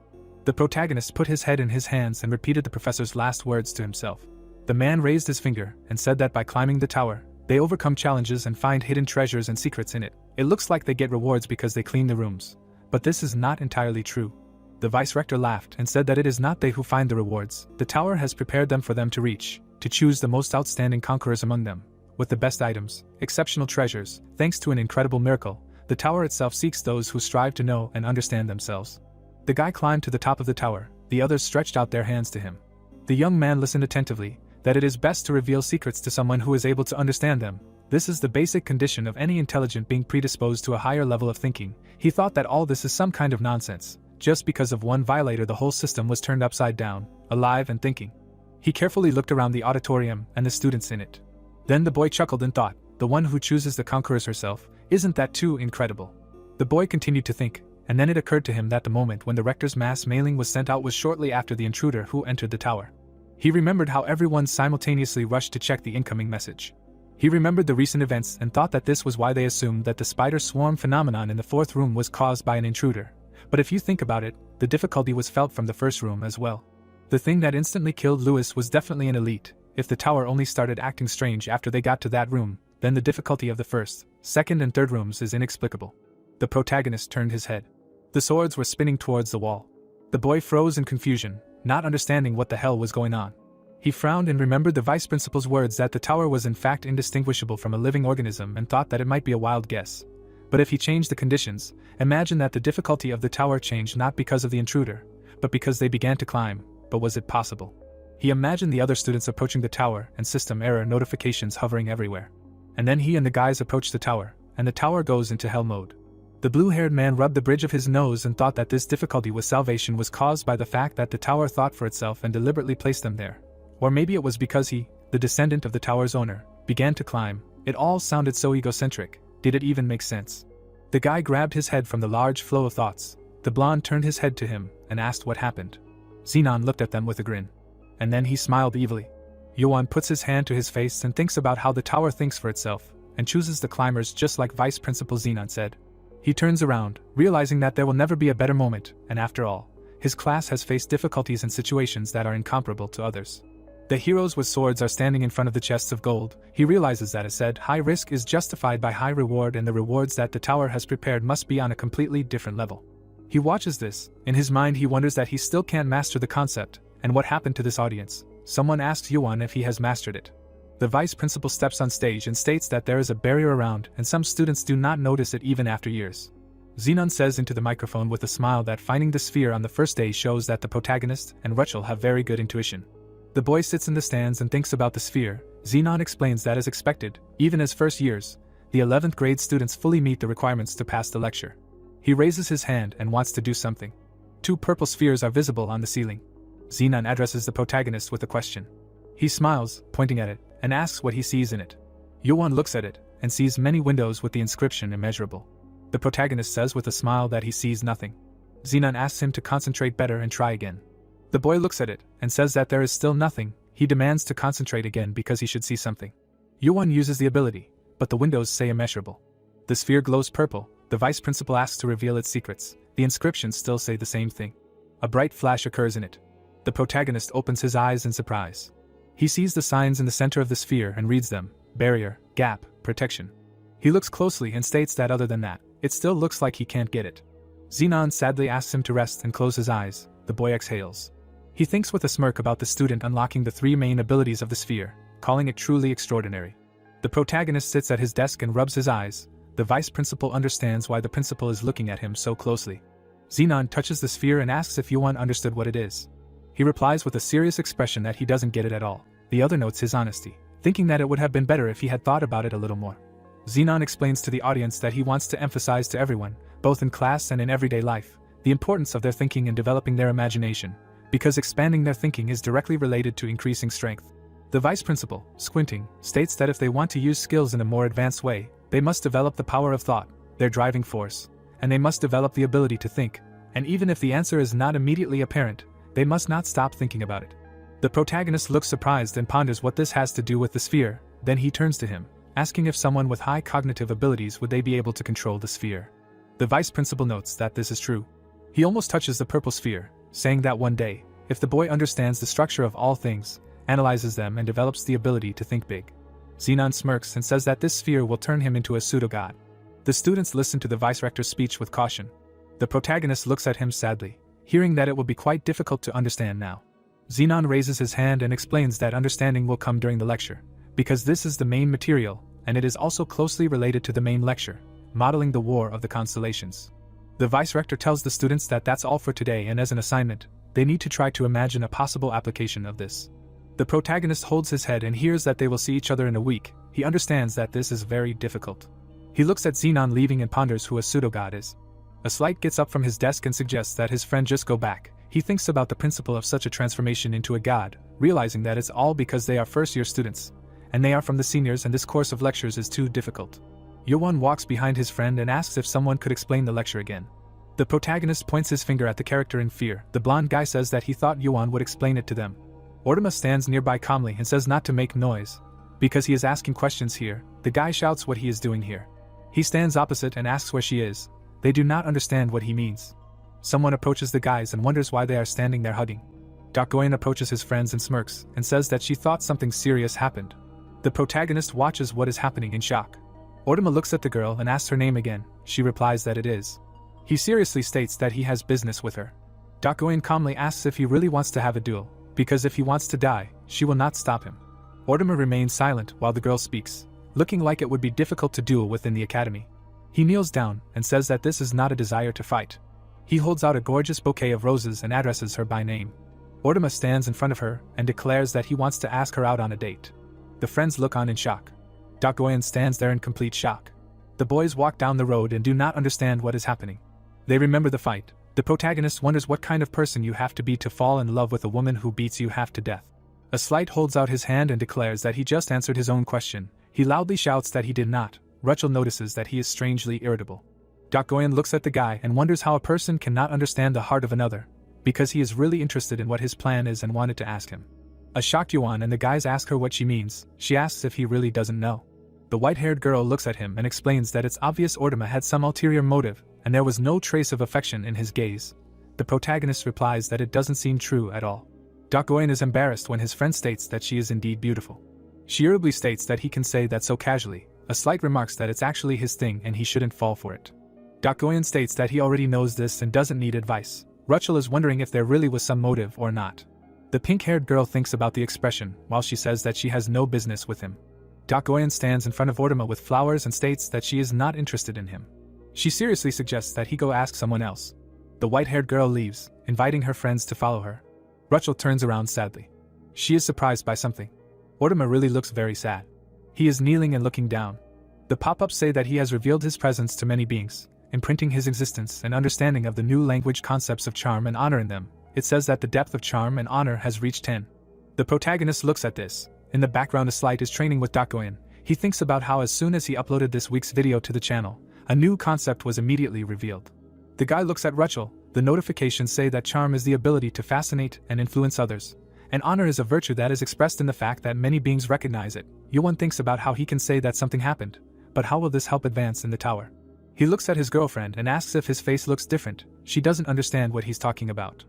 The protagonist put his head in his hands and repeated the professor's last words to himself. The man raised his finger and said that by climbing the tower, they overcome challenges and find hidden treasures and secrets in it. It looks like they get rewards because they clean the rooms. But this is not entirely true. The vice-rector laughed and said that it is not they who find the rewards. The tower has prepared them for them to reach, to choose the most outstanding conquerors among them, with the best items, exceptional treasures. Thanks to an incredible miracle, the tower itself seeks those who strive to know and understand themselves. The guy climbed to the top of the tower, the others stretched out their hands to him. The young man listened attentively, that it is best to reveal secrets to someone who is able to understand them. This is the basic condition of any intelligent being predisposed to a higher level of thinking. He thought that all this is some kind of nonsense. Just because of one violator the whole system was turned upside down, alive and thinking. He carefully looked around the auditorium and the students in it. Then the boy chuckled and thought, the one who chooses the conquerors herself, isn't that too incredible? The boy continued to think, and then it occurred to him that the moment when the rector's mass mailing was sent out was shortly after the intruder who entered the tower. He remembered how everyone simultaneously rushed to check the incoming message. He remembered the recent events and thought that this was why they assumed that the spider swarm phenomenon in the fourth room was caused by an intruder. But if you think about it, the difficulty was felt from the first room as well. The thing that instantly killed Lewis was definitely an elite. If the tower only started acting strange after they got to that room, then the difficulty of the first, second and third rooms is inexplicable. The protagonist turned his head. The swords were spinning towards the wall. The boy froze in confusion, not understanding what the hell was going on. He frowned and remembered the vice principal's words that the tower was in fact indistinguishable from a living organism and thought that it might be a wild guess. But if he changed the conditions, imagine that the difficulty of the tower changed not because of the intruder, but because they began to climb. But was it possible? He imagined the other students approaching the tower and system error notifications hovering everywhere. And then he and the guys approach the tower, and the tower goes into hell mode. The blue-haired man rubbed the bridge of his nose and thought that this difficulty with salvation was caused by the fact that the tower thought for itself and deliberately placed them there. Or maybe it was because he, the descendant of the tower's owner, began to climb. It all sounded so egocentric. Did it even make sense? The guy grabbed his head from the large flow of thoughts. The blonde turned his head to him and asked what happened. Xenon looked at them with a grin. And then he smiled evilly. Yuan puts his hand to his face and thinks about how the tower thinks for itself, and chooses the climbers just like Vice Principal Xenon said. He turns around, realizing that there will never be a better moment, and after all, his class has faced difficulties and situations that are incomparable to others. The heroes with swords are standing in front of the chests of gold. He realizes that as said, high risk is justified by high reward, and the rewards that the tower has prepared must be on a completely different level. He watches this. In his mind he wonders that he still can't master the concept, and what happened to this audience. Someone asks Yuan if he has mastered it. The vice principal steps on stage and states that there is a barrier around, and some students do not notice it even after years. Xenon says into the microphone with a smile that finding the sphere on the first day shows that the protagonist and Rachel have very good intuition. The boy sits in the stands and thinks about the sphere. Xenon explains that as expected, even as first years, the 11th grade students fully meet the requirements to pass the lecture. He raises his hand and wants to do something. 2 purple spheres are visible on the ceiling. Xenon addresses the protagonist with a question. He smiles, pointing at it, and asks what he sees in it. Yuan looks at it, and sees many windows with the inscription immeasurable. The protagonist says with a smile that he sees nothing. Xenon asks him to concentrate better and try again. The boy looks at it, and says that there is still nothing. He demands to concentrate again because he should see something. Yuan uses the ability, but the windows say immeasurable. The sphere glows purple. The vice principal asks to reveal its secrets. The inscriptions still say the same thing. A bright flash occurs in it. The protagonist opens his eyes in surprise. He sees the signs in the center of the sphere and reads them: barrier, gap, protection. He looks closely and states that other than that, it still looks like he can't get it. Xenon sadly asks him to rest and close his eyes. The boy exhales. He thinks with a smirk about the student unlocking the 3 main abilities of the sphere, calling it truly extraordinary. The protagonist sits at his desk and rubs his eyes. The vice principal understands why the principal is looking at him so closely. Xenon touches the sphere and asks if Yuan understood what it is. He replies with a serious expression that he doesn't get it at all. The other notes his honesty, thinking that it would have been better if he had thought about it a little more. Xenon explains to the audience that he wants to emphasize to everyone, both in class and in everyday life, the importance of their thinking and developing their imagination, because expanding their thinking is directly related to increasing strength. The vice principal, squinting, states that if they want to use skills in a more advanced way, they must develop the power of thought, their driving force, and they must develop the ability to think, and even if the answer is not immediately apparent, they must not stop thinking about it. The protagonist looks surprised and ponders what this has to do with the sphere. Then he turns to him, asking if someone with high cognitive abilities would they be able to control the sphere. The vice principal notes that this is true. He almost touches the purple sphere, saying that one day, if the boy understands the structure of all things, analyzes them and develops the ability to think big. Xenon smirks and says that this sphere will turn him into a pseudo-god. The students listen to the vice-rector's speech with caution. The protagonist looks at him sadly, hearing that it will be quite difficult to understand now. Xenon raises his hand and explains that understanding will come during the lecture, because this is the main material, and it is also closely related to the main lecture, modeling the War of the Constellations. The vice-rector tells the students that that's all for today, and as an assignment, they need to try to imagine a possible application of this. The protagonist holds his head and hears that they will see each other in a week. He understands that this is very difficult. He looks at Xenon leaving and ponders who a pseudo-god is. A Slight gets up from his desk and suggests that his friend just go back. He thinks about the principle of such a transformation into a god, realizing that it's all because they are first-year students, and they are from the seniors and this course of lectures is too difficult. Yowon walks behind his friend and asks if someone could explain the lecture again. The protagonist points his finger at the character in fear. The blonde guy says that he thought Yowon would explain it to them. Ortama stands nearby calmly and says not to make noise, because he is asking questions here. The guy shouts what he is doing here. He stands opposite and asks where she is. They do not understand what he means. Someone approaches the guys and wonders why they are standing there hugging. Goyen approaches his friends and smirks, and says that she thought something serious happened. The protagonist watches what is happening in shock. Ortama looks at the girl and asks her name again. She replies that it is. He seriously states that he has business with her. Goyen calmly asks if he really wants to have a duel, because if he wants to die, she will not stop him. Ortama remains silent while the girl speaks, looking like it would be difficult to duel within the academy. He kneels down and says that this is not a desire to fight. He holds out a gorgeous bouquet of roses and addresses her by name. Ortama stands in front of her and declares that he wants to ask her out on a date. The friends look on in shock. Goyen stands there in complete shock. The boys walk down the road and do not understand what is happening. They remember the fight. The protagonist wonders what kind of person you have to be to fall in love with a woman who beats you half to death. A Slight holds out his hand and declares that he just answered his own question. He loudly shouts that he did not. Rachel notices that he is strangely irritable. Goyen looks at the guy and wonders how a person cannot understand the heart of another, because he is really interested in what his plan is and wanted to ask him. A shocked Yuan and the guys ask her what she means. She asks if he really doesn't know. The white-haired girl looks at him and explains that it's obvious Ortama had some ulterior motive, and there was no trace of affection in his gaze. The protagonist replies that it doesn't seem true at all. Goyen is embarrassed when his friend states that she is indeed beautiful. She irritably states that he can say that so casually. A Slight remarks that it's actually his thing and he shouldn't fall for it. Goyen states that he already knows this and doesn't need advice. Rachel is wondering if there really was some motive or not. The pink-haired girl thinks about the expression, while she says that she has no business with him. Goyen stands in front of Ortama with flowers and states that she is not interested in him. She seriously suggests that he go ask someone else. The white-haired girl leaves, inviting her friends to follow her. Rachel turns around sadly. She is surprised by something. Ortama really looks very sad. He is kneeling and looking down. The pop-ups say that he has revealed his presence to many beings, imprinting his existence and understanding of the new language concepts of charm and honor in them. It says that the depth of charm and honor has reached 10. The protagonist looks at this. In the background, a Slight is training with Goyen. He thinks about how as soon as he uploaded this week's video to the channel, a new concept was immediately revealed. The guy looks at Rachel. The notifications say that charm is the ability to fascinate and influence others, and honor is a virtue that is expressed in the fact that many beings recognize it. Yuan thinks about how he can say that something happened, but how will this help advance in the tower? He looks at his girlfriend and asks if his face looks different. She doesn't understand what he's talking about.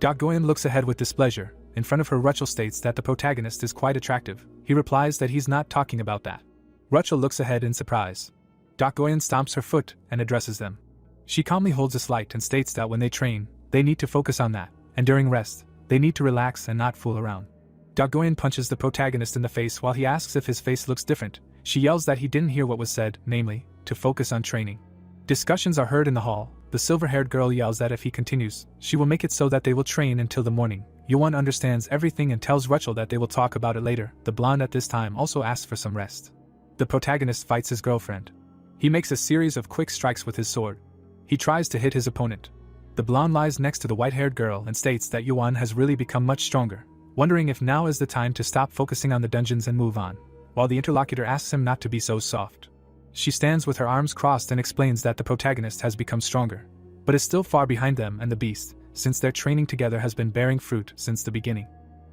Goyen looks ahead with displeasure. In front of her, Rachel states that the protagonist is quite attractive. He replies that he's not talking about that. Rachel looks ahead in surprise. Goyen stomps her foot and addresses them. She calmly holds a Slight and states that when they train, they need to focus on that, and during rest, they need to relax and not fool around. Goyen punches the protagonist in the face while he asks if his face looks different. She yells that he didn't hear what was said, namely, to focus on training. Discussions are heard in the hall. The silver-haired girl yells that if he continues, she will make it so that they will train until the morning. Yuan understands everything and tells Rachel that they will talk about it later. The blonde at this time also asks for some rest. The protagonist fights his girlfriend. He makes a series of quick strikes with his sword. He tries to hit his opponent. The blonde lies next to the white-haired girl and states that Yuan has really become much stronger, wondering if now is the time to stop focusing on the dungeons and move on, while the interlocutor asks him not to be so soft. She stands with her arms crossed and explains that the protagonist has become stronger, but is still far behind them and the beast, since their training together has been bearing fruit since the beginning.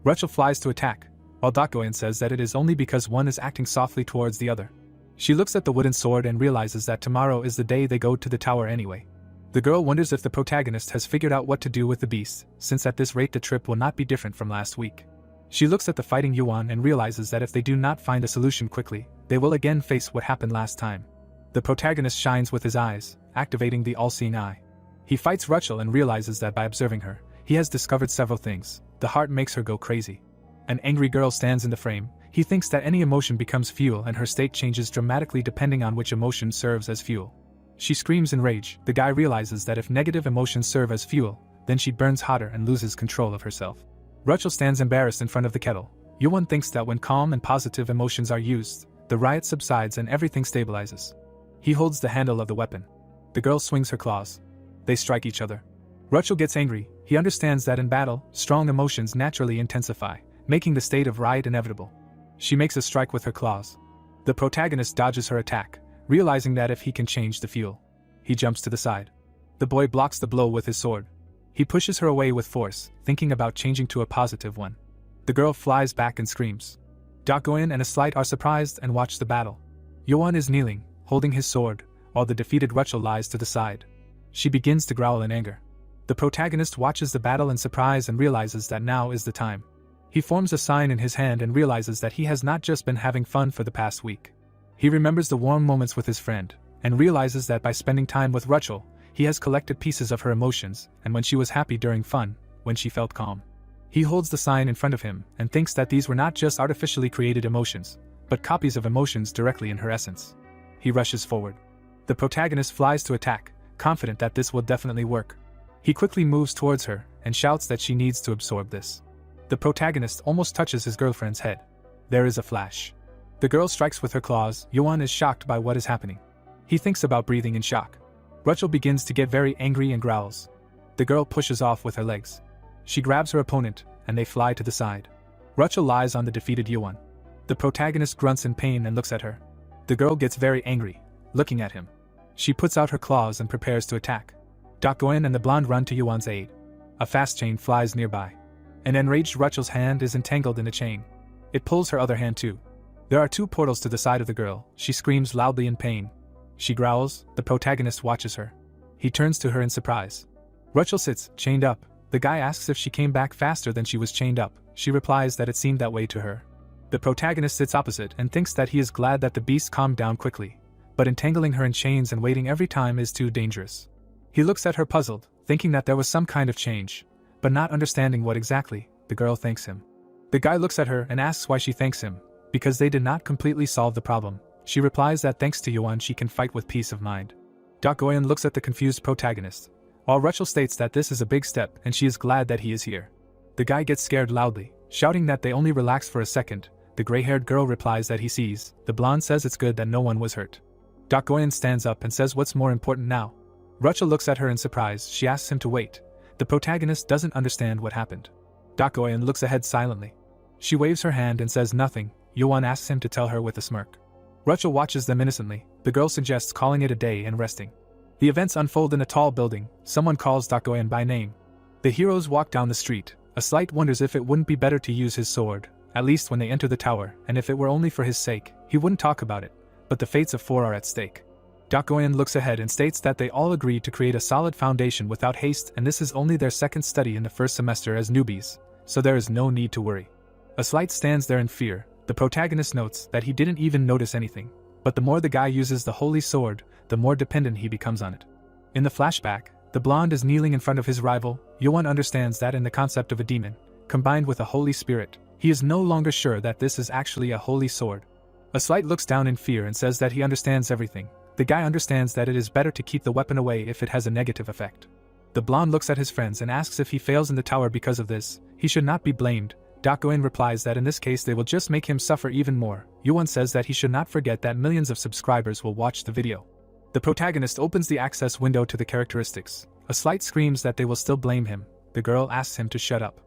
Rachel flies to attack, while Goyen says that it is only because one is acting softly towards the other. She looks at the wooden sword and realizes that tomorrow is the day they go to the tower anyway. The girl wonders if the protagonist has figured out what to do with the beast, since at this rate the trip will not be different from last week. She looks at the fighting Yuan and realizes that if they do not find a solution quickly, they will again face what happened last time. The protagonist shines with his eyes, activating the all-seeing eye. He fights Rachel and realizes that by observing her, he has discovered several things. The heart makes her go crazy. An angry girl stands in the frame. He thinks that any emotion becomes fuel and her state changes dramatically depending on which emotion serves as fuel. She screams in rage. The guy realizes that if negative emotions serve as fuel, then she burns hotter and loses control of herself. Rachel stands embarrassed in front of the kettle. Yuan thinks that when calm and positive emotions are used, the riot subsides and everything stabilizes. He holds the handle of the weapon. The girl swings her claws. They strike each other. Rachel gets angry. He understands that in battle, strong emotions naturally intensify, making the state of riot inevitable. She makes a strike with her claws. The protagonist dodges her attack, realizing that if he can change the fuel. He jumps to the side. The boy blocks the blow with his sword. He pushes her away with force, thinking about changing to a positive one. The girl flies back and screams. Dakoin and a Slight are surprised and watch the battle. Yuan is kneeling, holding his sword, while the defeated Rachel lies to the side. She begins to growl in anger. The protagonist watches the battle in surprise and realizes that now is the time. He forms a sign in his hand and realizes that he has not just been having fun for the past week. He remembers the warm moments with his friend, and realizes that by spending time with Rachel, he has collected pieces of her emotions, and when she was happy during fun, when she felt calm. He holds the sign in front of him and thinks that these were not just artificially created emotions, but copies of emotions directly in her essence. He rushes forward. The protagonist flies to attack, confident that this will definitely work. He quickly moves towards her and shouts that she needs to absorb this. The protagonist almost touches his girlfriend's head. There is a flash. The girl strikes with her claws. Yuan is shocked by what is happening. He thinks about breathing in shock. Rachel begins to get very angry and growls. The girl pushes off with her legs. She grabs her opponent, and they fly to the side. Rachel lies on the defeated Yuan. The protagonist grunts in pain and looks at her. The girl gets very angry, looking at him. She puts out her claws and prepares to attack. Dakoin and the blonde run to Yuan's aid. A fast chain flies nearby. An enraged Rachel's hand is entangled in a chain. It pulls her other hand too. There are 2 portals to the side of the girl. She screams loudly in pain. She growls. The protagonist watches her. He turns to her in surprise. Rachel sits, chained up. The guy asks if she came back faster than she was chained up. She replies that it seemed that way to her. The protagonist sits opposite and thinks that he is glad that the beast calmed down quickly. But entangling her in chains and waiting every time is too dangerous. He looks at her puzzled, thinking that there was some kind of change, but not understanding what exactly. The girl thanks him. The guy looks at her and asks why she thanks him, because they did not completely solve the problem. She replies that thanks to Yuan she can fight with peace of mind. Dakoin looks at the confused protagonist, while Rachel states that this is a big step and she is glad that he is here. The guy gets scared loudly, shouting that they only relaxed for a second. The gray-haired girl replies that he sees. The blonde says it's good that no one was hurt. Dakoin stands up and says what's more important now. Rachel looks at her in surprise. She asks him to wait. The protagonist doesn't understand what happened. Dakoin looks ahead silently. She waves her hand and says nothing. Yuan asks him to tell her with a smirk. Rachel watches them innocently. The girl suggests calling it a day and resting. The events unfold in a tall building. Someone calls Dakoin by name. The heroes walk down the street. A Slight wonders if it wouldn't be better to use his sword, at least when they enter the tower, and if it were only for his sake, he wouldn't talk about it. But the fates of 4 are at stake. Dakoin looks ahead and states that they all agreed to create a solid foundation without haste, and this is only their second study in the first semester as newbies, so there is no need to worry. A Slight stands there in fear. The protagonist notes that he didn't even notice anything, but the more the guy uses the holy sword, the more dependent he becomes on it. In the flashback, the blonde is kneeling in front of his rival. Yuan understands that in the concept of a demon, combined with a holy spirit, he is no longer sure that this is actually a holy sword. A Slight looks down in fear and says that he understands everything. The guy understands that it is better to keep the weapon away if it has a negative effect. The blonde looks at his friends and asks if he fails in the tower because of this, he should not be blamed. Dakoin replies that in this case they will just make him suffer even more. Yuan says that he should not forget that millions of subscribers will watch the video. The protagonist opens the access window to the characteristics. A Slight screams that they will still blame him. The girl asks him to shut up.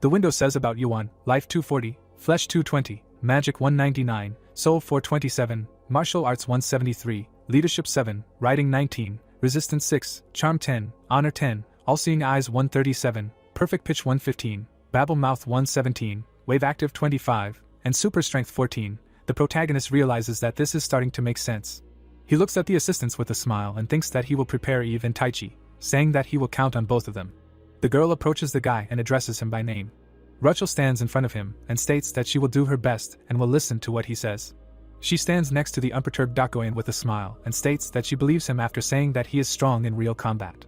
The window says about Yuan: Life 240, Flesh 220, Magic 199, Soul 427, Martial Arts 173, Leadership 7, Writing 19, Resistance 6, Charm 10, Honor 10, All-Seeing Eyes 137, Perfect Pitch 115, Babble Mouth 117, Wave Active 25, and Super Strength 14. The protagonist realizes that this is starting to make sense. He looks at the assistants with a smile and thinks that he will prepare Eve and Taichi, saying that he will count on both of them. The girl approaches the guy and addresses him by name. Rachel stands in front of him and states that she will do her best and will listen to what he says. She stands next to the unperturbed Dakoin with a smile and states that she believes him after saying that he is strong in real combat.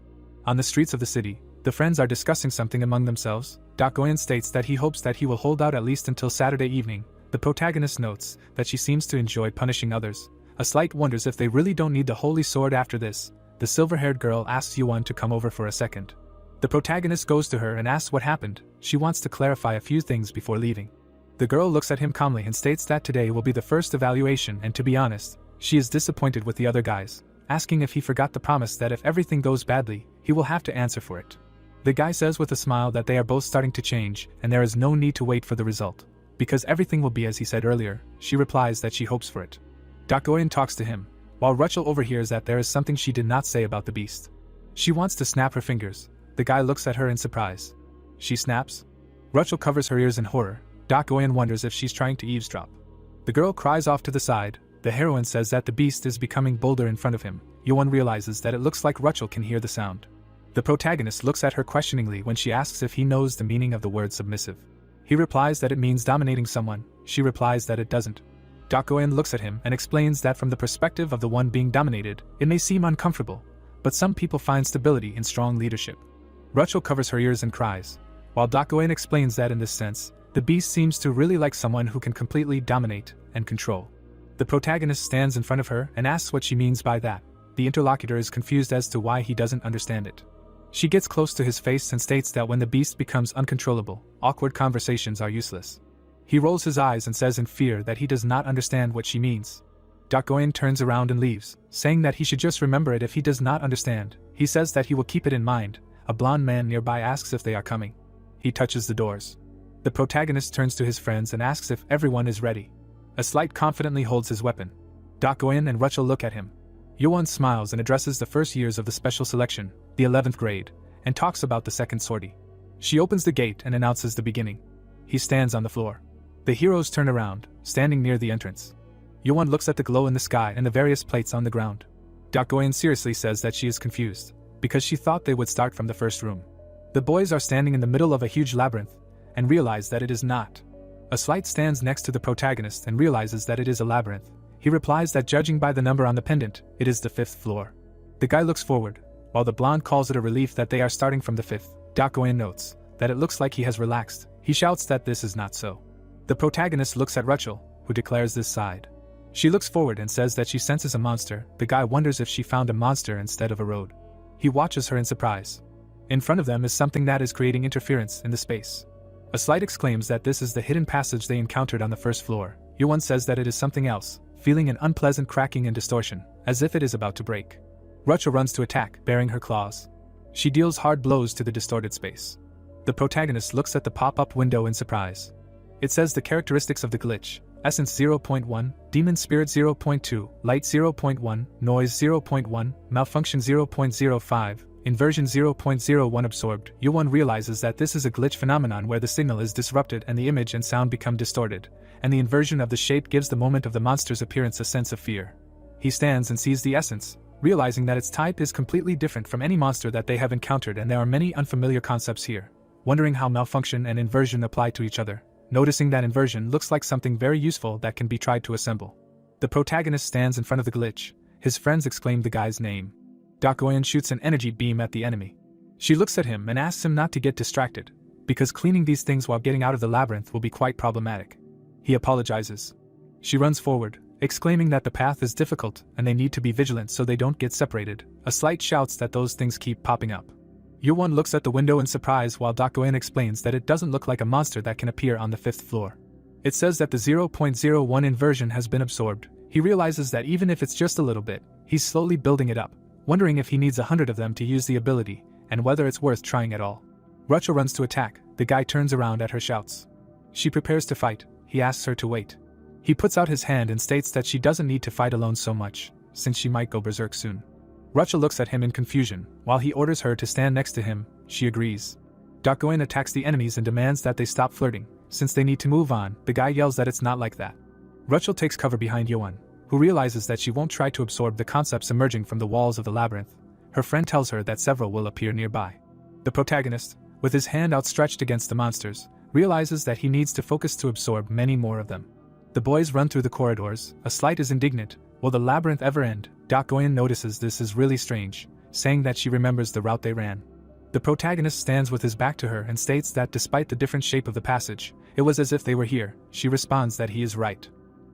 On the streets of the city, the friends are discussing something among themselves. Dakoin states that he hopes that he will hold out at least until Saturday evening. The protagonist notes that she seems to enjoy punishing others. A Slight wonders if they really don't need the holy sword after this. The silver-haired girl asks Yuan to come over for a second. The protagonist goes to her and asks what happened. She wants to clarify a few things before leaving. The girl looks at him calmly and states that today will be the first evaluation, and to be honest, she is disappointed with the other guys, asking if he forgot the promise that if everything goes badly, he will have to answer for it. The guy says with a smile that they are both starting to change, and there is no need to wait for the result, because everything will be as he said earlier. She replies that she hopes for it. Dakoin talks to him, while Rachel overhears that there is something she did not say about the beast. She wants to snap her fingers. The guy looks at her in surprise. She snaps. Rachel covers her ears in horror. Dakoin wonders if she's trying to eavesdrop. The girl cries off to the side. The heroine says that the beast is becoming bolder in front of him. Yuan realizes that it looks like Rachel can hear the sound. The protagonist looks at her questioningly when she asks if he knows the meaning of the word submissive. He replies that it means dominating someone. She replies that it doesn't. Dakoin looks at him and explains that from the perspective of the one being dominated, it may seem uncomfortable, but some people find stability in strong leadership. Rachel covers her ears and cries, while Dakoin explains that in this sense, the beast seems to really like someone who can completely dominate and control. The protagonist stands in front of her and asks what she means by that. The interlocutor is confused as to why he doesn't understand it. She gets close to his face and states that when the beast becomes uncontrollable, awkward conversations are useless. He rolls his eyes and says in fear that he does not understand what she means. Dakoin turns around and leaves, saying that he should just remember it if he does not understand. He says that he will keep it in mind. A blonde man nearby asks if they are coming. He touches the doors. The protagonist turns to his friends and asks if everyone is ready. A Slight confidently holds his weapon. Dakoin and Rachel look at him. Yuan smiles and addresses the first years of the special selection, the 11th grade, and talks about the second sortie. She opens the gate and announces the beginning. He stands on the floor. The heroes turn around, standing near the entrance. Yuan looks at the glow in the sky and the various plates on the ground. Dakoin seriously says that she is confused, because she thought they would start from the first room. The boys are standing in the middle of a huge labyrinth, and realize that it is not. A Slight stands next to the protagonist and realizes that it is a labyrinth. He replies that judging by the number on the pendant, it is the 5th floor. The guy looks forward, while the blonde calls it a relief that they are starting from the 5th. Dakoin notes that it looks like he has relaxed. He shouts that this is not so. The protagonist looks at Rachel, who declares this side. She looks forward and says that she senses a monster. The guy wonders if she found a monster instead of a road. He watches her in surprise. In front of them is something that is creating interference in the space. A Slight exclaims that this is the hidden passage they encountered on the first floor. Yuan says that it is something else, feeling an unpleasant cracking and distortion, as if it is about to break. Rachel runs to attack, baring her claws. She deals hard blows to the distorted space. The protagonist looks at the pop-up window in surprise. It says the characteristics of the glitch: Essence 0.1, Demon Spirit 0.2, Light 0.1, Noise 0.1, Malfunction 0.05, Inversion 0.01 absorbed. Yuan realizes that this is a glitch phenomenon where the signal is disrupted and the image and sound become distorted, and the inversion of the shape gives the moment of the monster's appearance a sense of fear. He stands and sees the essence, realizing that its type is completely different from any monster that they have encountered, and there are many unfamiliar concepts here. Wondering how malfunction and inversion apply to each other, noticing that inversion looks like something very useful that can be tried to assemble. The protagonist stands in front of the glitch. His friends exclaim the guy's name. Dakoin shoots an energy beam at the enemy. She looks at him and asks him not to get distracted, because cleaning these things while getting out of the labyrinth will be quite problematic. He apologizes. She runs forward, exclaiming that the path is difficult and they need to be vigilant so they don't get separated. A Slight shouts that those things keep popping up. Yuan looks at the window in surprise while Dakoin explains that it doesn't look like a monster that can appear on the 5th floor. It says that the 0.01 inversion has been absorbed. He realizes that even if it's just a little bit, he's slowly building it up, wondering if he needs 100 of them to use the ability, and whether it's worth trying at all. Rachel runs to attack. The guy turns around at her shouts. She prepares to fight. He asks her to wait. He puts out his hand and states that she doesn't need to fight alone so much, since she might go berserk soon. Rachel looks at him in confusion. While he orders her to stand next to him, she agrees. Dakoin attacks the enemies and demands that they stop flirting. Since they need to move on, the guy yells that it's not like that. Rachel takes cover behind Yuan, who realizes that she won't try to absorb the concepts emerging from the walls of the labyrinth. Her friend tells her that several will appear nearby. The protagonist, with his hand outstretched against the monsters, realizes that he needs to focus to absorb many more of them. The boys run through the corridors. A Slight is indignant. Will the labyrinth ever end? Dakoin notices this is really strange, saying that she remembers the route they ran. The protagonist stands with his back to her and states that despite the different shape of the passage, it was as if they were here. She responds that he is right.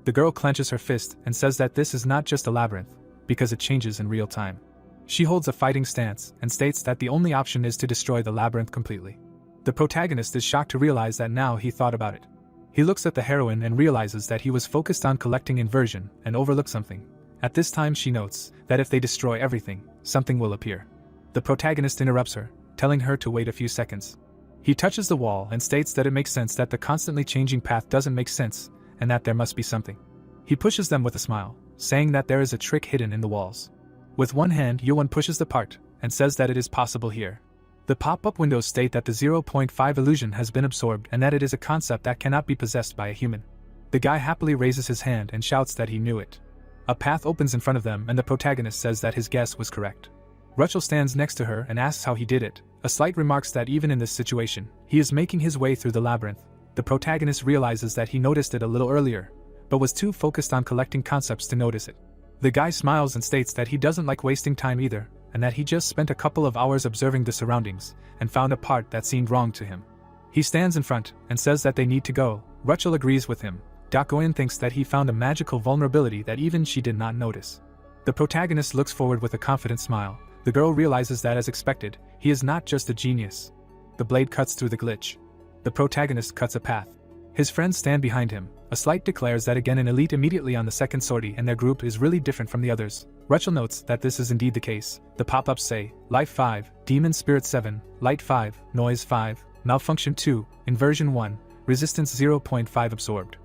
The girl clenches her fist and says that this is not just a labyrinth, because it changes in real time. She holds a fighting stance and states that the only option is to destroy the labyrinth completely. The protagonist is shocked to realize that now he thought about it. He looks at the heroine and realizes that he was focused on collecting inversion and overlooked something. At this time she notes that if they destroy everything, something will appear. The protagonist interrupts her, telling her to wait a few seconds. He touches the wall and states that it makes sense that the constantly changing path doesn't make sense, and that there must be something. He pushes them with a smile, saying that there is a trick hidden in the walls. With one hand, Yoon pushes the part, and says that it is possible here. The pop-up windows state that the 0.5 illusion has been absorbed and that it is a concept that cannot be possessed by a human. The guy happily raises his hand and shouts that he knew it. A path opens in front of them and the protagonist says that his guess was correct. Rachel stands next to her and asks how he did it. A slight remarks that even in this situation, he is making his way through the labyrinth. The protagonist realizes that he noticed it a little earlier, but was too focused on collecting concepts to notice it. The guy smiles and states that he doesn't like wasting time either, and that he just spent a couple of hours observing the surroundings, and found a part that seemed wrong to him. He stands in front, and says that they need to go. Rachel agrees with him. Dakoin thinks that he found a magical vulnerability that even she did not notice. The protagonist looks forward with a confident smile. The girl realizes that as expected, he is not just a genius. The blade cuts through the glitch. The protagonist cuts a path. His friends stand behind him. A slight declares that again an elite immediately on the second sortie and their group is really different from the others. Rachel notes that this is indeed the case. The pop-ups say, Life 5, Demon Spirit 7, Light 5, Noise 5, Malfunction 2, Inversion 1, Resistance 0.5 absorbed.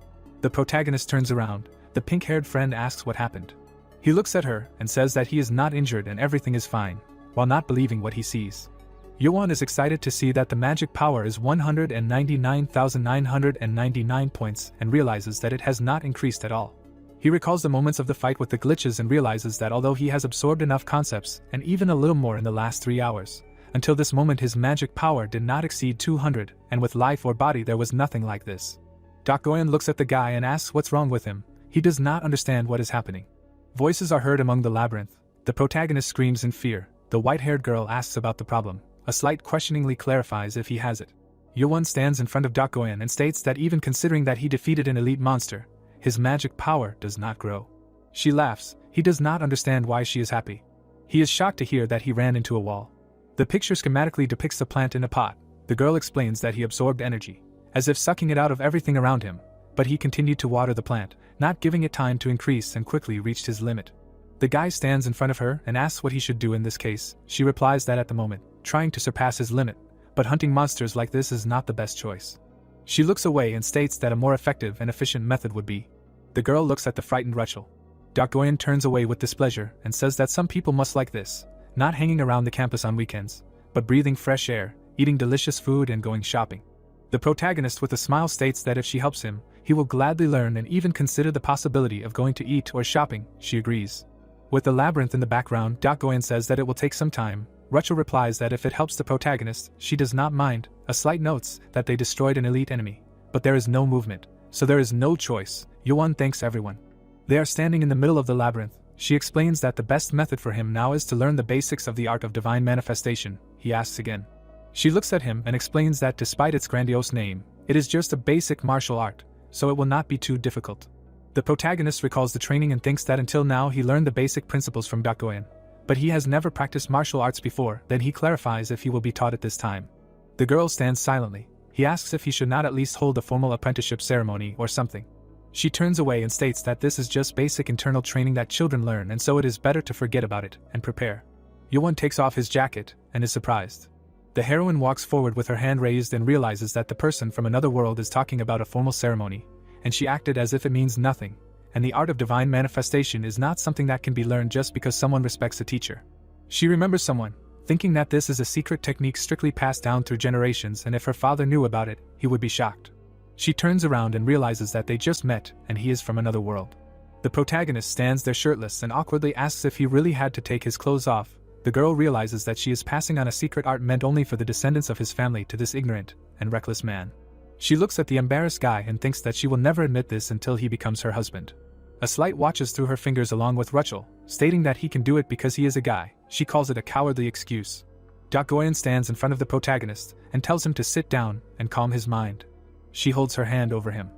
The protagonist turns around. The pink-haired friend asks what happened. He looks at her and says that he is not injured and everything is fine, while not believing what he sees. Yoon is excited to see that the magic power is 199,999 points and realizes that it has not increased at all. He recalls the moments of the fight with the glitches and realizes that although he has absorbed enough concepts, and even a little more in the last 3 hours, until this moment his magic power did not exceed 200, and with life or body there was nothing like this. Dakoin looks at the guy and asks what's wrong with him. He does not understand what is happening. Voices are heard among the labyrinth. The protagonist screams in fear. The white-haired girl asks about the problem. A slight questioningly clarifies if he has it. Yoon stands in front of Dakoin and states that even considering that he defeated an elite monster, his magic power does not grow. She laughs. He does not understand why she is happy. He is shocked to hear that he ran into a wall. The picture schematically depicts a plant in a pot. The girl explains that he absorbed energy, as if sucking it out of everything around him, but he continued to water the plant, not giving it time to increase and quickly reached his limit. The guy stands in front of her and asks what he should do in this case. She replies that at the moment, trying to surpass his limit, but hunting monsters like this is not the best choice. She looks away and states that a more effective and efficient method would be. The girl looks at the frightened Rachel. Dakoin turns away with displeasure and says that some people must like this, not hanging around the campus on weekends, but breathing fresh air, eating delicious food and going shopping. The protagonist with a smile states that if she helps him, he will gladly learn and even consider the possibility of going to eat or shopping. She agrees. With the labyrinth in the background, Dakoin says that it will take some time. Rachel replies that if it helps the protagonist, she does not mind. A slight notes that they destroyed an elite enemy, but there is no movement, so there is no choice. Yoon thanks everyone. They are standing in the middle of the labyrinth. She explains that the best method for him now is to learn the basics of the art of divine manifestation. He asks again. She looks at him and explains that despite its grandiose name, it is just a basic martial art, so it will not be too difficult. The protagonist recalls the training and thinks that until now he learned the basic principles from Dakoin, but he has never practiced martial arts before. Then he clarifies if he will be taught at this time. The girl stands silently. He asks if he should not at least hold a formal apprenticeship ceremony or something. She turns away and states that this is just basic internal training that children learn and so it is better to forget about it and prepare. Yoon takes off his jacket and is surprised. The heroine walks forward with her hand raised and realizes that the person from another world is talking about a formal ceremony, and she acted as if it means nothing, and the art of divine manifestation is not something that can be learned just because someone respects a teacher. She remembers someone, thinking that this is a secret technique strictly passed down through generations and if her father knew about it, he would be shocked. She turns around and realizes that they just met and he is from another world. The protagonist stands there shirtless and awkwardly asks if he really had to take his clothes off. The girl realizes that she is passing on a secret art meant only for the descendants of his family to this ignorant and reckless man. She looks at the embarrassed guy and thinks that she will never admit this until he becomes her husband. A slight watches through her fingers along with Rachel, stating that he can do it because he is a guy. She calls it a cowardly excuse. Dakoin stands in front of the protagonist and tells him to sit down and calm his mind. She holds her hand over him.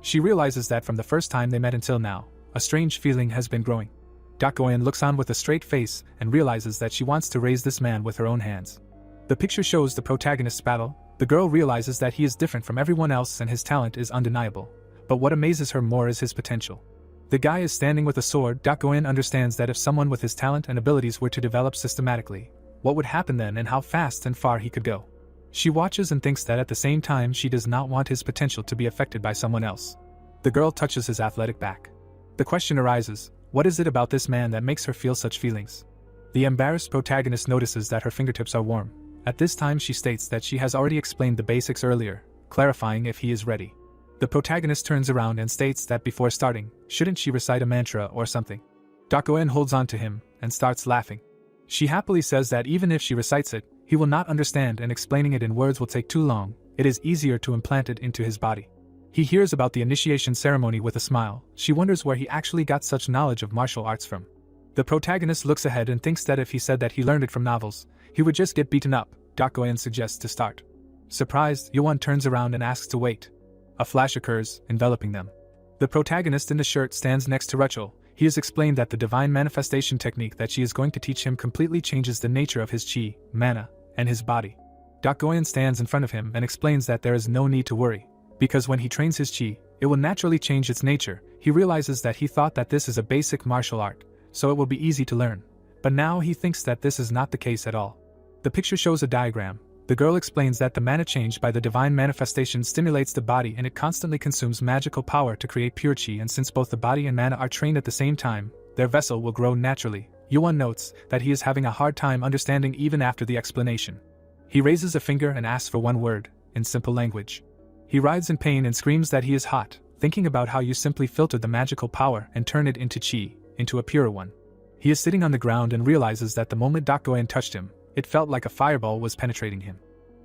She realizes that from the first time they met until now, a strange feeling has been growing. Dakoin looks on with a straight face and realizes that she wants to raise this man with her own hands. The picture shows the protagonist's battle. The girl realizes that he is different from everyone else and his talent is undeniable. But what amazes her more is his potential. The guy is standing with a sword. Dakoin understands that if someone with his talent and abilities were to develop systematically, what would happen then and how fast and far he could go. She watches and thinks that at the same time she does not want his potential to be affected by someone else. The girl touches his athletic back. The question arises, what is it about this man that makes her feel such feelings? The embarrassed protagonist notices that her fingertips are warm. At this time she states that she has already explained the basics earlier, clarifying if he is ready. The protagonist turns around and states that before starting, shouldn't she recite a mantra or something? Dakoin holds on to him and starts laughing. She happily says that even if she recites it, he will not understand and explaining it in words will take too long. It is easier to implant it into his body. He hears about the initiation ceremony with a smile. She wonders where he actually got such knowledge of martial arts from. The protagonist looks ahead and thinks that if he said that he learned it from novels, he would just get beaten up. Dakoin suggests to start. Surprised, Yuan turns around and asks to wait. A flash occurs, enveloping them. The protagonist in the shirt stands next to Rachel. He has explained that the divine manifestation technique that she is going to teach him completely changes the nature of his chi, mana, and his body. Dakoin stands in front of him and explains that there is no need to worry, because when he trains his chi, it will naturally change its nature. He realizes that he thought that this is a basic martial art, so it will be easy to learn. But now he thinks that this is not the case at all. The picture shows a diagram. The girl explains that the mana change by the divine manifestation stimulates the body and it constantly consumes magical power to create pure chi, and since both the body and mana are trained at the same time, their vessel will grow naturally. Yuan notes that he is having a hard time understanding even after the explanation. He raises a finger and asks for one word, in simple language. He writhes in pain and screams that he is hot, thinking about how you simply filter the magical power and turn it into chi, into a purer one. He is sitting on the ground and realizes that the moment Dakoin touched him, it felt like a fireball was penetrating him.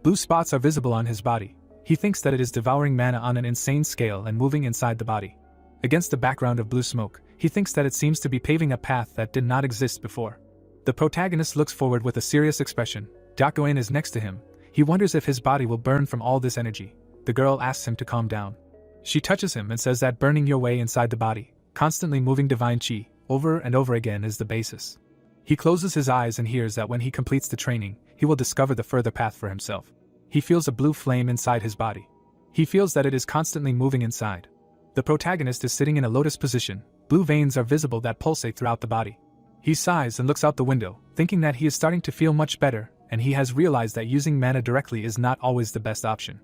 Blue spots are visible on his body. He thinks that it is devouring mana on an insane scale and moving inside the body. Against the background of blue smoke, he thinks that it seems to be paving a path that did not exist before. The protagonist looks forward with a serious expression. Dakoin is next to him. He wonders if his body will burn from all this energy. The girl asks him to calm down. She touches him and says that burning your way inside the body, constantly moving divine chi, over and over again is the basis. He closes his eyes and hears that when he completes the training, he will discover the further path for himself. He feels a blue flame inside his body. He feels that it is constantly moving inside. The protagonist is sitting in a lotus position. Blue veins are visible that pulsate throughout the body. He sighs and looks out the window, thinking that he is starting to feel much better, and he has realized that using mana directly is not always the best option.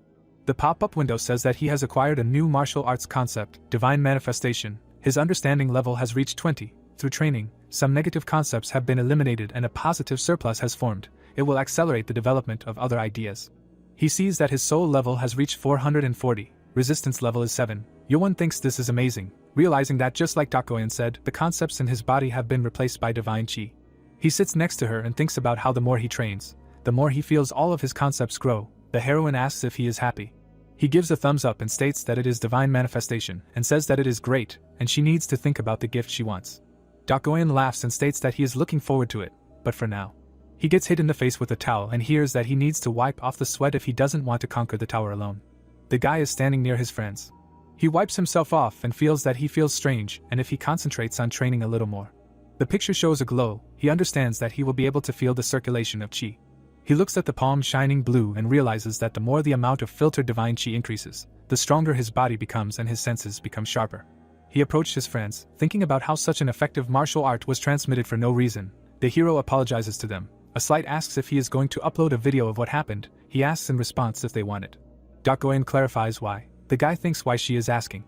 The pop-up window says that he has acquired a new martial arts concept, divine manifestation. His understanding level has reached 20. Through training, some negative concepts have been eliminated and a positive surplus has formed. It will accelerate the development of other ideas. He sees that his soul level has reached 440, resistance level is 7. Yuan thinks this is amazing, realizing that just like Dakoin said, the concepts in his body have been replaced by divine chi. He sits next to her and thinks about how the more he trains, the more he feels all of his concepts grow. The heroine asks if he is happy. He gives a thumbs up and states that it is divine manifestation, and says that it is great, and she needs to think about the gift she wants. Dakoin laughs and states that he is looking forward to it, but for now. He gets hit in the face with a towel and hears that he needs to wipe off the sweat if he doesn't want to conquer the tower alone. The guy is standing near his friends. He wipes himself off and feels that he feels strange, and if he concentrates on training a little more. The picture shows a glow. He understands that he will be able to feel the circulation of chi. He looks at the palm shining blue and realizes that the more the amount of filtered divine chi increases, the stronger his body becomes and his senses become sharper. He approached his friends, thinking about how such an effective martial art was transmitted for no reason. The hero apologizes to them. A slight asks if he is going to upload a video of what happened. He asks in response if they want it. Dakoin clarifies why. The guy thinks why she is asking.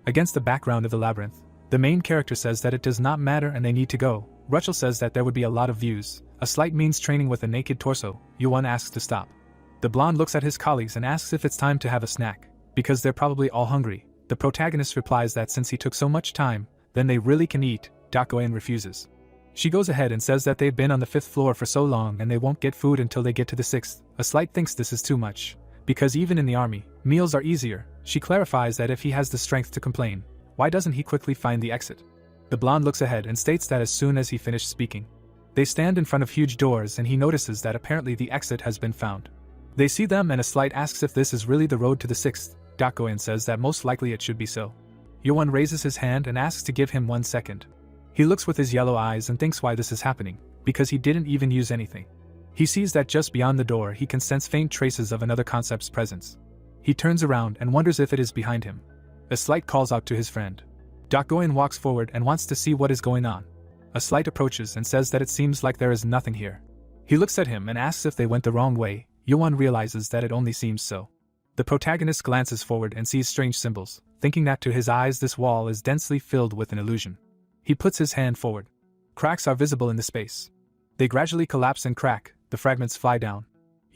Against the background of the labyrinth, the main character says that it does not matter and they need to go. Rachel says that there would be a lot of views. A slight means training with a naked torso. Yuan asks to stop. The blonde looks at his colleagues and asks if it's time to have a snack, because they're probably all hungry. The protagonist replies that since he took so much time, then they really can eat. Dakoin refuses. She goes ahead and says that they've been on the 5th floor for so long and they won't get food until they get to the 6th. A slight thinks this is too much, because even in the army, meals are easier. She clarifies that if he has the strength to complain, why doesn't he quickly find the exit? The blonde looks ahead and states that as soon as he finished speaking. They stand in front of huge doors and he notices that apparently the exit has been found. They see them and a slight asks if this is really the road to the 6th. Dakoin says that most likely it should be so. Yowon raises his hand and asks to give him 1 second. He looks with his yellow eyes and thinks why this is happening, because he didn't even use anything. He sees that just beyond the door he can sense faint traces of another concept's presence. He turns around and wonders if it is behind him. A slight calls out to his friend. Dakoin walks forward and wants to see what is going on. A slight approaches and says that it seems like there is nothing here. He looks at him and asks if they went the wrong way. Yowon realizes that it only seems so. The protagonist glances forward and sees strange symbols, thinking that to his eyes this wall is densely filled with an illusion. He puts his hand forward. Cracks are visible in the space. They gradually collapse and crack, the fragments fly down.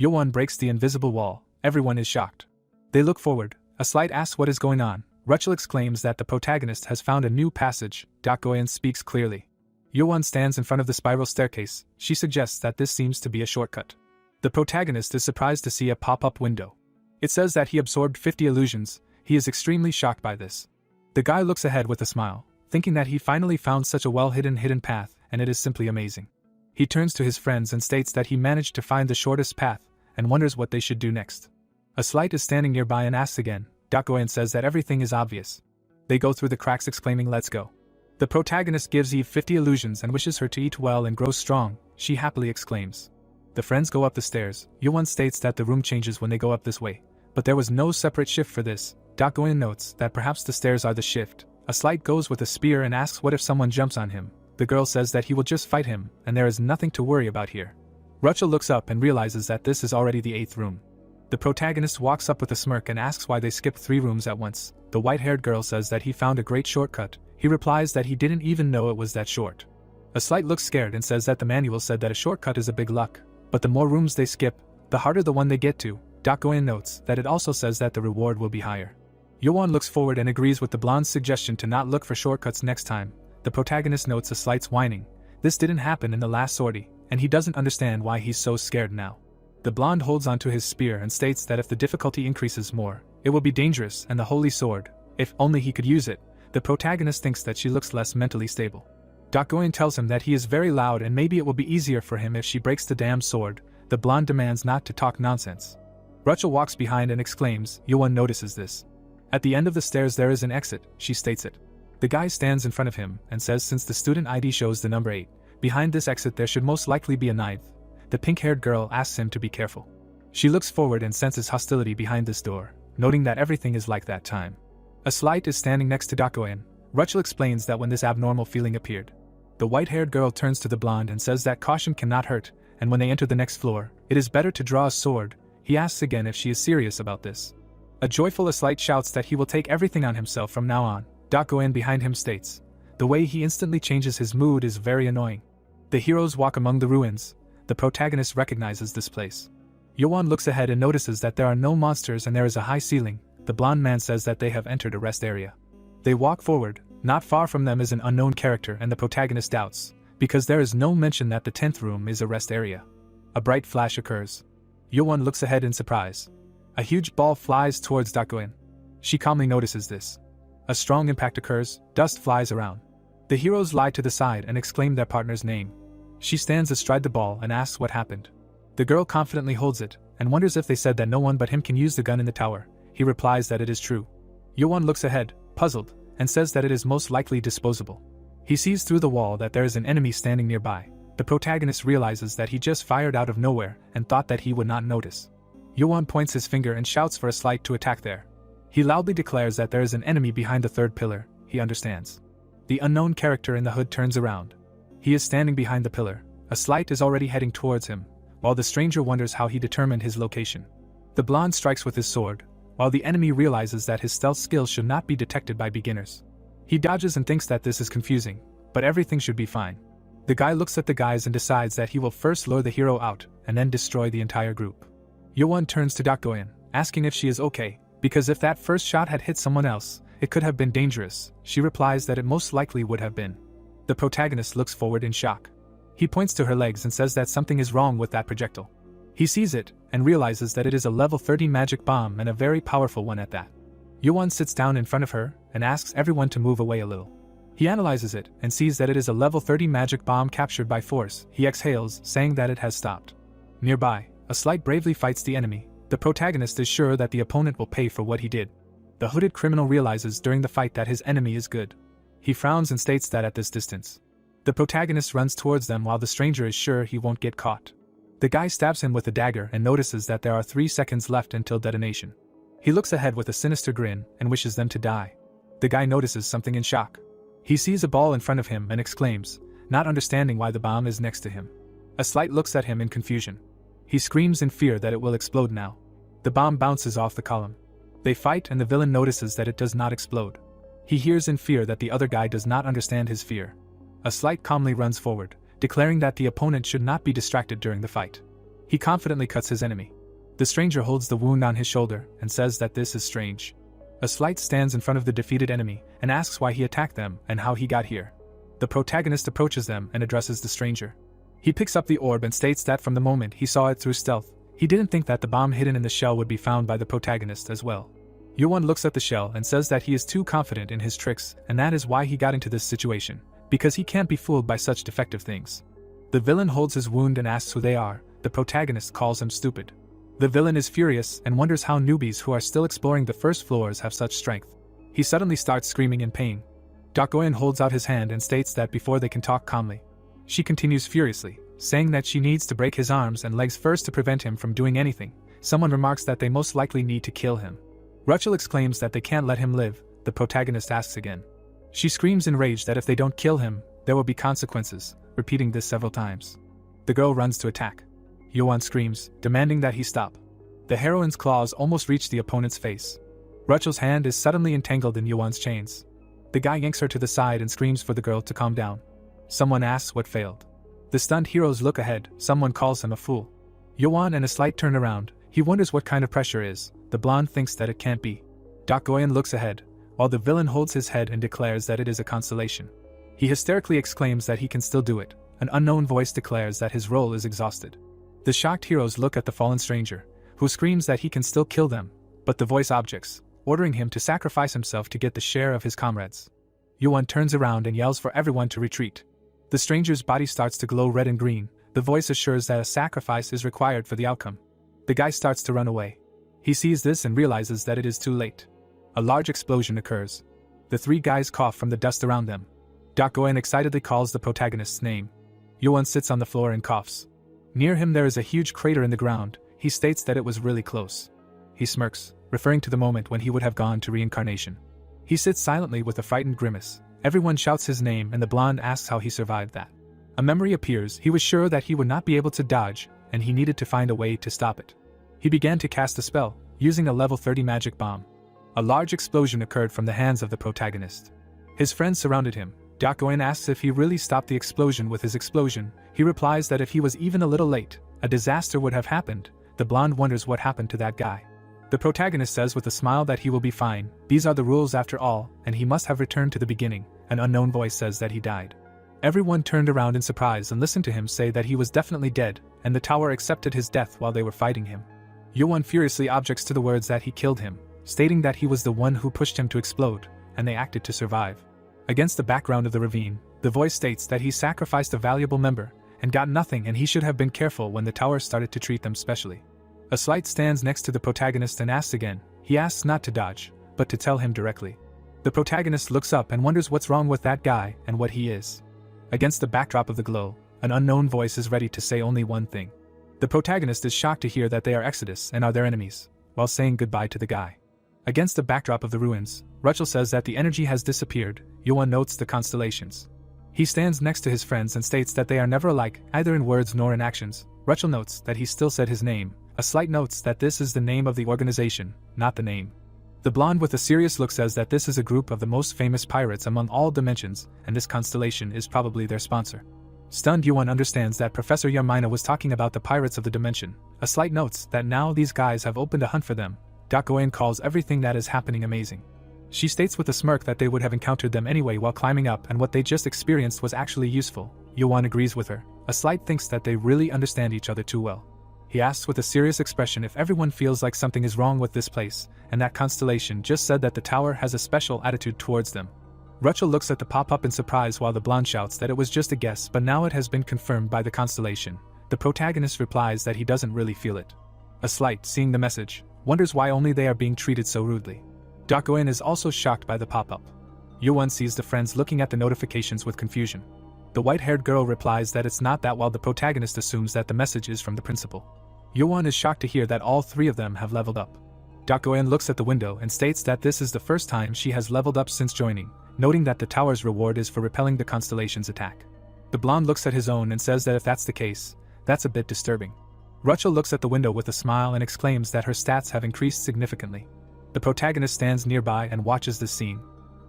Yowon breaks the invisible wall, everyone is shocked. They look forward, a slight asks what is going on. Rachel exclaims that the protagonist has found a new passage. Dakoin speaks clearly. Yowon stands in front of the spiral staircase. She suggests that this seems to be a shortcut. The protagonist is surprised to see a pop-up window. It says that he absorbed 50 illusions. He is extremely shocked by this. The guy looks ahead with a smile, thinking that he finally found such a well-hidden path, and it is simply amazing. He turns to his friends and states that he managed to find the shortest path, and wonders what they should do next. A slight is standing nearby and asks again. Dakoin says that everything is obvious. They go through the cracks exclaiming, "Let's go." The protagonist gives Eve 50 illusions and wishes her to eat well and grow strong. She happily exclaims. The friends go up the stairs. Yowon states that the room changes when they go up this way, but there was no separate shift for this. Dakoin notes that perhaps the stairs are the shift. A slight goes with a spear and asks what if someone jumps on him. The girl says that he will just fight him, and there is nothing to worry about here. Rachel looks up and realizes that this is already the 8th room. The protagonist walks up with a smirk and asks why they skipped 3 rooms at once. The white-haired girl says that he found a great shortcut. He replies that he didn't even know it was that short. A slight looks scared and says that the manual said that a shortcut is a big luck, but the more rooms they skip, the harder the one they get to. Dakoin notes that it also says that the reward will be higher. Yowon looks forward and agrees with the blonde's suggestion to not look for shortcuts next time. The protagonist notes a slight whining. This didn't happen in the last sortie, and he doesn't understand why he's so scared now. The blonde holds onto his spear and states that if the difficulty increases more, it will be dangerous, and the holy sword, if only he could use it. The protagonist thinks that she looks less mentally stable. Dakoin tells him that he is very loud and maybe it will be easier for him if she breaks the damn sword. The blonde demands not to talk nonsense. Rachel walks behind and exclaims. Yowon notices this. At the end of the stairs there is an exit, she states it. The guy stands in front of him and says since the student ID shows the number 8, behind this exit there should most likely be a 9th. The pink-haired girl asks him to be careful. She looks forward and senses hostility behind this door, noting that everything is like that time. A slight is standing next to Dakoin. Rachel explains that when this abnormal feeling appeared. The white-haired girl turns to the blonde and says that caution cannot hurt, and when they enter the next floor, it is better to draw a sword. He asks again if she is serious about this. A joyful Aslight shouts that he will take everything on himself from now on. Dakoin behind him states. The way he instantly changes his mood is very annoying. The heroes walk among the ruins. The protagonist recognizes this place. Yowon looks ahead and notices that there are no monsters and there is a high ceiling. The blonde man says that they have entered a rest area. They walk forward. Not far from them is an unknown character and the protagonist doubts, because there is no mention that the 10th room is a rest area. A bright flash occurs. Yowon looks ahead in surprise. A huge ball flies towards Dakoin. She calmly notices this. A strong impact occurs, dust flies around. The heroes lie to the side and exclaim their partner's name. She stands astride the ball and asks what happened. The girl confidently holds it, and wonders if they said that no one but him can use the gun in the tower. He replies that it is true. Yowon looks ahead, puzzled, and says that it is most likely disposable. He sees through the wall that there is an enemy standing nearby. The protagonist realizes that he just fired out of nowhere and thought that he would not notice. Yowon points his finger and shouts for a slight to attack there. He loudly declares that there is an enemy behind the 3rd pillar. He understands. The unknown character in the hood turns around. He is standing behind the pillar. A slight is already heading towards him, while the stranger wonders how he determined his location. The blonde strikes with his sword, while the enemy realizes that his stealth skills should not be detected by beginners. He dodges and thinks that this is confusing, but everything should be fine. The guy looks at the guys and decides that he will first lure the hero out, and then destroy the entire group. Yowon turns to Dakoin, asking if she is okay, because if that first shot had hit someone else, it could have been dangerous. She replies that it most likely would have been. The protagonist looks forward in shock. He points to her legs and says that something is wrong with that projectile. He sees it, and realizes that it is a level 30 magic bomb and a very powerful one at that. Yowon sits down in front of her, and asks everyone to move away a little. He analyzes it, and sees that it is a level 30 magic bomb captured by force. He exhales, saying that it has stopped. Nearby, a slight bravely fights the enemy. The protagonist is sure that the opponent will pay for what he did. The hooded criminal realizes during the fight that his enemy is good. He frowns and states that at this distance. The protagonist runs towards them while the stranger is sure he won't get caught. The guy stabs him with a dagger and notices that there are 3 seconds left until detonation. He looks ahead with a sinister grin and wishes them to die. The guy notices something in shock. He sees a ball in front of him and exclaims, not understanding why the bomb is next to him. A slight looks at him in confusion. He screams in fear that it will explode now. The bomb bounces off the column. They fight and the villain notices that it does not explode. He hears in fear that the other guy does not understand his fear. A slight calmly runs forward, declaring that the opponent should not be distracted during the fight. He confidently cuts his enemy. The stranger holds the wound on his shoulder and says that this is strange. A slight stands in front of the defeated enemy and asks why he attacked them and how he got here. The protagonist approaches them and addresses the stranger. He picks up the orb and states that from the moment he saw it through stealth, he didn't think that the bomb hidden in the shell would be found by the protagonist as well. Yuan looks at the shell and says that he is too confident in his tricks and that is why he got into this situation, because he can't be fooled by such defective things. The villain holds his wound and asks who they are. The protagonist calls him stupid. The villain is furious and wonders how newbies who are still exploring the first floors have such strength. He suddenly starts screaming in pain. Dokoyan holds out his hand and states that before they can talk calmly. She continues furiously, saying that she needs to break his arms and legs first to prevent him from doing anything. Someone remarks that they most likely need to kill him. Rachel exclaims that they can't let him live. The protagonist asks again. She screams in rage that if they don't kill him, there will be consequences, repeating this several times. The girl runs to attack. Yuan screams, demanding that he stop. The heroine's claws almost reach the opponent's face. Rachel's hand is suddenly entangled in Yuan's chains. The guy yanks her to the side and screams for the girl to calm down. Someone asks what failed. The stunned heroes look ahead. Someone calls him a fool. Yuan and a slight turn around. He wonders what kind of pressure is. The blonde thinks that it can't be. Dokoyan looks ahead, while the villain holds his head and declares that it is a constellation. He hysterically exclaims that he can still do it. An unknown voice declares that his role is exhausted. The shocked heroes look at the fallen stranger, who screams that he can still kill them, but the voice objects, ordering him to sacrifice himself to get the share of his comrades. Yuan turns around and yells for everyone to retreat. The stranger's body starts to glow red and green. The voice assures that a sacrifice is required for the outcome. The guy starts to run away. He sees this and realizes that it is too late. A large explosion occurs. The 3 guys cough from the dust around them. Dokoyan excitedly calls the protagonist's name. Yuan sits on the floor and coughs. Near him there is a huge crater in the ground. He states that it was really close. He smirks, referring to the moment when he would have gone to reincarnation. He sits silently with a frightened grimace. Everyone shouts his name and the blonde asks how he survived that. A memory appears. He was sure that he would not be able to dodge, and he needed to find a way to stop it. He began to cast a spell, using a level 30 magic bomb. A large explosion occurred from the hands of the protagonist. His friends surrounded him. Dokoyan asks if he really stopped the explosion with his explosion. He replies that if he was even a little late, a disaster would have happened. The blonde wonders what happened to that guy. The protagonist says with a smile that he will be fine. These are the rules after all, and he must have returned to the beginning. An unknown voice says that he died. Everyone turned around in surprise and listened to him say that he was definitely dead, and the tower accepted his death while they were fighting him. Yuan furiously objects to the words that he killed him, stating that he was the one who pushed him to explode, and they acted to survive. Against the background of the ravine, the voice states that he sacrificed a valuable member, and got nothing, and he should have been careful when the tower started to treat them specially. A slight stands next to the protagonist and asks again. He asks not to dodge, but to tell him directly. The protagonist looks up and wonders what's wrong with that guy and what he is. Against the backdrop of the glow, an unknown voice is ready to say only one thing. The protagonist is shocked to hear that they are Exodus and are their enemies, while saying goodbye to the guy. Against the backdrop of the ruins, Rachel says that the energy has disappeared. Yuan notes the constellations. He stands next to his friends and states that they are never alike, either in words nor in actions. Rachel notes that he still said his name. A slight notes that this is the name of the organization, not the name. The blonde with a serious look says that this is a group of the most famous pirates among all dimensions, and this constellation is probably their sponsor. Stunned, Yuan understands that Professor Yarmina was talking about the pirates of the dimension. A slight notes that now these guys have opened a hunt for them. Dokoyan calls everything that is happening amazing. She states with a smirk that they would have encountered them anyway while climbing up, and what they just experienced was actually useful. Yuan agrees with her. A slight thinks that they really understand each other too well. He asks with a serious expression if everyone feels like something is wrong with this place, and that constellation just said that the tower has a special attitude towards them. Rachel looks at the pop-up in surprise while the blonde shouts that it was just a guess, but now it has been confirmed by the constellation. The protagonist replies that he doesn't really feel it. A slight, seeing the message, wonders why only they are being treated so rudely. Dokoin is also shocked by the pop-up. Yuan sees the friends looking at the notifications with confusion. The white-haired girl replies that it's not that, while the protagonist assumes that the message is from the principal. Yuan is shocked to hear that all three of them have leveled up. Dokoin looks at the window and states that this is the first time she has leveled up since joining, noting that the tower's reward is for repelling the constellation's attack. The blonde looks at his own and says that if that's the case, that's a bit disturbing. Rachel looks at the window with a smile and exclaims that her stats have increased significantly. The protagonist stands nearby and watches this scene.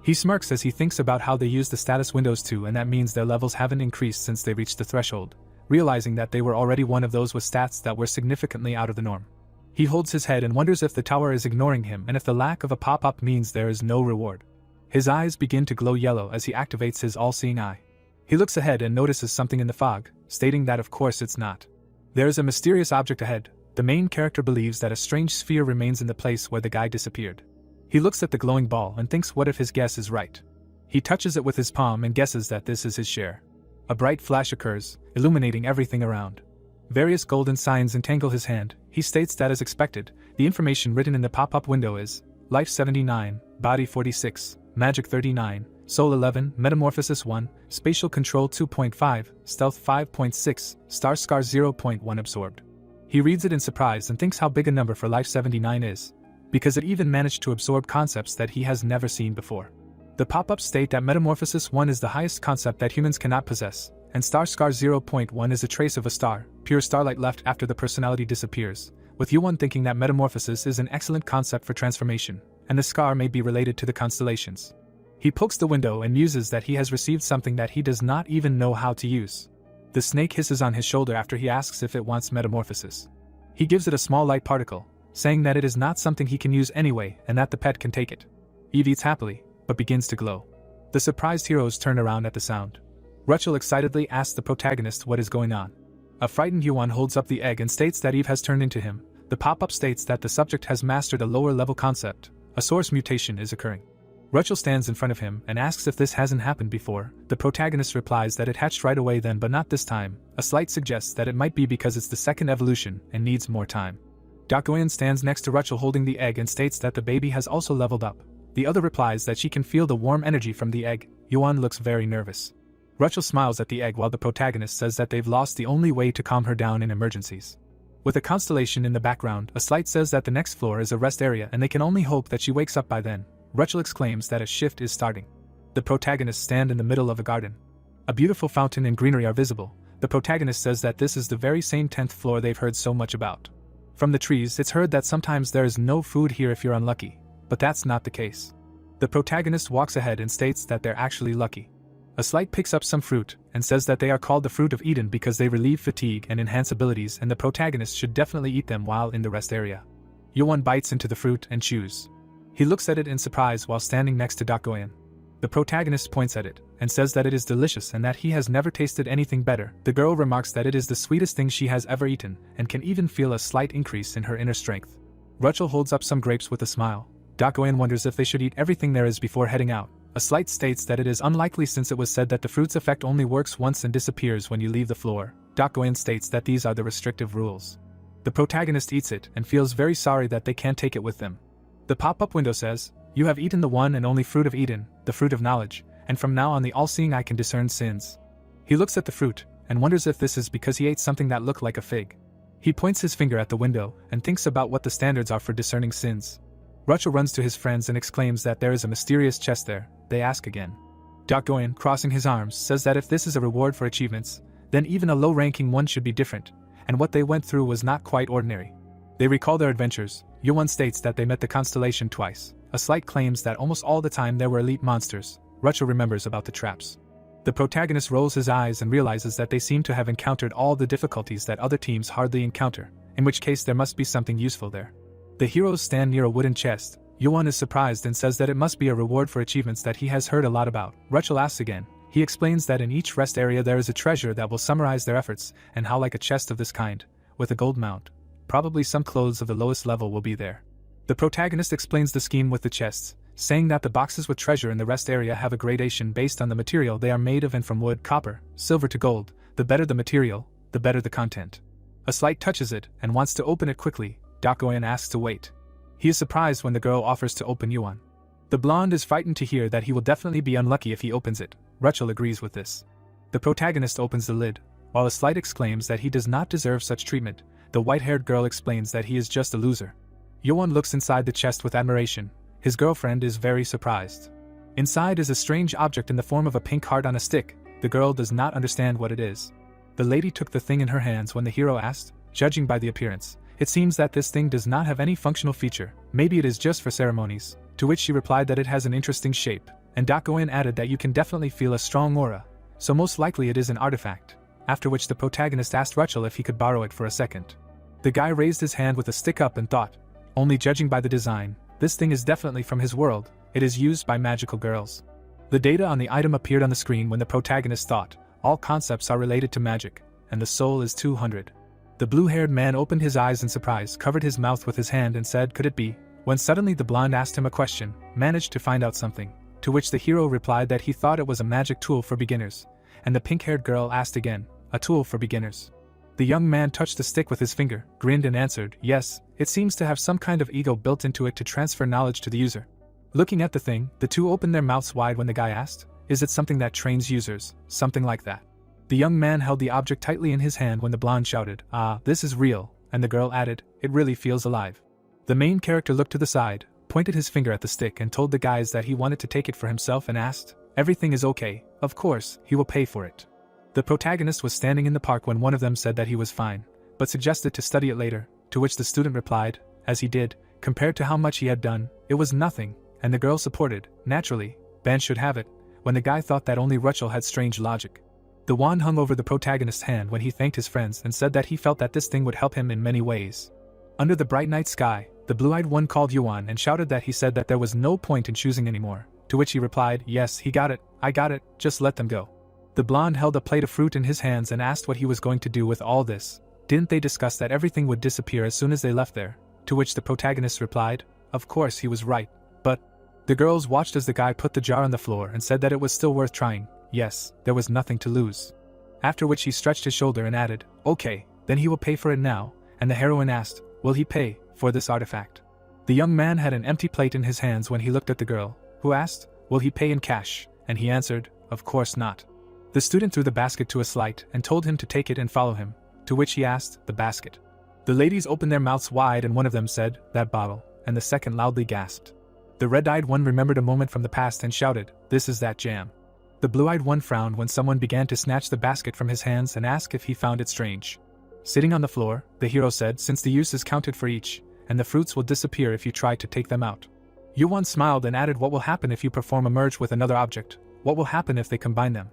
He smirks as he thinks about how they use the status windows too, and that means their levels haven't increased since they reached the threshold, realizing that they were already one of those with stats that were significantly out of the norm. He holds his head and wonders if the tower is ignoring him and if the lack of a pop-up means there is no reward. His eyes begin to glow yellow as he activates his all-seeing eye. He looks ahead and notices something in the fog, stating that of course it's not. There is a mysterious object ahead. The main character believes that a strange sphere remains in the place where the guy disappeared. He looks at the glowing ball and thinks what if his guess is right. He touches it with his palm and guesses that this is his share. A bright flash occurs, illuminating everything around. Various golden signs entangle his hand. He states that as expected, the information written in the pop-up window is Life 79, Body 46, Magic 39, Soul 11, Metamorphosis 1, Spatial Control 2.5, Stealth 5.6, Star Scar 0.1 absorbed. He reads it in surprise and thinks how big a number for Life 79 is, because it even managed to absorb concepts that he has never seen before. The pop-ups state that Metamorphosis 1 is the highest concept that humans cannot possess, and Star Scar 0.1 is a trace of a star, pure starlight left after the personality disappears, with Yuan thinking that Metamorphosis is an excellent concept for transformation, and the scar may be related to the constellations. He pokes the window and muses that he has received something that he does not even know how to use. The snake hisses on his shoulder after he asks if it wants metamorphosis. He gives it a small light particle, saying that it is not something he can use anyway and that the pet can take it. Eve eats happily, but begins to glow. The surprised heroes turn around at the sound. Rachel excitedly asks the protagonist what is going on. A frightened Yuan holds up the egg and states that Eve has turned into him. The pop-up states that the subject has mastered a lower-level concept. A source mutation is occurring. Rachel stands in front of him and asks if this hasn't happened before. The protagonist replies that it hatched right away then, but not this time. A slight suggests that it might be because it's the second evolution and needs more time. Dokoin stands next to Rachel holding the egg and states that the baby has also leveled up. The other replies that she can feel the warm energy from the egg. Yuan looks very nervous. Rachel smiles at the egg while the protagonist says that they've lost the only way to calm her down in emergencies. With a constellation in the background, a slight says that the next floor is a rest area and they can only hope that she wakes up by then. Rachel exclaims that a shift is starting. The protagonists stand in the middle of a garden. A beautiful fountain and greenery are visible. The protagonist says that this is the very same 10th floor they've heard so much about. From the trees, it's heard that sometimes there is no food here if you're unlucky, but that's not the case. The protagonist walks ahead and states that they're actually lucky. A slight picks up some fruit and says that they are called the Fruit of Eden because they relieve fatigue and enhance abilities, and the protagonist should definitely eat them while in the rest area. Yuan bites into the fruit and chews. He looks at it in surprise while standing next to Dokoin. The protagonist points at it and says that it is delicious and that he has never tasted anything better. The girl remarks that it is the sweetest thing she has ever eaten and can even feel a slight increase in her inner strength. Rachel holds up some grapes with a smile. Dokoin wonders if they should eat everything there is before heading out. A slight states that it is unlikely since it was said that the fruit's effect only works once and disappears when you leave the floor. Dokoin states that these are the restrictive rules. The protagonist eats it and feels very sorry that they can't take it with them. The pop-up window says, "You have eaten the one and only fruit of Eden, the fruit of knowledge, and from now on the all-seeing eye can discern sins." He looks at the fruit and wonders if this is because he ate something that looked like a fig. He points his finger at the window and thinks about what the standards are for discerning sins. Rachel runs to his friends and exclaims that there is a mysterious chest there. They ask again. Dokoin, crossing his arms, says that if this is a reward for achievements, then even a low-ranking one should be different, and what they went through was not quite ordinary. They recall their adventures. Yuan states that they met the constellation twice. A slight claims that almost all the time there were elite monsters. Rachel remembers about the traps. The protagonist rolls his eyes and realizes that they seem to have encountered all the difficulties that other teams hardly encounter, in which case there must be something useful there. The heroes stand near a wooden chest. Yuan is surprised and says that it must be a reward for achievements that he has heard a lot about. Rachel asks again. He explains that in each rest area there is a treasure that will summarize their efforts, and how like a chest of this kind, with a gold mount, probably some clothes of the lowest level will be there. The protagonist explains the scheme with the chests, saying that the boxes with treasure in the rest area have a gradation based on the material they are made of, and from wood, copper, silver to gold, the better the material, the better the content. A slight touches it and wants to open it quickly. Dokoin asks to wait. He is surprised when the girl offers to open Yuan. The blonde is frightened to hear that he will definitely be unlucky if he opens it. Rachel agrees with this. The protagonist opens the lid, while a slight exclaims that he does not deserve such treatment. The white-haired girl explains that he is just a loser. Yoan looks inside the chest with admiration. His girlfriend is very surprised. Inside is a strange object in the form of a pink heart on a stick. The girl does not understand what it is. The lady took the thing in her hands when the hero asked, judging by the appearance. It seems that this thing does not have any functional feature. Maybe it is just for ceremonies. To which she replied that it has an interesting shape. And Dakoin added that you can definitely feel a strong aura. So most likely it is an artifact. After which the protagonist asked Rachel if he could borrow it for a second. The guy raised his hand with a stick up and thought, only judging by the design, this thing is definitely from his world. It is used by magical girls. The data on the item appeared on the screen when the protagonist thought, all concepts are related to magic, and the soul is 200. The blue-haired man opened his eyes in surprise, covered his mouth with his hand and said, could it be? When suddenly the blonde asked him a question, managed to find out something, to which the hero replied that he thought it was a magic tool for beginners, and the pink-haired girl asked again, a tool for beginners. The young man touched the stick with his finger, grinned and answered, yes, it seems to have some kind of ego built into it to transfer knowledge to the user. Looking at the thing, the two opened their mouths wide when the guy asked, is it something that trains users, something like that? The young man held the object tightly in his hand when the blonde shouted, ah, this is real, and the girl added, it really feels alive. The main character looked to the side, pointed his finger at the stick and told the guys that he wanted to take it for himself and asked, everything is okay, of course, he will pay for it. The protagonist was standing in the park when one of them said that he was fine, but suggested to study it later, to which the student replied, as he did, compared to how much he had done, it was nothing, and the girl supported, naturally, Ban should have it, when the guy thought that only Rachel had strange logic. The wand hung over the protagonist's hand when he thanked his friends and said that he felt that this thing would help him in many ways. Under the bright night sky, the blue-eyed one called Yuan and shouted that he said that there was no point in choosing anymore, to which he replied, yes, he got it, I got it, just let them go. The blonde held a plate of fruit in his hands and asked what he was going to do with all this. Didn't they discuss that everything would disappear as soon as they left there? To which the protagonist replied, of course he was right, but... The girls watched as the guy put the jar on the floor and said that it was still worth trying. Yes, there was nothing to lose. After which he stretched his shoulder and added, okay, then he will pay for it now, and the heroine asked, will he pay for this artifact? The young man had an empty plate in his hands when he looked at the girl, who asked, will he pay in cash? And he answered, of course not. The student threw the basket to a slight and told him to take it and follow him, to which he asked, the basket. The ladies opened their mouths wide and one of them said, that bottle, and the second loudly gasped. The red-eyed one remembered a moment from the past and shouted, this is that jam. The blue-eyed one frowned when someone began to snatch the basket from his hands and asked if he found it strange. Sitting on the floor, the hero said, since the use is counted for each, and the fruits will disappear if you try to take them out. Yuan smiled and added, what will happen if you perform a merge with another object? What will happen if they combine them?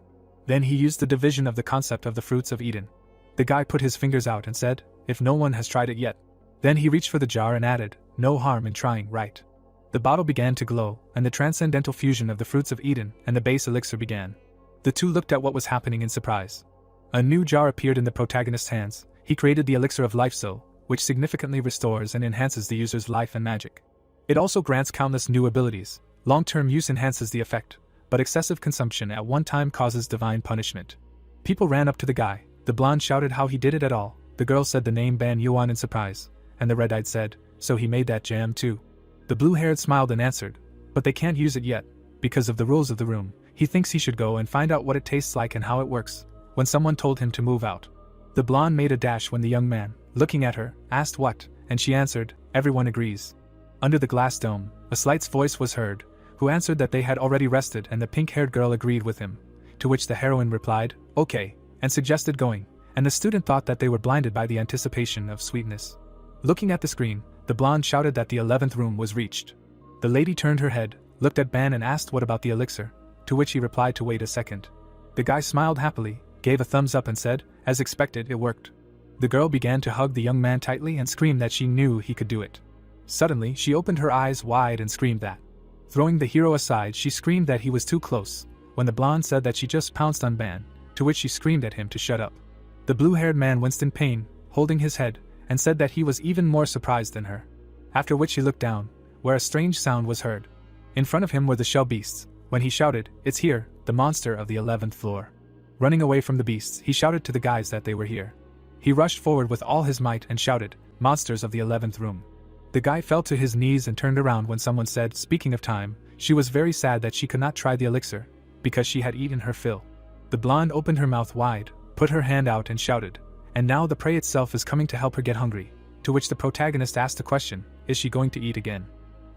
Then he used the division of the concept of the fruits of Eden. The guy put his fingers out and said, if no one has tried it yet. Then he reached for the jar and added, no harm in trying, right? The bottle began to glow, and the transcendental fusion of the fruits of Eden and the base elixir began. The two looked at what was happening in surprise. A new jar appeared in the protagonist's hands. He created the elixir of life soul, which significantly restores and enhances the user's life and magic. It also grants countless new abilities. Long-term use enhances the effect, but excessive consumption at one time causes divine punishment. People ran up to the guy. The blonde shouted how he did it at all. The girl said the name Ban Yuan in surprise, and the red-eyed said, so he made that jam too. The blue-haired smiled and answered, but they can't use it yet, because of the rules of the room. He thinks he should go and find out what it tastes like and how it works, when someone told him to move out. The blonde made a dash when the young man, looking at her, asked what, and she answered, everyone agrees. Under the glass dome, a slight's voice was heard, who answered that they had already rested and the pink-haired girl agreed with him, to which the heroine replied, okay, and suggested going, and the student thought that they were blinded by the anticipation of sweetness. Looking at the screen, the blonde shouted that the 11th room was reached. The lady turned her head, looked at Ban and asked what about the elixir, to which he replied to wait a second. The guy smiled happily, gave a thumbs up and said, as expected, it worked. The girl began to hug the young man tightly and screamed that she knew he could do it. Suddenly, she opened her eyes wide and screamed that. Throwing the hero aside, she screamed that he was too close, when the blonde said that she just pounced on Ban, to which she screamed at him to shut up. The blue-haired man winced in pain, holding his head, and said that he was even more surprised than her. After which he looked down, where a strange sound was heard. In front of him were the shell beasts. When he shouted, it's here, the monster of the 11th floor. Running away from the beasts, he shouted to the guys that they were here. He rushed forward with all his might and shouted, monsters of the 11th room. The guy fell to his knees and turned around when someone said, speaking of time, She was very sad that she could not try the elixir, because she had eaten her fill. The blonde opened her mouth wide, put her hand out and shouted, "And now the prey itself is coming to help her get hungry," to which the protagonist asked the question, "Is she going to eat again?"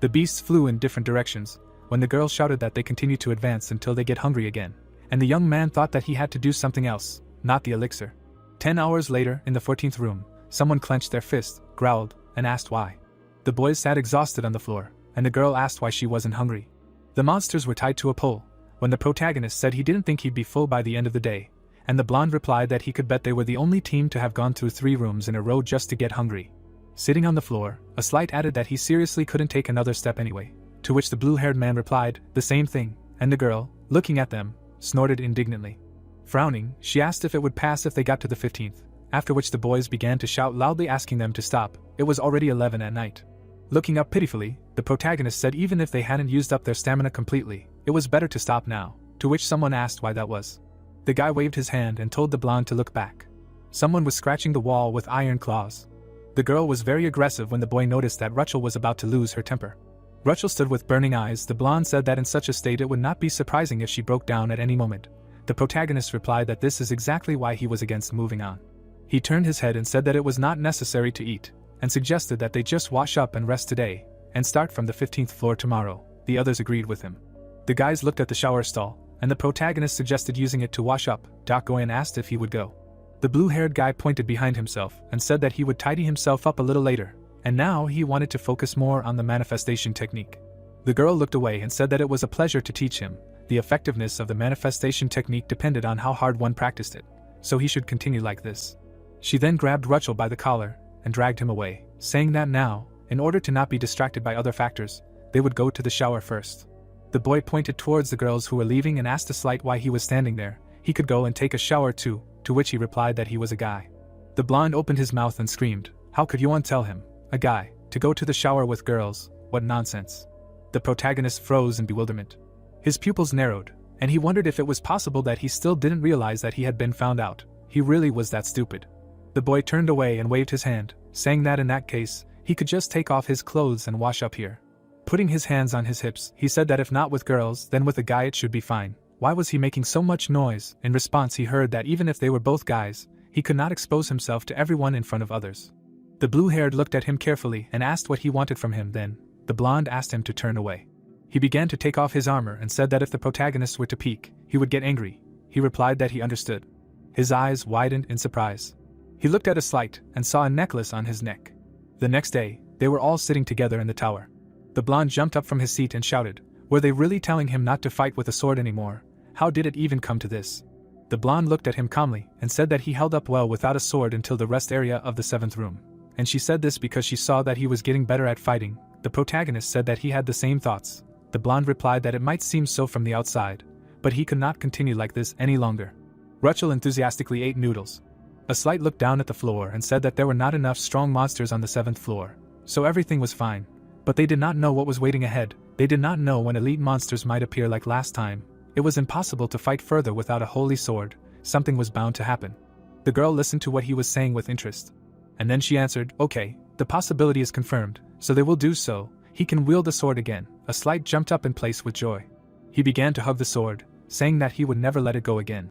The beasts flew in different directions, when the girl shouted that they continue to advance until they get hungry again, and the young man thought that he had to do something else, not the elixir. 10 hours later, in the 14th room, someone clenched their fist, growled, and asked why. The boys sat exhausted on the floor, and the girl asked why she wasn't hungry. The monsters were tied to a pole, when the protagonist said he didn't think he'd be full by the end of the day, and the blonde replied that he could bet they were the only team to have gone through 3 rooms in a row just to get hungry. Sitting on the floor, a slight added that he seriously couldn't take another step anyway, to which the blue-haired man replied, "The same thing," and the girl, looking at them, snorted indignantly. Frowning, she asked if it would pass if they got to the 15th, after which the boys began to shout loudly asking them to stop. It was already 11 at night. Looking up pitifully, the protagonist said even if they hadn't used up their stamina completely, it was better to stop now, to which someone asked why that was. The guy waved his hand and told the blonde to look back. Someone was scratching the wall with iron claws. The girl was very aggressive when the boy noticed that Rachel was about to lose her temper. Rachel stood with burning eyes. The blonde said that in such a state it would not be surprising if she broke down at any moment. The protagonist replied that this is exactly why he was against moving on. He turned his head and said that it was not necessary to eat, and suggested that they just wash up and rest today, and start from the 15th floor tomorrow. The others agreed with him. The guys looked at the shower stall, and the protagonist suggested using it to wash up. Goyen asked if he would go. The blue-haired guy pointed behind himself and said that he would tidy himself up a little later, and now he wanted to focus more on the manifestation technique. The girl looked away and said that it was a pleasure to teach him. The effectiveness of the manifestation technique depended on how hard one practiced it, so he should continue like this. She then grabbed Rachel by the collar and dragged him away, saying that now, in order to not be distracted by other factors, they would go to the shower first. The boy pointed towards the girls who were leaving and asked the slight why he was standing there. He could go and take a shower too, to which he replied that he was a guy. The blonde opened his mouth and screamed, "How could you tell him, a guy, to go to the shower with girls? What nonsense." The protagonist froze in bewilderment. His pupils narrowed, and he wondered if it was possible that he still didn't realize that he had been found out. He really was that stupid. The boy turned away and waved his hand, saying that in that case, he could just take off his clothes and wash up here. Putting his hands on his hips, he said that if not with girls, then with a guy it should be fine. Why was he making so much noise? In response, he heard that even if they were both guys, he could not expose himself to everyone in front of others. The blue-haired looked at him carefully and asked what he wanted from him. Then, the blonde asked him to turn away. He began to take off his armor and said that if the protagonist were to peek, he would get angry. He replied that he understood. His eyes widened in surprise. He looked at a slight and saw a necklace on his neck. The next day, they were all sitting together in the tower. The blonde jumped up from his seat and shouted, "Were they really telling him not to fight with a sword anymore? How did it even come to this?" The blonde looked at him calmly and said that he held up well without a sword until the rest area of the 7th room. And she said this because she saw that he was getting better at fighting. The protagonist said that he had the same thoughts. The blonde replied that it might seem so from the outside, but he could not continue like this any longer. Rachel enthusiastically ate noodles. A slight looked down at the floor and said that there were not enough strong monsters on the 7th floor, so everything was fine. But they did not know what was waiting ahead. They did not know when elite monsters might appear like last time. It was impossible to fight further without a holy sword. Something was bound to happen. The girl listened to what he was saying with interest. And then she answered, "Okay, the possibility is confirmed, so they will do so. He can wield the sword again." A slight jumped up in place with joy. He began to hug the sword, saying that he would never let it go again.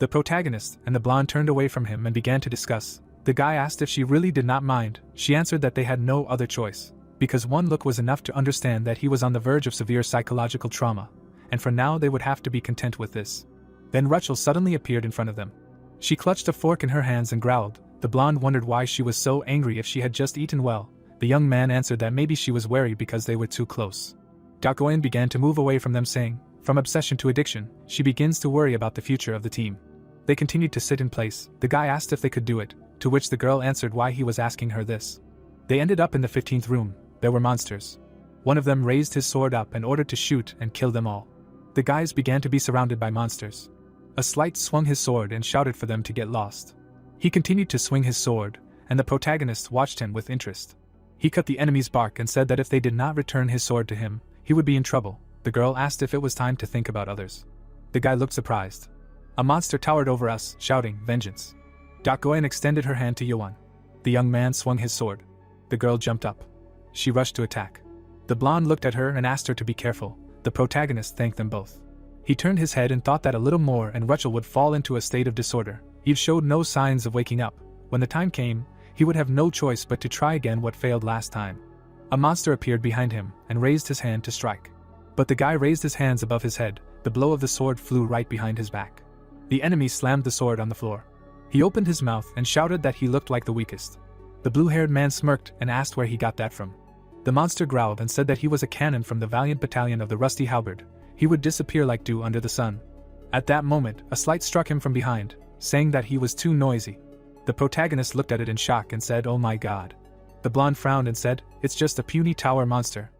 The protagonist and the blonde turned away from him and began to discuss. The guy asked if she really did not mind. She answered that they had no other choice, because one look was enough to understand that he was on the verge of severe psychological trauma, and for now they would have to be content with this. Then Rachel suddenly appeared in front of them. She clutched a fork in her hands and growled. The blonde wondered why she was so angry if she had just eaten well. The young man answered that maybe she was wary because they were too close. Goyen began to move away from them, saying, "From obsession to addiction, she begins to worry about the future of the team." They continued to sit in place. The guy asked if they could do it, to which the girl answered why he was asking her this. They ended up in the 15th room. There were monsters. One of them raised his sword up and ordered to shoot and kill them all. The guys began to be surrounded by monsters. A slight swung his sword and shouted for them to get lost. He continued to swing his sword, and the protagonist watched him with interest. He cut the enemy's bark and said that if they did not return his sword to him, he would be in trouble. The girl asked if it was time to think about others. The guy looked surprised. A monster towered over us, shouting, "Vengeance." Goyen extended her hand to Yuan. The young man swung his sword. The girl jumped up. She rushed to attack. The blonde looked at her and asked her to be careful. The protagonist thanked them both. He turned his head and thought that a little more and Rachel would fall into a state of disorder. Eve showed no signs of waking up. When the time came, he would have no choice but to try again what failed last time. A monster appeared behind him and raised his hand to strike. But the guy raised his hands above his head. The blow of the sword flew right behind his back. The enemy slammed the sword on the floor. He opened his mouth and shouted that he looked like the weakest. The blue-haired man smirked and asked where he got that from. The monster growled and said that he was a cannon from the valiant battalion of the Rusty Halberd. He would disappear like dew under the sun. At that moment, a slight struck him from behind, saying that he was too noisy. The protagonist looked at it in shock and said, "Oh my god." The blonde frowned and said, "It's just a puny tower monster.